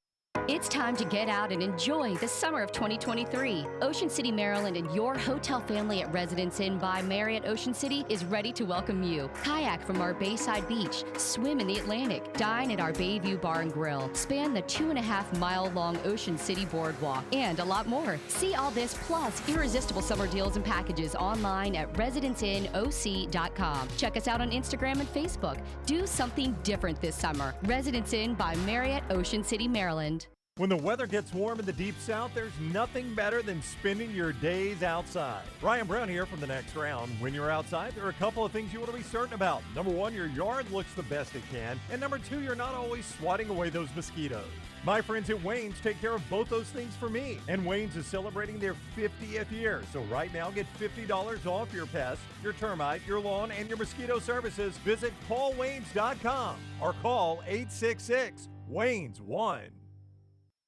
It's time to get out and enjoy the summer of 2023. Ocean City, Maryland, and your hotel family at Residence Inn by Marriott Ocean City is ready to welcome you. Kayak from our Bayside Beach, swim in the Atlantic, dine at our Bayview Bar and Grill, span the 2.5-mile-long Ocean City Boardwalk, and a lot more. See all this plus irresistible summer deals and packages online at residenceInOC.com. Check us out on Instagram and Facebook. Do something different this summer. Residence Inn by Marriott Ocean City, Maryland. When the weather gets warm in the Deep South, there's nothing better than spending your days outside. Ryan Brown here from The Next Round. When you're outside, there are a couple of things you want to be certain about. Number 1, your yard looks the best it can. And number 2, you're not always swatting away those mosquitoes. My friends at Wayne's take care of both those things for me. And Wayne's is celebrating their 50th year. So right now, get $50 off your pest, your termite, your lawn, and your mosquito services. Visit callwaynes.com or call 866-WAYNES-1.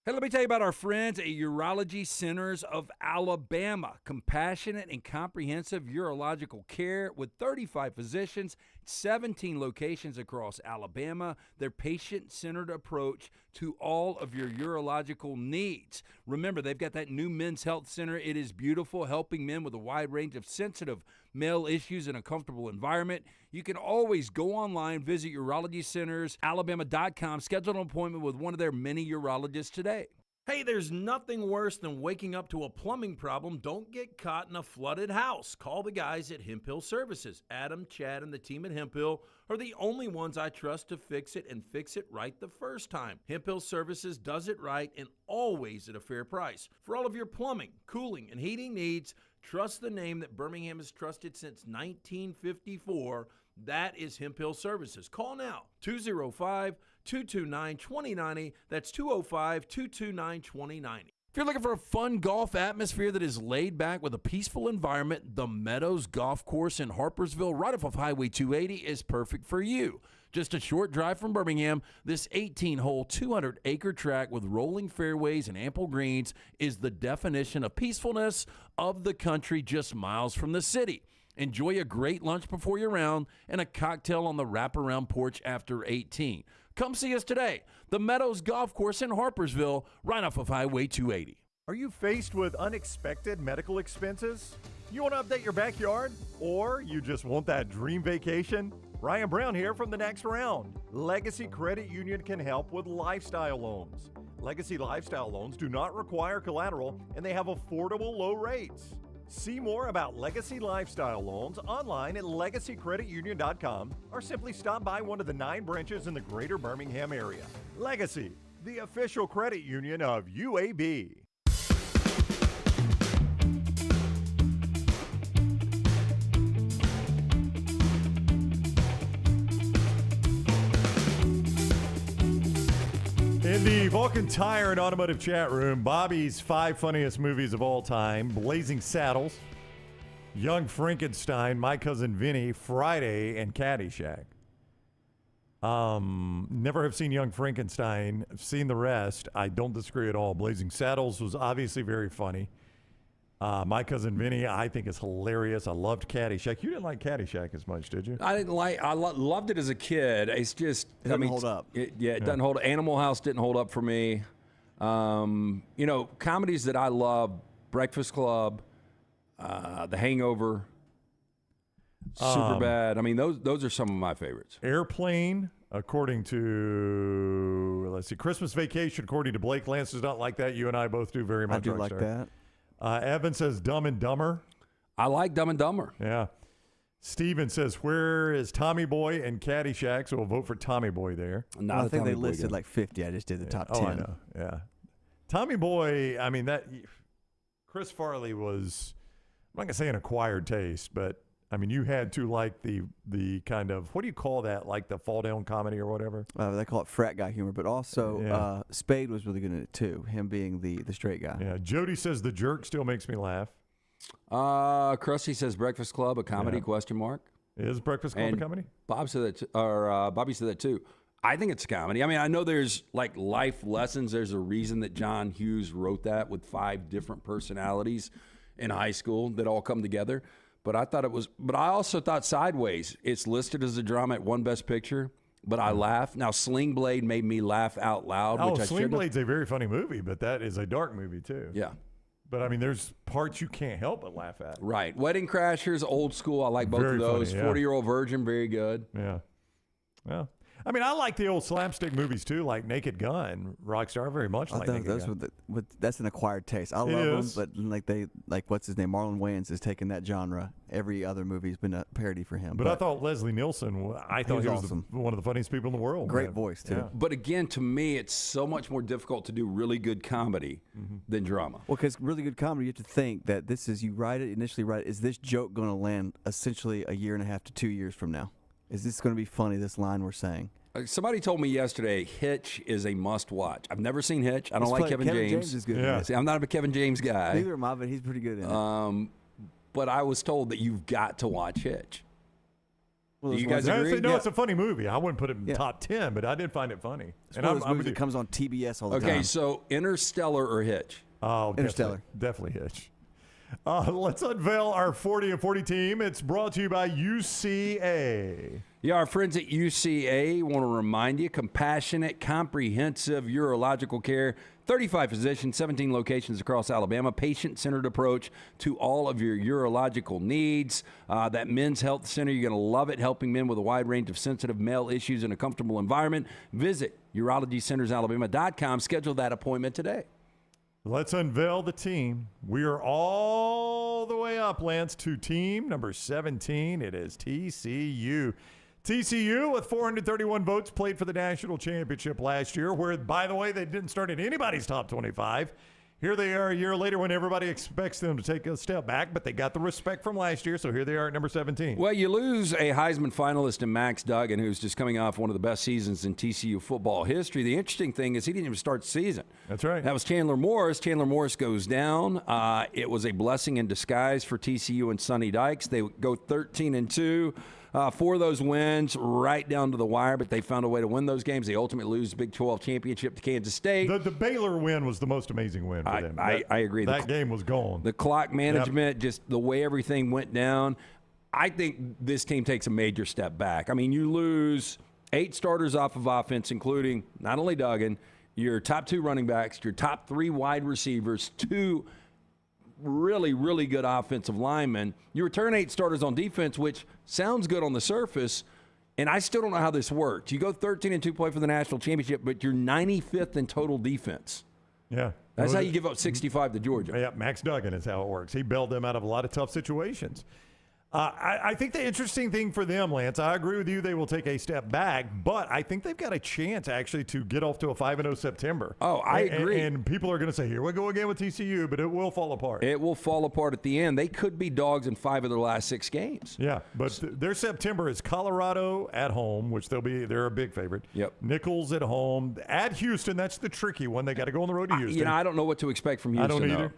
Hey, let me tell you about our friends at Urology Centers of Alabama. Compassionate and comprehensive urological care with 35 physicians, 17 locations across Alabama. Their patient-centered approach to all of your urological needs. Remember, they've got that new men's health center. It is beautiful, helping men with a wide range of sensitive male issues in a comfortable environment. You can always go online, visit urologycentersalabama.com, schedule an appointment with one of their many urologists today. Hey, there's nothing worse than waking up to a plumbing problem. Don't get caught in a flooded house. Call the guys at Hemp Hill Services. Adam, Chad, and the team at Hemp Hill are the only ones I trust to fix it and fix it right the first time. Hemp Hill Services does it right and always at a fair price. For all of your plumbing, cooling, and heating needs, trust the name that Birmingham has trusted since 1954. That is Hemp Hill Services. Call now, 205-229-2090. That's 205-229-2090. If you're looking for a fun golf atmosphere that is laid back with a peaceful environment, the Meadows Golf Course in Harpersville, right off of Highway 280, is perfect for you. Just a short drive from Birmingham, this 18-hole, 200-acre track with rolling fairways and ample greens is the definition of peacefulness of the country just miles from the city. Enjoy a great lunch before your round and a cocktail on the wraparound porch after 18. Come see us today. The Meadows Golf Course in Harpersville, right off of Highway 280. Are you faced with unexpected medical expenses? You want to update your backyard? Or you just want that dream vacation? Ryan Brown here from The Next Round. Legacy Credit Union can help with lifestyle loans. Legacy Lifestyle Loans do not require collateral and they have affordable low rates. See more about Legacy Lifestyle Loans online at legacycreditunion.com or simply stop by one of the 9 branches in the greater Birmingham area. Legacy, the official credit union of UAB. In the Vulcan Tire and Automotive chat room, Bobby's 5 funniest movies of all time: Blazing Saddles, Young Frankenstein, My Cousin Vinny, Friday, and Caddyshack. Never have seen Young Frankenstein. I've seen the rest. I don't disagree at all. Blazing Saddles was obviously very funny. My Cousin Vinny, I think, is hilarious. I loved Caddyshack. You didn't like Caddyshack as much, did you? I didn't like. I loved it as a kid. It's just It doesn't hold up. It doesn't hold. Animal House didn't hold up for me. Comedies that I love: Breakfast Club, The Hangover, Superbad. I mean, those are some of my favorites. Airplane, according to, let's see, Christmas Vacation, according to Blake. Lance does not like that. You and I both do very much. I do like that. Evan says Dumb and Dumber. I like Dumb and Dumber. Yeah. Steven says, where is Tommy Boy and Caddyshack? So we'll vote for Tommy Boy there. I think they listed like 50. I just did the top 10. Oh, I know. Yeah. Tommy Boy, I mean, Chris Farley was, I'm not going to say an acquired taste, but I mean, you had to like the kind of, what do you call that? Like the fall down comedy or whatever? They call it frat guy humor, but also Spade was really good at it too, him being the straight guy. Yeah. Jody says The Jerk still makes me laugh. Krusty says Breakfast Club, a comedy, question mark. Is Breakfast Club a comedy? Bob said that, Bobby said that too. I think it's a comedy. I mean, I know there's like life lessons. There's a reason that John Hughes wrote that with 5 different personalities in high school that all come together. But I also thought Sideways, it's listed as a drama at one Best Picture, but I laughed. Now, Sling Blade made me laugh out loud. Sling Blade's a very funny movie, but that is a dark movie too. Yeah. But I mean, there's parts you can't help but laugh at. Right. Wedding Crashers, old school. I like both of those. 40-Year-Old Virgin, very good. Yeah. Well, I mean, I like the old slapstick movies too, like Naked Gun, Rockstar, very much like Naked Gun. That's an acquired taste. I love them, but what's his name? Marlon Wayans has taken that genre. Every other movie's been a parody for him. But I thought Leslie Nielsen, he was awesome. One of the funniest people in the world. Great voice too. Yeah. But again, to me, it's so much more difficult to do really good comedy than drama. Well, because really good comedy, you have to think that this is, you initially write it, is this joke going to land essentially a year and a half to 2 years from now? Is this going to be funny, this line we're saying? Somebody told me yesterday Hitch is a must-watch. I've never seen Hitch. I don't like Kevin James. Kevin James is good. Yeah. See, I'm not a Kevin James guy. Neither am I, but he's pretty good in it. But I was told that you've got to watch Hitch. Well, Do you guys agree? No, it's a funny movie. I wouldn't put it in the top 10, but I did find it funny. It's one of those movies that comes on TBS all the time. Okay, so Interstellar or Hitch? Oh, Interstellar. Definitely Hitch. Let's unveil our 40 and 40 team. It's brought to you by UCA. Yeah, our friends at UCA want to remind you, compassionate, comprehensive urological care, 35 physicians, 17 locations across Alabama, patient-centered approach to all of your urological needs. That Men's Health Center, you're going to love it, helping men with a wide range of sensitive male issues in a comfortable environment. Visit urologycentersalabama.com. Schedule that appointment today. Let's unveil the team. We are all the way up, Lance, to team number 17. It is TCU. TCU, with 431 votes, played for the national championship last year, where, by the way, they didn't start in anybody's top 25. Here they are a year later when everybody expects them to take a step back, but they got the respect from last year, so here they are at number 17. Well, you lose a Heisman finalist in Max Duggan, who's just coming off one of the best seasons in TCU football history. The interesting thing is he didn't even start the season. That's right. That was Chandler Morris. Chandler Morris goes down. It was a blessing in disguise for TCU and Sonny Dykes. They go 13-2. 4 of those wins right down to the wire, but they found a way to win those games. They ultimately lose the Big 12 championship to Kansas State. The Baylor win was the most amazing win for them. I agree. That game was gone. The clock management, just the way everything went down. I think this team takes a major step back. I mean, you lose 8 starters off of offense, including not only Duggan, your top 2 running backs, your top 3 wide receivers, 2 really, really good offensive linemen. You return 8 starters on defense, which sounds good on the surface, and I still don't know how this works. You go 13-2, play for the national championship, but you're 95th in total defense. Yeah. That's how you give up 65 to Georgia. Yeah, Max Duggan is how it works. He bailed them out of a lot of tough situations. I think the interesting thing for them, Lance, I agree with you, they will take a step back, but I think they've got a chance actually to get off to a 5-0 September. Oh, I agree. And people are going to say, here we go again with TCU, but it will fall apart. It will fall apart at the end. They could be dogs in 5 of their last 6 games. Yeah, but their September is Colorado at home, which they're a big favorite. Yep. Nicholls at home. At Houston, that's the tricky one. They got to go on the road to Houston. I don't know what to expect from Houston. I don't either. Though.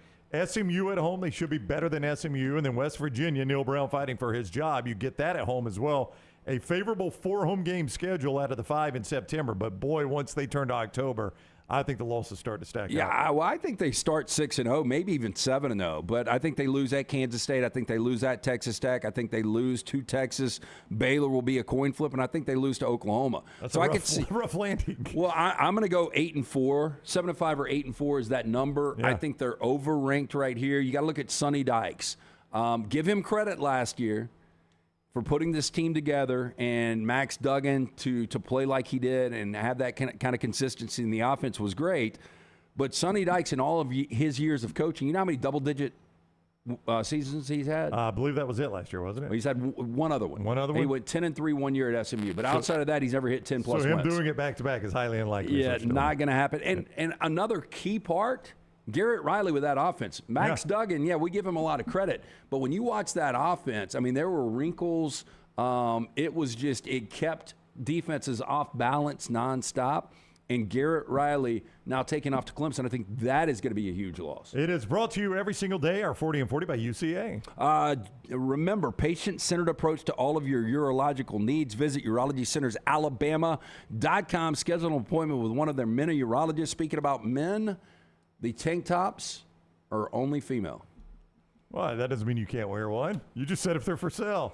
SMU at home, they should be better than SMU. And then West Virginia, Neil Brown fighting for his job. You get that at home as well. A favorable 4 home game schedule out of the 5 in September. But, boy, once they turn to October, I think the losses start to stack up. Yeah, I think they start 6-0, maybe even 7-0. But I think they lose at Kansas State. I think they lose at Texas Tech. I think they lose to Texas. Baylor will be a coin flip, and I think they lose to Oklahoma. That's I could see rough landing. Well, I'm going to go 8-4, 7-5 or 8-4 is that number. Yeah. I think they're overranked right here. You got to look at Sonny Dykes. Give him credit last year for putting this team together, and Max Duggan to play like he did and have that kind of consistency in the offense was great. But Sonny Dykes, in all of his years of coaching, you know how many double-digit seasons he's had? I believe that was it last year, wasn't it? Well, he's had one other one. One other one? He went 10-3 1 year at SMU. But outside of that, he's never hit 10-plus So him wins. doing it back-to-back is highly unlikely. Yeah, not going to happen. And another key part, Garrett Riley with that offense. Max Duggan, we give him a lot of credit. But when you watch that offense, I mean, there were wrinkles. It kept defenses off balance nonstop. And Garrett Riley now taking off to Clemson, I think that is going to be a huge loss. It is brought to you every single day, our 40 and 40 by UCA. Remember, patient-centered approach to all of your urological needs. Visit UrologyCentersAlabama.com. Schedule an appointment with one of their men urologists. Speaking about men, the tank tops are only female. Well, that doesn't mean you can't wear one. You just said if they're for sale.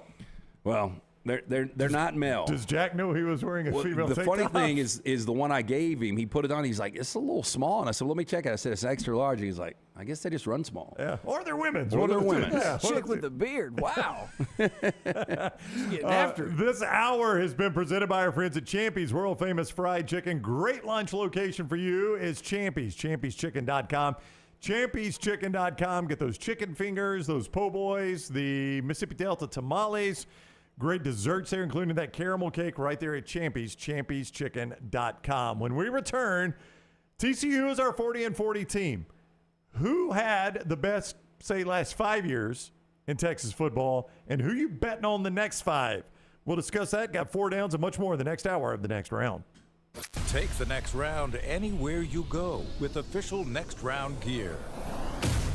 Well, they're not male. Does Jack know he was wearing a female tank top? The funny thing is the one I gave him, he put it on. He's like, it's a little small. And I said, let me check it. I said, it's extra large. And he's like, I guess they just run small. Yeah. Or they're women's. Or they're women's. Yeah. Chick with the beard. Wow. Getting after it. This hour has been presented by our friends at Champy's, world famous fried chicken. Great lunch location for you is Champy's, champyschicken.com. champyschicken.com. Get those chicken fingers, those po' boys, the Mississippi Delta tamales. Great desserts there, including that caramel cake right there at Champy's, champyschicken.com. When we return, TCU is our 40 and 40 team. Who had the best, say, last 5 years in Texas football, and who you betting on the next 5? We'll discuss that. Got 4 downs and much more in the next hour of the next round. Take the next round anywhere you go with official Next Round gear.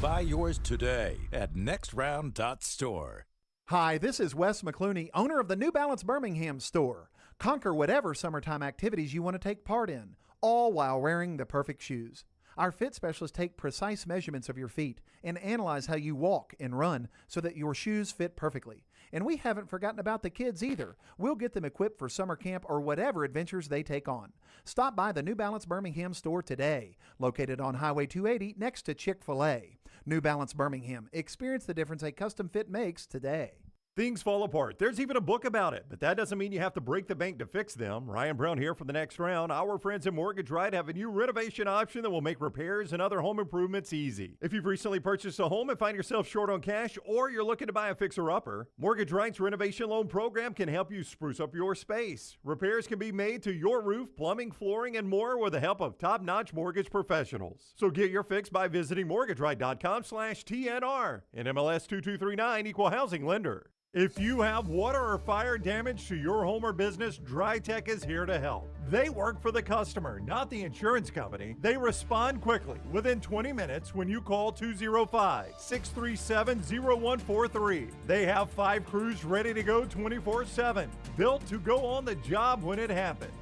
Buy yours today at nextround.store. Hi, this is Wes McClooney, owner of the New Balance Birmingham store. Conquer whatever summertime activities you want to take part in, all while wearing the perfect shoes. Our fit specialists take precise measurements of your feet and analyze how you walk and run so that your shoes fit perfectly. And we haven't forgotten about the kids either. We'll get them equipped for summer camp or whatever adventures they take on. Stop by the New Balance Birmingham store today, located on Highway 280 next to Chick-fil-A. New Balance Birmingham. Experience the difference a custom fit makes today. Things fall apart. There's even a book about it, but that doesn't mean you have to break the bank to fix them. Ryan Brown here for the next round. Our friends at Mortgage Right have a new renovation option that will make repairs and other home improvements easy. If you've recently purchased a home and find yourself short on cash, or you're looking to buy a fixer-upper, Mortgage Right's renovation loan program can help you spruce up your space. Repairs can be made to your roof, plumbing, flooring, and more with the help of top-notch mortgage professionals. So get your fix by visiting mortgageright.com/TNR. And MLS 2239, Equal Housing Lender. If you have water or fire damage to your home or business, DryTech is here to help. They work for the customer, not the insurance company. They respond quickly, within 20 minutes when you call 205-637-0143. They have 5 crews ready to go 24/7, built to go on the job when it happens.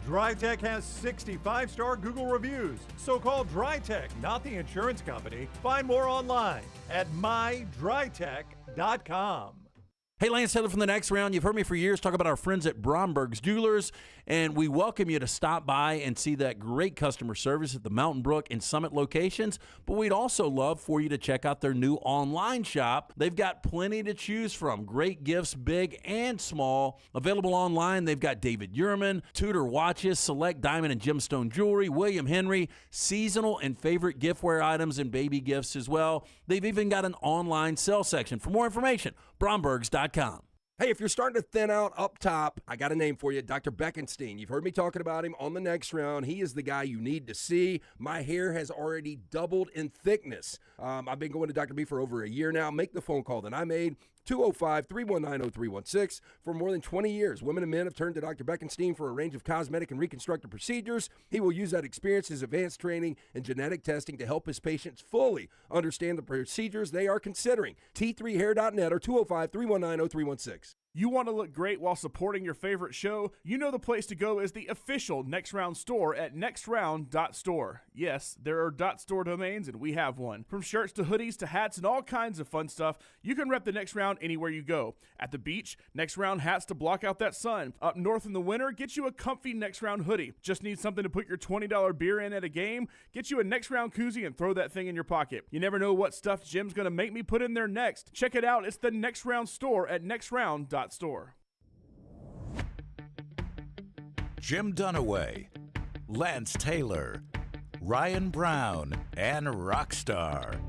DryTech has 65-star Google reviews, so call DryTech, not the insurance company. Find more online at mydrytech.com. Hey, Lance Taylor from the next round. You've heard me for years talk about our friends at Bromberg's Jewelers, and we welcome you to stop by and see that great customer service at the Mountain Brook and Summit locations. But we'd also love for you to check out their new online shop. They've got plenty to choose from. Great gifts, big and small. Available online, they've got David Yurman, Tudor watches, select diamond and gemstone jewelry, William Henry, seasonal and favorite giftware items and baby gifts as well. They've even got an online sale section. For more information, Brombergs.com. Hey, if you're starting to thin out up top, I got a name for you, Dr. Beckenstein. You've heard me talking about him on the next round. He is the guy you need to see. My hair has already doubled in thickness. I've been going to Dr. B for over a year now. Make the phone call that I made, 205-319-0316. For more than 20 years, women and men have turned to Dr. Beckenstein for a range of cosmetic and reconstructive procedures. He will use that experience, his advanced training, and genetic testing to help his patients fully understand the procedures they are considering. T3hair.net or 205-319-0316. You want to look great while supporting your favorite show? You know the place to go is the official Next Round store at nextround.store. Yes, there are .store domains, and we have one. From shirts to hoodies to hats and all kinds of fun stuff, you can rep the Next Round anywhere you go. At the beach, Next Round hats to block out that sun. Up north in the winter, get you a comfy Next Round hoodie. Just need something to put your $20 beer in at a game? Get you a Next Round koozie and throw that thing in your pocket. You never know what stuff Jim's going to make me put in there next. Check it out. It's the Next Round store at nextround.store. Jim Dunaway, Lance Taylor, Ryan Brown, and Rockstar.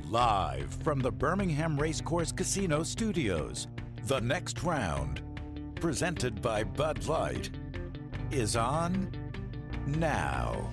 Live from the Birmingham Racecourse Casino Studios, The Next Round, presented by Bud Light, is on now.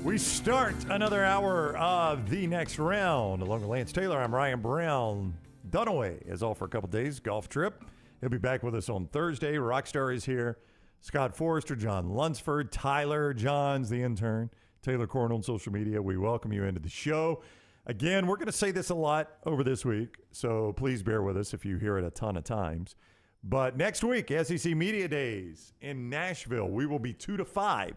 We start another hour of The Next Round. Along with Lance Taylor, I'm Ryan Brown. Dunaway is off for a couple days, golf trip. He'll be back with us on Thursday. Rockstar is here. Scott Forrester, John Lunsford, Tyler Johns, the intern, Taylor Corn on social media. We welcome you into the show. Again, we're going to say this a lot over this week, so please bear with us if you hear it a ton of times. But next week, SEC Media Days in Nashville. We will be 2 to 5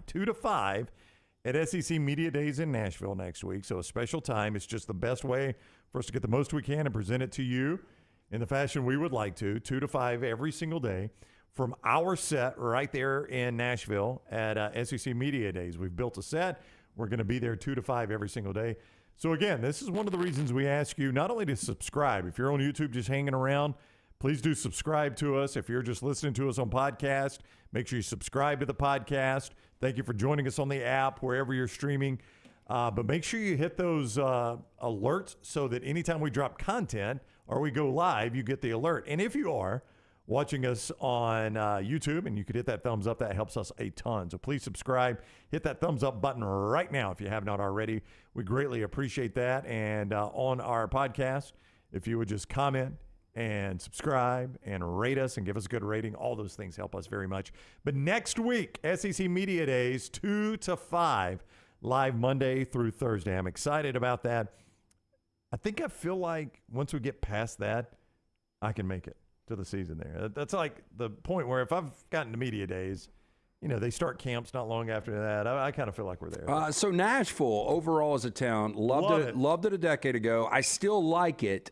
at SEC Media Days in Nashville next week. So a special time. It's just the best way for us to get the most we can and present it to you in the fashion we would like to, 2 to 5 every single day from our set right there in Nashville at SEC Media Days. We've built a set. We're going to be there 2 to 5 every single day. So again, this is one of the reasons we ask you not only to subscribe. If you're on YouTube just hanging around, please do subscribe to us. If you're just listening to us on podcast, make sure you subscribe to the podcast. Thank you for joining us on the app, wherever you're streaming. But make sure you hit those alerts so that anytime we drop content or we go live, you get the alert. And if you are watching us on YouTube and you could hit that thumbs up, that helps us a ton. So please subscribe. Hit that thumbs up button right now if you have not already. We greatly appreciate that. And on our podcast, if you would just comment and subscribe and rate us and give us a good rating. All those things help us very much. But next week, SEC Media Days, 2 to 5, live Monday through Thursday. I'm excited about that. I feel like once we get past that, I can make it to the season there. That's like the point where if I've gotten to Media Days, you know, they start camps not long after that. I kind of feel like we're there. So Nashville, overall as a town, loved it a decade ago. I still like it.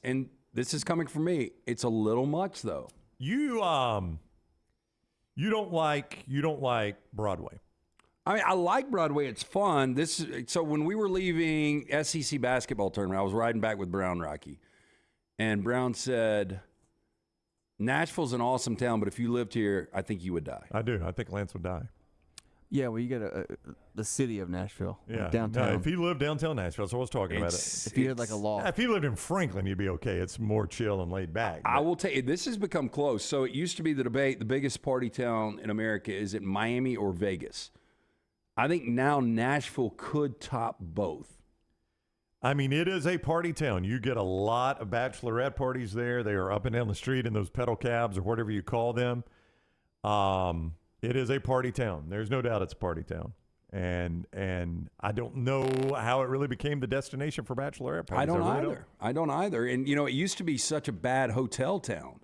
And this is coming from me, it's a little much though. You don't like Broadway. I mean, I like Broadway. It's fun. So when we were leaving SEC basketball tournament, I was riding back with Brown Rocky, and Brown said, "Nashville's an awesome town, but if you lived here, I think you would die." I do. I think Lance would die. Yeah, well, you got the city of Nashville, yeah, downtown. No, if you lived downtown Nashville, that's what I was talking about. If you had like a law. If you lived in Franklin, you'd be okay. It's more chill and laid back. I will tell you, this has become close. So it used to be the debate, the biggest party town in America, is it Miami or Vegas? I think now Nashville could top both. I mean, it is a party town. You get a lot of bachelorette parties there. They are up and down the street in those pedal cabs or whatever you call them. It is a party town. There's no doubt it's a party town. And I don't know how it really became the destination for bachelorette parties. I don't either. And, you know, it used to be such a bad hotel town.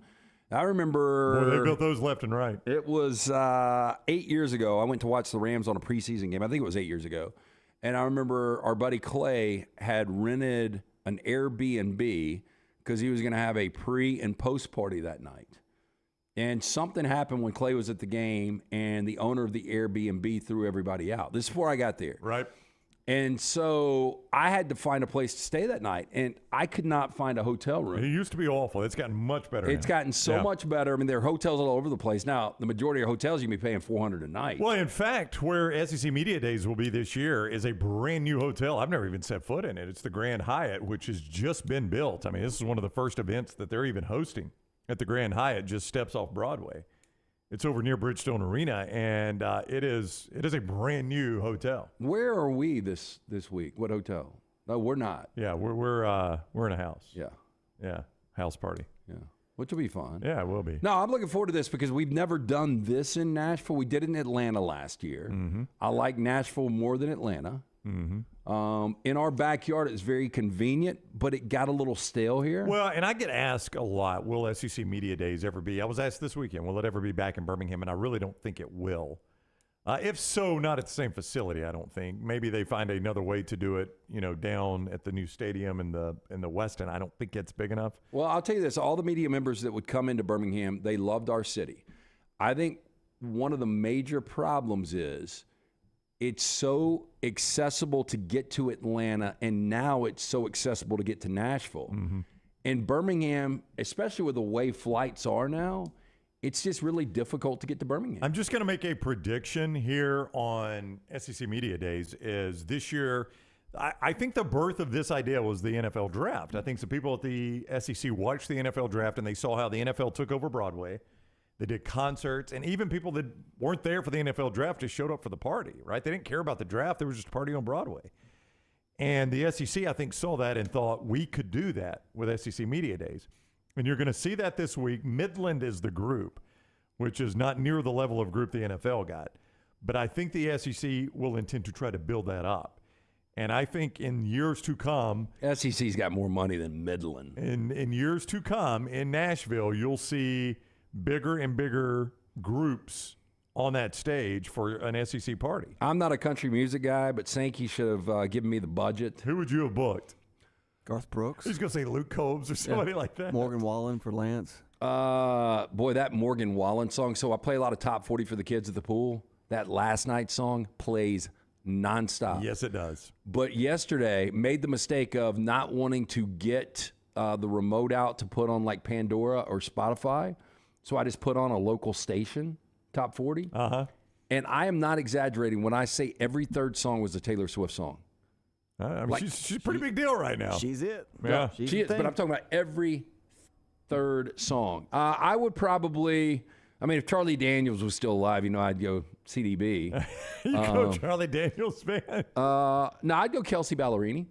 I remember... Boy, they built those left and right. It was 8 years ago. I went to watch the Rams on a preseason game. I think it was 8 years ago. And I remember our buddy Clay had rented an Airbnb because he was going to have a pre- and post-party that night. And something happened when Clay was at the game, and the owner of the Airbnb threw everybody out. This is before I got there. Right. And so I had to find a place to stay that night, and I could not find a hotel room. It used to be awful. It's gotten much better. It's gotten so much better. I mean, there are hotels all over the place. Now, the majority of hotels you can be paying $400 a night. Well, in fact, where SEC Media Days will be this year is a brand new hotel. I've never even set foot in it. It's the Grand Hyatt, which has just been built. I mean, this is one of the first events that they're even hosting at the Grand Hyatt, just steps off Broadway. It's over near Bridgestone Arena, and it is a brand new hotel. Where are we this week? What hotel? No, we're not. Yeah, we're in a house. Yeah, house party. Yeah, which will be fun. Yeah, it will be. No, I'm looking forward to this because we've never done this in Nashville. We did it in Atlanta last year. Mm-hmm. I like Nashville more than Atlanta. Mm-hmm. In our backyard, it's very convenient, but it got a little stale here. Well, and I get asked a lot, will SEC Media Days ever be? I was asked this weekend, will it ever be back in Birmingham? And I really don't think it will. If so, not at the same facility, I don't think. Maybe they find another way to do it, down at the new stadium in the West End. I don't think it's big enough. Well, I'll tell you this. All the media members that would come into Birmingham, they loved our city. I think one of the major problems is it's so accessible to get to Atlanta, and now it's so accessible to get to Nashville. Mm-hmm. In Birmingham, especially with the way flights are now, it's just really difficult to get to Birmingham. I'm just going to make a prediction here on SEC Media Days is this year, I think the birth of this idea was the NFL draft. I think some people at the SEC watched the NFL draft, and they saw how the NFL took over Broadway. They did concerts, and even people that weren't there for the NFL draft just showed up for the party, right? They didn't care about the draft. There was just a party on Broadway. And the SEC, I think, saw that and thought we could do that with SEC Media Days. And you're going to see that this week. Midland is the group, which is not near the level of group the NFL got. But I think the SEC will intend to try to build that up. And I think in years to come, SEC's got more money than Midland. In years to come, in Nashville, you'll see bigger and bigger groups on that stage for an SEC party. I'm not a country music guy, but Sankey should have given me the budget. Who would you have booked? Garth Brooks. He's going to say Luke Combs or somebody like that. Morgan Wallen for Lance. Boy, that Morgan Wallen song. So I play a lot of top 40 for the kids at the pool. That Last Night song plays nonstop. Yes, it does. But yesterday, made the mistake of not wanting to get the remote out to put on like Pandora or Spotify. So I just put on a local station, top 40. Uh-huh. And I am not exaggerating when I say every third song was a Taylor Swift song. I mean, she's a pretty big deal right now. She's it. Yeah. She is, but I'm talking about every third song. I would probably, if Charlie Daniels was still alive, I'd go CDB. You go Charlie Daniels fan? No, I'd go Kelsey Ballerini.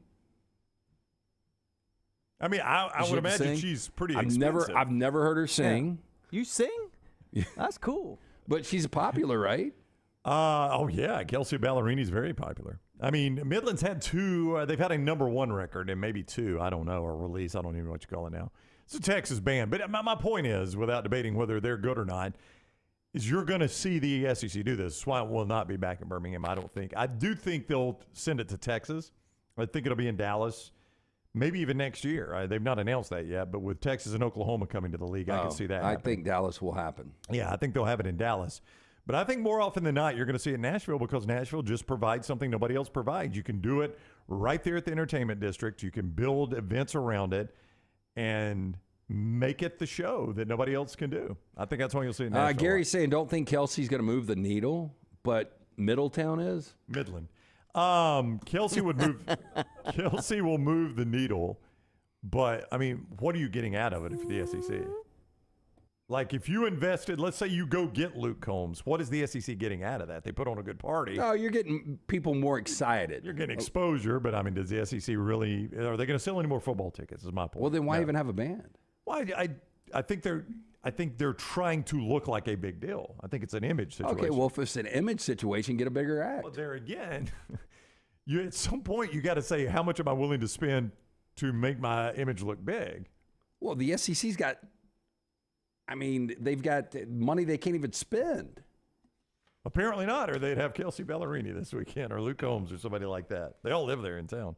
I mean, I would imagine she's pretty expensive. I've never heard her sing. Yeah. You sing? That's cool. But she's popular, right? Yeah. Kelsey Ballerini's very popular. I mean, Midland's had two. They've had a number one record and maybe two. I don't know, or release. I don't even know what you call it now. It's a Texas band. But my point is, without debating whether they're good or not, is you're going to see the SEC do this. Swamp will not be back in Birmingham, I don't think. I do think they'll send it to Texas. I think it'll be in Dallas. Maybe even next year. They've not announced that yet, but with Texas and Oklahoma coming to the league, I can see that I happening. think Dallas will happen. Yeah, I think they'll have it in Dallas. But I think more often than not, you're going to see it in Nashville because Nashville just provides something nobody else provides. You can do it right there at the entertainment district. You can build events around it and make it the show that nobody else can do. I think that's when you'll see it in Nashville. Gary's saying, don't think Kelsey's going to move the needle, but Middletown is? Midland. Kelsey would move. Kelsey will move the needle, but I mean, what are you getting out of it if you're the SEC? Like if you invested, let's say you go get Luke Combs, what is the SEC getting out of that? They put on a good party. No, you're getting people more excited. You're getting exposure, but I mean, does the SEC really? Are they going to sell any more football tickets? Is my point. Well, then why even have a band? Well, I think they're trying to look like a big deal. I think it's an image situation. Okay, well, if it's an image situation, get a bigger act. Well, there again, at some point you got to say, how much am I willing to spend to make my image look big? Well, the SEC's got, they've got money they can't even spend. Apparently not, or they'd have Kelsey Ballerini this weekend or Luke Combs or somebody like that. They all live there in town.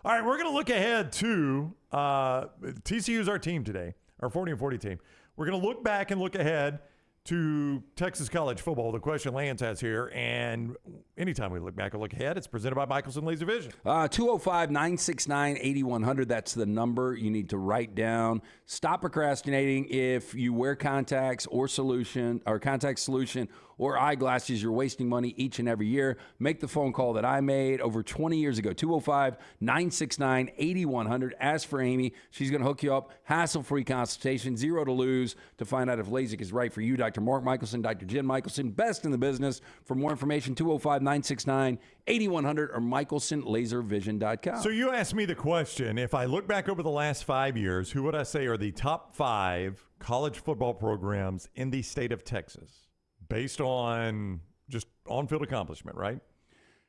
All right, we're going to look ahead to TCU's our team today, our 40 and 40 team. We're going to look back and look ahead to Texas college football, the question Lance has here, and anytime we look back or look ahead, it's presented by Michelson Laser Vision. 205-969-8100. That's the number you need to write down. Stop procrastinating. If you wear contacts or contact solution or eyeglasses, you're wasting money each and every year. Make the phone call that I made over 20 years ago, 205-969-8100. Ask for Amy. She's going to hook you up. Hassle-free consultation, zero to lose to find out if LASIK is right for you. Dr. Mark Michelson, Dr. Jen Michelson, best in the business. For more information, 205-969-8100 or michelsonlaservision.com. So you asked me the question, if I look back over the last 5 years, who would I say are the top 5 college football programs in the state of Texas? Based on just on-field accomplishment, right?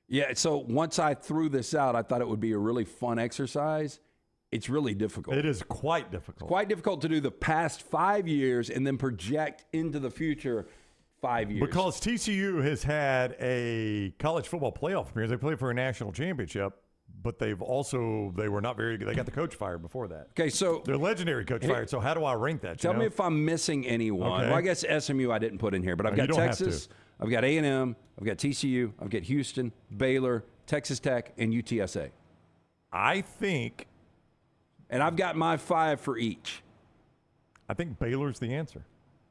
Yeah, so once I threw this out, I thought it would be a really fun exercise. It's really difficult. It is quite difficult. Quite difficult to do the past 5 years and then project into the future 5 years. Because TCU has had a college football playoff appearance. They played for a national championship, but they were not very good. They got the coach fired before that. Okay, so their legendary coach fired. So how do I rank that? Tell me if I'm missing anyone. Okay. Well, I guess SMU I didn't put in here, but I've got Texas, I've got A&M, I've got TCU, I've got Houston, Baylor, Texas Tech, and UTSA. I think. And I've got my 5 for each. I think Baylor's the answer.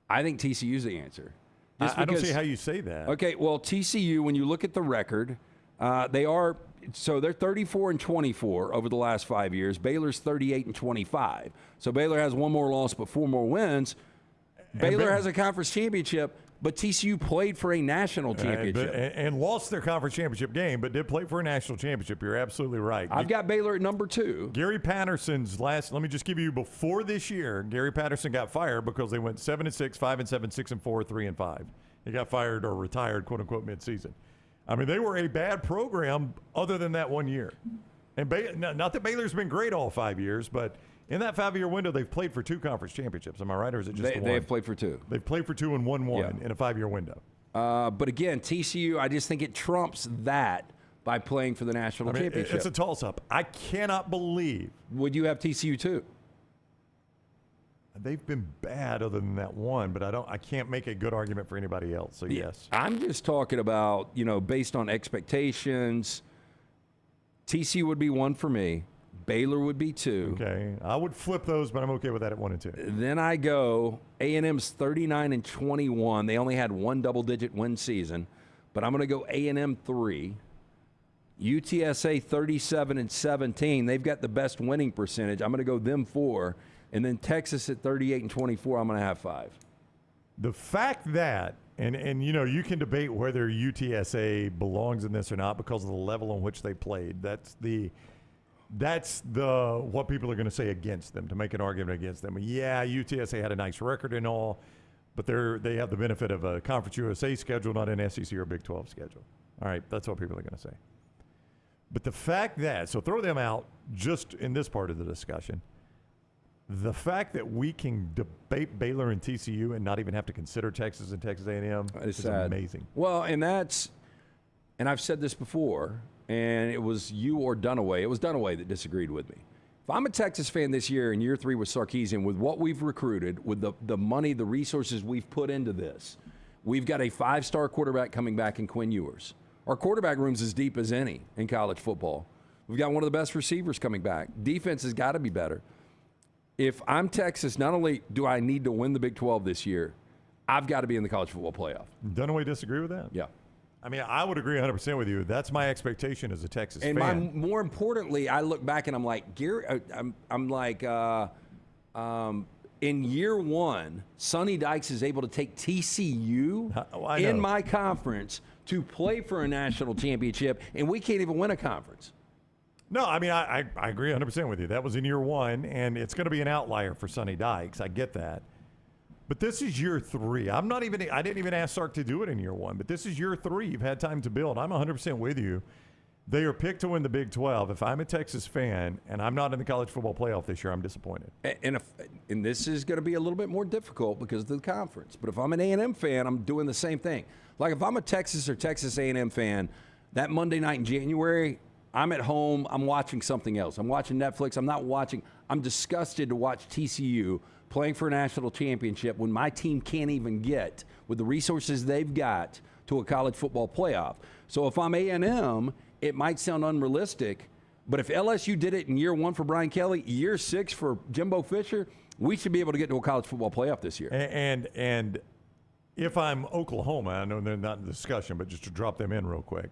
I think TCU's the answer. I don't see how you say that. Okay, well, TCU, when you look at the record, they're 34-24 over the last 5 years. Baylor's 38-25. So Baylor has one more loss but 4 more wins. Baylor has a conference championship, but TCU played for a national championship. And lost their conference championship game, but did play for a national championship. You're absolutely right. I've got Baylor at number 2. Gary Patterson's let me just give you, before this year, Gary Patterson got fired because they went 7-6, 5-7, 6-4, 3-5. He got fired or retired, quote unquote, midseason. I mean, they were a bad program other than that 1 year. And not that Baylor's been great all 5 years, but in that 5-year window, they've played for 2 conference championships. Am I right, or is it just the one? They have played for 2. They've played for 2 and won 1 in a 5-year window. But again, TCU, I just think it trumps that by playing for the national championship. It's a toss-up. I cannot believe. Would you have TCU too? They've been bad other than that one, but I can't make a good argument for anybody else. So yes. I'm just talking about, based on expectations, TCU would be 1 for me. Baylor would be 2. Okay. I would flip those, but I'm okay with that at 1 and 2. Then I go A&M's 39-21. They only had 1 double-digit win season, but I'm going to go A&M 3. UTSA 37-17. They've got the best winning percentage. I'm going to go them 4. And then Texas at 38-24, I'm going to have 5. The fact that, and you can debate whether UTSA belongs in this or not because of the level on which they played. That's what people are going to say against them, to make an argument against them. Yeah, UTSA had a nice record and all, but they have the benefit of a Conference USA schedule, not an SEC or Big 12 schedule. All right, that's what people are going to say. But the fact that, so throw them out just in this part of the discussion. The fact that we can debate Baylor and TCU and not even have to consider Texas and Texas A&M is amazing. Well, and I've said this before, and it was you or Dunaway. It was Dunaway that disagreed with me. If I'm a Texas fan this year in year 3 with Sarkisian, with what we've recruited, with the money, the resources we've put into this, we've got a 5-star quarterback coming back in Quinn Ewers. Our quarterback room's as deep as any in college football. We've got one of the best receivers coming back. Defense has got to be better. If I'm Texas, not only do I need to win the Big 12 this year, I've got to be in the college football playoff. Dunaway disagree with that? Yeah. I mean, I would agree 100% with you. That's my expectation as a Texas fan. And more importantly, I look back and I'm like, Gary, in year 1, Sonny Dykes is able to take TCU in my conference to play for a national championship, and we can't even win a conference. No, I mean, I agree 100% with you. That was in year 1, and it's going to be an outlier for Sonny Dykes. I get that. But this is year 3. I didn't even ask Sark to do it in year 1, but this is year 3. You've had time to build. I'm 100% with you. They are picked to win the Big 12. If I'm a Texas fan and I'm not in the college football playoff this year, I'm disappointed. And this is going to be a little bit more difficult because of the conference. But if I'm an A&M fan, I'm doing the same thing. Like if I'm a Texas or Texas A&M fan, that Monday night in January, I'm at home. I'm watching something else. I'm watching Netflix. I'm disgusted to watch TCU playing for a national championship when my team can't even get, with the resources they've got, to a college football playoff. So if I'm A&M, it might sound unrealistic, but if LSU did it in year 1 for Brian Kelly, year 6 for Jimbo Fisher, we should be able to get to a college football playoff this year. And if I'm Oklahoma, I know they're not in the discussion, but just to drop them in real quick,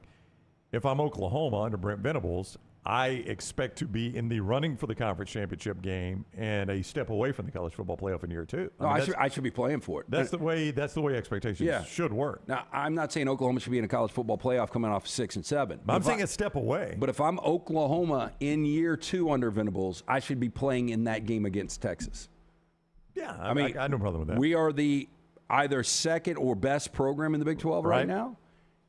if I'm Oklahoma under Brent Venables, I expect to be in the running for the conference championship game and a step away from the college football playoff in year 2. I should be playing for it. That's the way expectations should work. Now, I'm not saying Oklahoma should be in a college football playoff coming off 6 and 7. I'm saying a step away. But if I'm Oklahoma in year 2 under Venables, I should be playing in that game against Texas. Yeah, I mean, I have no problem with that. We are the either second or best program in the Big 12 right now.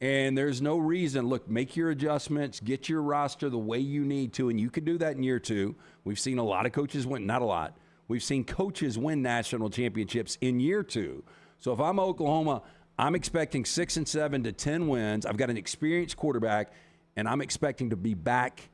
And there's no reason. Look, make your adjustments, get your roster the way you need to, and you can do that in year 2. We've seen a lot of coaches win, not a lot. We've seen coaches win national championships in year 2. So if I'm Oklahoma, I'm expecting 6 and 7 to 10 wins. I've got an experienced quarterback, and I'm expecting to be back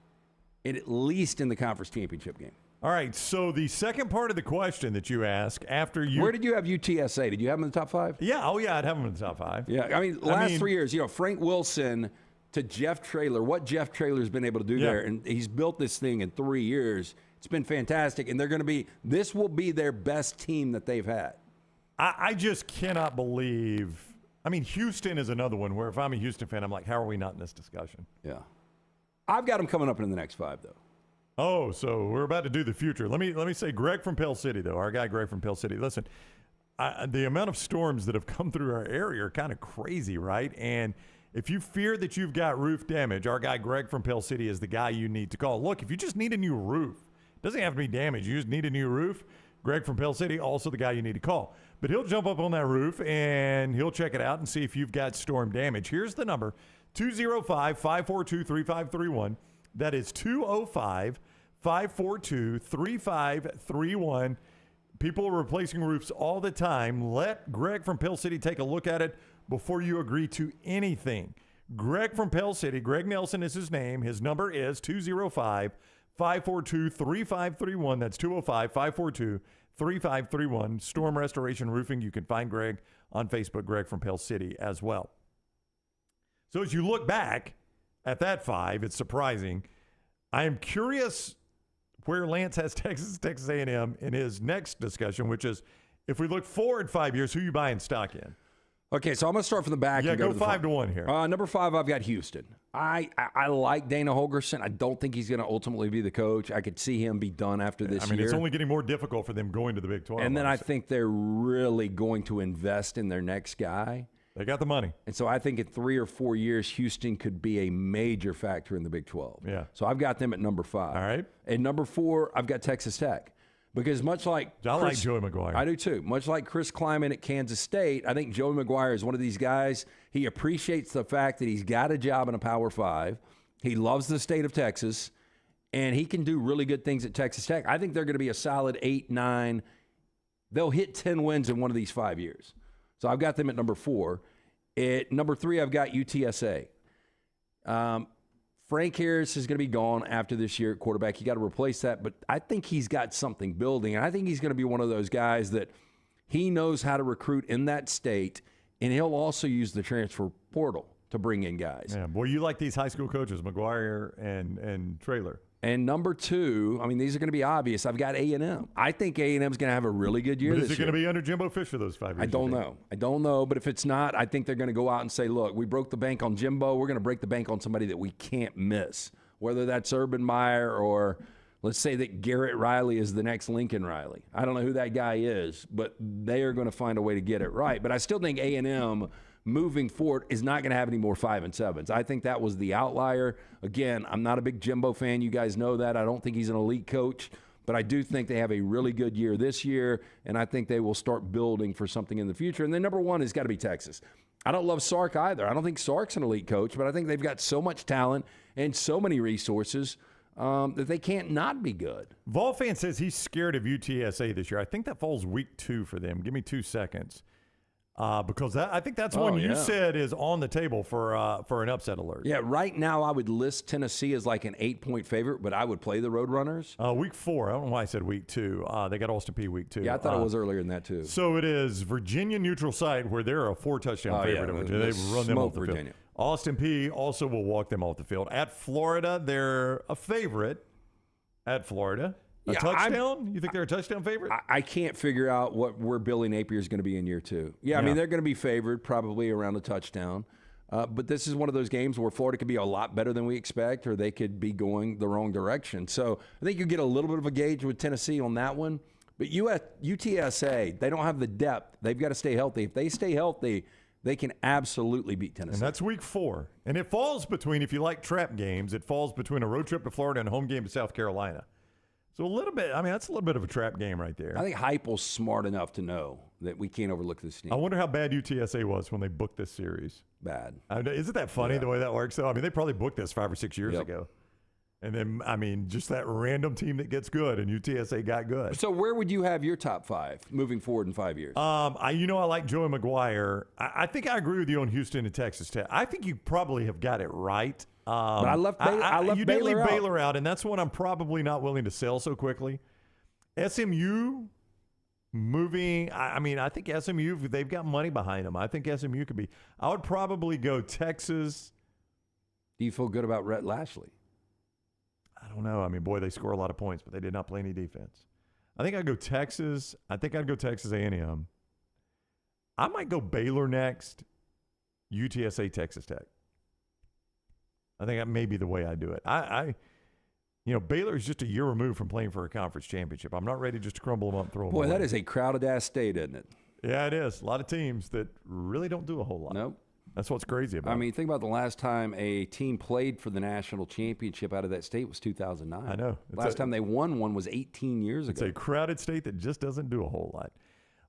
at least in the conference championship game. All right, so the second part of the question that you asked after you... Where did you have UTSA? Did you have them in the top 5? Yeah, I'd have them in the top 5. Yeah, I mean, last 3 years, Frank Wilson to Jeff Traylor, what Jeff Traylor's been able to do there, and he's built this thing in 3 years. It's been fantastic, and this will be their best team that they've had. I just cannot believe... I mean, Houston is another one where if I'm a Houston fan, I'm like, how are we not in this discussion? Yeah. I've got them coming up in the next 5, though. Oh, so we're about to do the future. Let me say, Greg from Pell City, though, our guy Greg from Pell City. Listen, the amount of storms that have come through our area are kind of crazy, right? And if you fear that you've got roof damage, our guy Greg from Pell City is the guy you need to call. Look, if you just need a new roof, it doesn't have to be damaged. You just need a new roof. Greg from Pell City, also the guy you need to call. But he'll jump up on that roof and he'll check it out and see if you've got storm damage. Here's the number, 205-542-3531. That is 205-542-3531. People are replacing roofs all the time. Let Greg from Pell City take a look at it before you agree to anything. Greg from Pell City, Greg Nelson is his name. His number is 205-542-3531. That's 205-542-3531. Storm Restoration Roofing. You can find Greg on Facebook, Greg from Pell City as well. So as you look back at that 5, it's surprising. I am curious where Lance has Texas A&M in his next discussion, which is if we look forward 5 years, who you buying stock in? Okay, so I'm going to start from the back. Yeah, and go to 5-1 here. Number 5, I've got Houston. I like Dana Holgorsen. I don't think he's going to ultimately be the coach. I could see him be done after this year. I mean, it's only getting more difficult for them going to the Big 12. And then I think they're really going to invest in their next guy. They got the money. And so I think in 3 or 4 years, Houston could be a major factor in the Big 12. Yeah. So I've got them at number 5. All right. And number 4, I've got Texas Tech. Because much like like Joey McGuire. I do too. Much like Chris Kleiman at Kansas State, I think Joey McGuire is one of these guys. He appreciates the fact that he's got a job in a Power 5. He loves the state of Texas, and he can do really good things at Texas Tech. I think they're going to be a solid 8, 9. They'll hit 10 wins in one of these 5 years. So I've got them at number 4. At number 3, I've got UTSA. Frank Harris is going to be gone after this year at quarterback. You got to replace that, but I think he's got something building, and I think he's going to be one of those guys that he knows how to recruit in that state, and he'll also use the transfer portal to bring in guys. Yeah, boy, you like these high school coaches, McGuire and Traylor. And number 2, I mean, these are going to be obvious. I've got A&M. I think A&M's going to have a really good year But this year. Is it going to be under Jimbo Fisher those 5 years? I don't know. I don't know. But if it's not, I think they're going to go out and say, look, we broke the bank on Jimbo. We're going to break the bank on somebody that we can't miss, whether that's Urban Meyer or let's say that Garrett Riley is the next Lincoln Riley. I don't know who that guy is, but they are going to find a way to get it right. But I still think A&M moving forward is not going to have any more 5 and 7s. I think that was the outlier. Again, I'm not a big Jimbo fan. You guys know that. I don't think he's an elite coach, but I do think they have a really good year this year, and I think they will start building for something in the future. And then number 1 has got to be Texas. I don't love Sark either. I don't think Sark's an elite coach, but I think they've got so much talent and so many resources that they can't not be good. Volfan says he's scared of UTSA this year. I think that falls week 2 for them. Give me 2 seconds. because I think that's one you said is on the table for an upset alert. Yeah, right now I would list Tennessee as like an 8-point favorite, but I would play the Roadrunners. Week 4. I don't know why I said week 2. They got Austin Peay week 2. Yeah, I thought it was earlier than that too. So it is Virginia neutral site where they're a 4-touchdown favorite. They run them off the field. Austin Peay also will walk them off the field. At Florida, they're a favorite. At Florida. Touchdown? You think they're a touchdown favorite? I can't figure out where Billy Napier is going to be in year 2. Yeah, I mean, they're going to be favored probably around a touchdown. But this is one of those games where Florida could be a lot better than we expect, or they could be going the wrong direction. So I think you get a little bit of a gauge with Tennessee on that one. But UTSA, they don't have the depth. They've got to stay healthy. If they stay healthy, they can absolutely beat Tennessee. And that's week 4. And it falls between, if you like trap games, it falls between a road trip to Florida and a home game to South Carolina. So a little bit, that's a little bit of a trap game right there. I think Heupel's smart enough to know that we can't overlook this team. I wonder how bad UTSA was when they booked this series. Bad. Isn't that funny the way that works, though? I mean, they probably booked this 5 or 6 years ago. And then, just that random team that gets good, and UTSA got good. So where would you have your top 5 moving forward in 5 years? I like Joey McGuire. I think I agree with you on Houston and Texas Tech. I think you probably have got it right. But I left Baylor, you did leave Baylor out, and that's one I'm probably not willing to sell so quickly. SMU moving. I think SMU, they've got money behind them. I think SMU could be. I would probably go Texas. Do you feel good about Rhett Lashley? I don't know. They score a lot of points, but they did not play any defense. I think I'd go Texas. I think I'd go Texas A&M. I might go Baylor next. UTSA, Texas Tech. I think that may be the way I do it. Baylor is just a year removed from playing for a conference championship. I'm not ready just to crumble them up and throw them away. Boy, that is a crowded-ass state, isn't it? Yeah, it is. A lot of teams that really don't do a whole lot. Nope. That's what's crazy about it. Think about the last time a team played for the national championship out of that state was 2009. I know. Last time they won one was 18 years ago. It's a crowded state that just doesn't do a whole lot.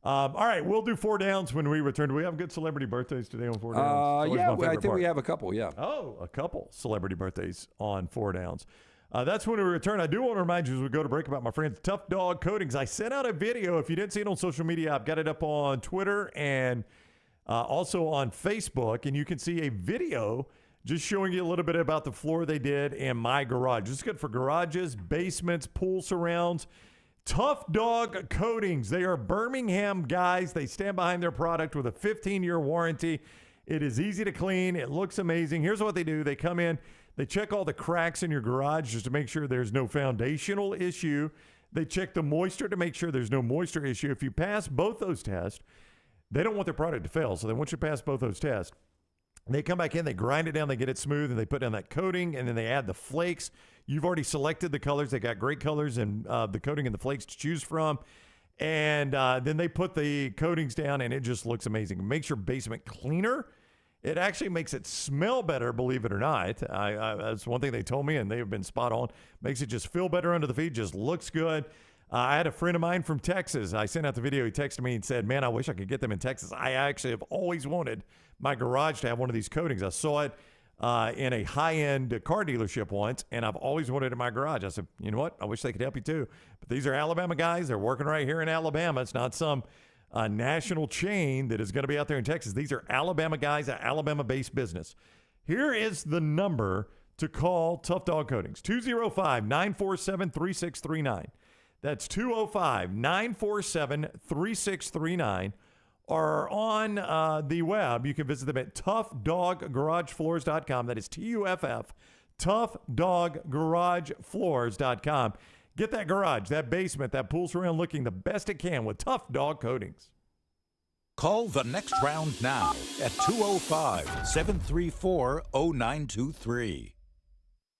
All right, we'll do 4 downs when we return. Do we have good celebrity birthdays today on 4 downs? I think we have a couple, yeah. Oh, a couple celebrity birthdays on 4 downs. That's when we return. I do want to remind you as we go to break about my friends Tough Dog Coatings. I sent out a video. If you didn't see it on social media, I've got it up on Twitter and also on Facebook. And you can see a video just showing you a little bit about the floor they did in my garage. It's good for garages, basements, pool surrounds. Tough Dog Coatings. They are Birmingham guys. They stand behind their product with a 15-year warranty. It is easy to clean. It looks amazing. Here's what they do. They come in. They check all the cracks in your garage just to make sure there's no foundational issue. They check the moisture to make sure there's no moisture issue. If you pass both those tests, they don't want their product to fail. So they want you to pass both those tests. They come back in, they grind it down, they get it smooth, and they put down that coating, and then they add the flakes. You've already selected the colors. They got great colors and the coating and the flakes to choose from. And then they put the coatings down, and it just looks amazing. It makes your basement cleaner. It actually makes it smell better, believe it or not. That's one thing they told me, and they have been spot on. Makes it just feel better under the feet, just looks good. I had a friend of mine from Texas. I sent out the video. He texted me and said, man, I wish I could get them in Texas. I actually have always wanted my garage to have one of these coatings. I saw it in a high-end car dealership once, and I've always wanted it in my garage. I said, you know what? I wish they could help you too. But these are Alabama guys. They're working right here in Alabama. It's not some national chain that is going to be out there in Texas. These are Alabama guys, an Alabama-based business. Here is the number to call Tough Dog Coatings, 205-947-3639. That's 205-947-3639. Or on the web, you can visit them at toughdoggaragebfloors.com. That is TUFF, toughdoggaragebfloors.com. Get that garage, that basement, that pool surround looking the best it can with Tough Dog Coatings. Call the next round now at 205-734-0923.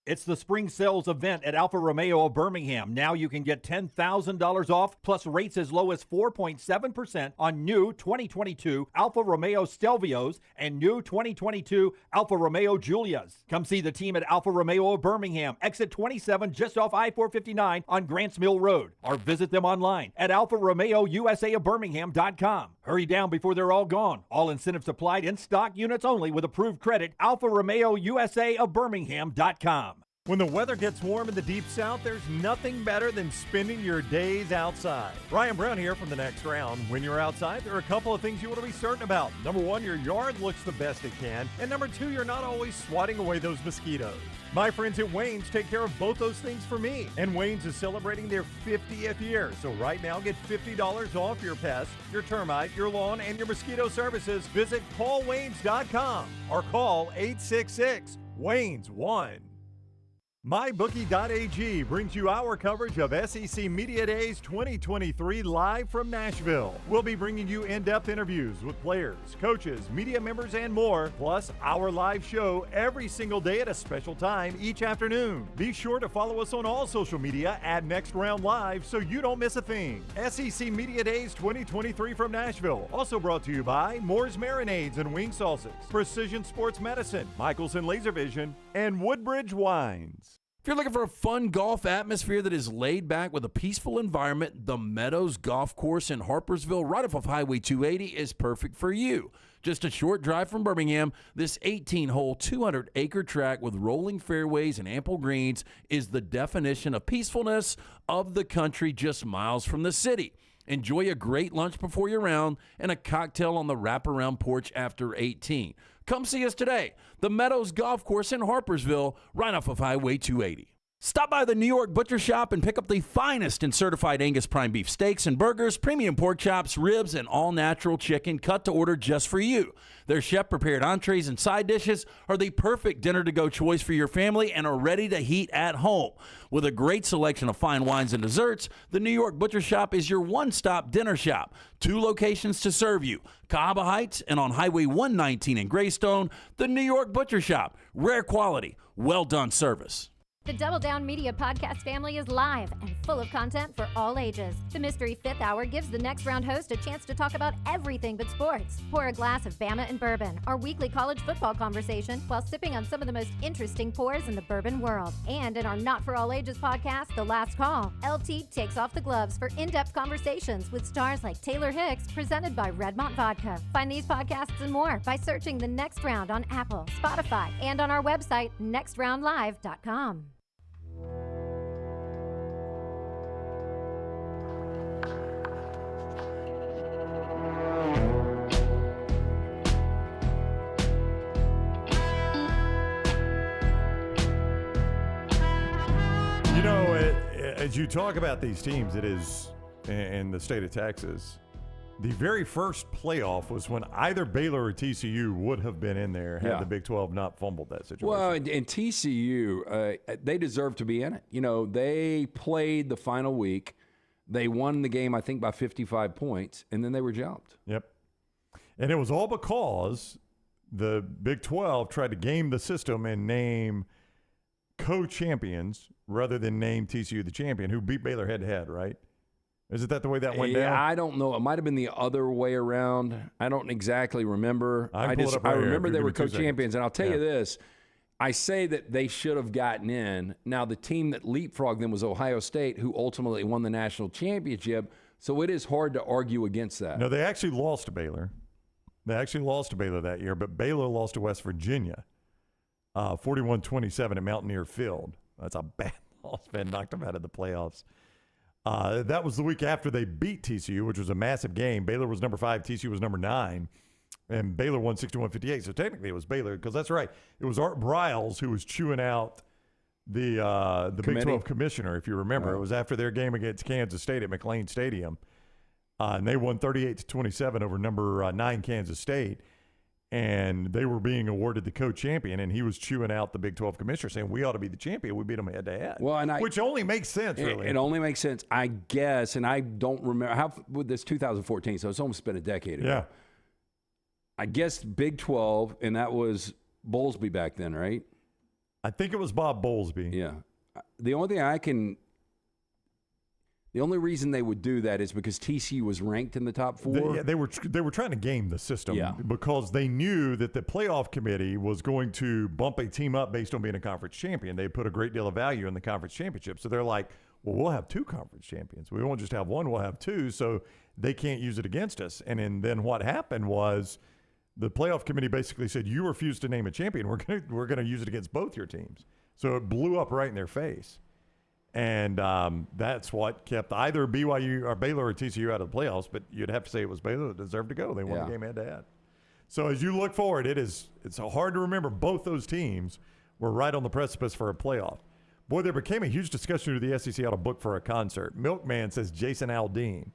It's the spring sales event at Alfa Romeo of Birmingham. Now you can get $10,000 off plus rates as low as 4.7% on new 2022 Alfa Romeo Stelvios and new 2022 Alfa Romeo Giulias. Come see the team at Alfa Romeo of Birmingham, exit 27 just off I-459 on Grants Mill Road. Or visit them online at alfaromeousa of Birmingham.com. Hurry down before they're all gone. All incentives applied in stock units only with approved credit. Alfa Romeo USA of Birmingham.com. When the weather gets warm in the Deep South, there's nothing better than spending your days outside. Ryan Brown here from The Next Round. When you're outside, there are a couple of things you want to be certain about. Number one, your yard looks the best it can. And number two, you're not always swatting away those mosquitoes. My friends at Wayne's take care of both those things for me. And Wayne's is celebrating their 50th year. So right now, get $50 off your pest, your termite, your lawn, and your mosquito services. Visit callwaynes.com or call 866-WAYNES-1. MyBookie.ag brings you our coverage of SEC Media Days 2023 live from Nashville. We'll be bringing you in-depth interviews with players, coaches, media members, and more, plus our live show every single day at a special time each afternoon. Be sure to follow us on all social media at Next Round Live so you don't miss a thing. SEC Media Days 2023 from Nashville, also brought to you by Moore's Marinades and Wing Sauces, Precision Sports Medicine, Michelson Laser Vision, and Woodbridge Wines. If you're looking for a fun golf atmosphere that is laid back with a peaceful environment, the Meadows Golf Course in Harpersville, right off of Highway 280, is perfect for you. Just a short drive from Birmingham, this 18-hole, 200-acre track with rolling fairways and ample greens is the definition of peacefulness of the country just miles from the city. Enjoy a great lunch before your round and a cocktail on the wraparound porch after 18. Come see us today. The Meadows Golf Course in Harpersville, right off of Highway 280. Stop by the New York Butcher Shop and pick up the finest in certified Angus prime beef steaks and burgers, premium pork chops, ribs, and all-natural chicken cut to order just for you. Their chef-prepared entrees and side dishes are the perfect dinner-to-go choice for your family and are ready to heat at home. With a great selection of fine wines and desserts, the New York Butcher Shop is your one-stop dinner shop. 2 locations to serve you, Cahaba Heights and on Highway 119 in Greystone. The New York Butcher Shop, rare quality, well-done service. The Double Down Media podcast family is live and full of content for all ages. The Mystery Fifth Hour gives the Next Round host a chance to talk about everything but sports. Pour a glass of Bama and bourbon, our weekly college football conversation, while sipping on some of the most interesting pours in the bourbon world. And in our Not For All Ages podcast, The Last Call, LT takes off the gloves for in-depth conversations with stars like Taylor Hicks, presented by Redmont Vodka. Find these podcasts and more by searching The Next Round on Apple, Spotify, and on our website, nextroundlive.com. You know, as you talk about these teams, it is in the state of Texas. The very first playoff was when either Baylor or TCU would have been in there had the Big 12 not fumbled that situation. Well, and TCU, they deserve to be in it. You know, they played the final week. They won the game, I think, by 55 points, and then they were jumped. Yep. And it was all because the Big 12 tried to game the system and name co-champions rather than name TCU the champion, who beat Baylor head-to-head, right? Isn't that the way that went down? I don't know. It might have been the other way around. I don't exactly remember. I remember they were co-champions, and I'll tell you this. I say that they should have gotten in. Now, the team that leapfrogged them was Ohio State, who ultimately won the national championship, so it is hard to argue against that. No, they actually lost to Baylor. They actually lost to Baylor that year, but Baylor lost to West Virginia, 41-27 at Mountaineer Field. That's a bad loss. Man, knocked them out of the playoffs. That was the week after they beat TCU, which was a massive game. Baylor was number 5, TCU was number 9, and Baylor won 61-58. So technically it was Baylor, because that's right. It was Art Briles who was chewing out the Big 12 commissioner, if you remember. It was after their game against Kansas State at McLean Stadium, and they won 38-27 over number 9 Kansas State. And they were being awarded the co-champion, and he was chewing out the Big 12 commissioner, saying, we ought to be the champion. We beat them head-to-head. Well, which only makes sense, really. It only makes sense, I guess, and I don't remember. This 2014, so it's almost been a decade ago. Yeah. I guess Big 12, and that was Bowlesby back then, right? I think it was Bob Bowlesby. Yeah. The only reason they would do that is because TCU was ranked in the top 4. They were trying to game the system because they knew that the playoff committee was going to bump a team up based on being a conference champion. They put a great deal of value in the conference championship. So they're like, well, we'll have 2 conference champions. We won't just have one, we'll have 2, so they can't use it against us. And then what happened was the playoff committee basically said, you refuse to name a champion. We're going to use it against both your teams. So it blew up right in their face. And that's what kept either BYU or Baylor or TCU out of the playoffs, but you'd have to say it was Baylor that deserved to go. They won the game head-to-head. So as you look forward, it's hard to remember both those teams were right on the precipice for a playoff. Boy, there became a huge discussion who the SEC ought to book for a concert. Milkman says Jason Aldean,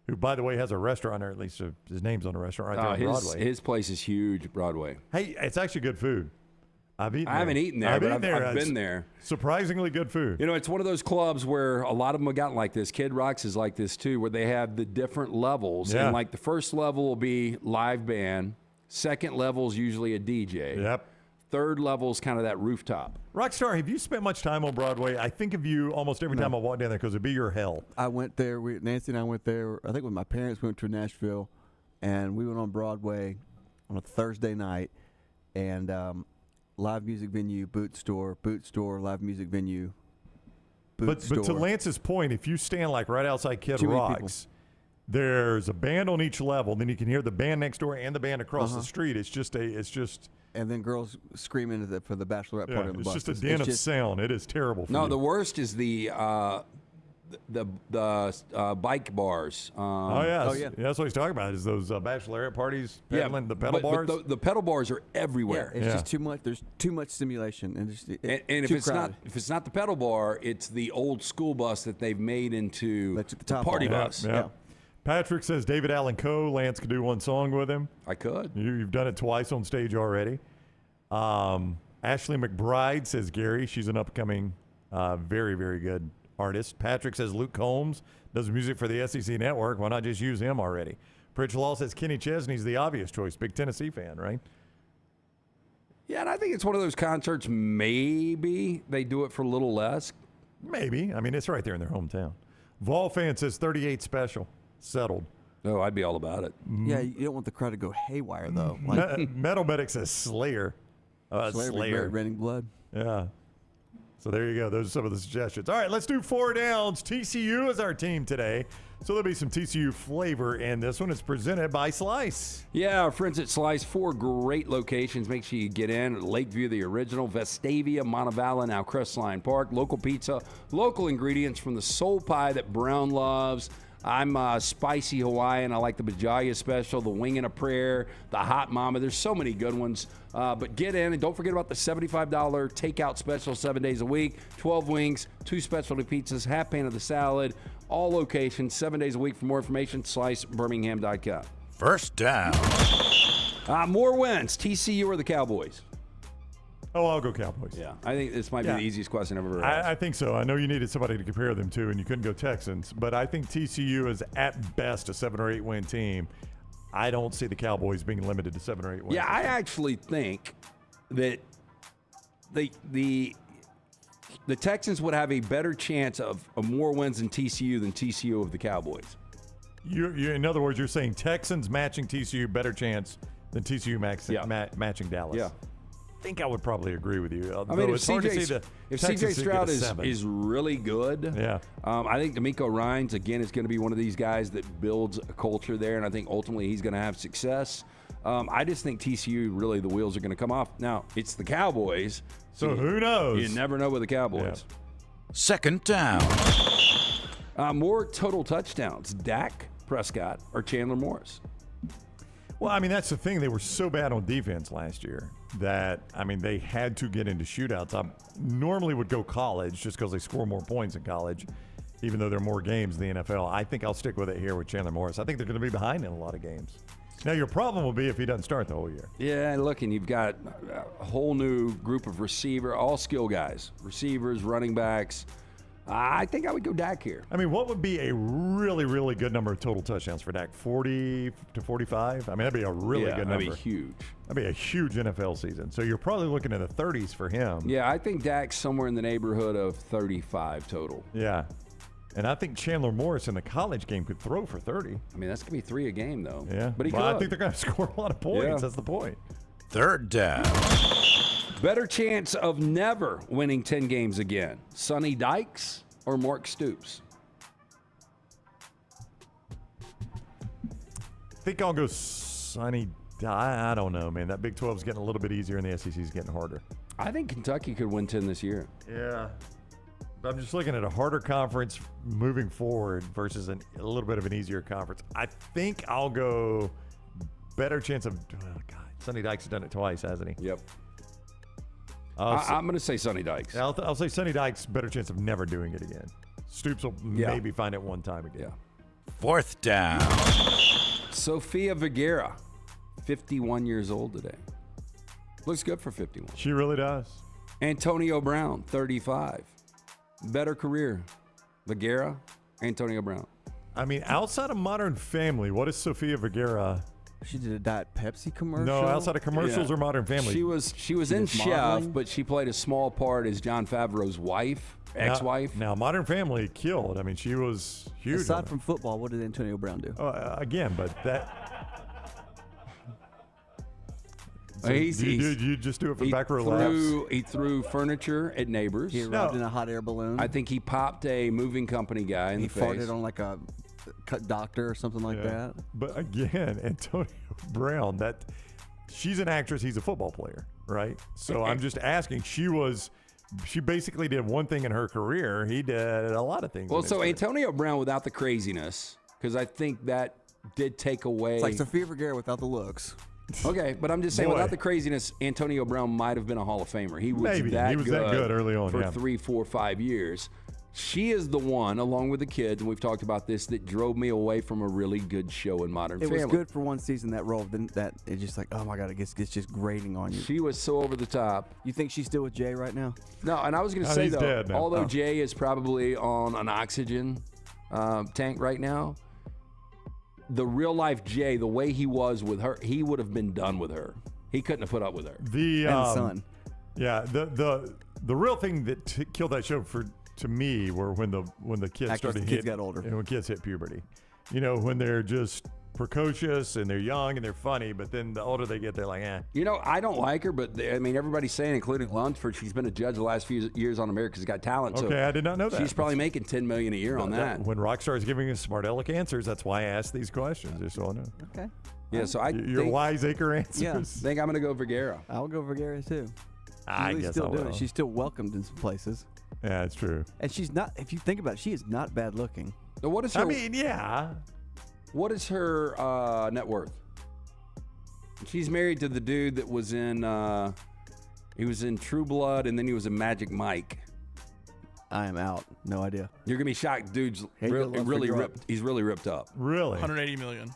who, by the way, has a restaurant, or at least his name's on a restaurant right there on Broadway. His place is huge, Broadway. Hey, it's actually good food. I haven't eaten there, but I've been there. Surprisingly good food. You know, it's one of those clubs where a lot of them have gotten like this. Kid Rock's is like this, too, where they have the different levels. Yeah. And, like, the first level will be live band. Second level is usually a DJ. Yep. Third level is kind of that rooftop. Rockstar, have you spent much time on Broadway? I think of you almost every time I walk down there because it'd be your hell. I went there. Nancy and I went there. I think when my parents went to Nashville, and we went on Broadway on a Thursday night, and live music venue, boot store, live music venue, boot store. But to Lance's point, if you stand like right outside Kid Rock's, there's a band on each level. Then you can hear the band next door and the band across the street. It's just and then girls screaming for the bachelorette party on the bus. It's just a den of sound. It is terrible. For you. The worst is the bike bars. Yeah, that's what he's talking about. Is those bachelorette parties pedaling the pedal bars? But the pedal bars are everywhere. Yeah, it's just too much. There's too much stimulation, and if it's not the pedal bar, it's the old school bus that they've made into the party bus. Yeah. Patrick says David Allen Coe. Lance could do one song with him. I could. You've done it twice on stage already. Ashley McBride says Gary. She's an upcoming, very, very good artist. Patrick says Luke Combs does music for the SEC Network. Why not just use him already? Pritch Law says Kenny Chesney's the obvious choice. Big Tennessee fan, right? Yeah, and I think it's one of those concerts, maybe they do it for a little less. Maybe. I mean, it's right there in their hometown. Vol fan says 38 Special. Settled. Oh, I'd be all about it. Yeah, you don't want the crowd to go haywire, though. Metal Medic says Slayer. Slayer. Raining Blood. Yeah. So there you go. Those are some of the suggestions. All right, let's do 4 downs. TCU is our team today. So there'll be some TCU flavor in this one. It's presented by Slice. Yeah, our friends at Slice, 4 great locations. Make sure you get in. Lakeview, the original, Vestavia, Montevallo, now Crestline Park. Local pizza, local ingredients from the soul pie that Brown loves. I'm spicy Hawaiian. I like the Bajaya special, the wing and a prayer, the hot mama. There's so many good ones. But get in, and don't forget about the $75 takeout special 7 days a week, 12 wings, 2 specialty pizzas, half pan of the salad, all locations, 7 days a week. For more information, slicebirmingham.com. First down. More wins, TCU or the Cowboys? Oh, I'll go Cowboys. Yeah, I think this might be the easiest question I've ever asked. I think so. I know you needed somebody to compare them to, and you couldn't go Texans, but I think TCU is at best a 7 or 8 win team. I don't see the Cowboys being limited to 7 or 8 wins. Yeah, I actually think that the Texans would have a better chance of more wins in TCU than TCU of the Cowboys. In other words, you're saying Texans matching TCU better chance than TCU matching Dallas. Yeah. I think I would probably agree with you. I mean, if CJ Stroud is really good, I think D'Amico Ryans, again, is going to be one of these guys that builds a culture there, and I think ultimately he's going to have success. I just think TCU, really, the wheels are going to come off. Now, it's the Cowboys. So who knows? You never know with the Cowboys. Yeah. Second down. More total touchdowns, Dak Prescott or Chandler Morris? Well, I mean, that's the thing. They were so bad on defense last year that, I mean, they had to get into shootouts. I normally would go college just because they score more points in college, even though there are more games in the NFL. I think I'll stick with it here with Chandler Morris. I think they're going to be behind in a lot of games. Now, your problem will be if he doesn't start the whole year. Yeah, look, and you've got a whole new group of all skill guys, receivers, running backs. I think I would go Dak here. I mean, what would be a really, really good number of total touchdowns for Dak? 40 to 45? I mean, that'd be a really good number. That'd be huge. That'd be a huge NFL season. So you're probably looking at the 30s for him. Yeah, I think Dak's somewhere in the neighborhood of 35 total. Yeah. And I think Chandler Morris in the college game could throw for 30. I mean, that's going to be 3 a game, though. Yeah. But he could. I think they're going to score a lot of points. Yeah. That's the point. Third down. Better chance of never winning 10 games again, Sonny Dykes or Mark Stoops? I think I'll go Sonny I don't know, man. That Big 12 is getting a little bit easier, and the SEC is getting harder. I think Kentucky could win 10 this year. Yeah. I'm just looking at a harder conference moving forward versus a little bit of an easier conference. I think I'll go better chance of Sonny Dykes has done it twice, hasn't he? Yep. I'm going to say Sonny Dykes. I'll say Sonny Dykes, better chance of never doing it again. Stoops will maybe find it one time again. Yeah. 4th down. Sofia Vergara, 51 years old today. Looks good for 51. She really does. Antonio Brown, 35. Better career. Vergara, Antonio Brown. I mean, outside of Modern Family, what is Sofia Vergara? She did a Diet Pepsi commercial. No, outside of commercials or Modern Family. She was in Chef, modeling? but she played a small part as Jon Favreau's wife, ex-wife. Now, Modern Family killed. I mean, she was huge. Aside from football, what did Antonio Brown do? Again, but that. So you just do it for back row laughs. He threw furniture at neighbors. He arrived in a hot air balloon. I think he popped a moving company guy in the face. He farted on like a doctor or something like that. But again, Antonio Brown, she's an actress, he's a football player, right? So I'm just asking, she basically did one thing in her career. He did a lot of things. Well, so Antonio Brown without the craziness, because I think that did take away. It's like Sofia Vergara without the looks. Okay, but I'm just saying, without the craziness, Antonio Brown might have been a Hall of Famer. He was that good early on for 3, 4, 5 years. She is the one, along with the kids, and we've talked about this, that drove me away from a really good show in Modern Family. It was good for one season, that role. Then it's just like, oh my God, it's just grating on you. She was so over the top. You think she's still with Jay right now? No, and I was going to say, though, although Jay is probably on an oxygen tank right now, the real life Jay, the way he was with her, he would have been done with her. He couldn't have put up with her. And son. Yeah, the real thing that killed that show to me were when the kids got older, and when kids hit puberty. You know, when they're just precocious and they're young and they're funny, but then the older they get, they're like, eh. You know, I don't like her, but I mean, everybody's saying, including Lunsford, she's been a judge the last few years on America's Got Talent. Okay, so I did not know that. She's probably making $10 million a year on that. When Rockstar is giving us smart aleck answers, that's why I ask these questions. Just so I know. Okay. Yeah, so your wiseacre answers. Yeah. I think I'm going to go Vergara. I'll go Vergara too. I guess still I will. doing it. She's still welcomed in some places. Yeah, it's true. And she's not. If you think about it, she is not bad looking. So what is her? I mean, yeah. What is her net worth? She's married to the dude that was in. He was in True Blood, and then he was in Magic Mike. I am out. No idea. You're gonna be shocked, dude's Hey, really ripped. He's really ripped up. Really? 180 million.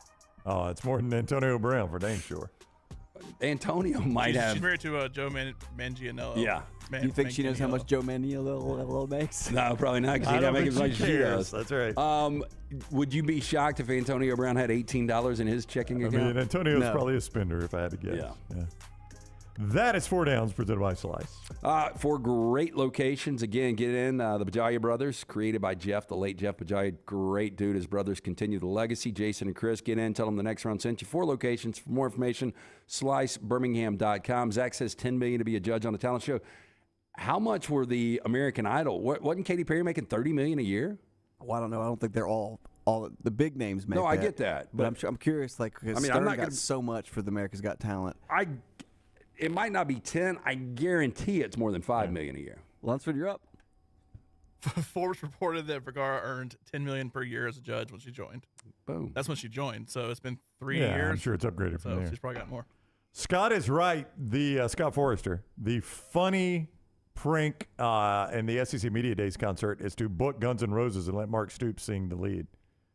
Oh, it's more than Antonio Brown for dang sure. Antonio might have. She's married to Joe Manganiello. Yeah. Do you think she knows how much Joe Manganiello makes? No, probably not, because I he don't doesn't make think as much she as she cares. does. That's right. Would you be shocked if Antonio Brown had $18 in his checking account? I mean, Antonio's probably a spender, if I had to guess. Yeah. That is 4 Downs presented by Slice. For great locations, again, get in the Bajalia Brothers, created by Jeff, the late Jeff Bajalia. Great dude. His brothers continue the legacy. Jason and Chris, get in. Tell them the next round sent you. 4 locations. For more information, slicebirmingham.com. Zach says $10 million to be a judge on a talent show. How much were the American Idol? Wasn't Katy Perry making $30 million a year? Well, I don't know. I don't think they're all the big names make No, that. I get that. But I'm curious, like, because I'm Stern not got gonna so much for the America's Got Talent. It might not be 10. I guarantee it's more than $5 million a year. Lunsford, you're up. Forbes reported that Vergara earned $10 million per year as a judge when she joined. Boom. That's when she joined. So it's been 3 Yeah, years. I'm sure it's upgraded so from there. she's probably got more. Scott is right. The Scott Forrester, the funny prank in the SEC Media Days concert is to book Guns N' Roses and let Mark Stoops sing the lead.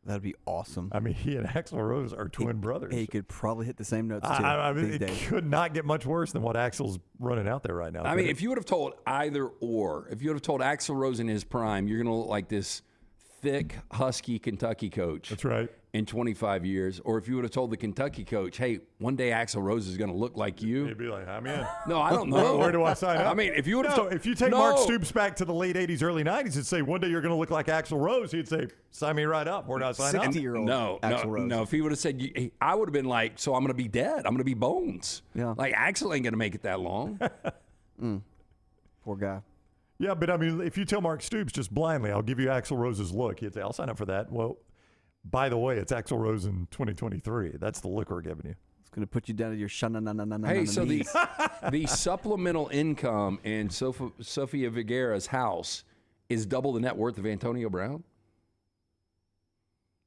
That'd be awesome. I mean, he and Axl Rose are twin brothers. He could probably hit the same notes too. I mean, these it days. could not get much worse than what Axl's running out there right now. I mean, if you would have told either or, if you would have told Axl Rose in his prime, you're going to look like this thick, husky Kentucky coach. That's right. In 25 years. Or if you would have told the Kentucky coach, hey, one day Axl Rose is going to look like you. He'd be like, I'm in. No, I don't know. Where do I sign up? I mean, if you would have if you take Mark Stoops back to the late 80s, early 90s and say, one day you're going to look like Axl Rose, he'd say, sign me right up. Where do I sign up? 60-year-old Axl Rose. No. If he would have said, I would have been like, so I'm going to be dead. I'm going to be bones. Yeah. Like, Axl ain't going to make it that long. Poor guy. Yeah, but I mean, if you tell Mark Stoops just blindly, I'll give you Axl Rose's look, he'd say, I'll sign up for that. Well, by the way, it's Axl Rose in 2023. That's the look we're giving you. Going to put you down to your sha-na-na-na-na-na. Hey, so the supplemental income in Sofia Vergara's house is double the net worth of Antonio Brown?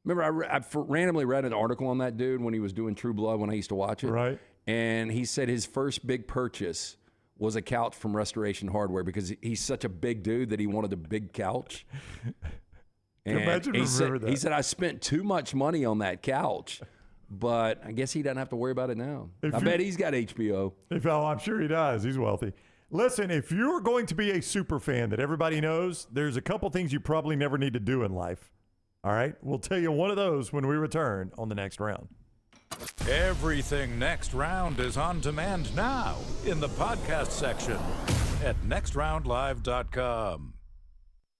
Remember, I randomly read an article on that dude when he was doing True Blood when I used to watch it. Right. And he said his first big purchase was a couch from Restoration Hardware because he's such a big dude that he wanted a big couch. And he said, I spent too much money on that couch. But I guess he doesn't have to worry about it now. I bet he's got HBO. I'm sure he does. He's wealthy. Listen, if you're going to be a super fan that everybody knows, there's a couple things you probably never need to do in life. All right? We'll tell you one of those when we return on the next round. Everything Next Round is on demand now in the podcast section at nextroundlive.com.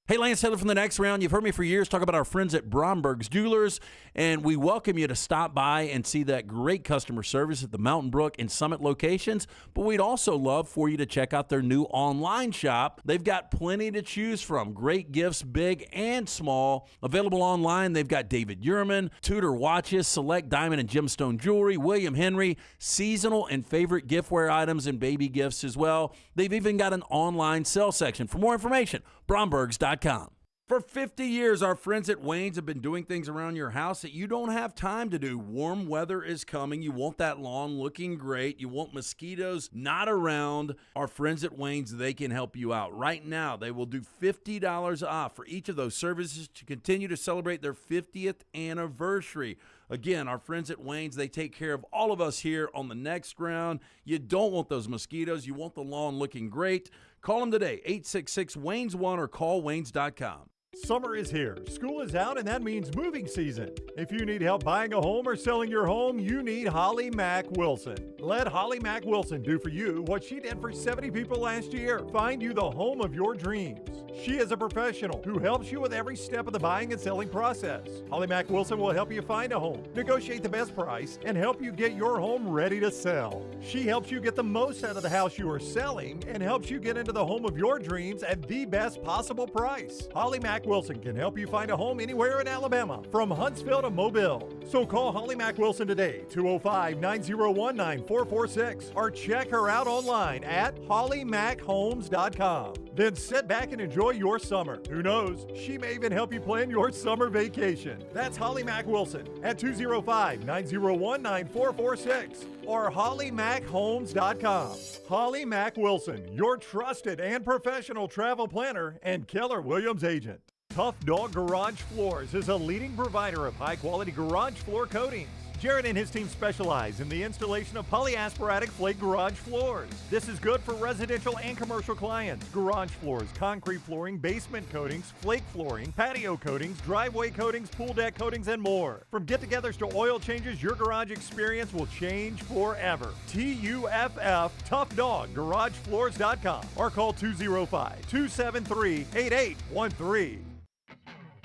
Hey, Lance Taylor from the Next Round. You've heard me for years talk about our friends at Bromberg's Jewelers, and we welcome you to stop by and see that great customer service at the Mountain Brook and Summit locations. But we'd also love for you to check out their new online shop. They've got plenty to choose from. Great gifts, big and small. Available online, they've got David Yurman, Tudor watches, select diamond and gemstone jewelry, William Henry, seasonal and favorite giftware items and baby gifts as well. They've even got an online sale section. For more information, Brombergs.com. For 50 years, our friends at Wayne's have been doing things around your house that you don't have time to do. Warm weather is coming. You want that lawn looking great. You want mosquitoes not around. Our friends at Wayne's, they can help you out. Right now, they will do $50 off for each of those services to continue to celebrate their 50th anniversary. Again, our friends at Wayne's, they take care of all of us here on the Next Round. You don't want those mosquitoes. You want the lawn looking great. Call them today, 866-WAYNES1 or call Waynes.com. Summer is here, school is out, and that means moving season. If you need help buying a home or selling your home, you need Holly Mack Wilson. Let Holly Mack Wilson do for you what she did for 70 people last year. Find you the home of your dreams. She is a professional who helps you with every step of the buying and selling process. Holly Mack Wilson will help you find a home, negotiate the best price, and help you get your home ready to sell. She helps you get the most out of the house you are selling and helps you get into the home of your dreams at the best possible price. Holly Mack Wilson can help you find a home anywhere in Alabama, from Huntsville to Mobile. So call Holly Mack Wilson today, 205-901-9446, or check her out online at hollymackhomes.com. Then sit back and enjoy your summer. Who knows, she may even help you plan your summer vacation. That's Holly Mack Wilson at 205-901-9446 or hollymackhomes.com. Holly Mack Wilson, your trusted and professional travel planner and Keller Williams agent. Tough Dog Garage Floors is a leading provider of high-quality garage floor coatings. Jared and his team specialize in the installation of polyasparatic flake garage floors. This is good for residential and commercial clients. Garage floors, concrete flooring, basement coatings, flake flooring, patio coatings, driveway coatings, pool deck coatings, and more. From get-togethers to oil changes, your garage experience will change forever. TUFF, Tough Dog, GarageFloors.com or call 205-273-8813.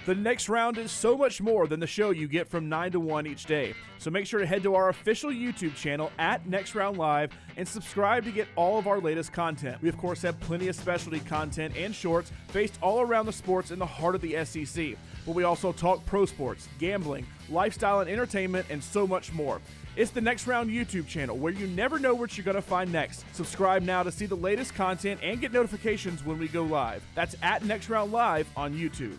The Next Round is so much more than the show you get from 9 to 1 each day. So make sure to head to our official YouTube channel at Next Round Live and subscribe to get all of our latest content. We, of course, have plenty of specialty content and shorts based all around the sports in the heart of the SEC. But we also talk pro sports, gambling, lifestyle and entertainment, and so much more. It's the Next Round YouTube channel where you never know what you're going to find next. Subscribe now to see the latest content and get notifications when we go live. That's at Next Round Live on YouTube.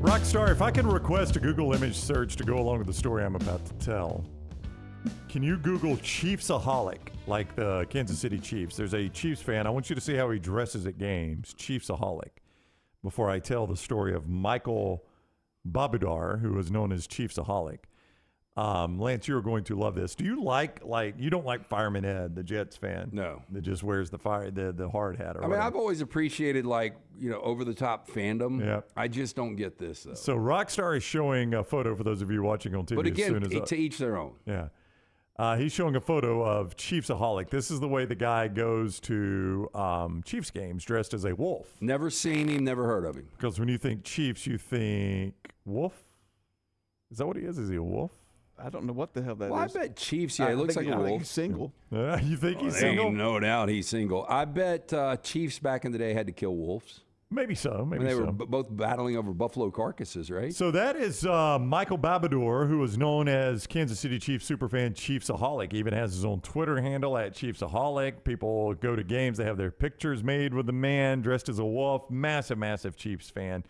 Rockstar, if I can request a Google image search to go along with the story I'm about to tell, can you Google Chiefsaholic, like the Kansas City Chiefs? There's a Chiefs fan. I want you to see how he dresses at games, Chiefsaholic, before I tell the story of Michael Babudar, who is known as Chiefsaholic. Lance, you're going to love this. Do you you don't like Fireman Ed, the Jets fan? No. That just wears the hard hat. I mean, I've always appreciated over the top fandom. Yeah. I just don't get this though. So Rockstar is showing a photo for those of you watching on TV. But again, as soon as to each their own. Yeah. He's showing a photo of Chiefsaholic. This is the way the guy goes to Chiefs games dressed as a wolf. Never seen him, never heard of him. Because when you think Chiefs, you think wolf? Is that what he is? Is he a wolf? I don't know what the hell that I is. bet Chiefs, he looks like a wolf. He's single. You think he's single? Ain't no doubt he's single. I bet Chiefs back in the day had to kill wolves. Maybe so. Maybe they so. were both battling over buffalo carcasses, right? So that is Michael Babador, who is known as Kansas City Chiefs superfan Chiefsaholic. He even has his own Twitter handle at Chiefsaholic. People go to games. They have their pictures made with the man dressed as a wolf. Massive, massive Chiefs fan.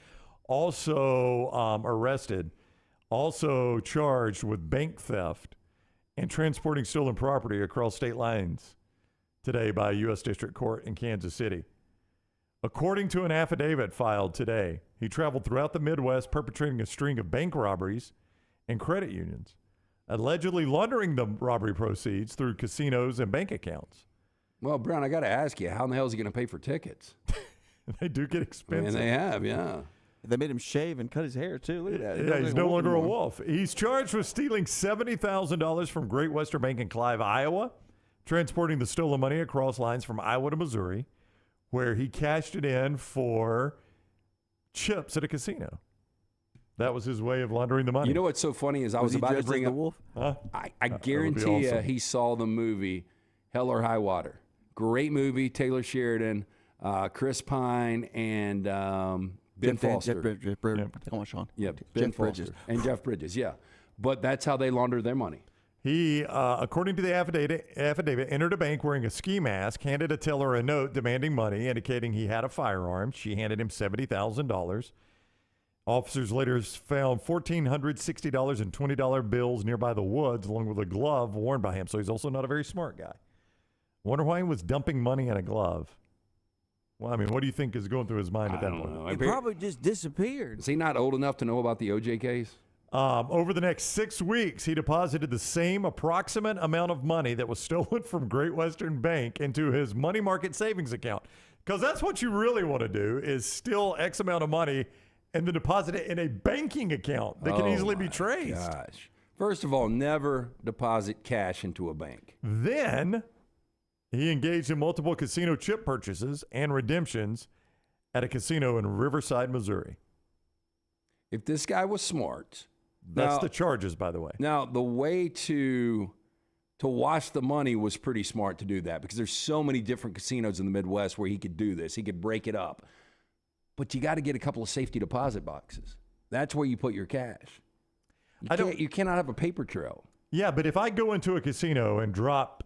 Also arrested. Also charged with bank theft and transporting stolen property across state lines today by a U.S. District Court in Kansas City. According to an affidavit filed today, he traveled throughout the Midwest perpetrating a string of bank robberies and credit unions, allegedly laundering the robbery proceeds through casinos and bank accounts. Well, Brown, I got to ask you, how in the hell is he going to pay for tickets? They do get expensive. And they have, yeah. They made him shave and cut his hair, too. Look at that. Yeah, he's no longer a wolf. He's charged with stealing $70,000 from Great Western Bank in Clive, Iowa, transporting the stolen money across lines from Iowa to Missouri, where he cashed it in for chips at a casino. That was his way of laundering the money. You know what's so funny is I was about to bring up. wolf? Huh? I guarantee you he saw the movie Hell or High Water. Great movie, Taylor Sheridan, Chris Pine, and Ben Foster. Ben Foster. And Jeff Bridges, yeah. But that's how they launder their money. He, according to the affidavit, entered a bank wearing a ski mask, handed a teller a note demanding money, indicating he had a firearm. She handed him $70,000. Officers later found $1,460 and $20 bills nearby the woods, along with a glove worn by him. So he's also not a very smart guy. Wonder why he was dumping money in a glove. Well, I mean, what do you think is going through his mind at that point? He probably just disappeared. Is he not old enough to know about the OJ case? Over the next 6 weeks, he deposited the same approximate amount of money that was stolen from Great Western Bank into his money market savings account. Because that's what you really want to do, is steal X amount of money and then deposit it in a banking account that can easily be traced. Gosh. First of all, never deposit cash into a bank. Then he engaged in multiple casino chip purchases and redemptions at a casino in Riverside, Missouri. If this guy was smart... That's the charges, by the way. Now, the way to wash the money was pretty smart to do that, because there's so many different casinos in the Midwest where he could do this. He could break it up. But you got to get a couple of safety deposit boxes. That's where you put your cash. You cannot have a paper trail. Yeah, but if I go into a casino and drop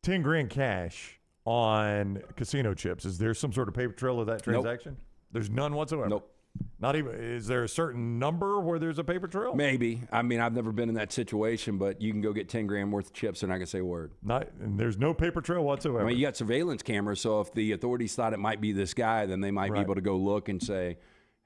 10 grand cash on casino chips, is there some sort of paper trail of that transaction? Nope. There's none whatsoever? Nope. Not even. Is there a certain number where there's a paper trail? Maybe. I mean, I've never been in that situation, but you can go get 10 grand worth of chips and I can say a word. And there's no paper trail whatsoever. I mean, you got surveillance cameras, so if the authorities thought it might be this guy, then they might be able to go look and say,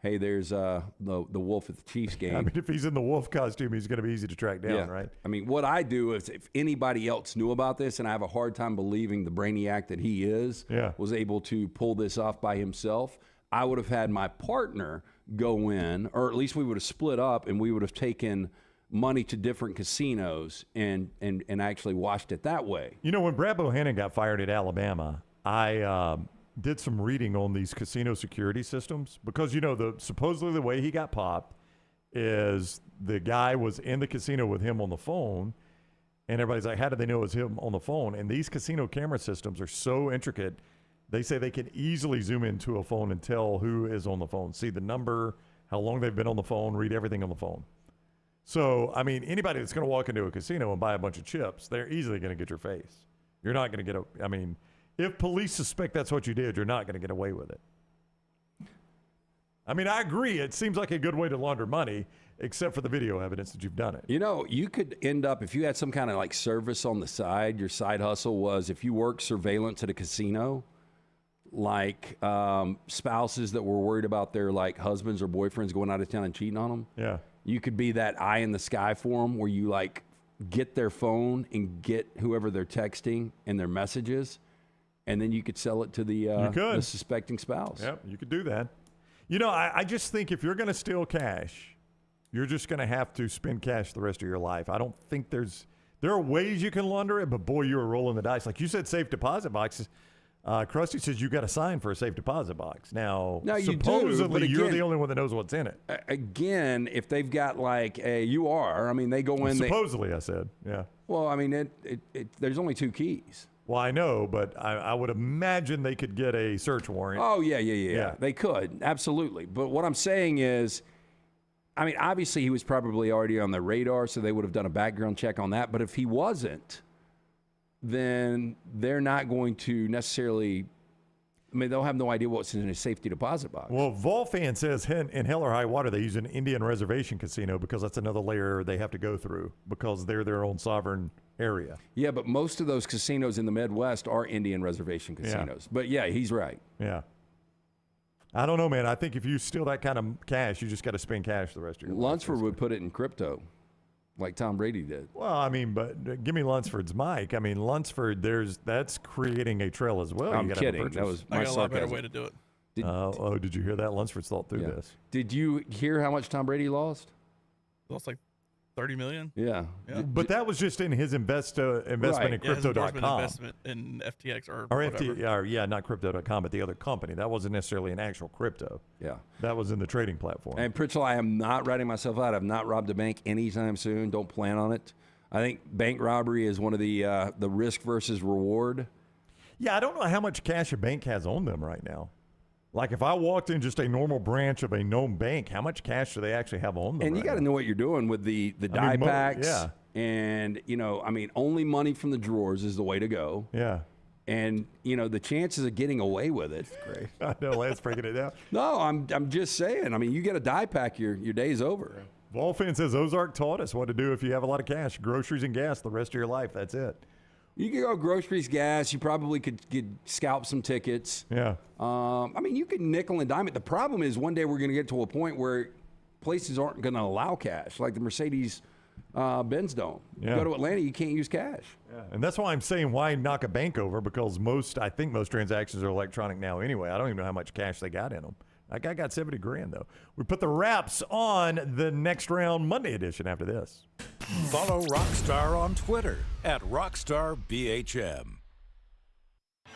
hey, there's the wolf at the Chiefs game. I mean, if he's in the wolf costume, he's going to be easy to track down, right? I mean, what I do is, if anybody else knew about this, and I have a hard time believing the brainiac that he is, was able to pull this off by himself, I would have had my partner go in, or at least we would have split up and we would have taken money to different casinos and actually washed it that way. You know, when Brad Bohannon got fired at Alabama, I did some reading on these casino security systems, because, you know, supposedly the way he got popped is the guy was in the casino with him on the phone, and everybody's like, how did they know it was him on the phone? And these casino camera systems are so intricate. They say they can easily zoom into a phone and tell who is on the phone, see the number, how long they've been on the phone, read everything on the phone. So, I mean, anybody that's going to walk into a casino and buy a bunch of chips, they're easily going to get your face. You're not going to get I mean, if police suspect that's what you did, you're not going to get away with it. I mean, I agree. It seems like a good way to launder money, except for the video evidence that you've done it. You know, you could end up, if you had some kind of like service on the side, your side hustle was, if you work surveillance at a casino, like spouses that were worried about their like husbands or boyfriends going out of town and cheating on them. Yeah. You could be that eye in the sky for them, where you like get their phone and get whoever they're texting and their messages, and then you could sell it to the suspecting spouse. Yep, you could do that. You know, I just think if you're going to steal cash, you're just going to have to spend cash the rest of your life. I don't think there are ways you can launder it, but boy, you are rolling the dice. Like you said, safe deposit boxes. Krusty says you got to sign for a safe deposit box. Now supposedly you're the only one that knows what's in it. Again, if they've got like I mean, they go in. Supposedly, I said, yeah. Well, I mean, there's only two keys. Well, I know, but I would imagine they could get a search warrant. Oh, yeah. They could, absolutely. But what I'm saying is, I mean, obviously he was probably already on the radar, so they would have done a background check on that. But if he wasn't, then they're not going to necessarily, I mean, they'll have no idea what's in a safety deposit box. Well, Volfan says in Hell or High Water they use an Indian reservation casino because that's another layer they have to go through because they're their own sovereign area. Yeah, but most of those casinos in the Midwest are Indian reservation casinos. Yeah. But yeah, he's right. Yeah. I don't know, man. I think if you steal that kind of cash, you just got to spend cash the rest of your life. Lunsford would put it in crypto, like Tom Brady did. Well, I mean, but give me Lunsford's mic. I mean, Lunsford, that's creating a trail as well. I'm kidding. That was my I got a lot better sarcasm. way to do it. Did you hear that? Lunsford's thought through this. Did you hear how much Tom Brady lost? Lost like $30 million. Yeah. But that was just in his investment in Crypto.com. Investment in FTX or whatever. Not Crypto.com, but the other company. That wasn't necessarily an actual crypto. Yeah. That was in the trading platform. And Pritchell, I am not ratting myself out. I've not robbed a bank anytime soon. Don't plan on it. I think bank robbery is one of the risk versus reward. Yeah, I don't know how much cash a bank has on them right now. Like if I walked in just a normal branch of a known bank, how much cash do they actually have on them? And you got to know what you're doing with the die packs. Yeah. And, only money from the drawers is the way to go. Yeah. And, the chances of getting away with it. Great. I know, Lance breaking it down. No, I'm just saying. I mean, you get a die pack, your day's over. Volfan says Ozark taught us what to do if you have a lot of cash, groceries and gas the rest of your life. That's it. You could go groceries, gas. You probably could scalp some tickets. Yeah. You could nickel and dime it. The problem is one day we're going to get to a point where places aren't going to allow cash, like the Mercedes Benz Dome. Yeah. You go to Atlanta, you can't use cash. Yeah. And that's why I'm saying why knock a bank over, because I think most transactions are electronic now anyway. I don't even know how much cash they got in them. That guy got $70,000 though. We put the wraps on the Next Round Monday edition after this. Follow Rockstar on Twitter @RockstarBHM.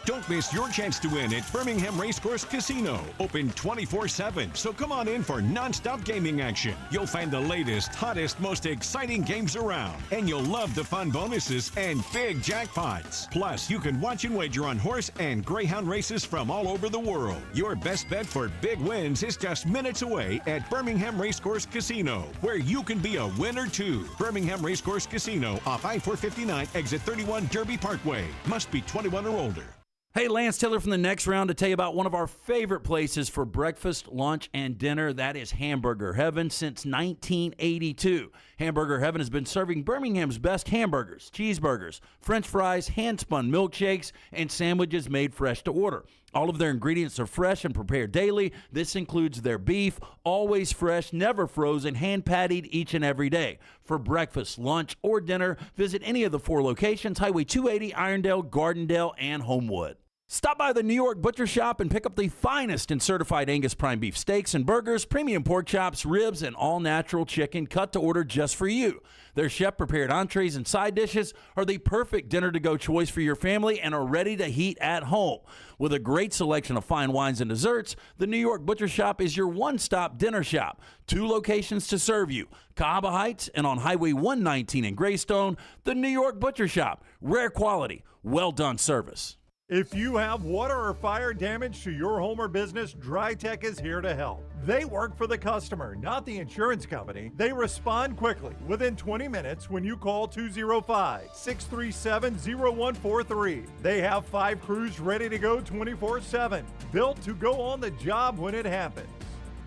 Don't miss your chance to win at Birmingham Racecourse Casino. Open 24/7, so come on in for non-stop gaming action. You'll find the latest, hottest, most exciting games around. And you'll love the fun bonuses and big jackpots. Plus, you can watch and wager on horse and greyhound races from all over the world. Your best bet for big wins is just minutes away at Birmingham Racecourse Casino, where you can be a winner too. Birmingham Racecourse Casino off I-459, exit 31 Derby Parkway. Must be 21 or older. Hey, Lance Taylor from the Next Round to tell you about one of our favorite places for breakfast, lunch, and dinner. That is Hamburger Heaven since 1982. Hamburger Heaven has been serving Birmingham's best hamburgers, cheeseburgers, French fries, hand-spun milkshakes, and sandwiches made fresh to order. All of their ingredients are fresh and prepared daily. This includes their beef, always fresh, never frozen, hand-pattied each and every day. For breakfast, lunch, or dinner, visit any of the 4 locations, Highway 280, Irondale, Gardendale, and Homewood. Stop by the New York Butcher Shop and pick up the finest in certified Angus prime beef steaks and burgers, premium pork chops, ribs, and all-natural chicken cut to order just for you. Their chef-prepared entrees and side dishes are the perfect dinner-to-go choice for your family and are ready to heat at home. With a great selection of fine wines and desserts, the New York Butcher Shop is your one-stop dinner shop. 2 locations to serve you, Cahaba Heights and on Highway 119 in Greystone, the New York Butcher Shop. Rare quality, well-done service. If you have water or fire damage to your home or business, DryTech is here to help. They work for the customer, not the insurance company. They respond quickly, within 20 minutes when you call 205-637-0143. They have 5 crews ready to go 24/7, built to go on the job when it happens.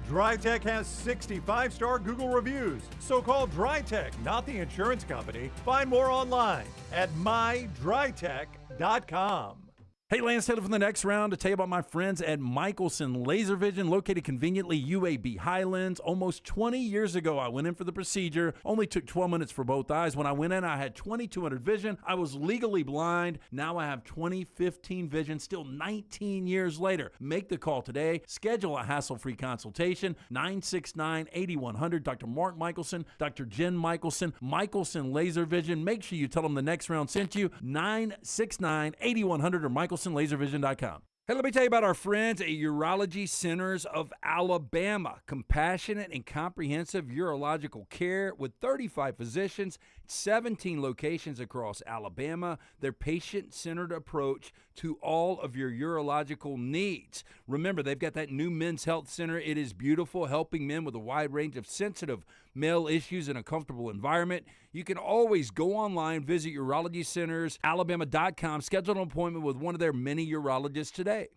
DryTech has 65-star Google reviews, so call DryTech, not the insurance company. Find more online at mydrytech.com. Hey, Lance Taylor from the Next Round to tell you about my friends at Michelson Laser Vision, located conveniently UAB Highlands. Almost 20 years ago, I went in for the procedure. Only took 12 minutes for both eyes. When I went in, I had 20/200 vision. I was legally blind. Now I have 20/15 vision, still 19 years later. Make the call today. Schedule a hassle-free consultation. 969-8100. Dr. Mark Michelson, Dr. Jen Michelson, Michelson Laser Vision. Make sure you tell them the Next Round sent you. 969-8100 or MichelsonLaserVision.com. Hey, let me tell you about our friends at Urology Centers of Alabama. Compassionate and comprehensive urological care with 35 physicians, 17 locations across Alabama. Their patient-centered approach to all of your urological needs. Remember, they've got that new men's health center. It is beautiful, helping men with a wide range of sensitive male issues in a comfortable environment. You can always go online, visit urologycentersalabama.com, schedule an appointment with one of their many urologists today.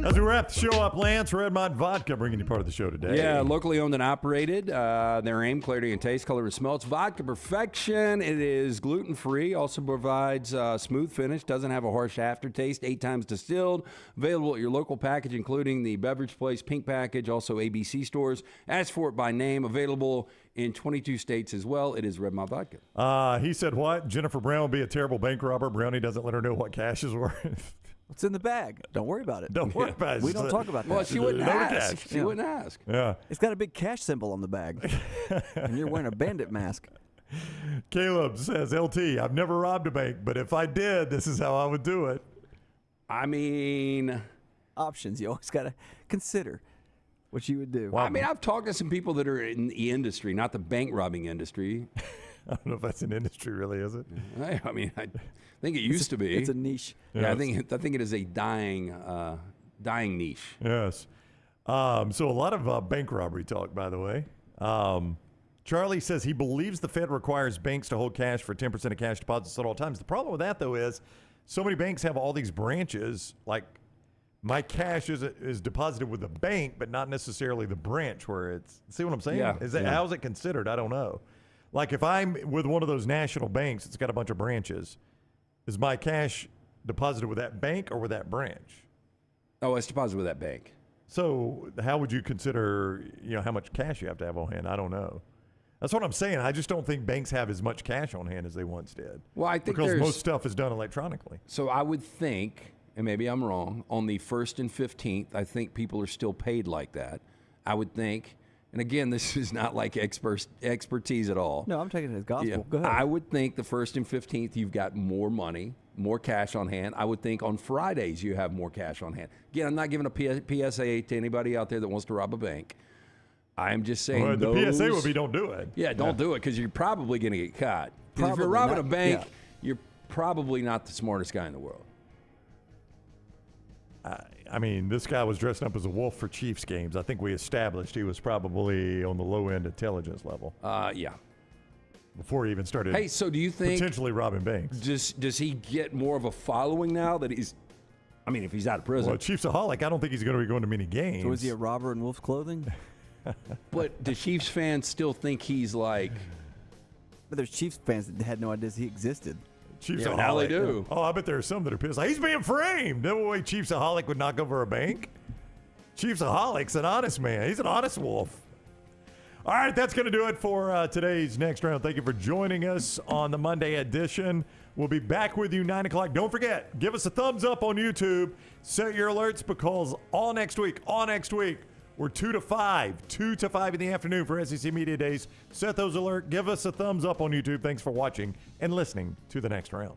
As we wrap the show up, Lance, Redmont Vodka bringing you part of the show today. Yeah, locally owned and operated. Their aim, clarity and taste, color and smell. It's vodka perfection. It is gluten-free. Also provides smooth finish. Doesn't have a harsh aftertaste. 8 times distilled. Available at your local package, including the Beverage Place Pink Package. Also ABC stores. Ask for it by name. Available in 22 states as well. It is Redmont Vodka. He said what? Jennifer Brown will be a terrible bank robber. Brownie doesn't let her know what cash is worth. What's in the bag? Don't worry about it. Don't worry about it. We don't talk about that. Well, she wouldn't ask. She wouldn't ask. Yeah. It's got a big cash symbol on the bag. And you're wearing a bandit mask. Caleb says, LT, I've never robbed a bank, but if I did, this is how I would do it. I mean, options. You always got to consider what you would do. I mean, I've talked to some people that are in the industry, not the bank robbing industry. I don't know if that's an industry, really, is it? I mean, I think it used to be. It's a niche. Yeah, I think it is a dying niche. Yes. So a lot of bank robbery talk, by the way. Charlie says he believes the Fed requires banks to hold cash for 10% of cash deposits at all times. The problem with that, though, is so many banks have all these branches. Like my cash is deposited with the bank, but not necessarily the branch where it's. See what I'm saying? Yeah. How is it considered? I don't know. Like if I'm with one of those national banks, it's got a bunch of branches. Is my cash deposited with that bank or with that branch? Oh, it's deposited with that bank. So how would you consider, how much cash you have to have on hand? I don't know. That's what I'm saying. I just don't think banks have as much cash on hand as they once did. Well, I think because most stuff is done electronically. So I would think, and maybe I'm wrong, on the 1st and 15th, I think people are still paid like that. I would think. And again, this is not like expertise at all. No, I'm taking it as gospel. Yeah. Go ahead. I would think the 1st and 15th, you've got more money, more cash on hand. I would think on Fridays you have more cash on hand. Again, I'm not giving a PSA to anybody out there that wants to rob a bank. I'm just saying the PSA would be don't do it. Yeah, don't do it because you're probably going to get caught. Because if you're robbing a bank, you're probably not the smartest guy in the world. I mean, this guy was dressing up as a wolf for Chiefs games. I think we established he was probably on the low-end intelligence level. Yeah. Before he even started Hey, so do you think potentially robbing banks. Does he get more of a following now that he's – I mean, if he's out of prison. Well, Chiefsaholic, I don't think he's going to be going to many games. So is he a robber in wolf's clothing? But do Chiefs fans still think he's like – But there's Chiefs fans that had no idea he existed. Chiefsaholic. Now they do. Oh, I bet there are some that are pissed. Like, he's being framed. No way Chiefsaholic would knock over a bank. Chiefsaholic's an honest man. He's an honest wolf. All right, that's going to do it for today's Next Round. Thank you for joining us on the Monday edition. We'll be back with you 9 o'clock. Don't forget, give us a thumbs up on YouTube. Set your alerts because all next week, we're 2 to 5 in the afternoon for SEC Media Days. Set those alerts. Give us a thumbs up on YouTube. Thanks for watching and listening to the Next Round.